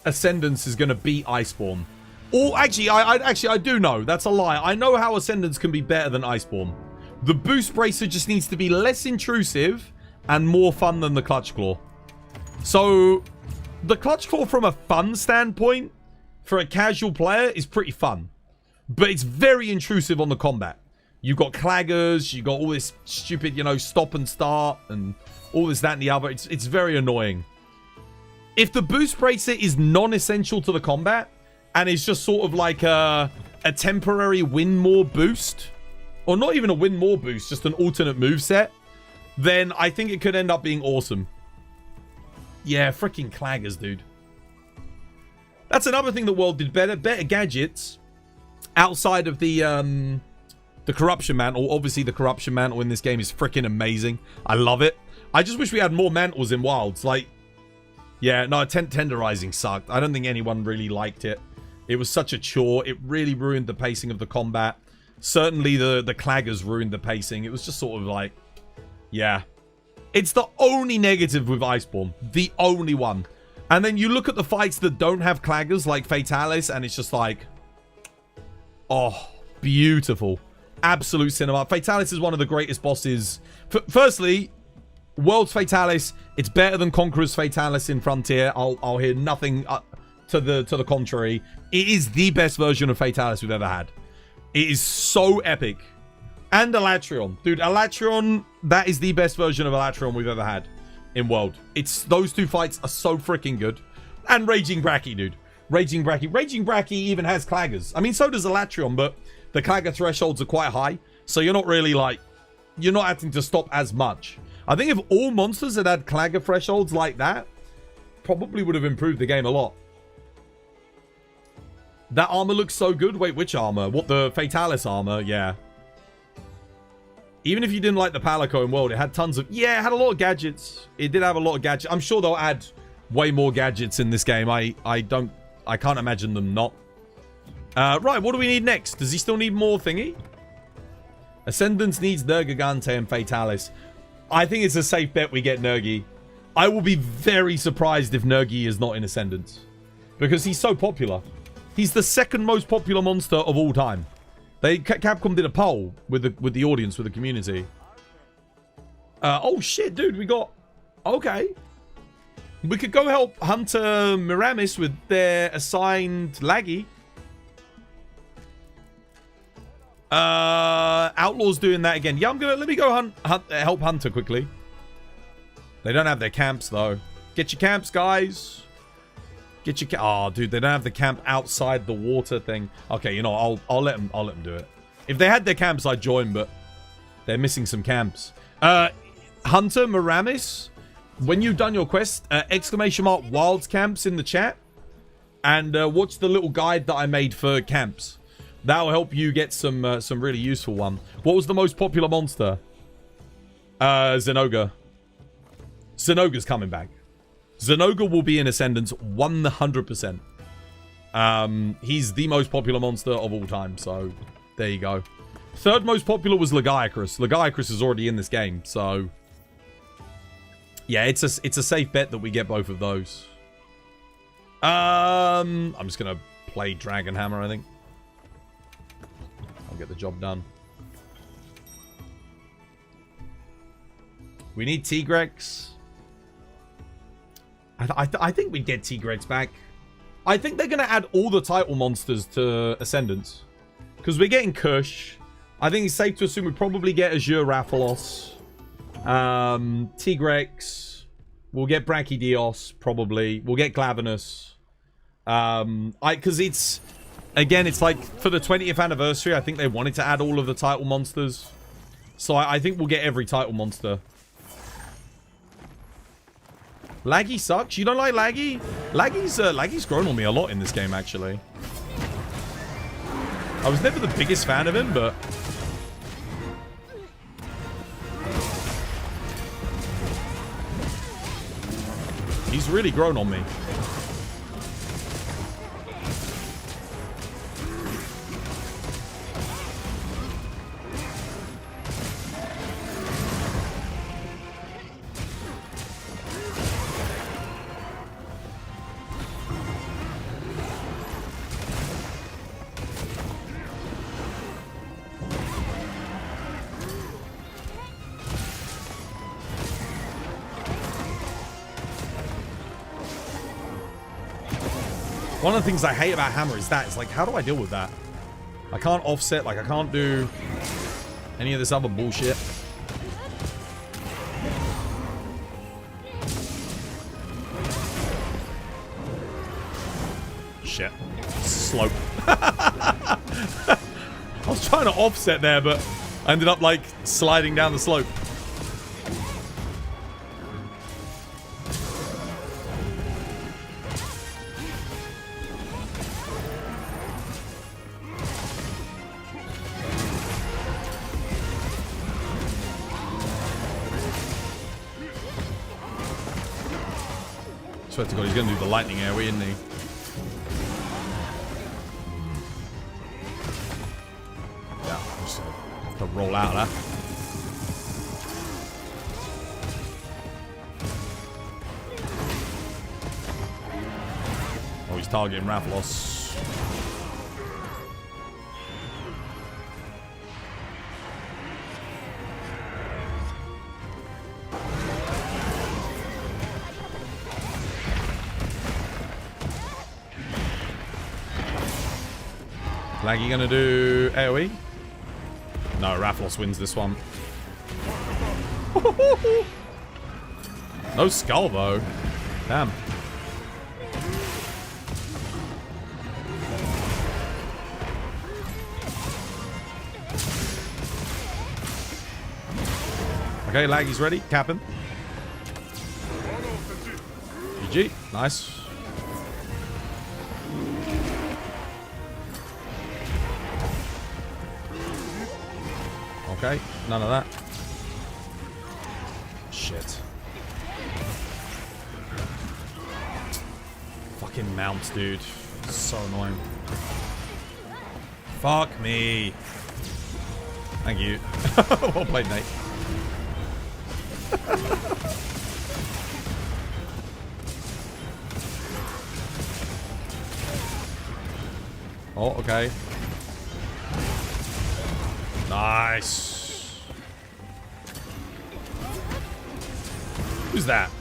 Ascendance is going to beat Iceborne. Or, actually, I do know. That's a lie. I know how Ascendance can be better than Iceborne. The boost bracer just needs to be less intrusive and more fun than the clutch claw. So, the clutch claw from a fun standpoint for a casual player is pretty fun. But it's very intrusive on the combat. You've got claggers, you've got all this stupid, you know, stop and start and all this, that, and the other. It's very annoying. If the boost bracer is non-essential to the combat and is just sort of like a temporary win more boost... Or not even a win more boost, just an alternate moveset, then I think it could end up being awesome. Yeah, freaking claggers, dude. That's another thing the World did better. Better gadgets outside of the Corruption Mantle. Obviously, the Corruption Mantle in this game is freaking amazing. I love it. I just wish we had more mantles in Wilds. Like, yeah, no, Tenderizing sucked. I don't think anyone really liked it. It was such a chore. It really ruined the pacing of the combat. Certainly the claggers ruined the pacing. It was just sort of like, yeah. It's the only negative with Iceborne. The only one. And then you look at the fights that don't have claggers, like Fatalis, and it's just like, oh, beautiful. Absolute cinema. Fatalis is one of the greatest bosses. Firstly, World's Fatalis, it's better than Conqueror's Fatalis in Frontier. I'll hear nothing to the contrary. It is the best version of Fatalis we've ever had. It is so epic. And Elatrion. Dude, Elatrion, that is the best version of Elatrion we've ever had in World. Those two fights are so freaking good. And Raging Bracky, dude. Raging Bracky even has claggers. I mean, so does Elatrion, but the clagger thresholds are quite high. So you're not really like... You're not having to stop as much. I think if all monsters had clagger thresholds like that, probably would have improved the game a lot. That armor looks so good. Wait, which armor? What, the Fatalis armor? Yeah. Even if you didn't like the Palico in World, it had tons of... Yeah, it had a lot of gadgets. It did have a lot of gadgets. I'm sure they'll add way more gadgets in this game. I can't imagine them not. Right, what do we need next? Does he still need more thingy? Ascendance needs Nergigante and Fatalis. I think it's a safe bet we get Nergi. I will be very surprised if Nergi is not in Ascendance. Because he's so popular. He's the second most popular monster of all time. Capcom did a poll with the audience, with the community. Oh, shit, dude. We got... Okay. We could go help Hunter Miramis with their assigned laggy. Outlaw's doing that again. Yeah, let me go help Hunter quickly. They don't have their camps, though. Get your camps, guys. Get your oh, dude, they don't have the camp outside the water thing. Okay, you know, I'll let them do it. If they had their camps, I'd join, but they're missing some camps. Hunter Miramis, when you've done your quest, exclamation mark wilds camps in the chat, and watch the little guide that I made for camps. That'll help you get some really useful one. What was the most popular monster? Zenoga. Zenoga's coming back. Zenoga will be in Ascendance 100%. He's the most popular monster of all time, so there you go. Third most popular was Lagiacrus. Lagiacrus is already in this game, so yeah, it's a safe bet that we get both of those. I'm just gonna play Dragon Hammer, I think. I'll get the job done. We need Tigrex. I think we'd get Tigrex back. I think they're going to add all the title monsters to Ascendance. Because we're getting Kush. I think it's safe to assume we probably get Azure Rathalos. Tigrex. We'll get Brachydios, probably. We'll get Glavenus. Because it's... Again, it's like, for the 20th anniversary, I think they wanted to add all of the title monsters. So I think we'll get every title monster. Laggy sucks. You don't like Laggy? Laggy's grown on me a lot in this game, actually. I was never the biggest fan of him, but... he's really grown on me. One of the things I hate about Hammer is that. It's like, how do I deal with that? I can't offset. Like, I can't do any of this other bullshit. Shit. Slope. I was trying to offset there, but I ended up, like, sliding down the slope. Swear to God, he's going to do the lightning airway, isn't he? Yeah, I'm just going to roll out of that. Oh, he's targeting Rathalos. Laggy gonna do AoE? No, Rathalos wins this one. No skull though. Damn. Okay, Laggy's ready. Capping. GG. Nice. Okay, none of that. Shit. Fucking mounts, dude. So annoying. Fuck me. Thank you. Well played, Nate. Oh, okay. Nice. Who's that?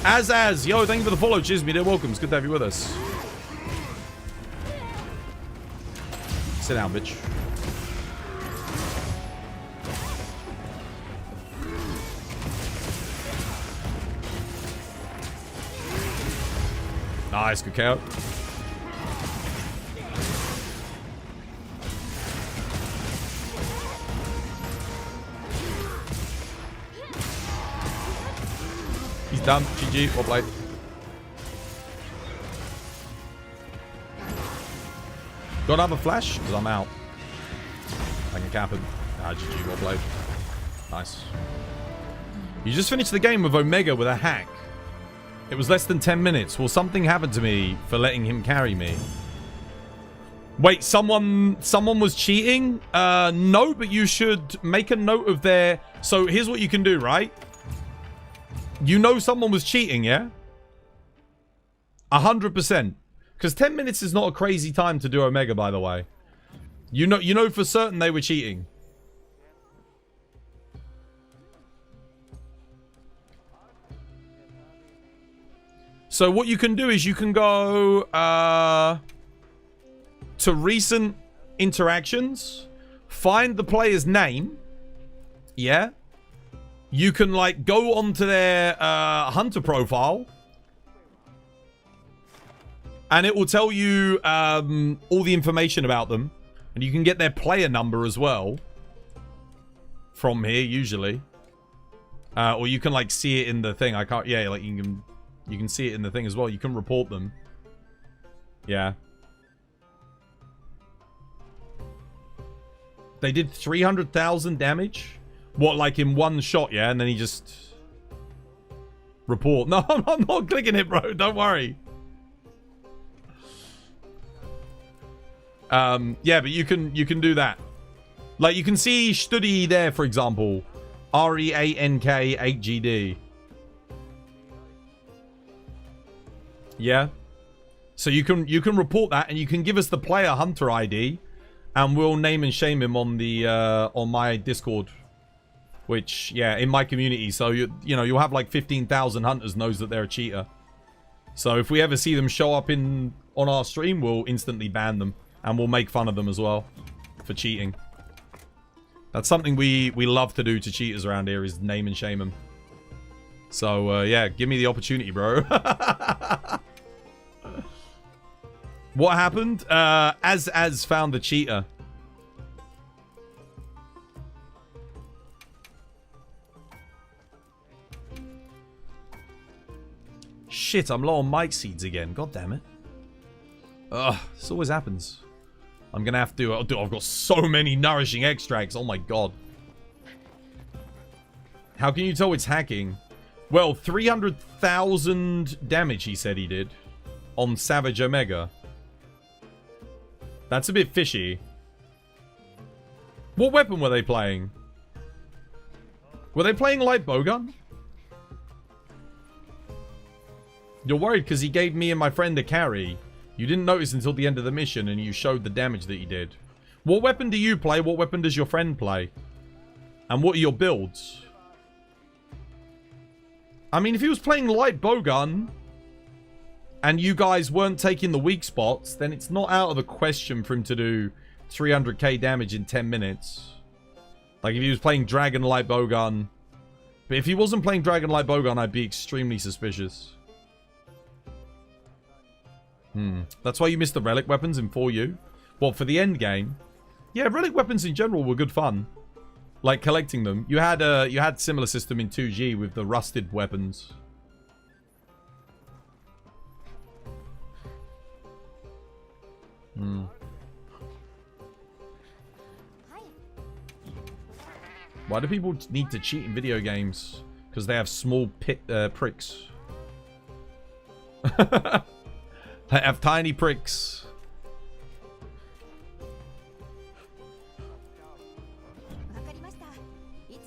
As. Yo, thank you for the follow. Cheers, me dear. Welcome. It's good to have you with us. Sit down, bitch. Nice, good count. He's done. GG. Well played. Got another flash? Because I'm out. I can cap him. Ah, GG. Well played. Nice. You just finished the game with Omega with a hack. It was less than 10 minutes. Well, something happened to me for letting him carry me. Wait, someone was cheating? No, but you should make a note of their... So here's what you can do, right? You know someone was cheating, yeah? 100%. Because 10 minutes is not a crazy time to do Omega, by the way. You know for certain they were cheating. So what you can do is you can go to recent interactions, find the player's name, yeah? You can like go onto their hunter profile and it will tell you all the information about them, and you can get their player number as well from here usually, or you can like see it in the thing. I can't, yeah, like you can see it in the thing as well. You can report them. Yeah. They did 300,000 damage. What, like in one shot, yeah? And then he just... Report. No, I'm not clicking it, bro. Don't worry. Yeah, but you can do that. Like, you can see Studi there, for example. REANK 8GD. Yeah. So you can report that, and you can give us the player hunter ID, and we'll name and shame him on the on my Discord, which, yeah, in my community. So you know you'll have like 15,000 hunters knows that they're a cheater. So if we ever see them show up on our stream, we'll instantly ban them, and we'll make fun of them as well for cheating. That's something we love to do to cheaters around here, is name and shame them. So yeah, give me the opportunity, bro. What happened? As found the cheater. Shit, I'm low on mic seeds again. God damn it. Ugh, this always happens. I'm gonna have to... I've got so many nourishing extracts. Oh my god. How can you tell it's hacking? Well, 300,000 damage he said he did on Savage Omega. That's a bit fishy. What weapon were they playing? Were they playing light bowgun? You're worried because he gave me and my friend a carry. You didn't notice until the end of the mission, and you showed the damage that he did. What weapon do you play? What weapon does your friend play? And what are your builds? I mean, if he was playing light bowgun and you guys weren't taking the weak spots, then it's not out of the question for him to do 300k damage in 10 minutes. Like if he was playing Dragon Light Bowgun. But if he wasn't playing Dragon Light Bowgun, I'd be extremely suspicious. That's why you missed the relic weapons in 4U? Well, for the end game? Yeah, relic weapons in general were good fun. Like collecting them. You had similar system in 2G with the rusted weapons. Why do people need to cheat in video games? Because they have small pricks. They have tiny pricks.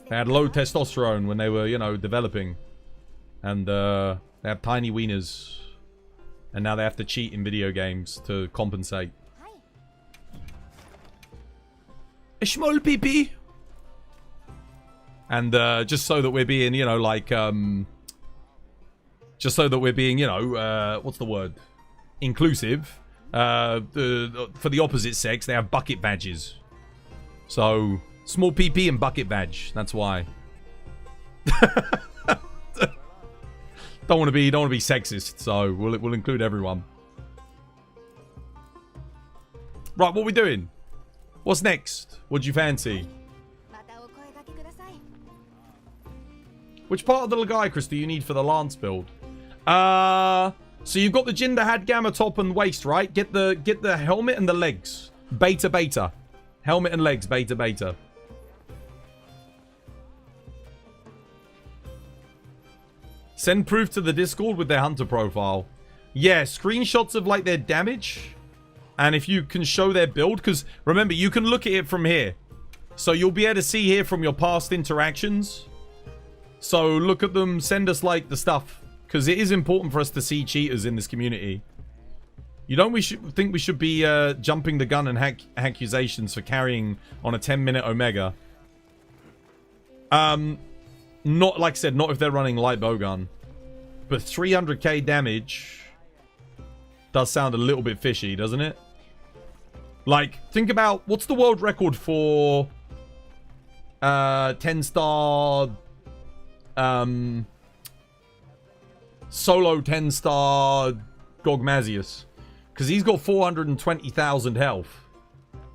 They had low testosterone when they were, you know, developing. And they have tiny wieners. And now they have to cheat in video games to compensate. A small pee-pee. And just so that we're being, you know, like, Just so that we're being, you know, what's the word? Inclusive. For the opposite sex, they have bucket badges. So, small PP and bucket badge. That's why. Don't want to be sexist, so we'll include everyone. Right, what are we doing? What's next? What do you fancy? Which part of the Lagaiacrus do you need for the Lance build? So you've got the Jinder had Gamma top and waist, right? Get the helmet and the legs. Beta beta. Helmet and legs, beta beta. Send proof to the Discord with their hunter profile. Yeah, screenshots of like their damage. And if you can show their build, because remember, you can look at it from here. So you'll be able to see here from your past interactions. So look at them, send us like the stuff. Because it is important for us to see cheaters in this community. You don't think we should be jumping the gun and accusations for carrying on a 10-minute Omega. Not, like I said, not if they're running light bowgun. But 300k damage does sound a little bit fishy, doesn't it? Like, think about, what's the world record for 10-star solo 10-star Gogmazius? Because he's got 420,000 health.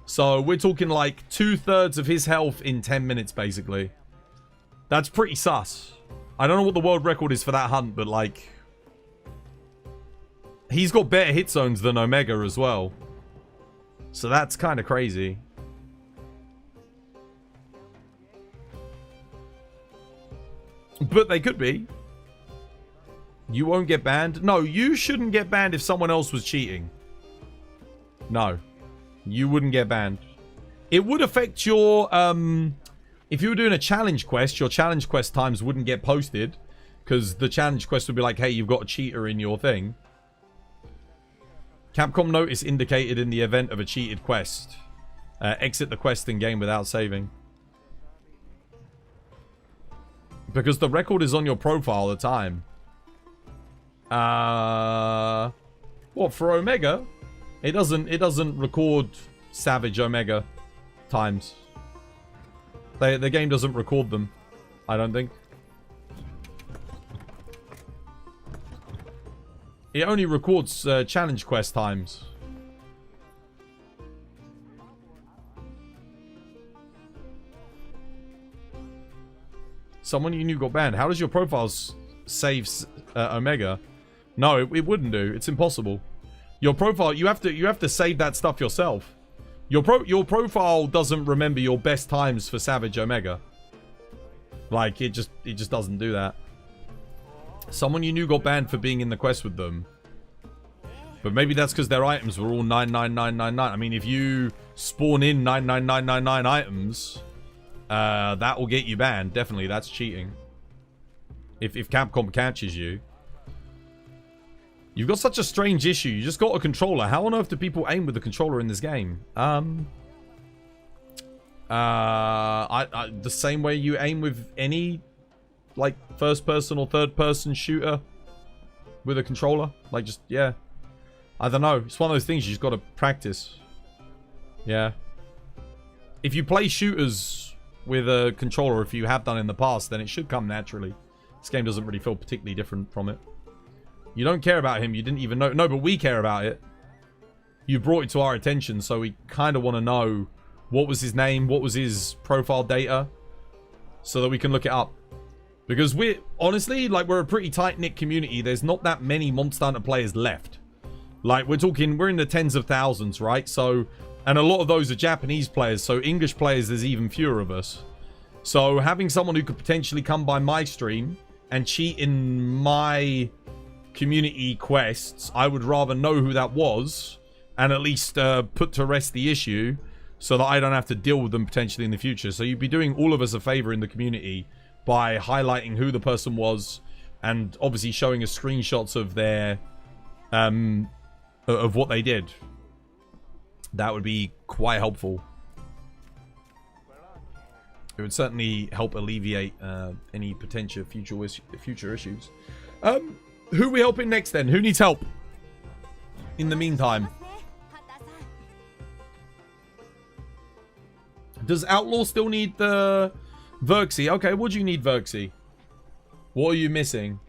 So we're talking like 2/3 of his health in 10 minutes, basically. That's pretty sus. I don't know what the world record is for that hunt, but like... he's got better hit zones than Omega as well. So that's kind of crazy. But they could be. You won't get banned. No, you shouldn't get banned if someone else was cheating. No. You wouldn't get banned. It would affect your... if you were doing a challenge quest, your challenge quest times wouldn't get posted. Because the challenge quest would be like, hey, you've got a cheater in your thing. Capcom notice indicated in the event of a cheated quest. Exit the quest in game without saving. Because the record is on your profile at the time. What, for Omega? It doesn't record Savage Omega times. The game doesn't record them, I don't think. It only records challenge quest times. Someone you knew got banned. How does your profile save Omega? No, it wouldn't do. It's impossible. Your profile, you have to save that stuff yourself. Your profile doesn't remember your best times for Savage Omega. Like it just doesn't do that. Someone you knew got banned for being in the quest with them. But maybe that's because their items were all 99999. I mean, if you spawn in 99999 items, that will get you banned. Definitely, that's cheating. If Capcom catches you. You've got such a strange issue. You just got a controller. How on earth do people aim with the controller in this game? The same way you aim with any, like, first-person or third-person shooter with a controller. Like, just, yeah. I don't know. It's one of those things you just got to practice. Yeah. If you play shooters with a controller, if you have done in the past, then it should come naturally. This game doesn't really feel particularly different from it. You don't care about him. You didn't even know. No, but we care about it. You brought it to our attention, so we kind of want to know what was his name, what was his profile data, so that we can look it up. Because we're, honestly, like, we're a pretty tight-knit community. There's not that many Monster Hunter players left. Like, we're in the tens of thousands, right? So, and a lot of those are Japanese players, so English players, there's even fewer of us. So, having someone who could potentially come by my stream and cheat in my community quests, I would rather know who that was and at least put to rest the issue so that I don't have to deal with them potentially in the future. So you'd be doing all of us a favor in the community by highlighting who the person was and obviously showing us screenshots of their of what they did. That would be quite helpful. It would certainly help alleviate any potential future issues. Who are we helping next then? Who needs help? In the meantime. Does Outlaw still need the Verxy? Okay, what do you need, Verxy? What are you missing?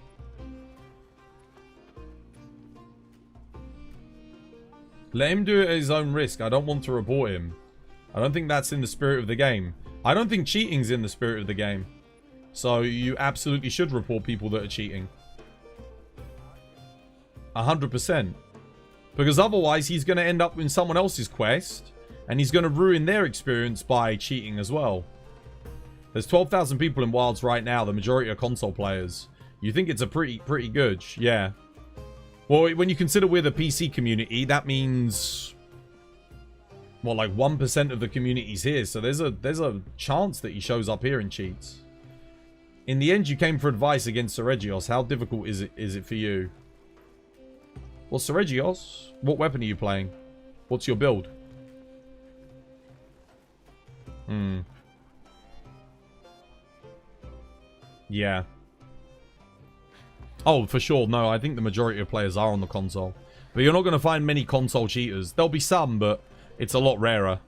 Let him do it at his own risk. I don't want to report him. I don't think that's in the spirit of the game. I don't think cheating's in the spirit of the game. So you absolutely should report people that are cheating. 100%. Because otherwise he's going to end up in someone else's quest. And he's going to ruin their experience by cheating as well. There's 12,000 people in Wilds right now. The majority are console players. You think it's a pretty good? Yeah. Well, when you consider we're the PC community, that means... well, like 1% of the community's here. So there's a chance that he shows up here and cheats. In the end, you came for advice against Seregios. How difficult is it for you? Well, Seregios, what weapon are you playing? What's your build? Yeah. Oh, for sure. No, I think the majority of players are on the console. But you're not going to find many console cheaters. There'll be some, but it's a lot rarer.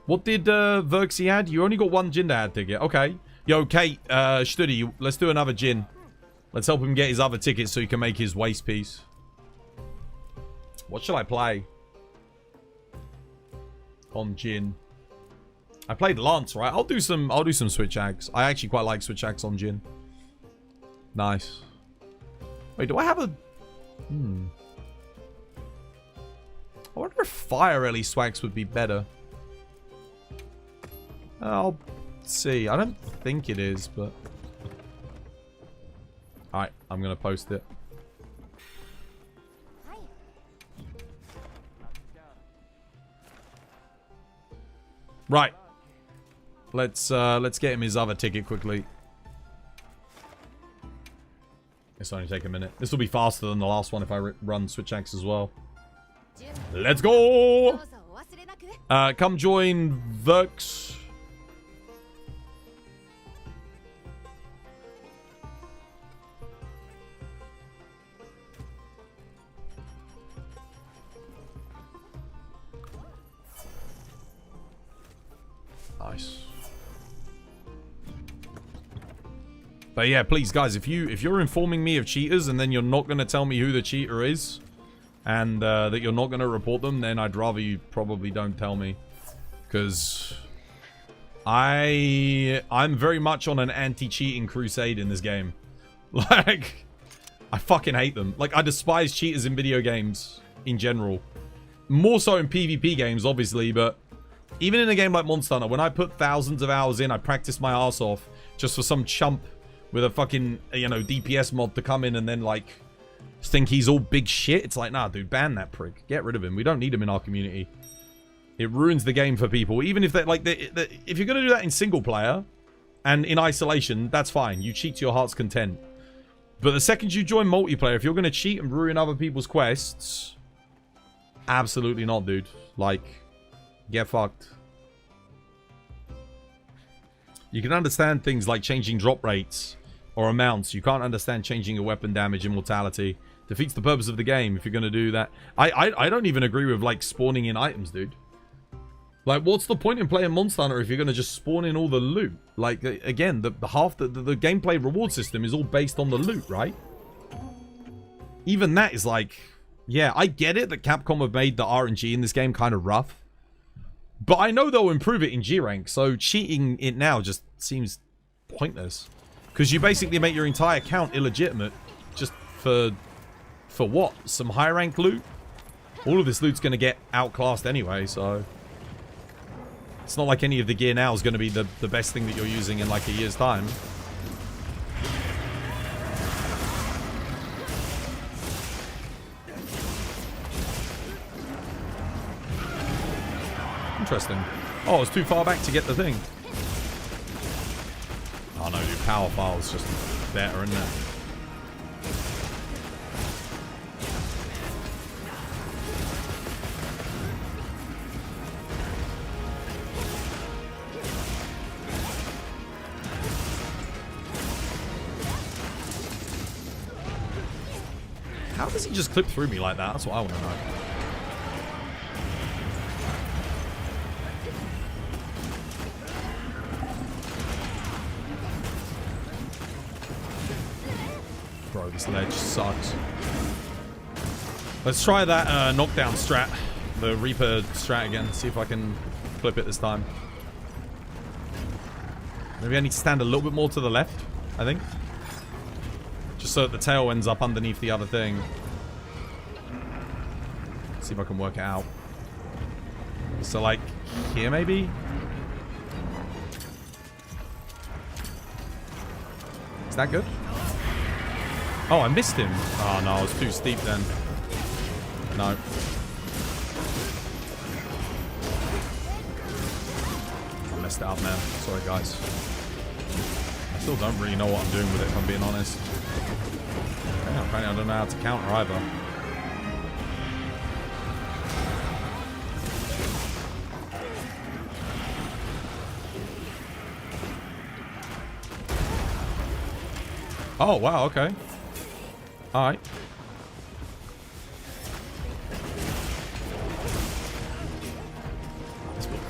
What did Verxy add? You only got one Jin to add ticket. Okay. Yo, Kate, Studi, let's do another Jin. Let's help him get his other ticket so he can make his waist piece. What should I play? On Jin. I played Lance, right? I'll do some switch ags. I actually quite like switch ags on Jin. Nice. Wait, do I have a... I wonder if Fire Ellie swags would be better. I'll see. I don't think it is, but... Alright, I'm going to post it. Right. Let's get him his other ticket quickly. It's only take a minute. This will be faster than the last one if I run switch axe as well. Let's go! Come join Verx. Nice. But yeah, please guys, if you're informing me of cheaters and then you're not going to tell me who the cheater is and that you're not going to report them, then I'd rather you probably don't tell me, because I'm very much on an anti-cheating crusade in this game. Like, I fucking hate them. Like, I despise cheaters in video games in general. More so in PvP games, obviously, but even in a game like Monster Hunter, when I put thousands of hours in, I practice my ass off just for some chump with a fucking, you know, DPS mod to come in and then, like, think he's all big shit. It's like, nah, dude, ban that prick. Get rid of him. We don't need him in our community. It ruins the game for people. Even if they're, like, if you're going to do that in single player and in isolation, that's fine. You cheat to your heart's content. But the second you join multiplayer, if you're going to cheat and ruin other people's quests, absolutely not, dude. Like, get fucked. You can understand things like changing drop rates or amounts. You can't understand changing your weapon damage and mortality. Defeats the purpose of the game if you're going to do that. I don't even agree with, like, spawning in items, dude. Like, what's the point in playing Monster Hunter if you're going to just spawn in all the loot? Like, again, the gameplay reward system is all based on the loot, right? Even that is like... Yeah, I get it that Capcom have made the RNG in this game kind of rough. But I know they'll improve it in G-Rank, so cheating it now just seems pointless. Because you basically make your entire account illegitimate just for what? Some high rank loot? All of this loot's going to get outclassed anyway, so... It's not like any of the gear now is going to be the best thing that you're using in like a year's time. Interesting. Oh, it's too far back to get the thing. Oh no, dude, power file's just better, isn't it? How does he just clip through me like that? That's what I want to know. Bro, this ledge sucks. Let's try that knockdown strat. The Reaper strat again. See if I can clip it this time. Maybe I need to stand a little bit more to the left, I think. Just so that the tail ends up underneath the other thing. See if I can work it out. So, like, here maybe? Is that good? Oh, I missed him. Oh, no, it was too steep then. No. I messed it up, man. Sorry, guys. I still don't really know what I'm doing with it, if I'm being honest. Yeah, apparently I don't know how to counter either. Oh, wow, okay. Alright.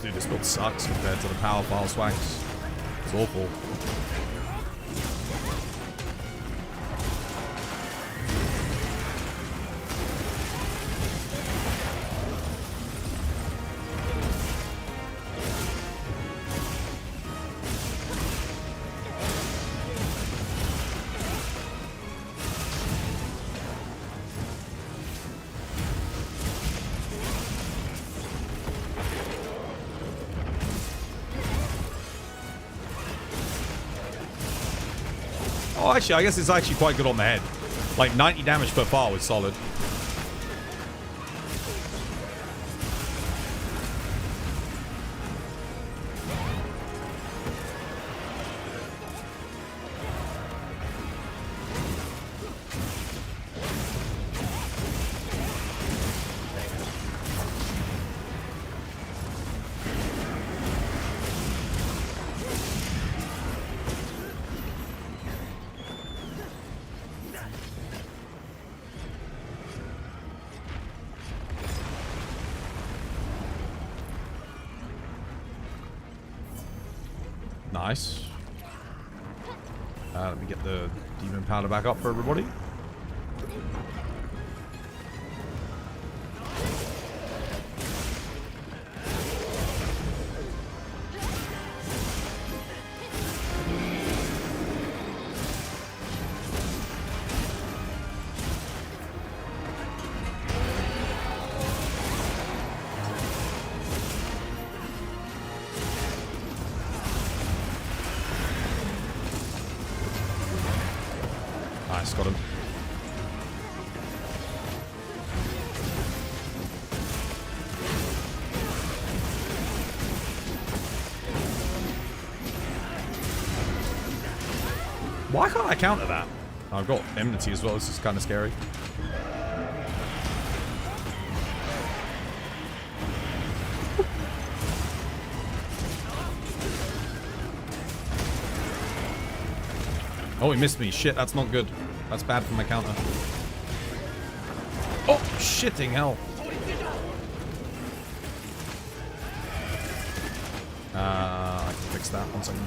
Dude, this build sucks compared to the power file swags. It's awful. Oh, actually, I guess it's actually quite good on the head. Like, 90 damage per file is solid. Nice. Let me get the demon powder back up for everybody. Nice, got him. Why can't I counter that? Oh, I've got enmity as well. This is kind of scary. Oh, he missed me. Shit, that's not good. That's bad for my counter. Oh, shitting hell. I can fix that. 1 second.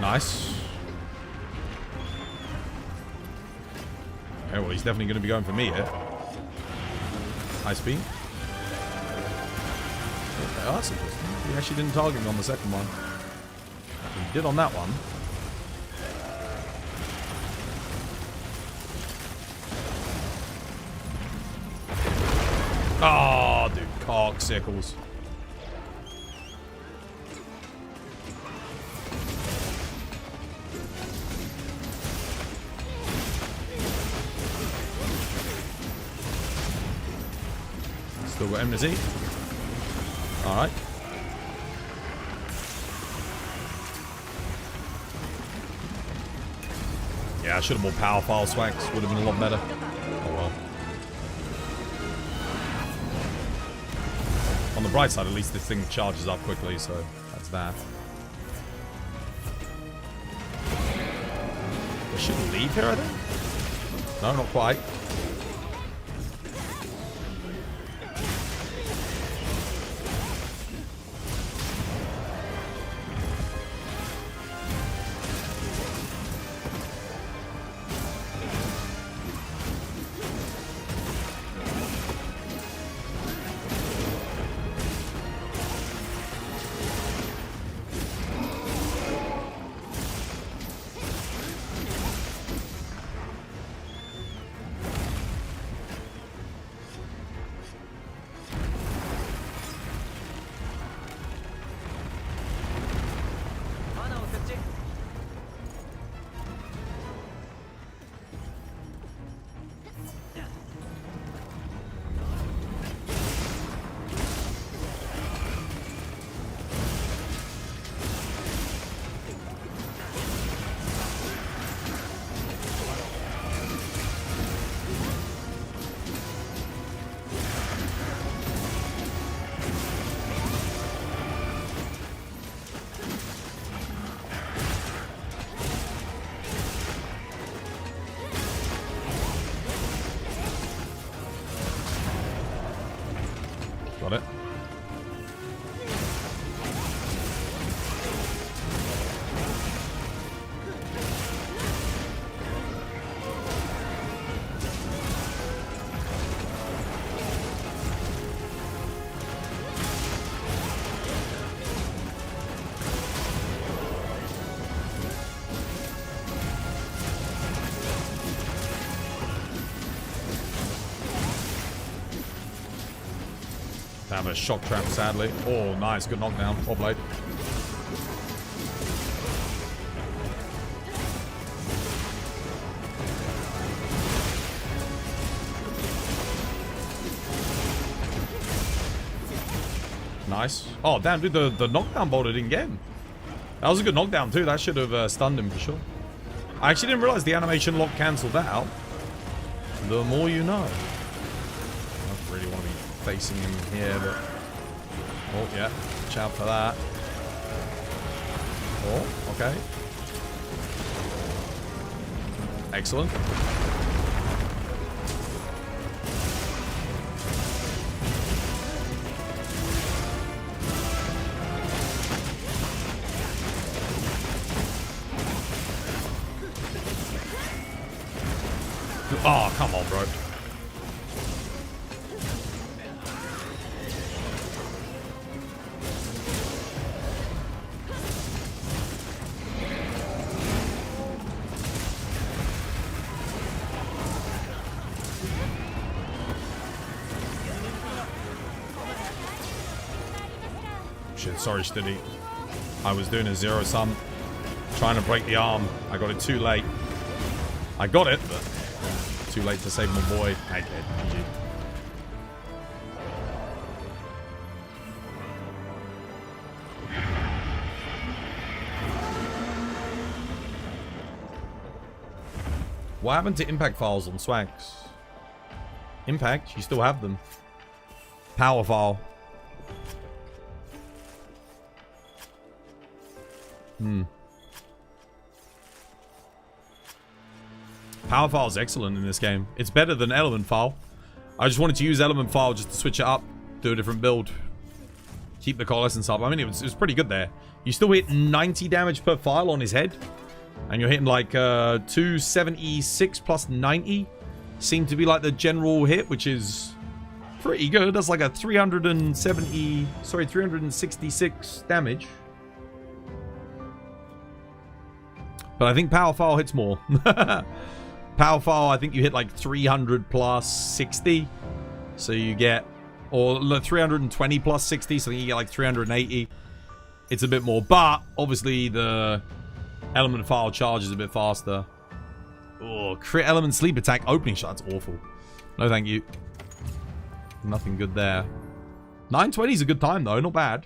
Nice. Okay, well, he's definitely going to be going for me here. High speed. Okay, oh, that's interesting. He actually didn't target me on the second one. He did on that one. Oh, dude, cocksuckles. Still got enmity. Alright. Yeah, I should have more power file swags. Would have been a lot better. Oh well. On the bright side, at least this thing charges up quickly, so that's that. I shouldn't leave here, I think? No, not quite. Got it. Have a shock trap, sadly. Oh, nice. Good knockdown. Top blade. Nice. Oh, damn, dude. The knockdown bolt I didn't get him. That was a good knockdown, too. That should have stunned him for sure. I actually didn't realize the animation lock cancelled that out. The more you know. I don't really want to be facing him here, but... Oh, yeah. Watch out for that. Oh, okay. Excellent. Oh, come on, bro. Shit, sorry, Stiddy. I was doing a zero sum, trying to break the arm. I got it too late. I got it, but too late to save my boy. Okay, GG. What happened to impact files on swags? Impact? You still have them. Power file. Power file is excellent in this game. It's better than element file. I just wanted to use element file just to switch it up, do a different build, keep the coalescence up. I mean, it was pretty good there. You still hit 90 damage per file on his head, and you're hitting like 276 plus 90. Seemed to be like the general hit, which is pretty good. That's like a 366 damage. But I think power file hits more. Power file, I think you hit like 300 plus 60. So you get, or 320 plus 60. So I think you get like 380. It's a bit more. But obviously the element file charges a bit faster. Oh, crit element sleep attack opening shot. That's awful. No, thank you. Nothing good there. 920 is a good time though. Not bad.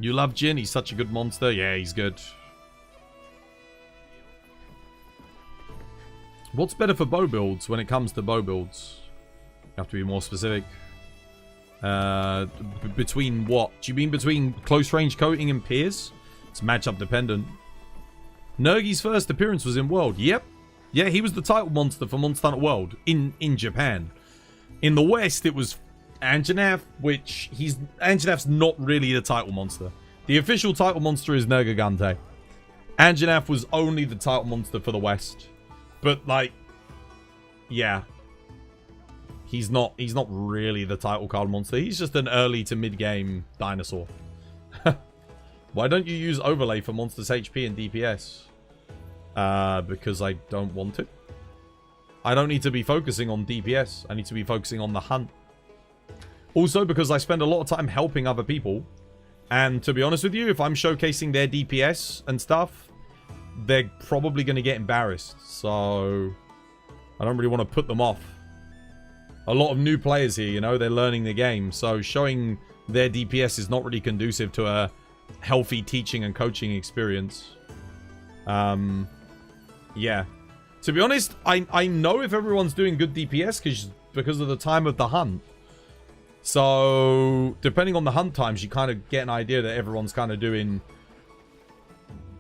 You love Jin. He's such a good monster. Yeah, he's good. What's better for bow builds when it comes to bow builds? You have to be more specific. Between what? Do you mean between close range coating and Pierce? It's matchup dependent. Nergi's first appearance was in World. Yep. Yeah, he was the title monster for Monster Hunter World in Japan. In the West, it was Anjanath, which Anjanath's not really the title monster. The official title monster is Nergigante. Anjanath was only the title monster for the West. But like, yeah. He's not really the title card monster. He's just an early to mid-game dinosaur. Why don't you use overlay for monsters HP and DPS? Because I don't want to. I don't need to be focusing on DPS. I need to be focusing on the hunt. Also, because I spend a lot of time helping other people. And to be honest with you, if I'm showcasing their DPS and stuff, they're probably going to get embarrassed. So, I don't really want to put them off. A lot of new players here, you know, they're learning the game. So, showing their DPS is not really conducive to a healthy teaching and coaching experience. Yeah. To be honest, I know if everyone's doing good DPS because of the time of the hunt. So, depending on the hunt times, you kind of get an idea that everyone's kind of doing...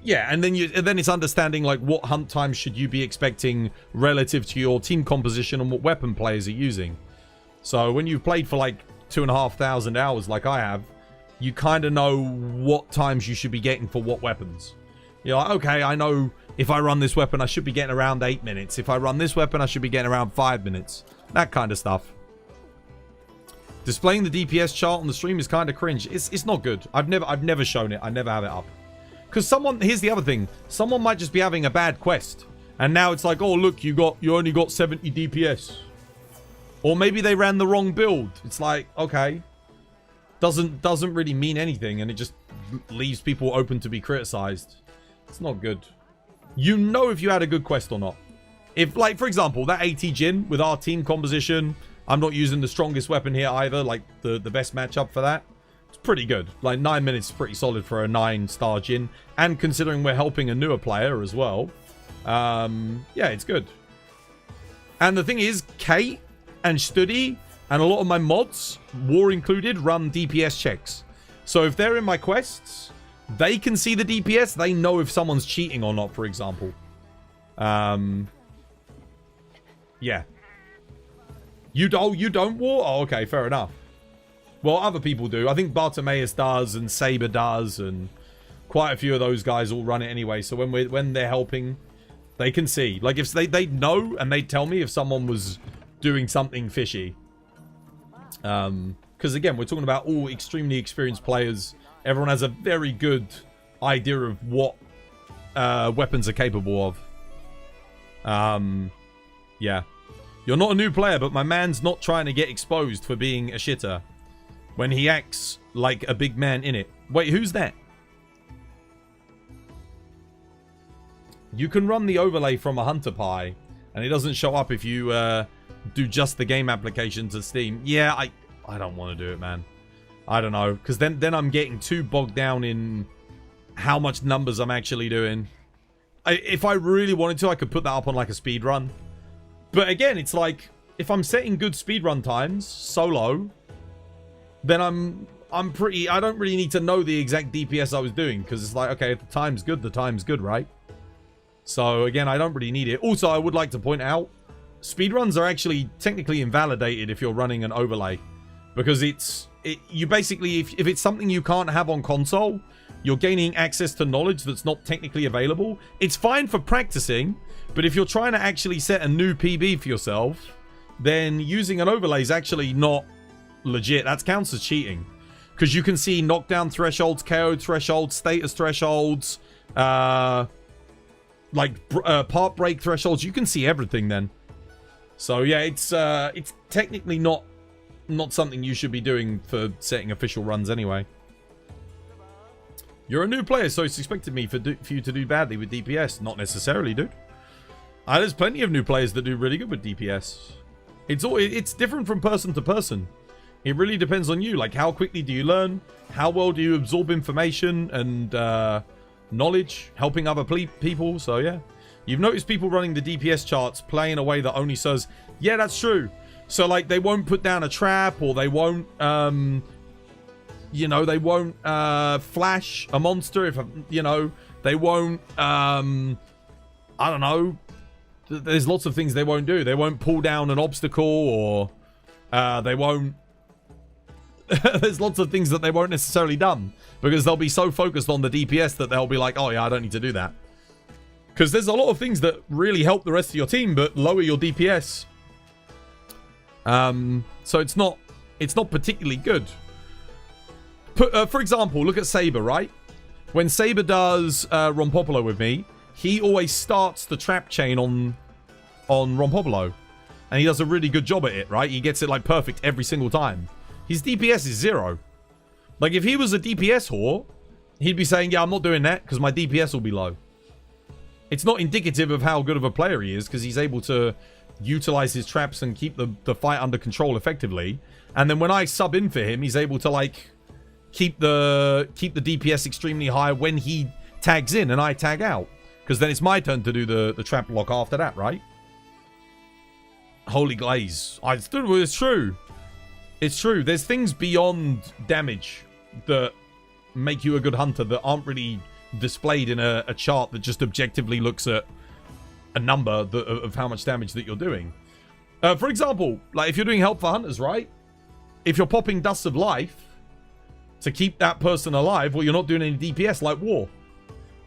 Yeah, and then it's understanding, like, what hunt times should you be expecting relative to your team composition and what weapon players are using. So, when you've played for, like, 2,500 hours like I have, you kind of know what times you should be getting for what weapons. You're like, okay, I know if I run this weapon, I should be getting around 8 minutes. If I run this weapon, I should be getting around 5 minutes. That kind of stuff. Displaying the DPS chart on the stream is kind of cringe. It's not good. I've never shown it. I never have it up. Because here's the other thing. Someone might just be having a bad quest. And now it's like, oh, look, you only got 70 DPS. Or maybe they ran the wrong build. It's like, okay. Doesn't really mean anything. And it just leaves people open to be criticized. It's not good. You know if you had a good quest or not. If, like, for example, that AT Jin with our team composition, I'm not using the strongest weapon here either. Like, the best matchup for that. It's pretty good. Like, 9 minutes is pretty solid for a 9-star Jin. And considering we're helping a newer player as well. Yeah, it's good. And the thing is, Kate and Studi and a lot of my mods, War included, run DPS checks. So if they're in my quests, they can see the DPS. They know if someone's cheating or not, for example. Yeah. You don't, War? Oh, okay, fair enough. Well, other people do. I think Bartimaeus does, and Saber does, and quite a few of those guys all run it anyway. So when they're helping, they can see. Like, if they know, and they tell me if someone was doing something fishy. Because, again, we're talking about all extremely experienced players. Everyone has a very good idea of what weapons are capable of. Yeah. You're not a new player, but my man's not trying to get exposed for being a shitter. When he acts like a big man in it. Wait, who's that? You can run the overlay from a Hunter Pie, and it doesn't show up if you do just the game application to Steam. Yeah, I don't want to do it, man. I don't know, because then I'm getting too bogged down in how much numbers I'm actually doing. If I really wanted to, I could put that up on like a speed run. But again, it's like, if I'm setting good speedrun times, solo, then I'm pretty... I don't really need to know the exact DPS I was doing, because it's like, okay, if the time's good, right? So, again, I don't really need it. Also, I would like to point out, speedruns are actually technically invalidated if you're running an overlay. Because you basically, if it's something you can't have on console, you're gaining access to knowledge that's not technically available. It's fine for practicing, but if you're trying to actually set a new PB for yourself, then using an overlay is actually not legit. That counts as cheating. Because you can see knockdown thresholds, KO thresholds, status thresholds, part break thresholds. You can see everything then. So yeah, it's technically not something you should be doing for setting official runs anyway. You're a new player, so it's expected me for you to do badly with DPS. Not necessarily, dude. There's plenty of new players that do really good with DPS. It's different from person to person. It really depends on you. Like, how quickly do you learn? How well do you absorb information and knowledge, helping other people? So, yeah. You've noticed people running the DPS charts play in a way that only says, yeah, that's true. So, like, they won't put down a trap, or they won't, you know, they won't flash a monster if, you know, they won't, I don't know. There's lots of things they won't do. They won't pull down an obstacle, or they won't. There's lots of things that they won't necessarily done because they'll be so focused on the DPS that they'll be like, oh yeah, I don't need to do that. Because there's a lot of things that really help the rest of your team but lower your DPS. So it's not particularly good. For example, look at Saber, right? When Saber does Rompopolo with me, he always starts the trap chain on Rompopolo. And he does a really good job at it, right? He gets it like perfect every single time. His DPS is 0. Like, if he was a DPS whore, he'd be saying, yeah, I'm not doing that because my DPS will be low. It's not indicative of how good of a player he is because he's able to utilize his traps and keep the fight under control effectively. And then when I sub in for him, he's able to, like, keep the DPS extremely high when he tags in and I tag out. Because then it's my turn to do the trap lock after that, right? Holy Glaze. It's true. It's true. There's things beyond damage that make you a good hunter that aren't really displayed in a chart that just objectively looks at a number of how much damage that you're doing. For example, like if you're doing help for hunters, right? If you're popping Dust of Life to keep that person alive, well, you're not doing any DPS like War.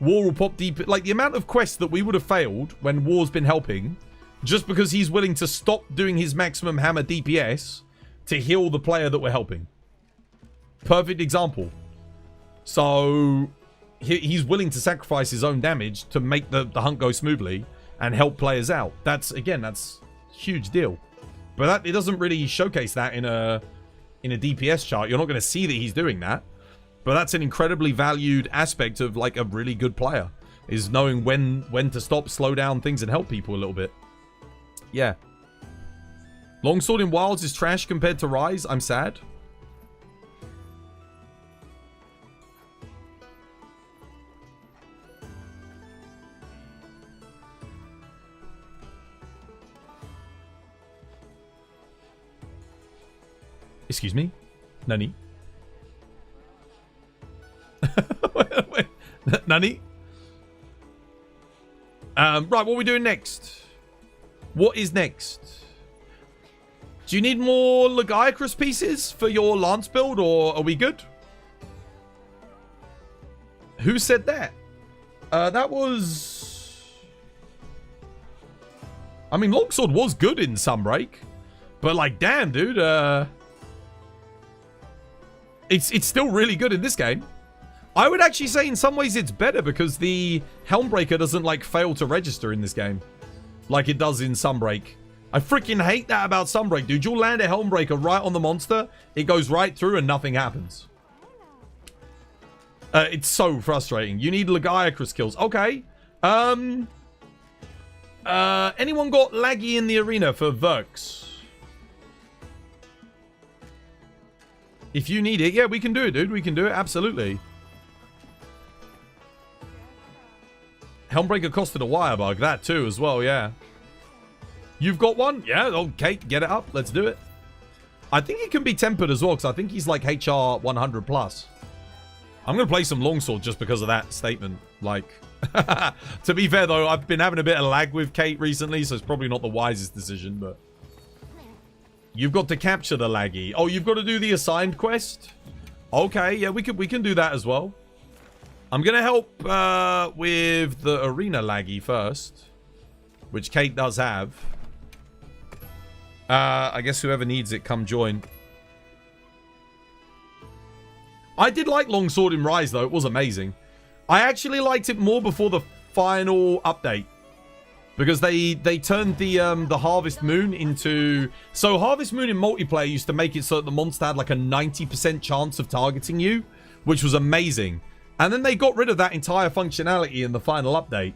War will pop deep. Like the amount of quests that we would have failed when War's been helping just because he's willing to stop doing his maximum hammer DPS to heal the player that we're helping. Perfect example. So he's willing to sacrifice his own damage to make the hunt go smoothly and help players out. That's a huge deal. But it doesn't really showcase that in a DPS chart. You're not going to see that he's doing that. But that's an incredibly valued aspect of like a really good player, is knowing when to stop, slow down things and help people a little bit. Yeah. Longsword in Wilds is trash compared to Rise. I'm sad. Excuse me? Nani? wait. Nani? Right, what are we doing next? What is next? Do you need more Lagiacrus pieces for your Lance build, or are we good? Who said that? That was... I mean, Longsword was good in Sunbreak. But, like, damn, dude. It's still really good in this game. I would actually say in some ways it's better because the Helmbreaker doesn't, like, fail to register in this game. Like it does in Sunbreak. I freaking hate that about Sunbreak, dude. You'll land a Helmbreaker right on the monster. It goes right through and nothing happens. It's so frustrating. You need Lagiacrus kills. Okay. Anyone got laggy in the arena for Verks? If you need it, yeah, we can do it, dude. We can do it. Absolutely. Helmbreaker costed a wire bug. That too as well, yeah. You've got one? Yeah, okay. Get it up. Let's do it. I think it can be tempered as well, because I think he's like HR 100 plus. I'm going to play some Longsword just because of that statement. Like, to be fair though, I've been having a bit of lag with Kate recently, so it's probably not the wisest decision, but... You've got to capture the laggy. Oh, you've got to do the assigned quest? Okay, yeah, we can do that as well. I'm going to help with the arena laggy first, which Kate does have. I guess whoever needs it, come join. I did like Longsword in Rise, though. It was amazing. I actually liked it more before the final update. Because they turned the Harvest Moon into... So Harvest Moon in multiplayer used to make it so that the monster had like a 90% chance of targeting you, which was amazing. And then they got rid of that entire functionality in the final update,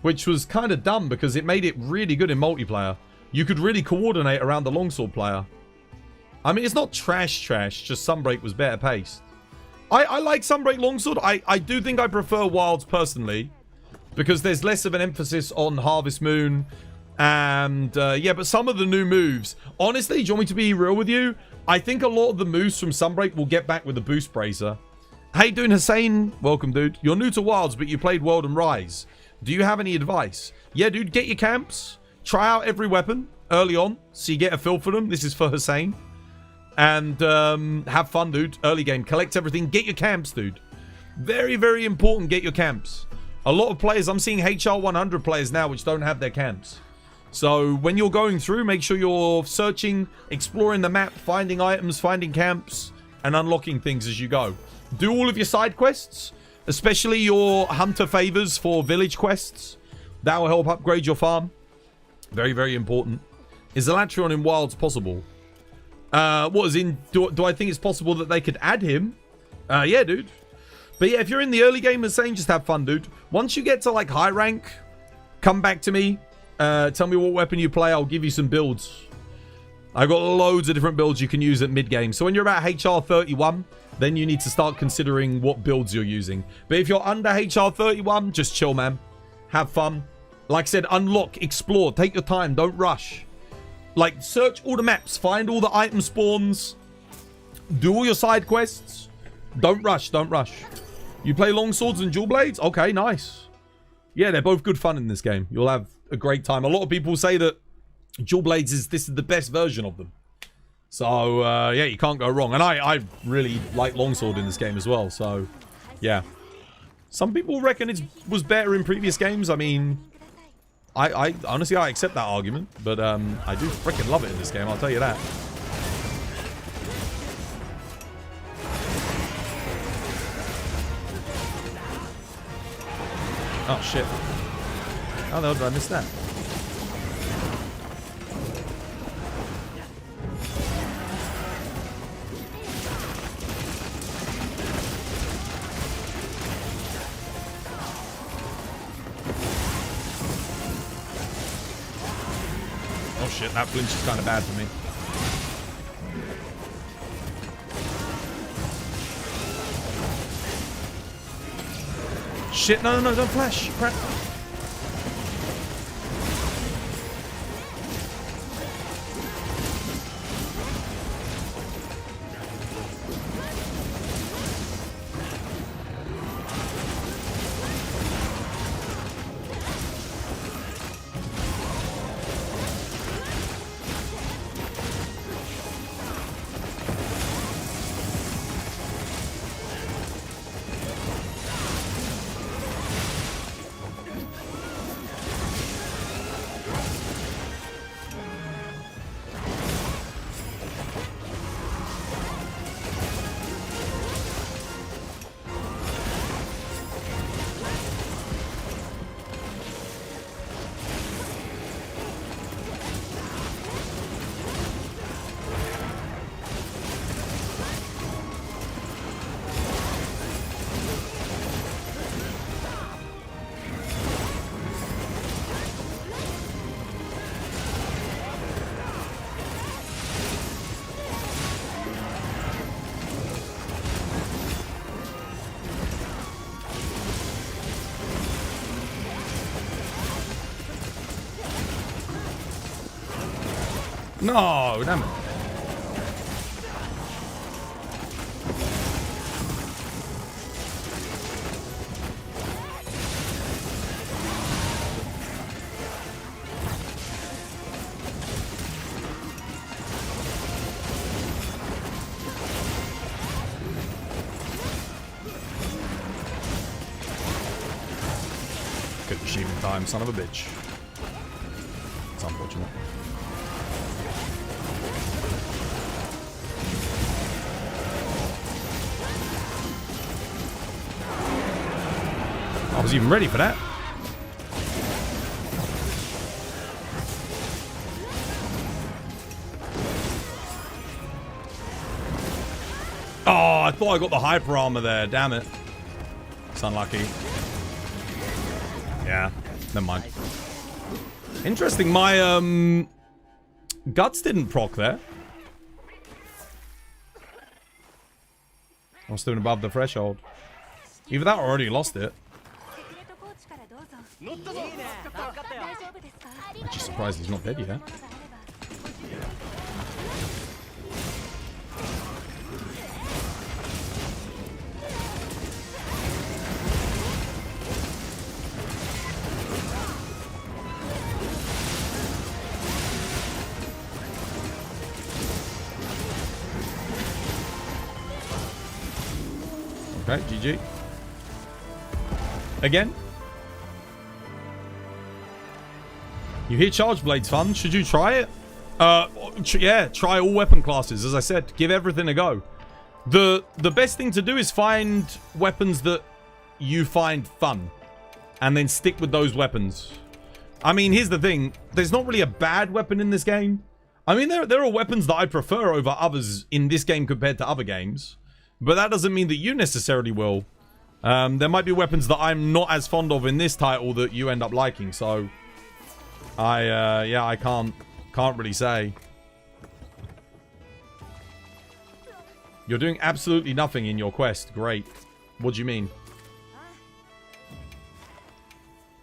which was kind of dumb because it made it really good in multiplayer. You could really coordinate around the longsword player. I mean, it's not trash, just Sunbreak was better paced. I like Sunbreak Longsword. I do think I prefer Wilds personally, because there's less of an emphasis on Harvest Moon. And, yeah, but some of the new moves... Honestly, do you want me to be real with you? I think a lot of the moves from Sunbreak will get back with the Boost Bracer. How you doing, Hussein? Welcome, dude. You're new to Wilds, but you played World and Rise. Do you have any advice? Yeah, dude, get your camps. Try out every weapon early on, so you get a feel for them. This is for Hussein. And have fun, dude. Early game. Collect everything. Get your camps, dude. Very, very important, get your camps. A lot of players, I'm seeing HR 100 players now which don't have their camps. So when you're going through, make sure you're searching, exploring the map, finding items, finding camps, and unlocking things as you go. Do all of your side quests, especially your hunter favors for village quests. That will help upgrade your farm. Very, very important. Is Elatrion in Wilds possible? What is in... Do I think it's possible that they could add him? Yeah, dude. But yeah, if you're in the early game, as saying, just have fun, dude. Once you get to, like, high rank, come back to me. Tell me what weapon you play. I'll give you some builds. I've got loads of different builds you can use at mid-game. So when you're about HR 31, then you need to start considering what builds you're using. But if you're under HR 31, just chill, man. Have fun. Like I said, unlock, explore, take your time, don't rush. Like, search all the maps, find all the item spawns, do all your side quests. Don't rush, don't rush. You play longswords and dual blades? Okay, nice. Yeah, they're both good fun in this game. You'll have a great time. A lot of people say that dual blades this is the best version of them. So, yeah, you can't go wrong. And I really like longsword in this game as well, so, yeah. Some people reckon it was better in previous games. I mean... I honestly, I accept that argument, but I do freaking love it in this game, I'll tell you that. Oh, shit. How the hell did I miss that? Oh shit, that flinch is kind of bad for me. Shit, no, don't flash. Crap. No, damn it. Good achievement time, son of a bitch. It's unfortunate. I was even ready for that. Oh, I thought I got the hyper armor there. Damn it. It's unlucky. Yeah, never mind. Interesting. My guts didn't proc there. I'm still above the threshold. Either that or I already lost it. I'm just surprised he's not dead yet. Okay, GG. Again. You hear Charge Blade's fun. Should you try it? Yeah, try all weapon classes. As I said, give everything a go. The best thing to do is find weapons that you find fun. And then stick with those weapons. I mean, here's the thing. There's not really a bad weapon in this game. I mean, there are weapons that I prefer over others in this game compared to other games. But that doesn't mean that you necessarily will. There might be weapons that I'm not as fond of in this title that you end up liking. So, I can't really say. You're doing absolutely nothing in your quest. Great. What do you mean?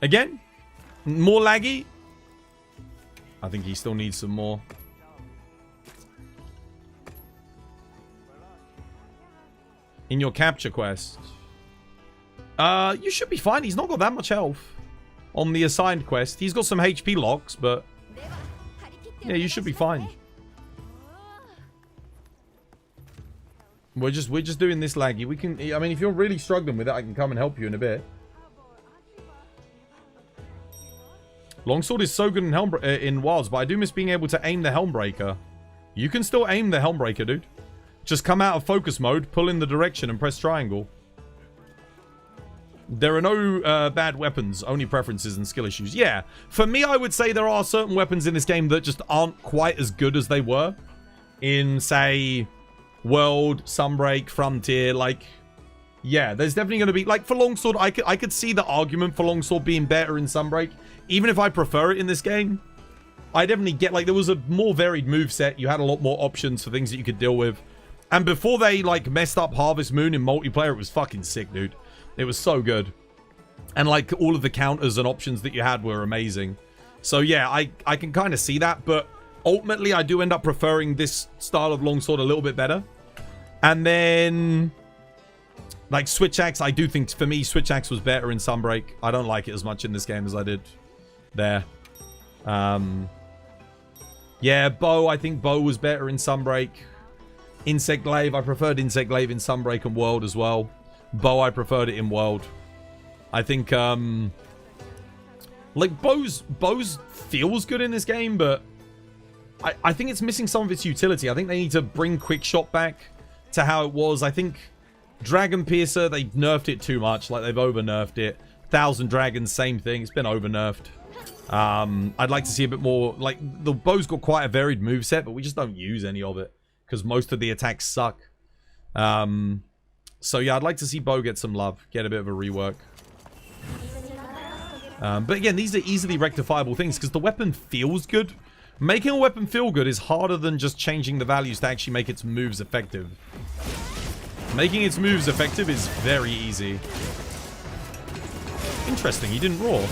Again? More laggy? I think he still needs some more. In your capture quest. You should be fine. He's not got that much health. On the assigned quest. He's got some HP locks, but... yeah, you should be fine. We're just doing this laggy. We can... I mean, if you're really struggling with it, I can come and help you in a bit. Longsword is so good in in Wilds, but I do miss being able to aim the Helmbreaker. You can still aim the Helmbreaker, dude. Just come out of focus mode, pull in the direction, and press triangle. There are no bad weapons, only preferences and skill issues. Yeah, for me, I would say there are certain weapons in this game that just aren't quite as good as they were in, say, World, Sunbreak, Frontier. Like, yeah, there's definitely going to be... like, for Longsword, I could see the argument for Longsword being better in Sunbreak. Even if I prefer it in this game, I definitely get... like, there was a more varied moveset. You had a lot more options for things that you could deal with. And before they, like, messed up Harvest Moon in multiplayer, it was fucking sick, dude. It was so good. And, like, all of the counters and options that you had were amazing. So, yeah, I can kind of see that. But ultimately, I do end up preferring this style of longsword a little bit better. And then, like, Switch Axe, I do think, for me, Switch Axe was better in Sunbreak. I don't like it as much in this game as I did there. Yeah, Bow, I think Bow was better in Sunbreak. Insect Glaive, I preferred Insect Glaive in Sunbreak and World as well. Bow, I preferred it in World. I think, like, Bow's feels good in this game, but I think it's missing some of its utility. I think they need to bring Quick Shot back to how it was. I think Dragon Piercer, they nerfed it too much. Like, they've over-nerfed it. Thousand Dragons, same thing. It's been over-nerfed. I'd like to see a bit more... like, the Bow's got quite a varied moveset, but we just don't use any of it. Because most of the attacks suck. So yeah, I'd like to see Bow get some love. Get a bit of a rework. But again, these are easily rectifiable things because the weapon feels good. Making a weapon feel good is harder than just changing the values to actually make its moves effective. Making its moves effective is very easy. Interesting, he didn't roar.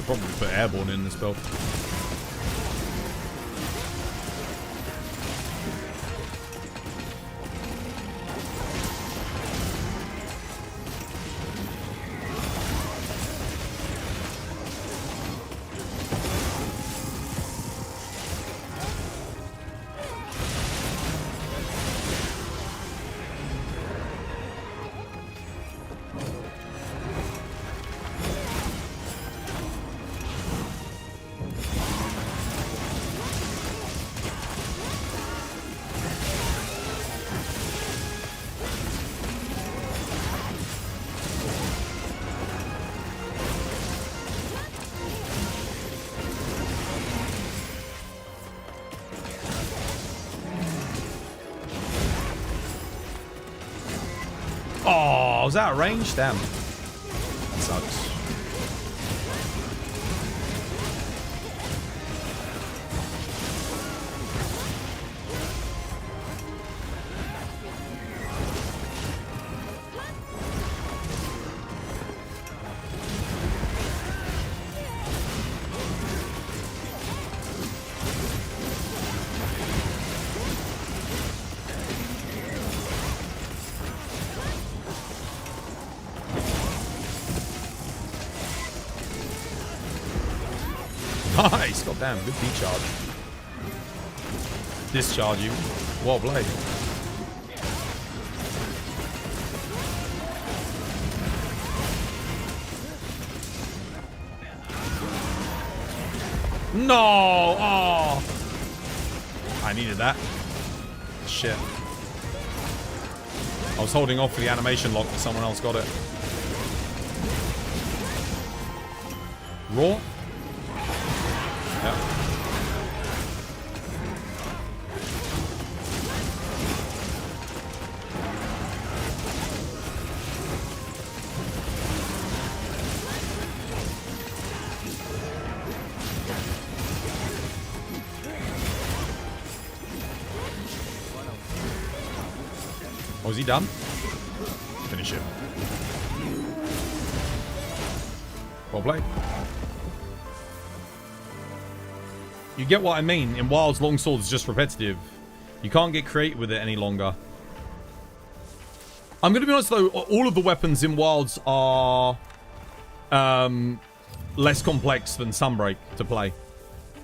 Probably put airborne in this build. I was out of range? Damn. That sucks. Nice, goddamn, good decharge. Discharge you. Well played. No! Oh! I needed that. Shit. I was holding off for the animation lock, but someone else got it. Raw? Yeah. Oh, is he done? Finish him. Well played. You get what I mean. In Wilds, longsword is just repetitive. You can't get creative with it any longer. I'm going to be honest, though. All of the weapons in Wilds are less complex than Sunbreak to play.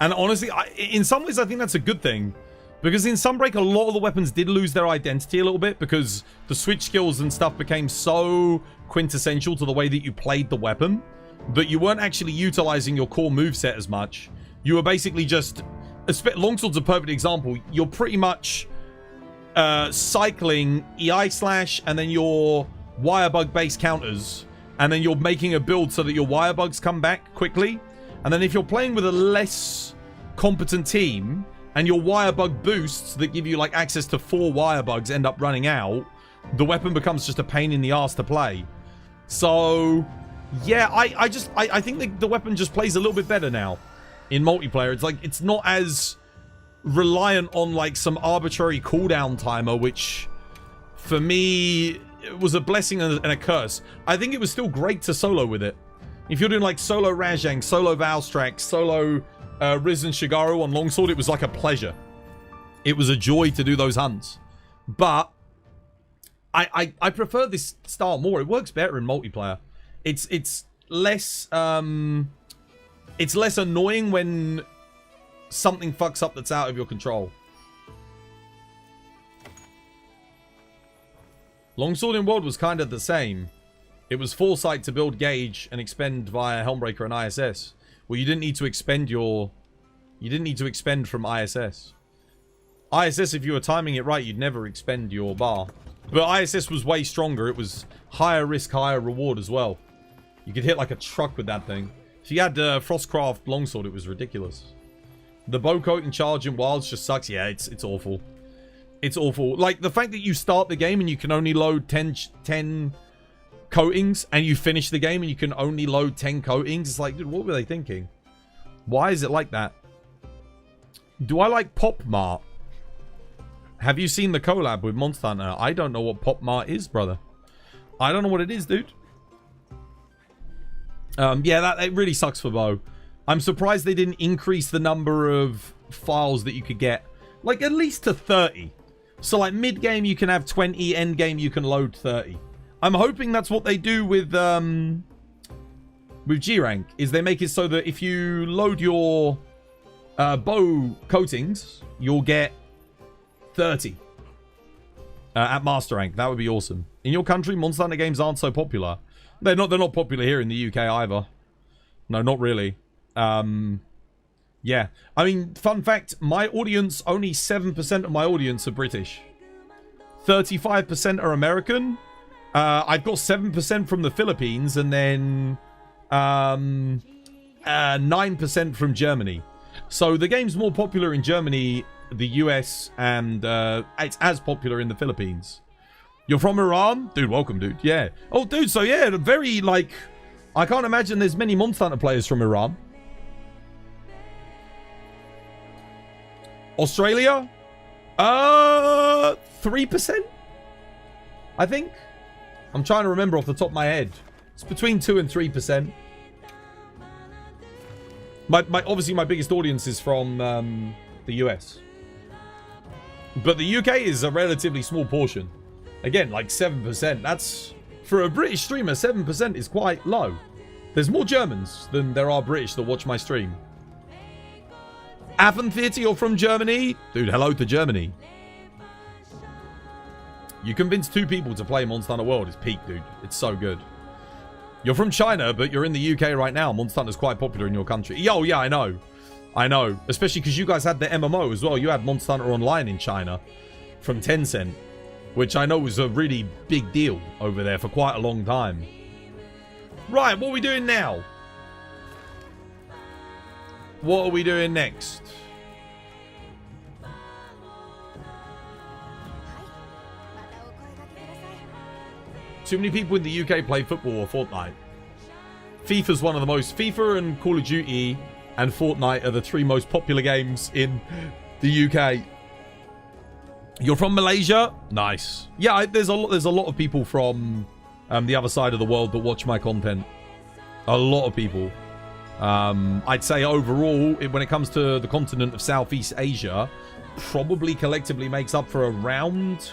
And honestly, in some ways, I think that's a good thing. Because in Sunbreak, a lot of the weapons did lose their identity a little bit. Because the switch skills and stuff became so quintessential to the way that you played the weapon. That you weren't actually utilizing your core moveset as much. You were basically just... Longsword's a perfect example. You're pretty much cycling EI slash and then your wirebug base counters. And then you're making a build so that your wirebugs come back quickly. And then if you're playing with a less competent team... and your wirebug boosts that give you like access to 4 wirebugs end up running out, the weapon becomes just a pain in the ass to play. So, yeah, I think the weapon just plays a little bit better now in multiplayer. It's like, it's not as reliant on like some arbitrary cooldown timer, which for me was a blessing and a curse. I think it was still great to solo with it. If you're doing like solo Rajang, solo Valstrax, solo... Risen Shigaru on Longsword, it was like a pleasure. It was a joy to do those hunts. But I prefer this style more. It works better in multiplayer. It's less annoying when something fucks up that's out of your control. Longsword in World was kind of the same. It was foresight to build gauge and expend via Helmbreaker and ISS. Well, you didn't need to expend your... You didn't need to expend from ISS. ISS, if you were timing it right, you'd never expend your bar. But ISS was way stronger. It was higher risk, higher reward as well. You could hit like a truck with that thing. If you had Frostcraft Longsword, it was ridiculous. The bow coat and charge in Wilds just sucks. Yeah, it's awful. It's awful. Like, the fact that you start the game and you can only load 10 coatings, and you finish the game and you can only load 10 coatings. It's like, dude, what were they thinking? Why is it like that? Do I like Pop Mart? Have you seen the collab with Monster Hunter? I don't know what Pop Mart is, brother. I don't know what it is, dude. Yeah, it really sucks for Bo. I'm surprised they didn't increase the number of files that you could get. Like, at least to 30. So, like, mid-game you can have 20, end-game you can load 30. I'm hoping that's what they do with G-Rank, is they make it so that if you load your bow coatings, you'll get 30 at Master Rank. That would be awesome. In your country, Monster Hunter games aren't so popular. They're not popular here in the UK either. No, not really. Yeah. I mean, fun fact, my audience, only 7% of my audience are British. 35% are American. I've got 7% from the Philippines, and then 9% from Germany. So the game's more popular in Germany, the US, and it's as popular in the Philippines. You're from Iran? Dude, welcome, dude. Yeah. Oh, dude, so yeah, very, like... I can't imagine there's many Monster Hunter players from Iran. Australia? 3%? I think. I'm trying to remember off the top of my head. It's between 2 and 3%. Obviously, my biggest audience is from the US. But the UK is a relatively small portion. Again, like 7%. That's... For a British streamer, 7% is quite low. There's more Germans than there are British that watch my stream. Affen Theatre, you're from Germany? Dude, hello to Germany. You convince 2 people to play Monster Hunter World. It's peak, dude. It's so good. You're from China, but you're in the UK right now. Monster Hunter's quite popular in your country. Yo, yeah, I know. I know. Especially because you guys had the MMO as well. You had Monster Hunter Online in China from Tencent, which I know was a really big deal over there for quite a long time. Right, what are we doing now? What are we doing next? Too many people in the UK play football or Fortnite. FIFA's one of the most... FIFA and Call of Duty and Fortnite are the 3 most popular games in the UK. You're from Malaysia? Nice. Yeah, there's a lot of people from the other side of the world that watch my content. A lot of people. I'd say overall, when it comes to the continent of Southeast Asia, probably collectively makes up for around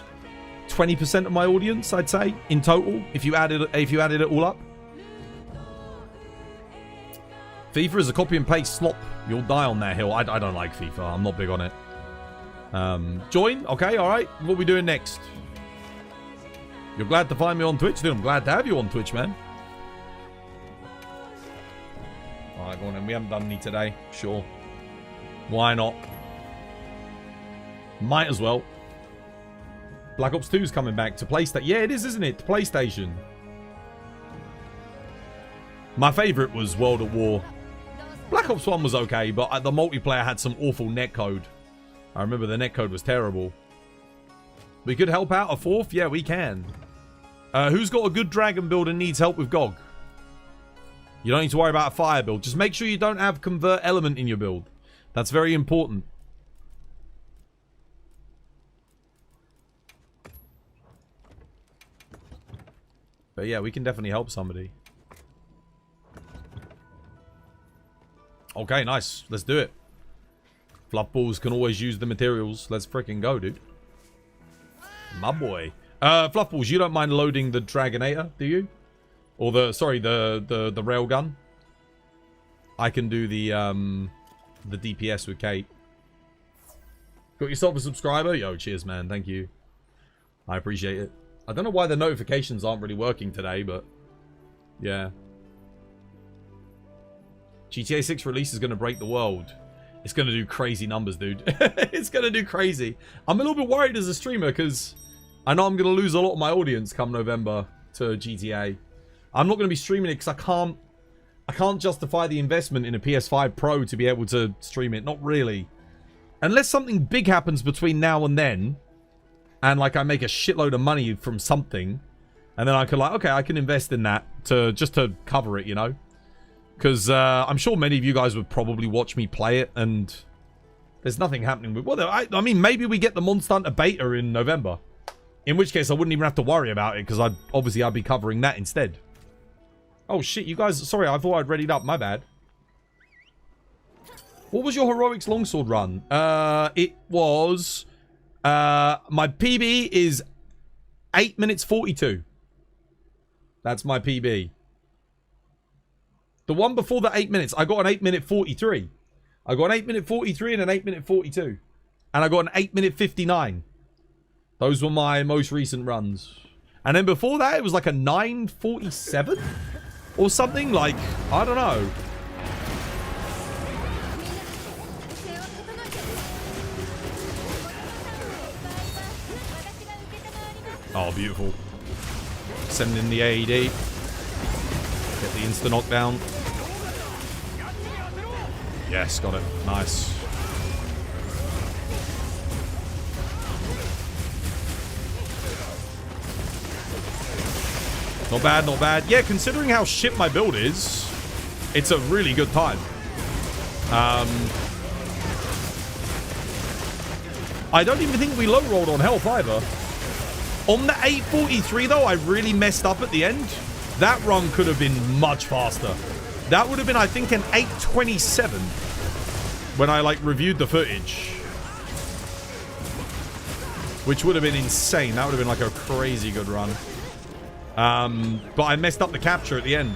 20% of my audience, I'd say, in total, if you added it all up. FIFA is a copy and paste slop. You'll die on that hill. I don't like FIFA. I'm not big on it. Join? Okay, alright. What are we doing next? You're glad to find me on Twitch, dude. I'm glad to have you on Twitch, man. Alright, go on then. We haven't done any today. Sure. Why not? Might as well. Black Ops 2 is coming back to PlayStation. Yeah, it is, isn't it? To PlayStation. My favourite was World at War. Black Ops 1 was okay, but the multiplayer had some awful netcode. I remember the netcode was terrible. We could help out a 4th? Yeah, we can. Who's got a good dragon build and needs help with GOG? You don't need to worry about a fire build. Just make sure you don't have convert element in your build. That's very important. But yeah, we can definitely help somebody. Okay, nice. Let's do it. Fluff balls can always use the materials. Let's freaking go, dude. My boy. Fluff balls, you don't mind loading the Dragonator, do you? Or the railgun? I can do the DPS with Kate. Got yourself a subscriber? Yo, cheers, man. Thank you. I appreciate it. I don't know why the notifications aren't really working today, but yeah. GTA 6 release is going to break the world. It's going to do crazy numbers, dude. It's going to do crazy. I'm a little bit worried as a streamer because I know I'm going to lose a lot of my audience come November to GTA. I'm not going to be streaming it because I can't justify the investment in a PS5 Pro to be able to stream it. Not really. Unless something big happens between now and then, and like I make a shitload of money from something, and then I could like, okay, I can invest in that just to cover it, you know? Because I'm sure many of you guys would probably watch me play it, and there's nothing happening with... Well, I mean, maybe we get the Monster Hunter beta in November. In which case, I wouldn't even have to worry about it, because I'd be covering that instead. Oh, shit, you guys... Sorry, I thought I'd readied up. My bad. What was your Heroics Longsword run? It was... my PB is 8 minutes 42. That's my PB. The one before the 8 minutes, I got an 8 minute 43. I got an 8 minute 43 and an 8 minute 42. And I got an 8 minute 59. Those were my most recent runs. And then before that, it was like a 9:47 or something. Like, I don't know. Oh, beautiful. Send in the AED. Get the insta knockdown. Yes, got it. Nice. Not bad, not bad. Yeah, considering how shit my build is, it's a really good time. I don't even think we low rolled on health either. On the 843 though, I really messed up at the end. That run could have been much faster. That would have been, I think, an 827 when I like reviewed the footage, which would have been insane. That would have been like a crazy good run. But I messed up the capture at the end.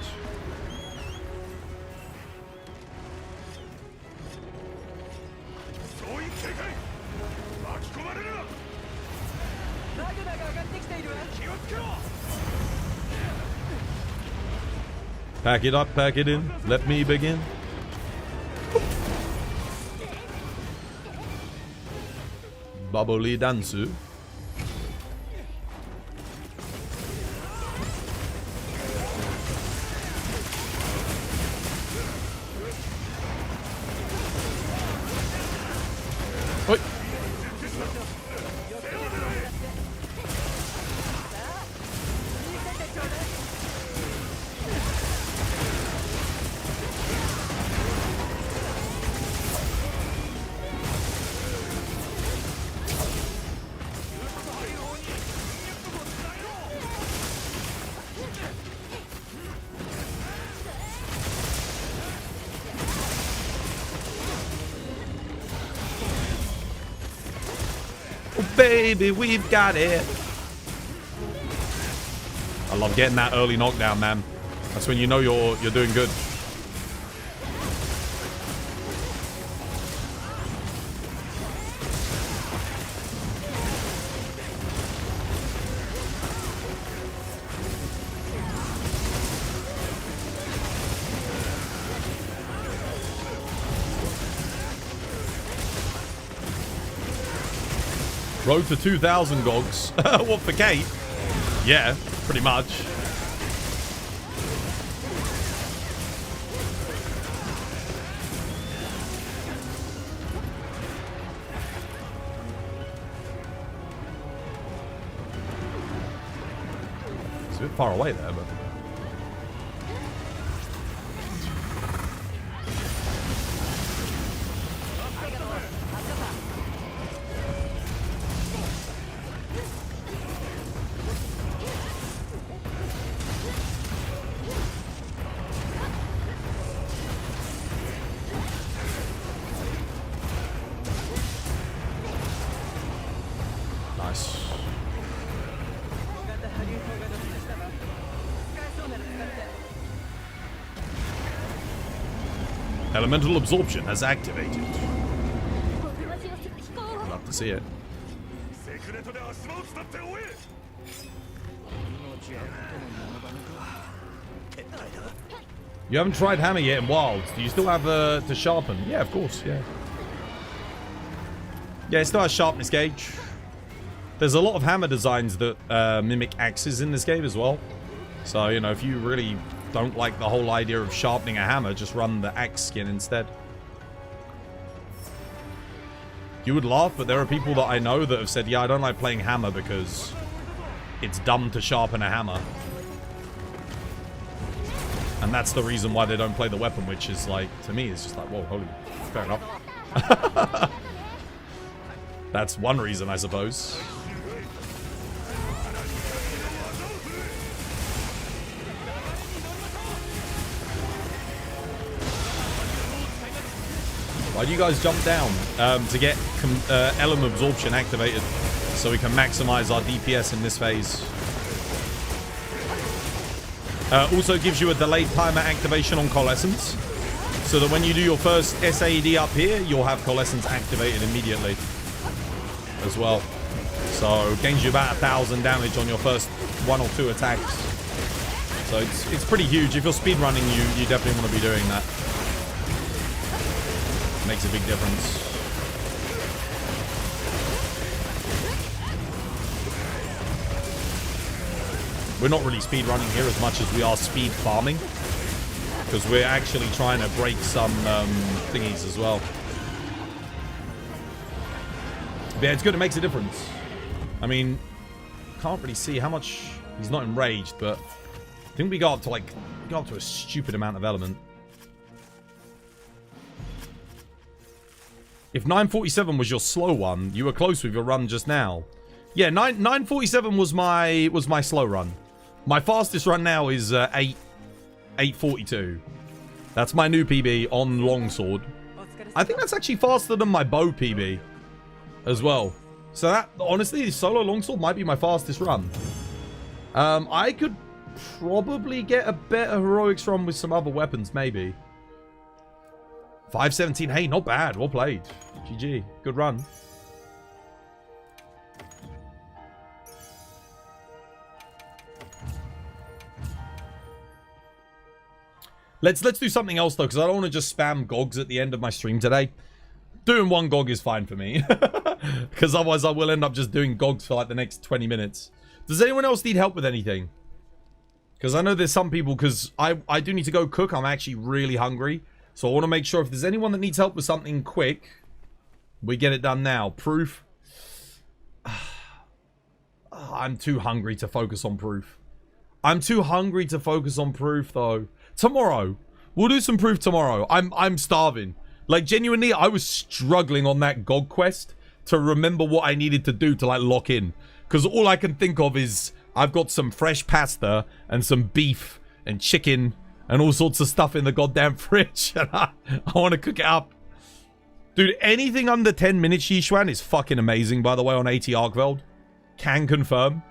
Pack it up, pack it in. Let me begin. Bubbly dansu. Oi. Baby, we've got it. I love getting that early knockdown, man. That's when you know you're doing good. Road to 2,000 gogs. What, for Kate? Yeah, pretty much. It's a bit far away there, but... Elemental absorption has activated. Love to see it. You haven't tried hammer yet in Wilds. Do you still have to sharpen? Yeah, of course, yeah. Yeah, it still has sharpness gauge. There's a lot of hammer designs that mimic axes in this game as well. So, you know, if you really don't like the whole idea of sharpening a hammer, just run the axe skin instead. You would laugh, but there are people that I know that have said, yeah, I don't like playing hammer because it's dumb to sharpen a hammer. And that's the reason why they don't play the weapon, which is like, to me, it's just like, whoa, holy, fair enough. That's one reason, I suppose. Why do you guys jump down? To get element absorption activated so we can maximize our DPS in this phase. Also gives you a delayed timer activation on Coalescence, so that when you do your first SAED up here, you'll have Coalescence activated immediately as well. So gains you about 1,000 damage on your first 1 or 2 attacks. So it's pretty huge. If you're speedrunning, you definitely want to be doing that. Makes a big difference. We're not really speed running here as much as we are speed farming, because we're actually trying to break some thingies as well. But yeah, it's good. It makes a difference. I mean, can't really see how much. He's not enraged, but I think we got up to like, we got up to a stupid amount of element. If 947 was your slow one, you were close with your run just now. Yeah, 947 was my slow run. My fastest run now is 842. That's my new PB on longsword. I think that's actually faster than my bow PB as well. So that, honestly, solo longsword might be my fastest run. I could probably get a better heroics run with some other weapons, maybe. 517, hey, not bad. Well played. GG. Good run. Let's do something else, though, because I don't want to just spam GOGs at the end of my stream today. Doing one GOG is fine for me. Because otherwise I will end up just doing GOGs for like the next 20 minutes. Does anyone else need help with anything? Because I know there's some people, because I do need to go cook. I'm actually really hungry. So I want to make sure if there's anyone that needs help with something quick, we get it done now. Proof. I'm too hungry to focus on proof. I'm too hungry to focus on proof, though. Tomorrow. We'll do some proof tomorrow. I'm starving. Like, genuinely, I was struggling on that GOG quest to remember what I needed to do to, like, lock in. Because all I can think of is I've got some fresh pasta and some beef and chicken and all sorts of stuff in the goddamn fridge. And I want to cook it up. Dude, anything under 10 minutes, Yishuan, is fucking amazing, by the way, on AT Arkveld. Can confirm.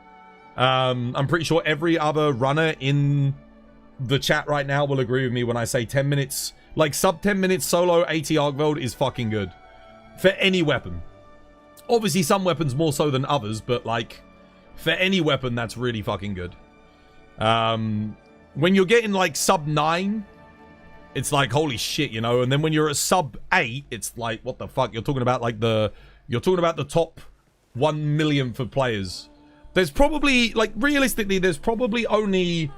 I'm pretty sure every other runner in the chat right now will agree with me when I say 10 minutes. Like, sub 10 minutes solo AT Arkveld is fucking good. For any weapon. Obviously, some weapons more so than others, but, like, for any weapon, that's really fucking good. When you're getting, like, sub 9, it's like, holy shit, you know? And then when you're at sub 8, it's like, what the fuck? You're talking about, like, you're talking about the top 1 million for players. There's probably, like, realistically, there's probably only...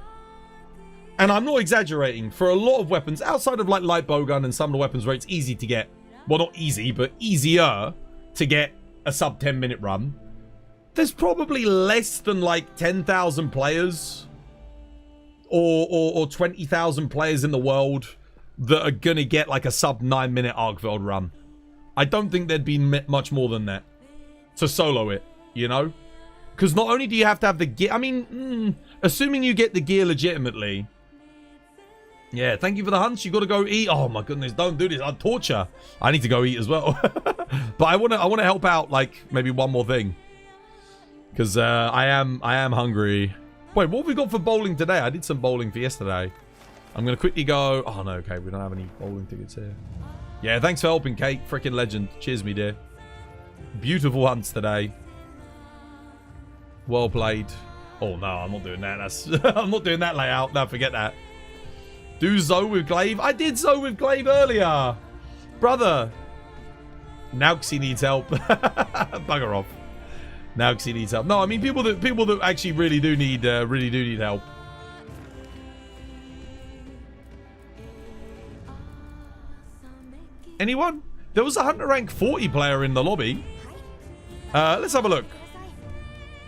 And I'm not exaggerating, for a lot of weapons, outside of, like, light bowgun and some of the weapons where it's easy to get... Well, not easy, but easier to get a sub 10 minute run. There's probably less than, like, 10,000 players or 20,000 players in the world that are gonna get, like, a sub 9 minute Arkveld run. I don't think there'd be much more than that to solo it, you know? Because not only do you have to have the gear... I mean, assuming you get the gear legitimately... Yeah, thank you for the hunch. You got to go eat. Oh my goodness, don't do this. I'd torture. I need to go eat as well. But I want to help out, like, maybe one more thing. Because I am hungry. Wait, what have we got for bowling today? I did some bowling for yesterday. I'm going to quickly go... Oh, no, okay. We don't have any bowling tickets here. Yeah, thanks for helping, Kate. Freaking legend. Cheers, me dear. Beautiful hunts today. Well played. Oh, no, I'm not doing that. That's I'm not doing that layout. No, forget that. Do Zoe with Glaive? I did Zoe with Glaive earlier. Brother. Nauxie needs help. Bugger off. Nauxie needs help. No, I mean people that actually really do need help. Anyone? There was a Hunter rank 40 player in the lobby. Let's have a look.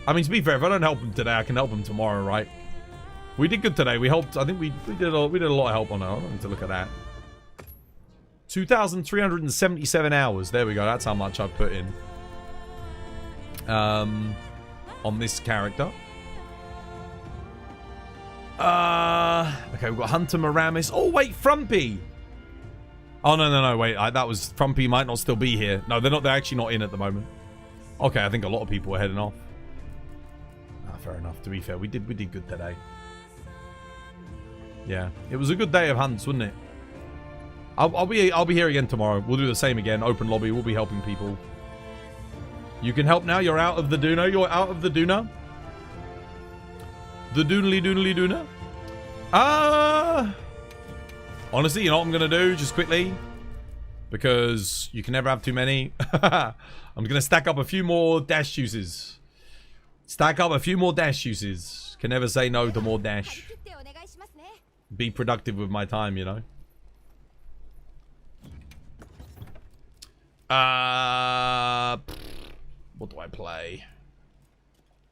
I mean, to be fair, if I don't help him today, I can help him tomorrow, right? We did good today. We helped. I think we did a lot of help on her. I need to look at that. 2,377 hours. There we go. That's how much I've put in. On this character. Okay, we've got Hunter Maramis. Oh, wait, Frumpy. Oh, no. Wait, that was... Frumpy might not still be here. No, they're not. They're actually not in at the moment. Okay, I think a lot of people are heading off. Fair enough. To be fair, we did good today. Yeah, it was a good day of hunts, wasn't it? I'll be here again tomorrow. We'll do the same again. Open lobby. We'll be helping people. You can help now. You're out of the Duna. You're out of the Duna. The Doonly Duna. Honestly, you know what I'm gonna do? Just quickly, because you can never have too many. I'm gonna stack up a few more dash juices. Stack up a few more dash juices. Can never say no to more dash. Be productive with my time, you know. What do I play?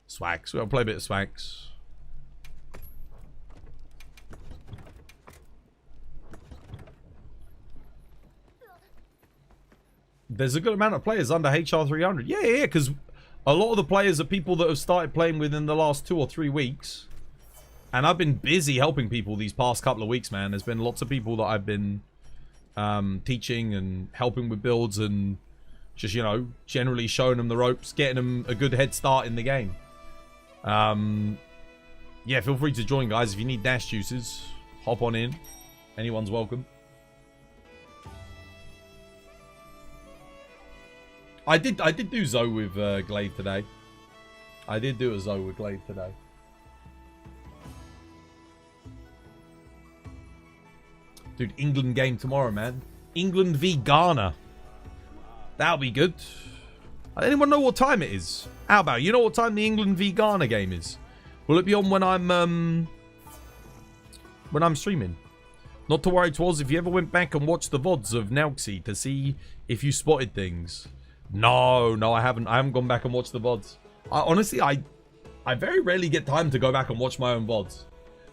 Swags. We'll play a bit of Swags. there's a good amount of players under HR 300. Yeah, because a lot of the players are people that have started playing within the last 2 or 3 weeks. And I've been busy helping people these past couple of weeks, man. There's been lots of people that I've been teaching and helping with builds and just, you know, generally showing them the ropes, getting them a good head start in the game. Yeah, feel free to join, guys. If you need dash juices, hop on in. Anyone's welcome. I did do Zoe with Glade today. I did do a Zoe with Glade today. Dude, England game tomorrow, man. England v Ghana. That'll be good. Anyone know what time it is? How about you know what time the England v Ghana game is? Will it be on when I'm streaming? Not to worry, Twas. If you ever went back and watched the VODs of Nauxy to see if you spotted things. No, I haven't. I haven't gone back and watched the VODs. Honestly, I very rarely get time to go back and watch my own VODs.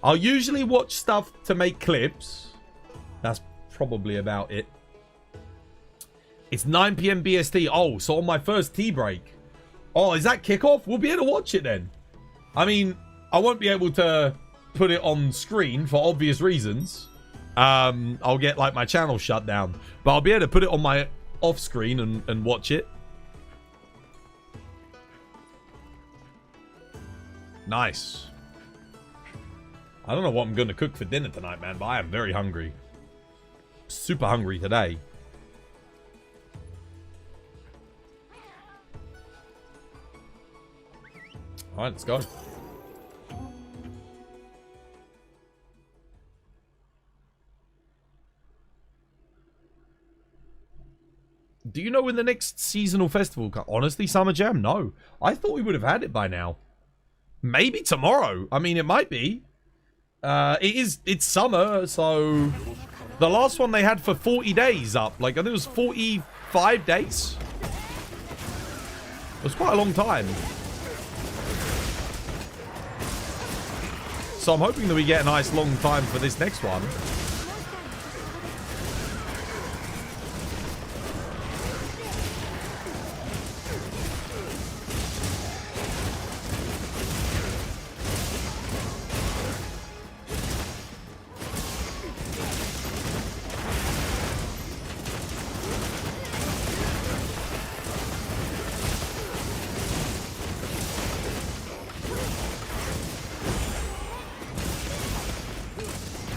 I'll usually watch stuff to make clips. That's probably about it. It's 9 PM BST. Oh, so on my first tea break. Oh, is that kickoff? We'll be able to watch it then. I mean, I won't be able to put it on screen for obvious reasons. I'll get like my channel shut down. But I'll be able to put it on my off screen and watch it. Nice. I don't know what I'm going to cook for dinner tonight, man, but I am very hungry. Super hungry today. All right, let's go. Do you know when the next seasonal festival comes? Honestly, Summer Jam? No. I thought we would have had it by now. Maybe tomorrow. I mean, it might be. It's summer, so... The last one they had for 40 days up. Like, I think it was 45 days. It was quite a long time. So I'm hoping that we get a nice long time for this next one.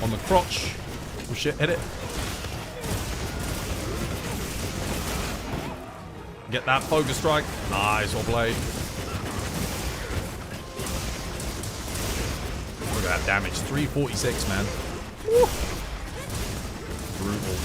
On the crotch. Oh shit, hit it. Get that focus strike. Nice, well played. Look at that damage. 346, man. Woo. Brutal.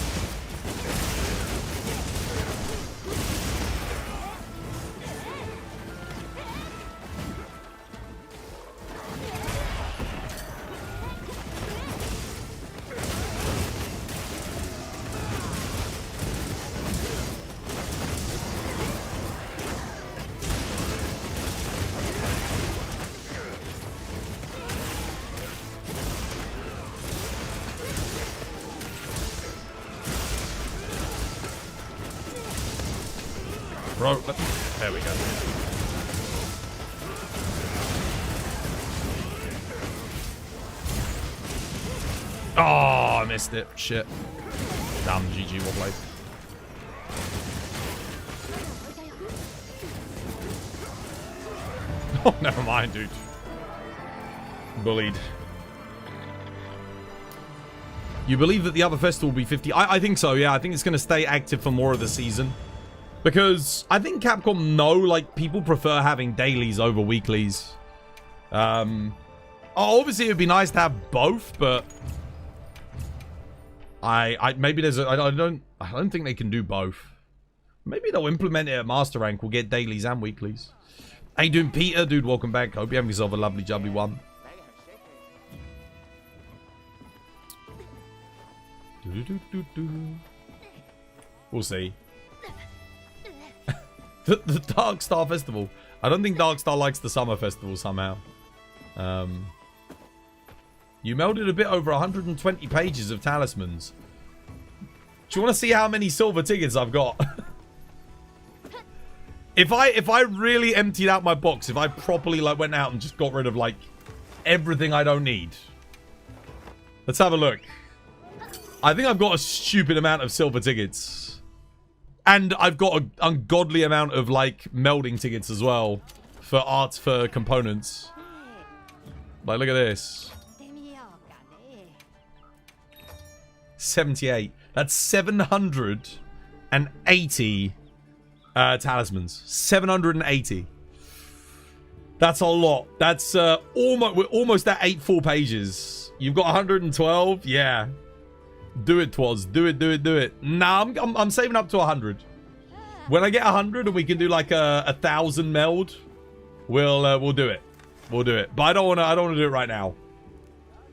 Bro, there we go. Oh, I missed it. Shit. Damn, GG, well played. Oh, never mind, dude. Bullied. You believe that the other festival will be 50? I think so, yeah. I think it's going to stay active for more of the season. Because I think Capcom know, like, people prefer having dailies over weeklies. Obviously, it would be nice to have both, but maybe there's I don't think they can do both. Maybe they'll implement it at Master Rank. We'll get dailies and weeklies. How you doing, Peter? Dude, welcome back. Hope you have yourself a lovely, jubbly one. We'll see. The Dark Star Festival. I don't think Dark Star likes the Summer Festival somehow. You melded a bit over 120 pages of talismans. Do you want to see how many silver tickets I've got? If I really emptied out my box, if I properly like went out and just got rid of like everything I don't need. Let's have a look. I think I've got a stupid amount of silver tickets. And I've got an ungodly amount of like melding tickets as well. For arts, for components. Like, look at this. 78. That's 780 talismans. 780. That's a lot. That's almost, we're almost at 8 full pages. You've got 112. Yeah. Do it, Twas. Do it. Nah, I'm saving up to 100. When I get 100 and we can do like a 1,000 meld, we'll do it. We'll do it. But I don't want to do it right now.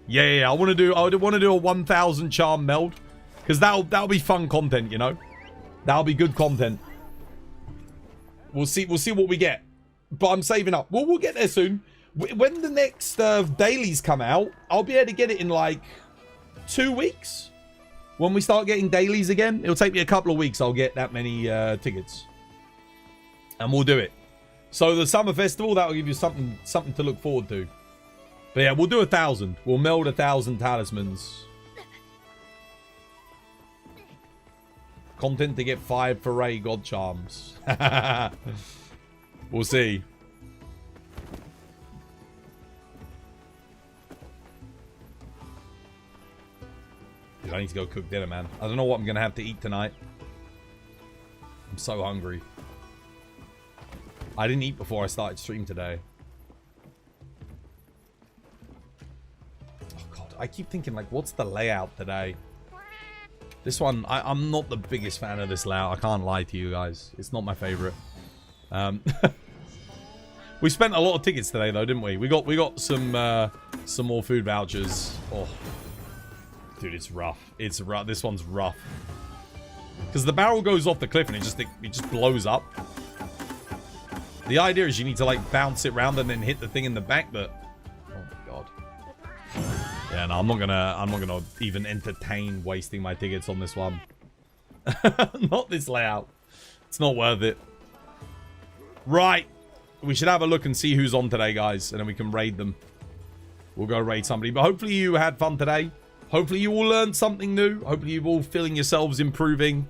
Yeah. I want to do a 1,000 charm meld, because that'll be fun content, you know. That'll be good content. We'll see what we get. But I'm saving up. We'll get there soon. When the next dailies come out, I'll be able to get it in like 2 weeks. When we start getting dailies again, it'll take me a couple of weeks. I'll get that many tickets, and we'll do it. So the summer festival, that'll give you something to look forward to. But yeah, we'll do 1,000. We'll meld 1,000 talismans. Content to get 5 Foray God Charms. We'll see. Dude, I need to go cook dinner, man. I don't know what I'm going to have to eat tonight. I'm so hungry. I didn't eat before I started stream today. Oh, God. I keep thinking, like, what's the layout today? This one, I'm not the biggest fan of this layout. I can't lie to you guys. It's not my favorite. We spent a lot of tickets today, though, didn't we? We got some more food vouchers. Oh, dude, it's rough. It's rough. This one's rough because the barrel goes off the cliff and it just blows up. The idea is you need to like bounce it around and then hit the thing in the back, but oh my God. Yeah, no, I'm not gonna even entertain wasting my tickets on this one. Not this layout. It's not worth it. Right. We should have a look and see who's on today, guys, and then we can raid them. We'll go raid somebody. But hopefully you had fun today. Hopefully you all learned something new. Hopefully you're all feeling yourselves improving.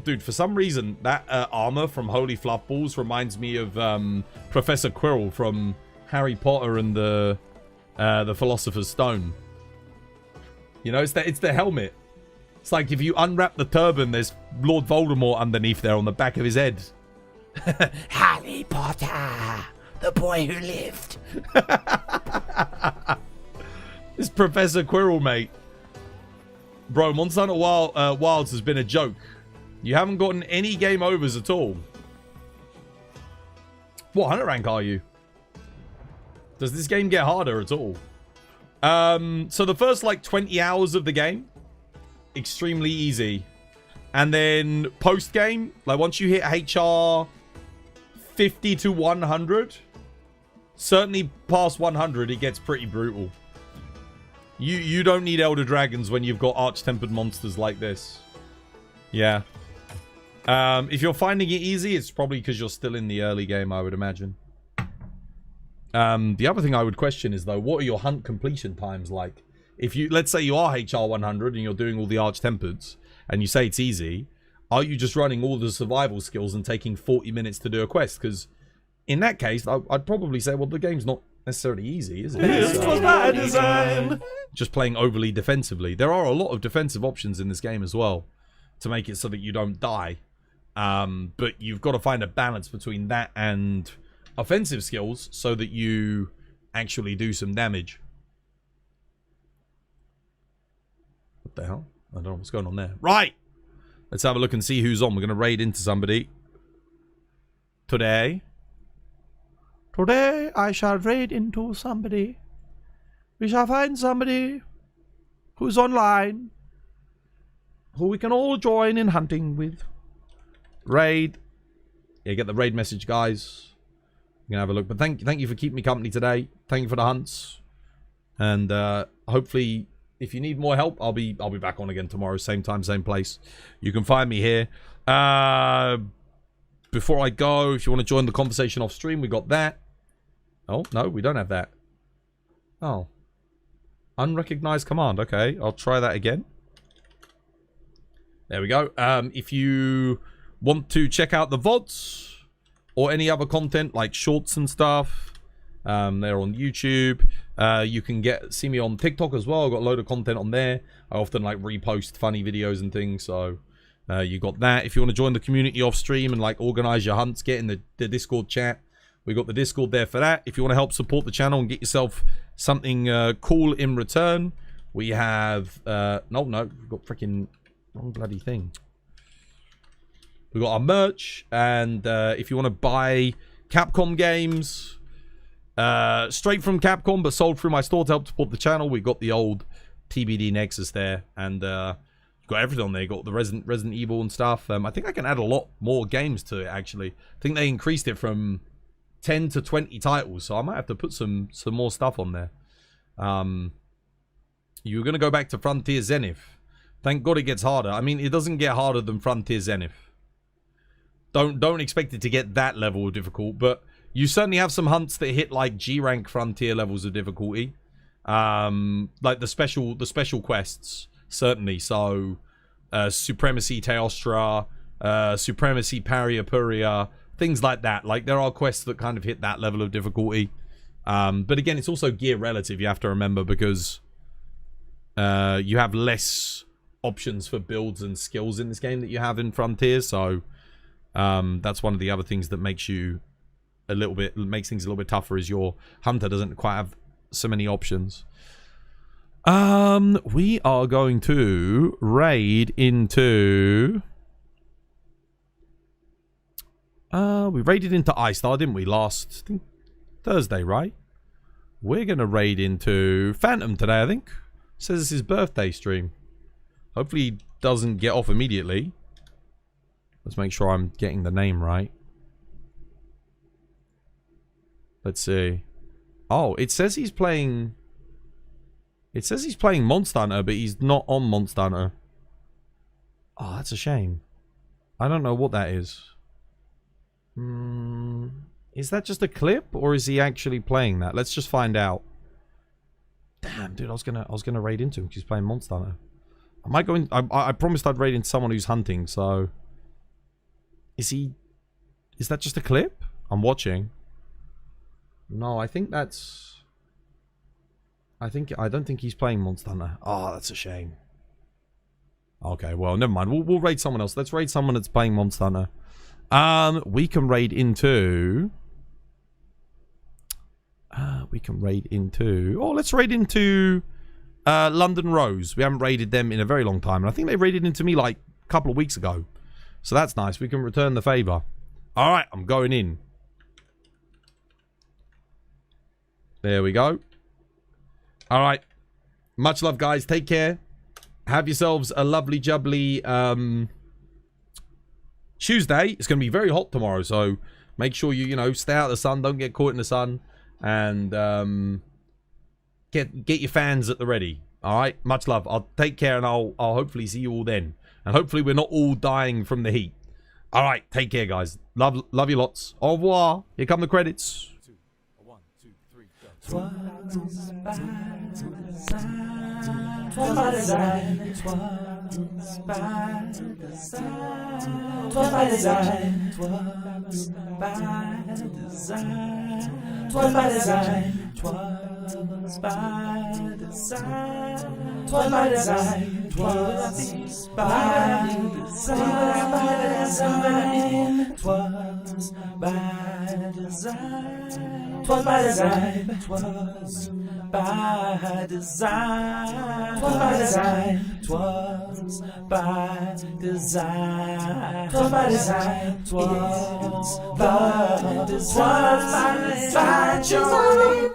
Dude, for some reason, that armor from Holy Fluff Balls reminds me of Professor Quirrell from Harry Potter and the Philosopher's Stone. You know, it's the helmet. It's like if you unwrap the turban, there's Lord Voldemort underneath there on the back of his head. Harry Potter, the boy who lived. This Professor Quirrell, mate. Bro, Monster Hunter Wilds has been a joke. You haven't gotten any game overs at all. What 100 rank are you? Does this game get harder at all? So the first like 20 hours of the game, extremely easy. And then post game, like once you hit HR 50 to 100, certainly past 100, it gets pretty brutal. You don't need Elder Dragons when you've got arch-tempered monsters like this. Yeah. If you're finding it easy, it's probably because you're still in the early game, I would imagine. The other thing I would question is, though, what are your hunt completion times like? If you, let's say you are HR 100 and you're doing all the arch-tempereds, and you say it's easy, are you just running all the survival skills and taking 40 minutes to do a quest? Because in that case, I'd probably say, well, the game's not necessarily easy, is it? This was by design. Just playing overly defensively. There are a lot of defensive options in this game as well to make it so that you don't die. But you've got to find a balance between that and offensive skills so that you actually do some damage. What the hell? I don't know what's going on there. Right! Let's have a look and see who's on. We're going to raid into somebody. Today I shall raid into somebody. We shall find somebody who's online, who we can all join in hunting with. Raid. Yeah, get the raid message, guys. You can have a look. But thank you for keeping me company today. Thank you for the hunts. And hopefully, if you need more help, I'll be back on again tomorrow, same time, same place. You can find me here. Before I go, if you want to join the conversation off stream, we got that. Oh, no, we don't have that. Oh. Unrecognized command. Okay, I'll try that again. There we go. If you want to check out the VODs or any other content like shorts and stuff, they're on YouTube. You can see me on TikTok as well. I've got a load of content on there. I often like repost funny videos and things, so you got that. If you want to join the community off stream and like organize your hunts, get in the Discord chat. We got the Discord there for that. If you want to help support the channel and get yourself something cool in return, we have no, we've got freaking wrong bloody thing. We got our merch, and if you want to buy Capcom games straight from Capcom but sold through my store to help support the channel, we got the old TBD Nexus there, and got everything on there. Got the Resident Evil and stuff. I think I can add a lot more games to it, actually. I think they increased it from 10 to 20 titles, so I might have to put some more stuff on there. You're going to go back to Frontier Zenith. Thank God it gets harder. I mean, it doesn't get harder than Frontier Zenith. Don't expect it to get that level of difficult, but you certainly have some hunts that hit like G rank Frontier levels of difficulty. Like the special quests, certainly. So Supremacy Teostra, Supremacy Paria Puria, things like that. Like there are quests that kind of hit that level of difficulty. But again, it's also gear relative, you have to remember, because you have less options for builds and skills in this game that you have in Frontier. So that's one of the other things that makes things a little bit tougher, is your hunter doesn't quite have so many options. We are going to raid into we raided into iStar, didn't we, last, I think, Thursday, right? We're gonna raid into Phantom today, I think. Says it's his birthday stream. Hopefully he doesn't get off immediately. Let's make sure I'm getting the name right. Let's see. Oh, it says he's playing... It says he's playing Monster Hunter, but he's not on Monster Hunter. Oh, that's a shame. I don't know what that is. Is that just a clip, or is he actually playing that? Let's just find out. Damn, dude, I was gonna raid into him because he's playing Monster Hunter. I might go in... I promised I'd raid into someone who's hunting, so... Is that just a clip? I'm watching. No, I think that's... I don't think he's playing Monster Hunter. Oh, that's a shame. Okay, well, never mind. We'll raid someone else. Let's raid someone that's playing Monster Hunter. We can raid into... Oh, let's raid into... London Rose. We haven't raided them in a very long time. And I think they raided into me like a couple of weeks ago. So that's nice. We can return the favor. Alright, I'm going in. There we go. Alright. Much love, guys. Take care. Have yourselves a lovely jubbly Tuesday. It's going to be very hot tomorrow, so make sure you stay out of the sun. Don't get caught in the sun. And get your fans at the ready. Alright? Much love. I'll take care, and I'll hopefully see you all then. And hopefully we're not all dying from the heat. Alright, take care, guys. Love you lots. Au revoir. Here come the credits. 1, 2, 3, go. Design.